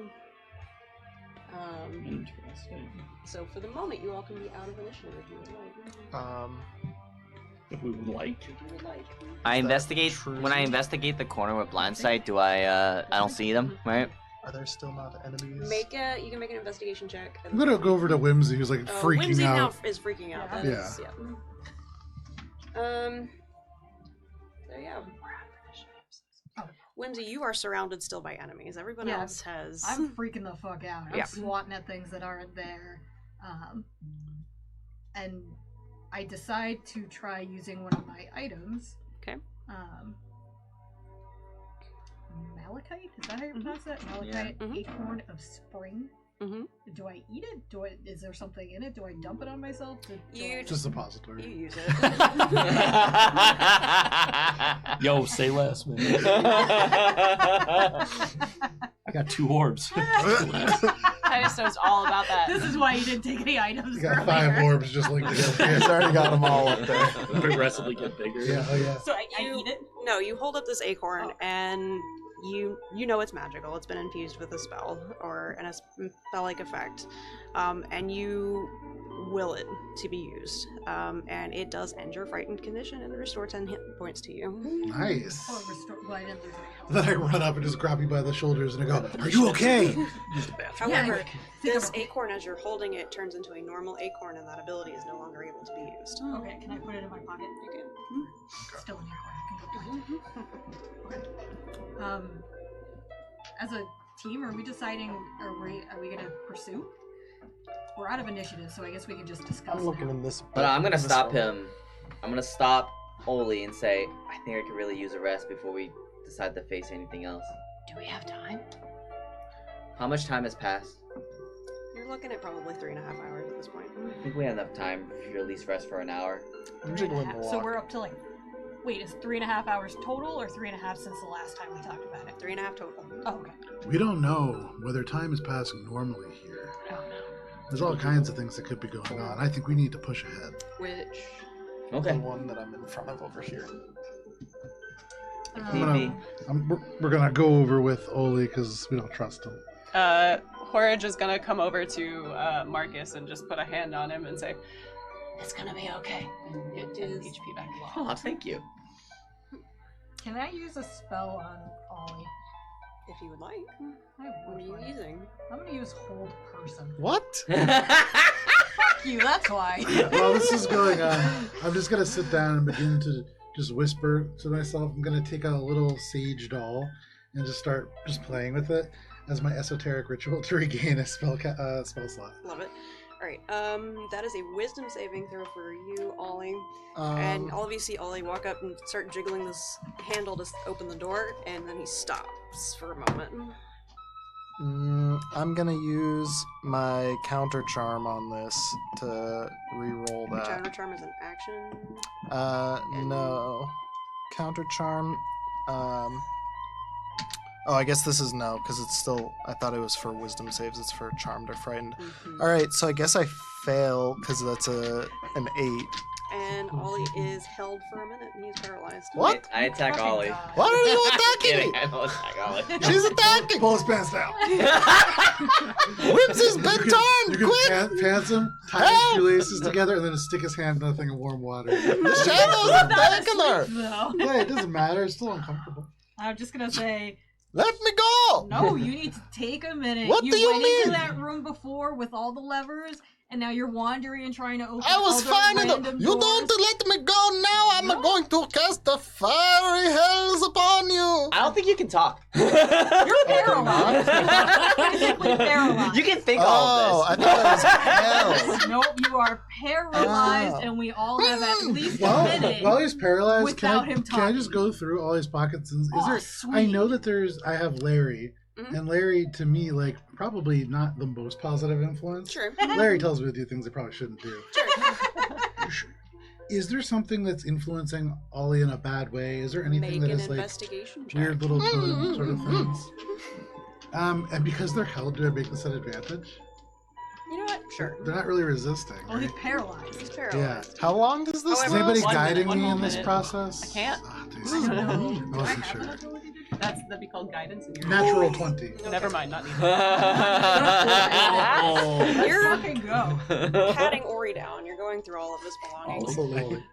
Interesting. So for the moment, you all can be out of initiative if you would like. If we would like. If you would like. I Is that investigate true? when I investigate the corner with blind sight. Do I don't see them, right? Are there still not enemies? You can make an investigation check. I'm going to go over to Whimsy, who's like freaking Whimsy out. now is freaking out. Yeah. That is- yeah. So yeah. Whimsy, you are surrounded still by enemies. Everyone Yeah. else has. I'm freaking the fuck out. I'm Yeah. swatting at things that aren't there. And I decide to try using one of my items. Okay. Malachite? Is that how you Mhm. pronounce that? Malachite Mhm. acorn of spring. Mhm. Do I eat it? Is there something in it? Do I dump it on myself? You Just suppository. You use it. Yo, say less, man. I got 2 orbs. Titus knows all about that. This is why you didn't take any items You got earlier. 5 orbs just linked together. He's already got them all up there. Progressively get bigger. Yeah, oh yeah. So I eat it? No, you hold up this acorn Oh. and you know it's magical. It's been infused with a spell or a spell-like effect, and you will it to be used, and it does end your frightened condition and restore 10 hit points to you. Nice. Oh, well, I didn't lose any health. Then I run up and just grab you by the shoulders and I go, "Are you okay?" Use the bathroom. However, Yeah, this acorn, as you're holding it, turns into a normal acorn, and that ability is no longer able to be used. Okay, can I put it in my pocket? You can. Still in your pocket. I can go find it. Okay. As a team, are we deciding? Are we gonna pursue? We're out of initiative, so I guess we can just discuss. I'm looking now. in this. But I'm gonna this stop one. him. I'm gonna stop Oli and say, I think I could really use a rest before we decide to face anything else. Do we have time? How much time has passed? You're looking at probably 3.5 hours at this point. I think we have enough time for you to at least rest for an hour. I'm jiggling the So lock. we're up to like. Wait, is 3.5 hours total, or 3.5 since the last time we talked about it? 3.5 total. Oh, okay. We don't know whether time is passing normally here. Oh no. There's all kinds of things that could be going on. I think we need to push ahead. Which The Okay. one that I'm in front of over here. Need be. We're gonna go over with Oli because we don't trust him. Horridge is gonna come over to Marcus and just put a hand on him and say, "It's gonna be okay." And It get 10 is. HP back. Oh, thank you. Can I use a spell on Ollie? if you would like. I What are would you like. using? I'm gonna use hold person. What? Fuck you, that's why. While this is going on, I'm just gonna sit down and begin to just whisper to myself. I'm gonna take out a little sage doll and just start just playing with it as my esoteric ritual to regain a spell slot. Love it. Alright, that is a wisdom saving throw for you, Ollie. And all of you see Ollie walk up and start jiggling this handle to open the door, and then he stops for a moment. I'm gonna use my counter charm on this to re-roll that. Counter charm is an action. No. Counter charm. Oh, I guess this is no, because it's still. I thought it was for wisdom saves. It's for charmed or frightened. Mhm. All right, so I guess I fail because that's an 8. and Ollie is held for a minute and he's paralyzed. What? I attack Ollie. Why are you attacking Kidding, me? I don't attack Ollie. She's attacking! Pull his pants down. Whips has been turned! You can Quick! pants him, tie his shoelaces together, and then stick his hand in a thing of warm water. The shadows are taking her! No. Yeah, it doesn't matter. It's still uncomfortable. I'm just gonna say, Let me go! no, you need to take a minute. What do you went mean? into that room before with all the levers, and now you're wandering and trying to open I was other fine in the. random You doors. don't let me go now! I'm going to cast the fiery hells upon you! I don't think you can talk. You're paralyzed. Physically paralyzed. You can think Oh, all I of this. thought it was hells. Nope, you are paralyzed, Oh. and we all have at least a While minute. he's paralyzed, without him can I just talking. go through all his pockets? And is Oh, there? sweet. I know that I have Larry, Mhm. and Larry to me, like, probably not the most positive influence. Sure. Larry tells me to do things I probably shouldn't do. Sure. Is there something that's influencing Ollie in a bad way? Is there anything Make that an is like investigation check. weird little totem sort of things? And because they're held, do I make this at advantage? You know what? Sure. They're not really resisting. Oh, he's Right? paralyzed. He's paralyzed. How long does this Is However, anybody One guiding minute, me one in this minute. process? I can't. Ah, I dude. don't know. I Do I wasn't have sure. that ability to do that? That'd be called guidance in your Natural 20. Okay. Never mind, not needed. Oh. You're Fucking go. patting Ori down. You're going through all of his belongings. Also Lily.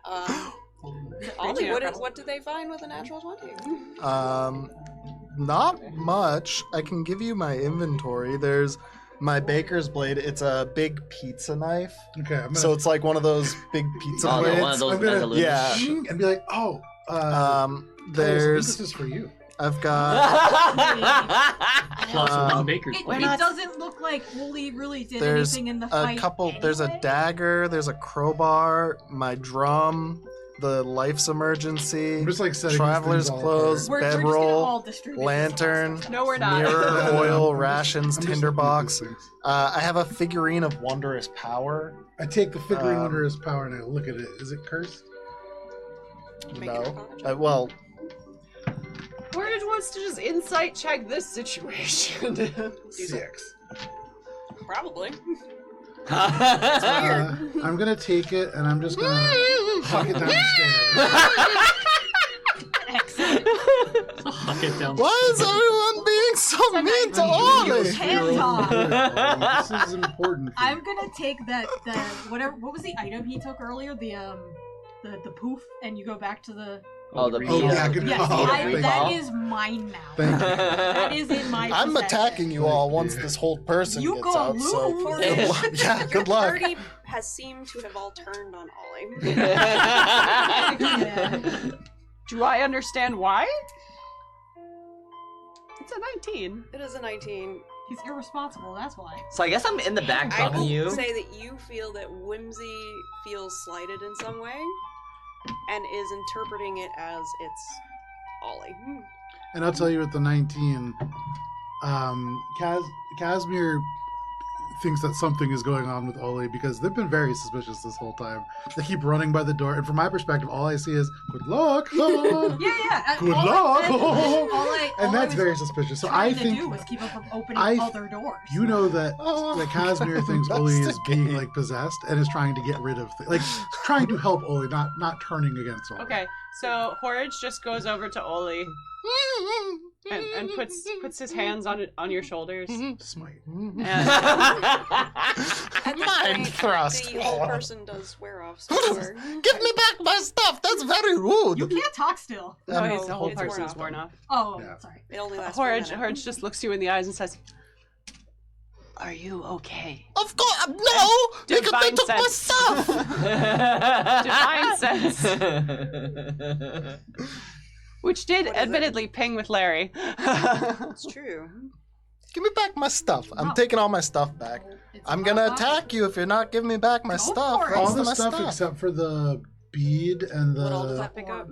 Ollie, what did they find with a natural 20? Not much. I can give you my inventory. There's my baker's blade. It's a big pizza knife. Okay, I'm gonna, So it's like one of those big pizza Oh, blades. no, one of those I'm gonna- resolutions. Yeah. Shing, and be like, oh, There's. this is for you. I've got. Plus Um, one baker's It, plate. it doesn't look like Wooly really did There's anything in the a fight. couple. There's a anyway. dagger. There's a crowbar. My drum. The life's emergency. I'm just like setting these Traveler's things all clothes. We're just gonna bedroll, all distribute this lantern, stuff. No, we're not. mirror, oil, I'm rations, just looking at tinderbox. these things. I have a figurine of wondrous power. I take the figurine Um, under his power and I look at it. Is it cursed? Make an No. arcana check. Well, Courage wants to just insight check this situation. Six. Probably. I'm gonna take it and I'm just gonna huck it down the stairs. Excellent. Huck it down. why is everyone being so mean to Ollie? Hand talk. This is important. For I'm you. gonna take that whatever. What was the item he took earlier? The poof, and you go back to the. Oh, the Oh, yeah, pizza. good Yes, call. I, Thank that you. is mine now. Thank you. That is in my. I'm possession. attacking you all once this whole person You gets go out. So lose. good luck. Yeah, Your good luck. party has seemed to have all turned on Ollie. Yeah. Do I understand why? It's a 19. It is a 19. He's irresponsible. That's why. So I guess I'm in the back I talking will to you. say that you feel that Whimsy feels slighted in some way and is interpreting it as it's Ollie. And I'll tell you with the 19, Casimir thinks that something is going on with Oli because they've been very suspicious this whole time. They keep running by the door, and from my perspective, all I see is "Good luck." Yeah. Good all luck. I said- all I And that's was very suspicious. So trying I to think do was keep him from opening I- other doors. you know that Oh, Casimir thinks Oli is being investigate. like possessed and is trying to get rid of things, like trying to help Oli, not turning against Oli. Okay, so Horridge just goes over to Oli and puts his hands on your shoulders. Smite. And At this Mind point, thrust. the whole person does wear off. So Give me back my stuff. That's very rude. You can't talk still. no, No, the whole it's worn person's off. worn off. Oh, Yeah. sorry. it only lasts for a minute. Horridge just looks you in the eyes and says, "Are you okay?" Of course, no, because they Divine took my sense. stuff. Divine sense. Which did What is it? admittedly ping with Larry. It's true. Give me back my stuff. I'm No. taking all my stuff back. It's I'm not gonna mine. attack you if you're not giving me back my Go stuff. for it. All Rest the of my stuff except for the bead and What all does the that pick up?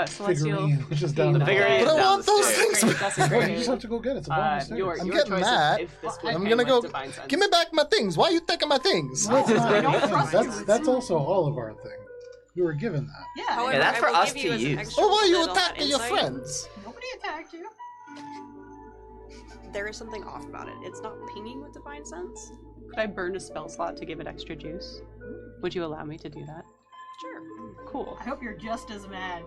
Celestial. figurine, which is down The the figurine But I is down want the those stairs. things That's back. a You great. just have to go get it. It's a bonus. Your I'm your getting choice that. if this would I'm ping gonna with go. Divine sense. Give me back my things. Why are you taking my things? No, it's not. I don't trust you. That's also all of our thing. We were given that. Yeah. However, that's I for will us give you to as an use. extra Oh, why are you bit on that attacking your insight. friends? Nobody attacked you. There is something off about it. It's not pinging with divine sense. Could I burn a spell slot to give it extra juice? Would you allow me to do that? Sure. Cool. I hope you're just as mad.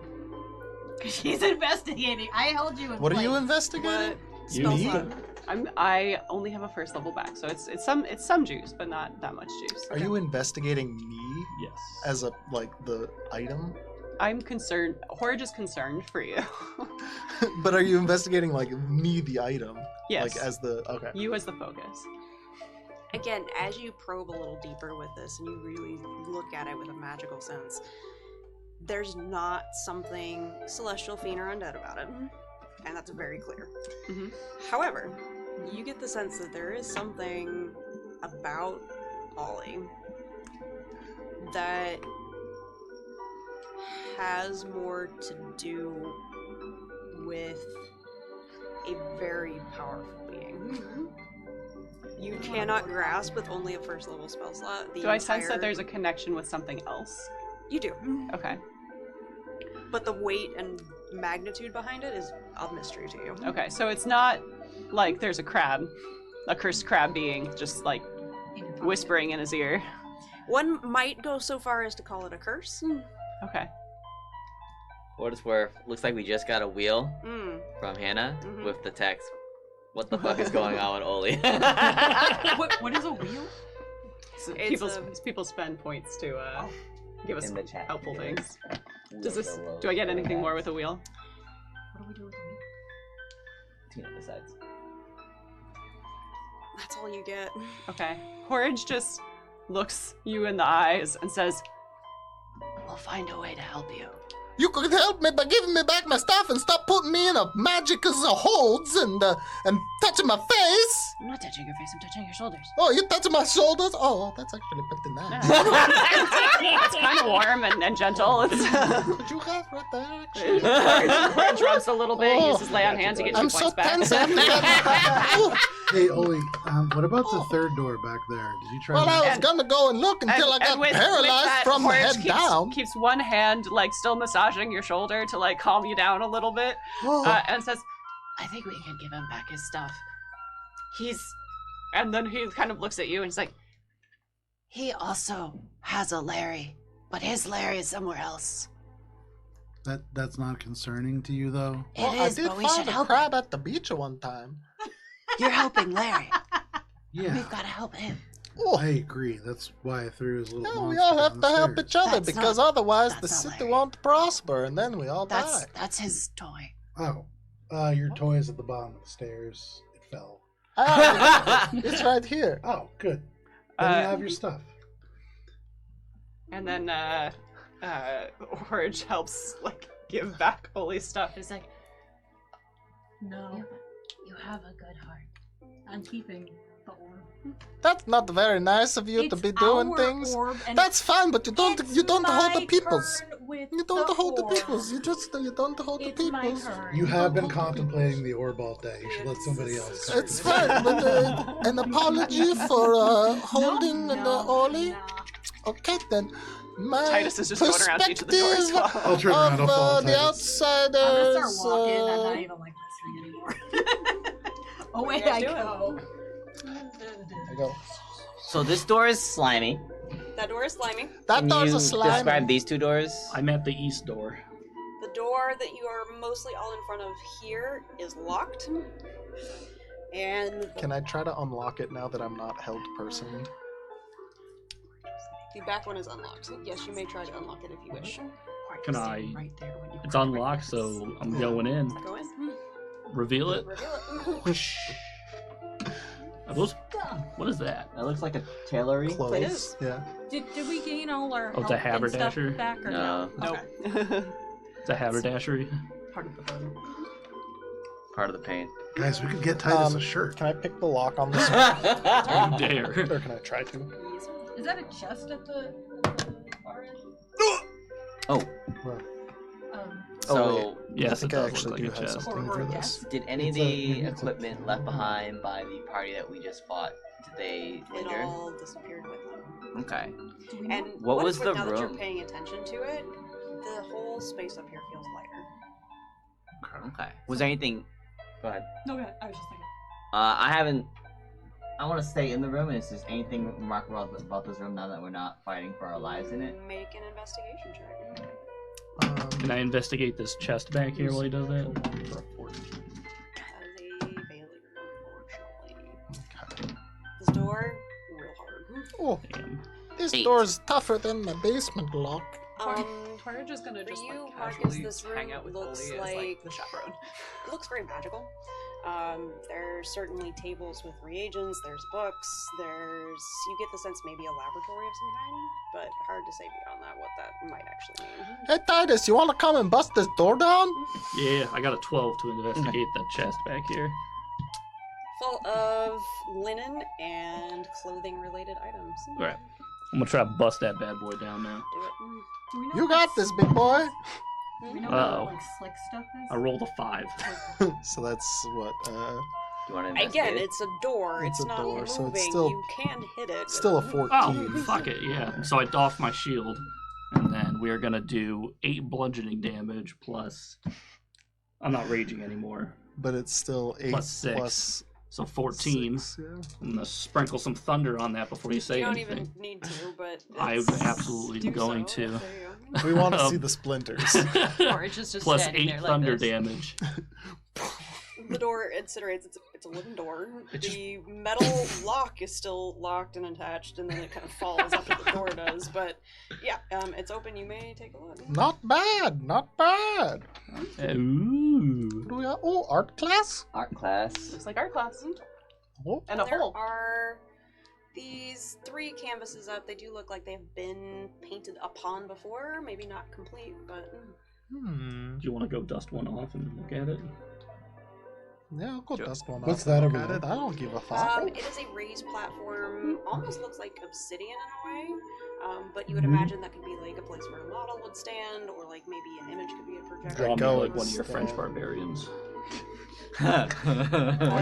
Because she's investigating. I held you in What are you place. investigating? Spell Me? slot. I only have a first level back, so it's some juice, but not that much juice. Are you investigating me Yes. as a the item? I'm concerned. Horage is concerned for you. But are you investigating like me, the item? Yes. Like as the okay. You as the focus. Again, as you probe a little deeper with this and you really look at it with a magical sense, there's not something celestial, fiend, or undead about it. And that's very clear. Mhm. However, you get the sense that there is something about Ollie that has more to do with a very powerful being. You cannot grasp with only a first level spell slot. Do I sense that there's a connection with something else? You do. Okay. But the weight and magnitude behind it is a mystery to you. Okay, so it's not like there's a crab, a cursed crab being just like whispering in his ear. One might go so far as to call it a curse. Okay. For what it's worth, looks like we just got a wheel Mm. from Hannah Mhm. with the text, "What the fuck is going on with Oli?" What is a wheel? So It's people spend points to give us In the chat. helpful Yeah. things. Do I get anything more with a wheel? What do we do with the wheel? Tina decides. That's all you get. Okay. Horage just looks you in the eyes and says, "We'll find a way to help you." You could help me by giving me back my stuff and stop putting me in a magic holds and touching my face. I'm not touching your face, I'm touching your shoulders. Oh, you touching my shoulders? Oh, that's actually pretty nice. It's kind of warm and gentle. It's But you have right there, actually. Horage rubs a little bit, uses lay on hands to get 2 I'm points so back. tense. I forgot. Hey, Oli, what about the third door back there? Did you try Well, I that? was gonna go and look until I got with paralyzed that, from the Horage head keeps, down. keeps one hand like still massaging your shoulder to like calm you down a little bit, and says, I think we can give him back his stuff. and then he kind of looks at you and he's like, He also has a Larry, but his Larry is somewhere else. That's not concerning to you, though? It Well, is, I did but we find should a help crab him. at the beach at one time. You're helping Larry. Yeah. We've got to help him. Oh, I agree. That's why I threw his little yeah, monster we all have down to the help stairs. each other That's because not- otherwise the that's not city Larry. won't prosper and then we all die. That's his toy. Oh, your toy's at the bottom of the stairs. It fell. Ah, it's right here. Oh, good. Then you Uh, have your stuff. and then Horage helps like give back Oli's stuff. He's like, No, you have a good heart. I'm keeping the orb. That's not very nice of you to It's be doing our things. orb, and That's fine, but you don't it's hold the my peoples. turn with You don't the hold the orb. peoples. You don't hold the It's my peoples. turn. You have been don't hold the contemplating the orb all day. You should let somebody else cover It's it. fine, but an apology for holding an Oli. Nah. Okay then. My Titus is just going around to each of the doors perspective I'll turn around, I'll follow of the Titus. I'm gonna outsiders. start walking. I'm not even like listening anymore. Away guys I doing? go. I go. So this door is slimy. That door is slimy. That Can door's you a slime. describe these two doors? I'm at the east door. The door that you are mostly all in front of here is locked. And Can I try to unlock it now that I'm not held person? the back one is unlocked. Yes, you may try to unlock it if you wish. Can I? Right there when you It's unlocked, so I'm going in. Go in. Reveal it. Reveal it. Are those? What is that? That looks like a tailoring. Clothes. It is. Yeah. Did we gain all our Oh, it's a health and stuff haberdasher? back or No. Nope. It's a haberdashery. Part of the burden. Part of the pain. Guys, we could get Titus a Um, shirt. Can I pick the lock on this one? You dare. Or can I try to? Is that a chest at the far end? Oh, Well, so Yes, I think it I does actually look do like a have chest. something Or for a this. guest? did any of It's a- the it's a- equipment left behind by the party that we just fought, did they It linger? all disappeared with them. Okay. Do we know? And What was the now that you're room? paying attention to it, the whole space up here feels lighter. Okay. Was there anything? Go ahead. No, I was just thinking. I haven't I want to stay in the room. Is there anything remarkable about this room now that we're not fighting for our lives in it? Make an investigation check. Can I investigate this chest back here while he does that? For a 14. That is a failure, unfortunately. Okay. This door, real hard. Oh, Damn. this 8. door's tougher than the basement lock. Torridge is gonna for just you, like Marcus, casually this room hang out with looks Oli as like- the chaperone. It looks very magical. There's certainly tables with reagents, there's books, you get the sense maybe a laboratory of some kind, but hard to say beyond that what that might actually mean. Hey, Titus, you want to come and bust this door down? Yeah, I got a 12 to investigate that chest back here. Full of linen and clothing related items. Alright. I'm gonna try to bust that bad boy down now. Do it. Do we know You what got this, big boy. Do we know Uh-oh. what like slick stuff is? I rolled a 5. So that's what, Do you want to investigate Again, it? it's a door. It's It's a not door, moving. so it's still- You can hit it. still a with 14. Oh, fuck it, yeah. So I doff my shield, and then we are gonna do 8 bludgeoning damage plus. I'm not raging anymore. But it's still 8 Plus 6. plus So 14. 6, yeah. I'm gonna sprinkle some thunder on that before you say You don't anything. even need to, but I'm it's- absolutely do going so. to. There you go. We want to see the splinters. Torridge is just Plus standing 8 there thunder like this. damage. The door incinerates. It's a wooden door. It just- The metal lock is still locked and attached, and then it kind of falls after the door does. But yeah, it's open. You may take a look. Not bad, not bad. Ooh. What do we got? Oh, art class? Art class. Looks like art class. Oh, And a There hole. are these 3 canvases up. They do look like they've been painted upon before. Maybe not complete, but hmm. Do you want to go dust one off and look at it? Yeah, I'll go dust one What's off that and over look at there? it. I don't give a fuck. it is a raised platform. Almost looks like obsidian in a way. But you would Mhm. imagine that could be like a place where a model would stand, or like maybe an image could be a projector. Draw me go like one of your and French stand. barbarians. Or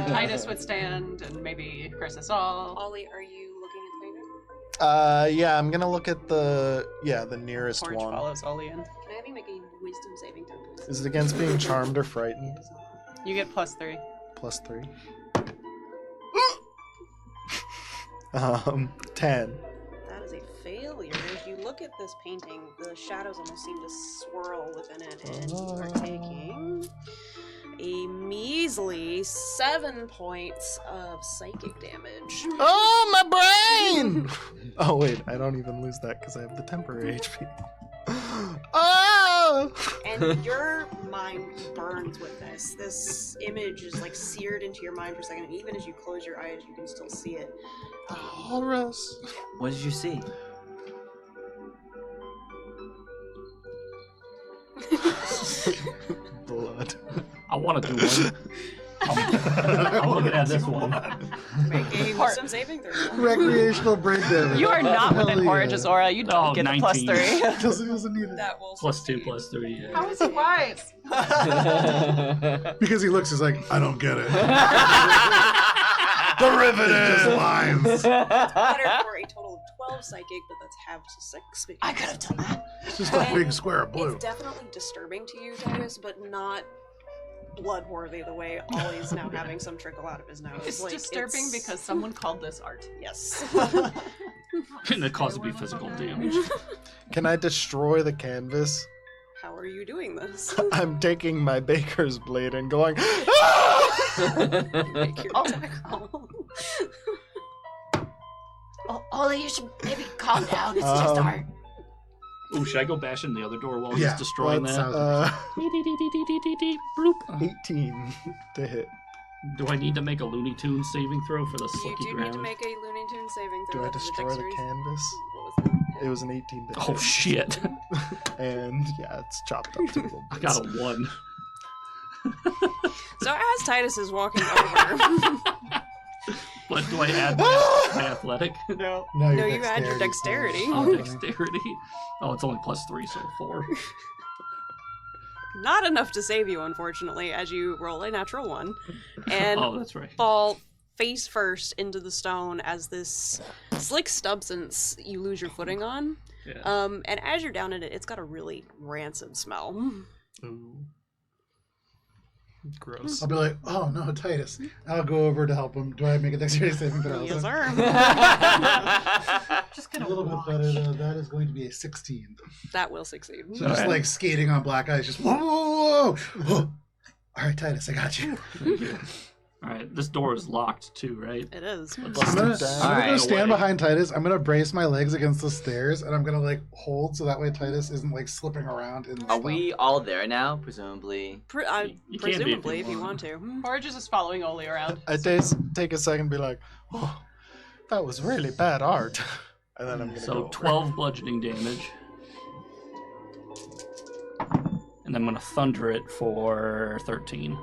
Titus would stand, and maybe Chris us all. Ollie, are you looking at the painting? Yeah, I'm gonna look at the nearest Torridge one. follows Oli in. Can I have you make a wisdom saving throw, please? Is it against being charmed or frightened? It is not. You get +3. Plus 3. 10. That is a failure. As you look at this painting, the shadows almost seem to swirl within it, and you are taking a measly 7 points of psychic damage. Oh, my brain! Oh, wait, I don't even lose that because I have the temporary HP. Oh! And your mind burns with this. This image is like seared into your mind for a second, and even as you close your eyes, you can still see it. Horus. What did you see? Blood. I want to do one. I'm looking at this one. Make a wisdom saving throw. Recreational brain damage. You are not Hell within yeah. Porridge's aura. You don't Oh, get the 19. +3. Doesn't need it. That will Plus 2, succeed. plus 3. Yeah. How is it wise? Because he looks, he's like, I don't get it. Derivative lines. Better for a total of 12 psychic, but that's half to 6. I could have done that. It's just a big square of blue. It's definitely disturbing to you, Titus, but not blood-worthy the way Ollie's now having some trickle out of his nose. It's Like, disturbing it's- because someone called this art. Yes. And it causes me physical damage. Can I destroy the canvas? How are you doing this? I'm taking my baker's blade and going. "Ah!" Make your attack roll. Ollie, you should maybe calm down. It's just Um, art. Ooh, should I go bash in the other door while Yeah, he's destroying Let's, that? Bloop. 18 to hit. Do I need to make a Looney Tunes saving throw for the You slicky do ground? need to make a Looney Tunes saving throw. Do I That's a destroy the dexterity- canvas? What was that? It was an 18 to Oh hit. shit! And yeah, it's chopped up to a little I bit. got a 1. So as Titus is walking over, But do I add my athletic? No. No, No, you add your dexterity. Oh, dexterity. Oh, it's only plus 3, so 4. not enough to save you, unfortunately, as you roll a natural 1 and Oh, that's right. fall face first into the stone as this slick substance you lose your footing on. Yeah. And as you're down in it, it's got a really rancid smell. Ooh. Gross. I'll be like, oh no, Titus. I'll go over to help him. Do I make a dexterity saving throw? Yes, sir. Just A gonna little bit watch. better though. That is going to be a 16. That will succeed. So just like skating on black ice, just whoa, whoa, whoa, whoa. All right, Titus, I got you. All right, this door is locked too, right? It is. I'm Bust gonna, it down. I'm gonna go Alright. stand behind Titus. I'm gonna brace my legs against the stairs, and I'm gonna like hold so that way Titus isn't like slipping around. In the Are stuff. we all there now? Presumably. You can be if Presumably, you if you want. want to. Forge is just following Oli around. I take a second and be like, oh, that was really bad art. And then I'm going to go So over. 12 bludgeoning damage. And I'm going to thunder it for 13. Give me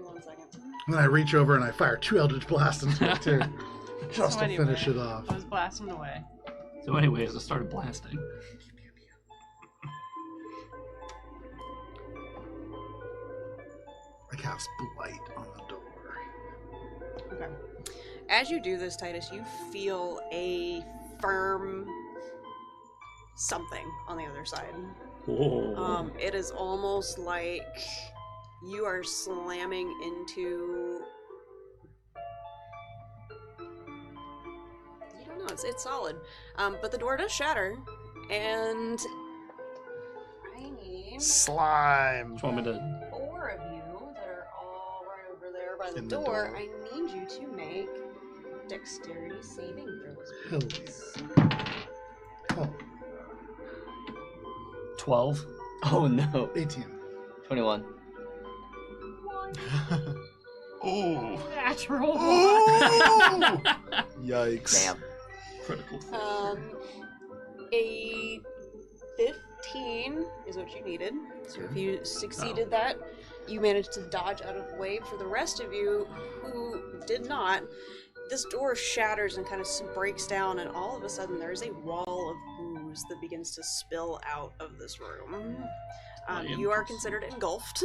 1 second. And then I reach over and I fire 2 Eldritch Blasts into it too, just So to anyway, finish it off. I was blasting away. So anyways, I started blasting. I cast Blight on the door. Okay. As you do this, Titus, you feel a firm something on the other side. Whoa. It is almost like you are slamming into. You don't know. It's solid, but the door does shatter, and I need Slime. Just want me to... 4 of you that are all right over there by the In the door. door. I need you to make dexterity saving throws. Hell please. yeah. Oh, 12. Oh no. 18. 21. Oh. Natural. Oh. Yikes. Damn. Critical. A 15 is what you needed. So if you succeeded that, you managed to dodge out of the way. For the rest of you who did not, this door shatters and kind of breaks down, and all of a sudden there's a wall of ooze that begins to spill out of this room. You are considered engulfed,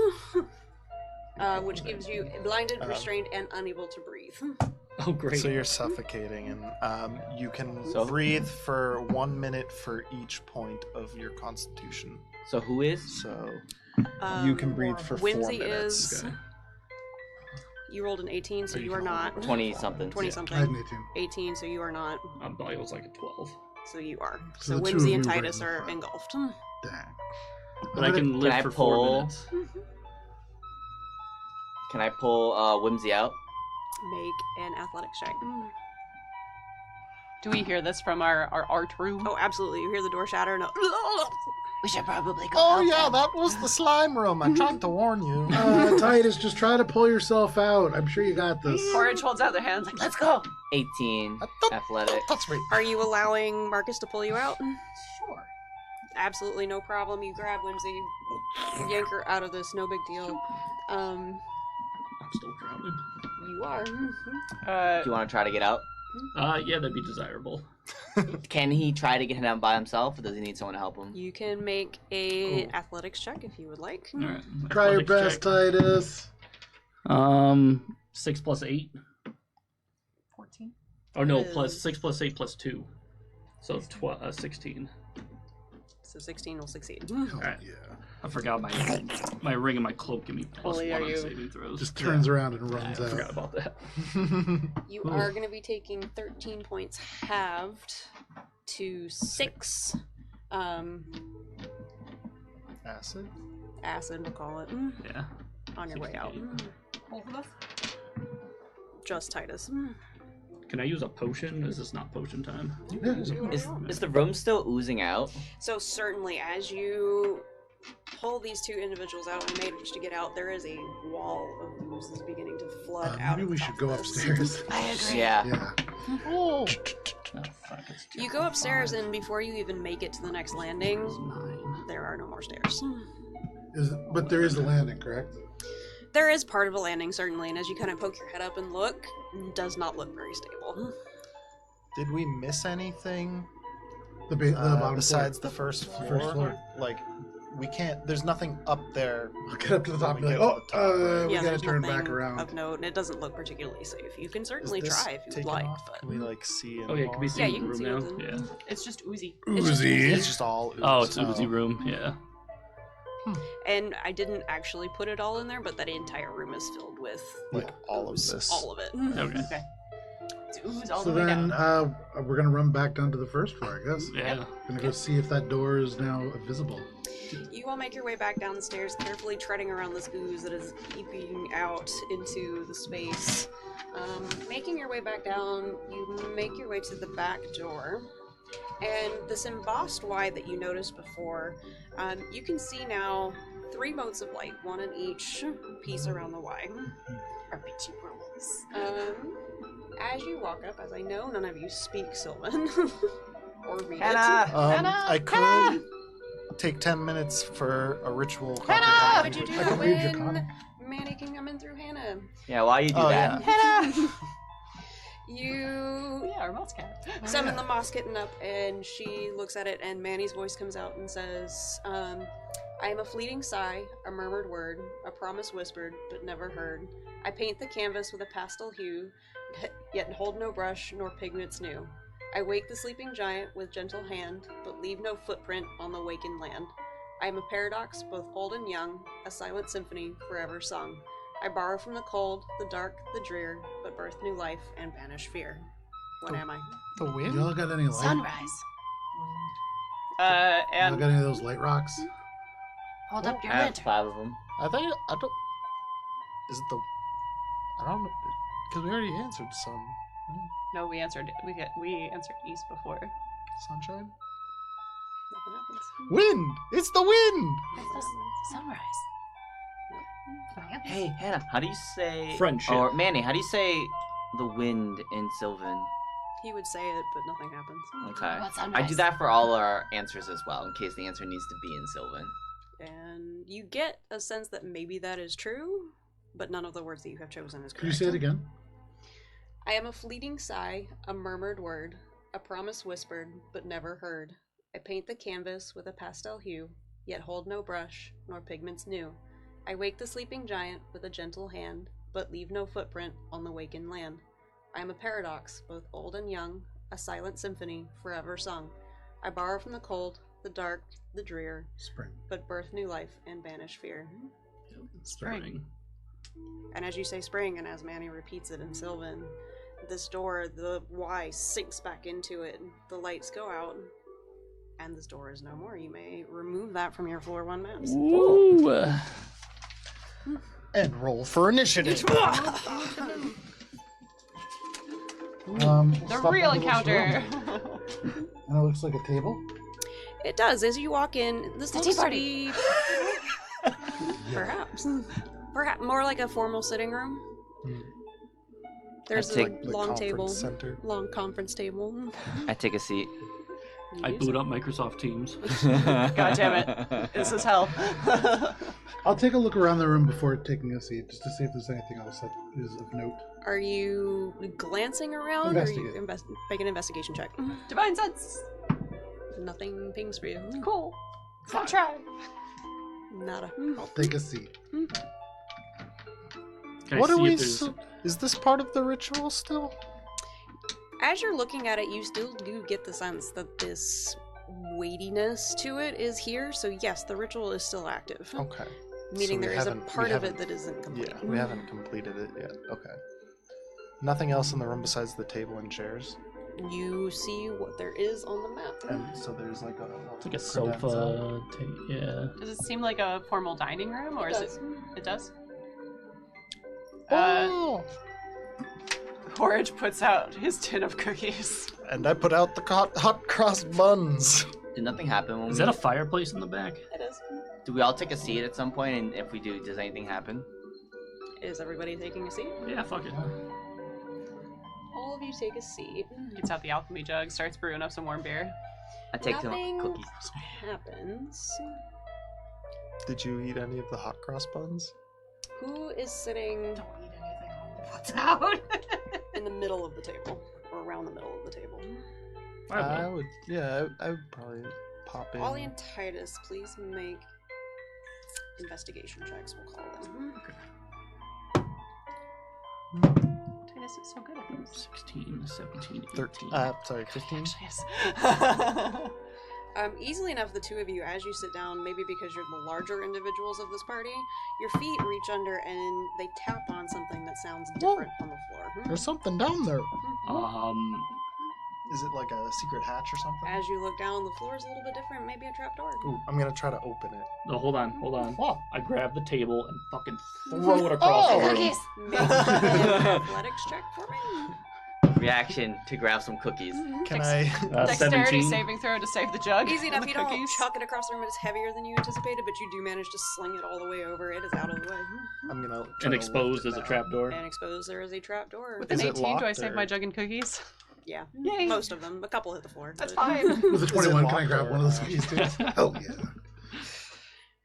which gives you blinded, restrained, and unable to breathe. Oh, great. So you're suffocating, and you can So- breathe for 1 minute for each point of your constitution. So who is? So you can breathe for 4 Whimsy minutes. is. You rolled an 18, so Or you you are can roll not. 20 something. 20 I had something. an 18. 18, so you are not. I thought it was like a 12. So you are. So So the two Whimsy of and you were Titus in the are front. engulfed. Dang. But I can live I for pull- 4 minutes. Can I pull Whimsy out? Make an athletics check. Do we hear this from our art room? Oh, absolutely. You hear the door shatter and We should probably go. Oh help yeah, them. that was the slime room. I tried to warn you. Titus, just try to pull yourself out. I'm sure you got this. Forge holds out their hands like, Let's go. 18. Athletic. That's right. Are you allowing Marcus to pull you out? Sure. Absolutely no problem. You grab Whimsy, yank her out of this, no big deal. I'm still drowning. You are. Do you want to try to get out? Yeah, that'd be desirable. Can he try to get him out by himself, or does he need someone to help him? You can make a athletics check if you would like. All right. Try your athletics best, Titus. check. 6 plus 8. 14. Oh no, Is- plus 6 plus 8 plus 2. So 16. So 16 will succeed. Alright. Yeah. I forgot my ring and my cloak give me plus Oli, 1 are on you- saving throws. Just turns around and runs I out. forgot about that. You are going to be taking 13 points halved to 6 Acid. acid, we'll call it, Yeah. on your way out. Both of us? Just Titus. Can I use a potion? Is this not potion time? Is the room still oozing out? So certainly, as you pull these two individuals out and manage to get out, there is a wall of ooze that's beginning to flood out. Maybe of we the should top go of this. upstairs. I agree. Yeah. Yeah. Oh, fuck, it's You go upstairs, and before you even make it to the next landing, 9. there are no more stairs. But there is a landing, correct? There is part of a landing, certainly, and as you kind of poke your head up and look, it does not look very stable. Did we miss anything The bottom besides floor. the first The floor? first floor. Like, we can't. There's nothing up there. I'll get up to the top and be When like, we get to the top, right? we Yeah, gotta there's turn nothing back around. of note, and it doesn't look particularly safe. You can Is certainly this try if you'd taken like, off? but Can we like see? in Oh yeah, can we the see Yeah, the you can room see now? what's in- Yeah. It's just oozy. It's just Oozy. It's just all. Oh, it's ooze. oozy room. Yeah. And I didn't actually put it all in there, but that entire room is filled with Like all of ooze. this. All of it. Okay. Okay. It's ooze all So the way then down. we're gonna run back down to the first floor, I guess. Yeah. Gonna go see if that door is now visible. You all make your way back down the stairs, carefully treading around this ooze that is eeping out into the space. Making your way back down, you make your way to the back door. And this embossed Y that you noticed before, you can see now 3 modes of light, one in each piece around the Y. RPG rules. As you walk up, as I know none of you speak Sylvan, or read Hannah! I could take 10 minutes for a ritual. What would you do I can read your when comment. Manny can come in through Hannah? Yeah, why you do Oh, that? Hannah! You Yeah, our mouse cat. summon the moss kitten up, and she looks at it, and Manny's voice comes out and says, I am a fleeting sigh, a murmured word, a promise whispered, but never heard. I paint the canvas with a pastel hue, yet hold no brush, nor pigments new. I wake the sleeping giant with gentle hand, but leave no footprint on the wakened land. I am a paradox, both old and young, a silent symphony forever sung. I borrow from the cold, the dark, the drear, but birth new life and banish fear. What am I? The wind? Y'all got any light? Sunrise. Y'all And got any of those light rocks? Hold up your I have lantern. 5 of them. I think I don't. Is it the? I don't know, because we already answered sun. Right? no, we answered east before. Sunshine. Nothing happens. Wind. It's the wind. It's the sunrise. Hey, Hannah, how do you say... Friendship. Or Manny, how do you say the wind in Sylvan? He would say it, but nothing happens. Okay. What I sunrise? do that for all our answers as well, in case the answer needs to be in Sylvan. And you get a sense that maybe that is true, but none of the words that you have chosen is correct. Can you say it again? I am a fleeting sigh, a murmured word, a promise whispered, but never heard. I paint the canvas with a pastel hue, yet hold no brush, nor pigments new. I wake the sleeping giant with a gentle hand, but leave no footprint on the wakened land. I am a paradox, both old and young, a silent symphony forever sung. I borrow from the cold, the dark, the drear, Spring. but birth new life and banish fear. Spring. And as you say spring, and as Manny repeats it in Sylvan, this door, the Y sinks back into it, the lights go out, and this door is no more. You may remove that from your floor 1 maps. Ooh. And roll for initiative. The stop real by the little encounter. room. And it looks like a table. It does. As you walk in, this The looks tea to party. be perhaps more like a formal sitting room. There's I a take the long conference table, center. long conference table. I take a seat. I boot up Microsoft Teams. God damn it. This is hell. I'll take a look around the room before taking a seat, just to see if there's anything else that is of note. Are you glancing around, or are you Investigate. make an investigation check? Divine sense. Nothing pings for you. Cool. I'll try. Nada. I'll take a seat. Can I What see are we? if there's- Is this part of the ritual still? As you're looking at it, you still do get the sense that this weightiness to it is here. So yes, the ritual is still active. Okay. Meaning So there we is a haven't- we part of it haven't- that isn't complete. Yeah, we haven't completed it yet. Okay. Nothing else in the room besides the table and chairs. You see what there is on the map. And so there's like a It's like a sofa. Yeah. Does it seem like a formal dining room, or It is does. it? It does. Oh! Porridge puts out his tin of cookies. And I put out the hot cross buns. Did nothing happen when Is we... that a fireplace in the back? It is. Do we all take a seat at some point? And if we do, does anything happen? Is everybody taking a seat? Yeah, fuck it. All of you take a seat. Gets out the alchemy jug, starts brewing up some warm beer. I take some Nothing cookies. happens. Did you eat any of the hot cross buns? Who is sitting Don't eat anything. What's out? in the middle of the table? Or around the middle of the table? I would, yeah, I would probably pop in. Ollie and Titus, please make investigation checks, we'll call them. Titus is so good at those. 16, 17, 18. 13. Sorry, 15. Yes. Easily enough, the two of you, as you sit down, maybe because you're the larger individuals of this party, your feet reach under and they tap on something that sounds different on the floor. There's something down there. Is it like a secret hatch or something? As you look down, the floor is a little bit different, maybe a trapdoor. Ooh, I'm gonna try to open it. No, hold on. What? I grab the table and fucking throw it across the room. Cookies. Make an athletics check for me. Reaction to grab some cookies. Can I? Dexterity 17. saving throw to save the jug. Easy and enough, the you don't cookies. chuck it across the room, it's heavier than you anticipated, but you do manage to sling it all the way over. It is out of the way. I'm gonna. Try And to exposed lift as it a now. trapdoor. And exposed, there is a trapdoor. With an Is it 18, do I locked, save or- my jug and cookies? Yeah, Yay. most of them. A couple hit the floor. That's but- fine. With a 21, can I locked grab or, one of those keys too? Oh yeah.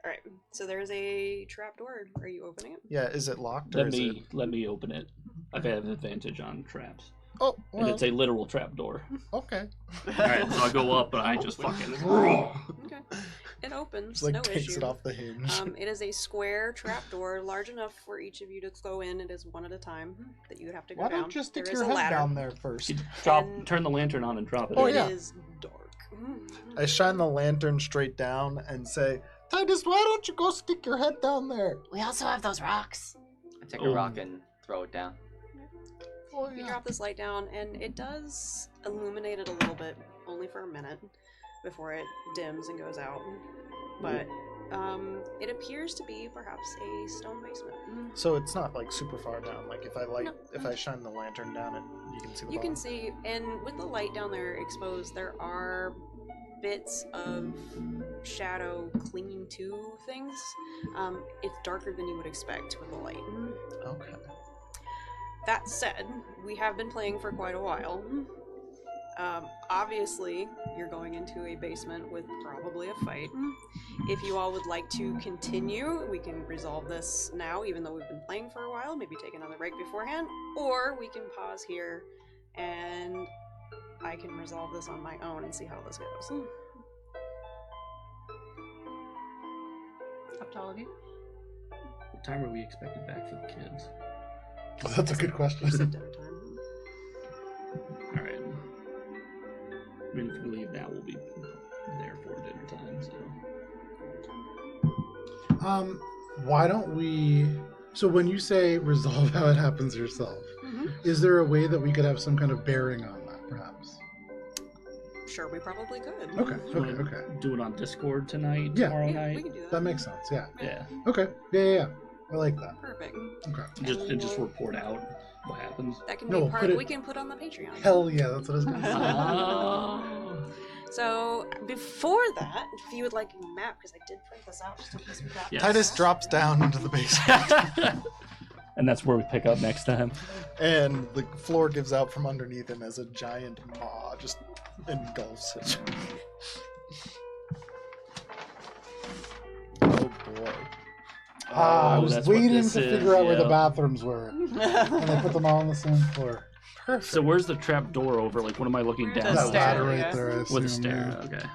Alright, so there's a trapdoor. Are you opening it? Yeah, is it locked or Let is it? me open it. I've had an advantage on traps. Oh, And well, it's a literal trapdoor. okay. Alright, so I go up and I just fucking Okay. It opens, Just like no takes issue. it off the hinge. It is a square trapdoor, large enough for each of you to go in. It is one at a time that you would have to go Why down. don't you stick There is your a head ladder. down there first? turn the lantern on and drop it. Oh, in. yeah. It is dark. I shine the lantern straight down and say, Titus, why don't you go stick your head down there? We also have those rocks. I take a rock and throw it down. Oh, You yeah. drop this light down, and it does illuminate it a little bit, only for a minute, before it dims and goes out. But it appears to be perhaps a stone basement. So it's not like super far down. Like if I No. if I shine the lantern down, it you can see the You bottom. can see, and with the light down there exposed, there are bits of shadow clinging to things. It's darker than you would expect with the light. Okay. That said, we have been playing for quite a while. Obviously, you're going into a basement with probably a fight. If you all would like to continue, we can resolve this now, even though we've been playing for a while. Maybe take another break beforehand, or we can pause here and I can resolve this on my own and see how this goes. Up to all of you. What time are we expected back for the kids? That's a good question. It's at dinner time. Alright. I mean, if we leave now, we'll be there for dinner time, so. Why don't we? So when you say resolve how it happens yourself, is there a way that we could have some kind of bearing on that, perhaps? Sure, we probably could. Okay. You wanna Okay. Do it on Discord tonight, Yeah. tomorrow Yeah, we night? can do that. That makes sense. Yeah. Yeah. Okay. Yeah. I like that. Perfect. Okay. And just report out what happens. That can No, be part put of it- we can put on the Patreon. Hell yeah, that's what I was gonna say. Oh. So before that, if you would like a map, because I did print this out just in case we got Yes. Titus drops down into the basement, And that's where we pick up next time. and the floor gives out from underneath him as a giant maw just engulfs him. Oh boy. I Oh, was that's what waiting this to is, figure out where the yeah. bathrooms were, and they put them all on the same floor. Perfect. So where's the trap door over? Like, what am I looking The down? That stair, ladder right yeah. there. I With a assume, stair. yeah. Okay.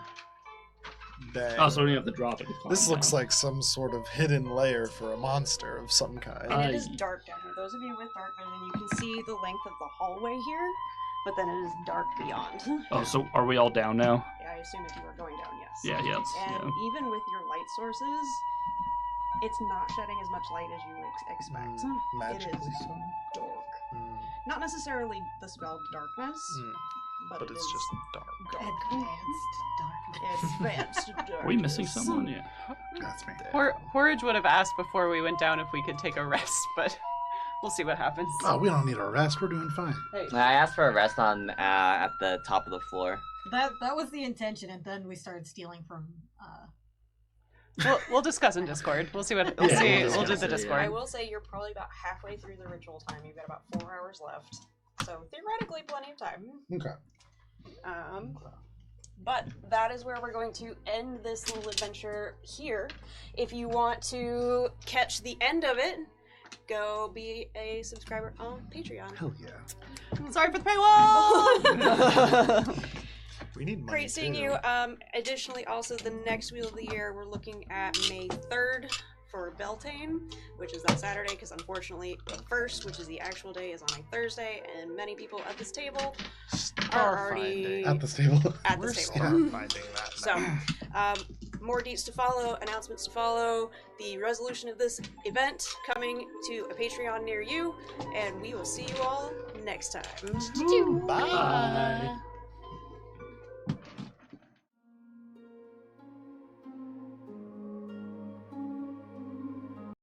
Dang. Oh, so we don't have to drop it. to climb This looks down. like some sort of hidden lair for a monster of some kind. And it is Aye. dark down here. Those of you with dark vision, you can see the length of the hallway here, but then it is dark beyond. Oh, so are we all down now? I assume if you are going down, yes. Yeah, yeah, And yeah. even with your light sources, it's not shedding as much light as you would expect. Magically it is so. dark. Mm, Not necessarily the spell darkness, but, but it it's is just dark. dark. Advanced darkness. Are we missing someone? Yeah. That's me. Porridge would have asked before we went down if we could take a rest, but we'll see what happens. Oh, we don't need a rest. We're doing fine. I asked for a rest on at the top of the floor. That was the intention, and then we started stealing from. We'll discuss in Discord. We'll see what Yeah, we'll do discuss the it, yeah. Discord. I will say you're probably about halfway through the ritual time. You've got about 4 hours left. So theoretically plenty of time. Okay. But that is where we're going to end this little adventure here. If you want to catch the end of it, go be a subscriber on Patreon. Hell yeah. Sorry for the paywall. We need money. Great seeing too. you. Additionally, also the next Wheel of the Year, we're looking at May 3rd for Beltane, which is that Saturday, because unfortunately the 1st, which is the actual day, is on a Thursday, and many people at this table are already At the stable. at We're this table. star-finding that So, now. more deets to follow, announcements to follow, the resolution of this event coming to a Patreon near you, and we will see you all next time. Bye. Bye.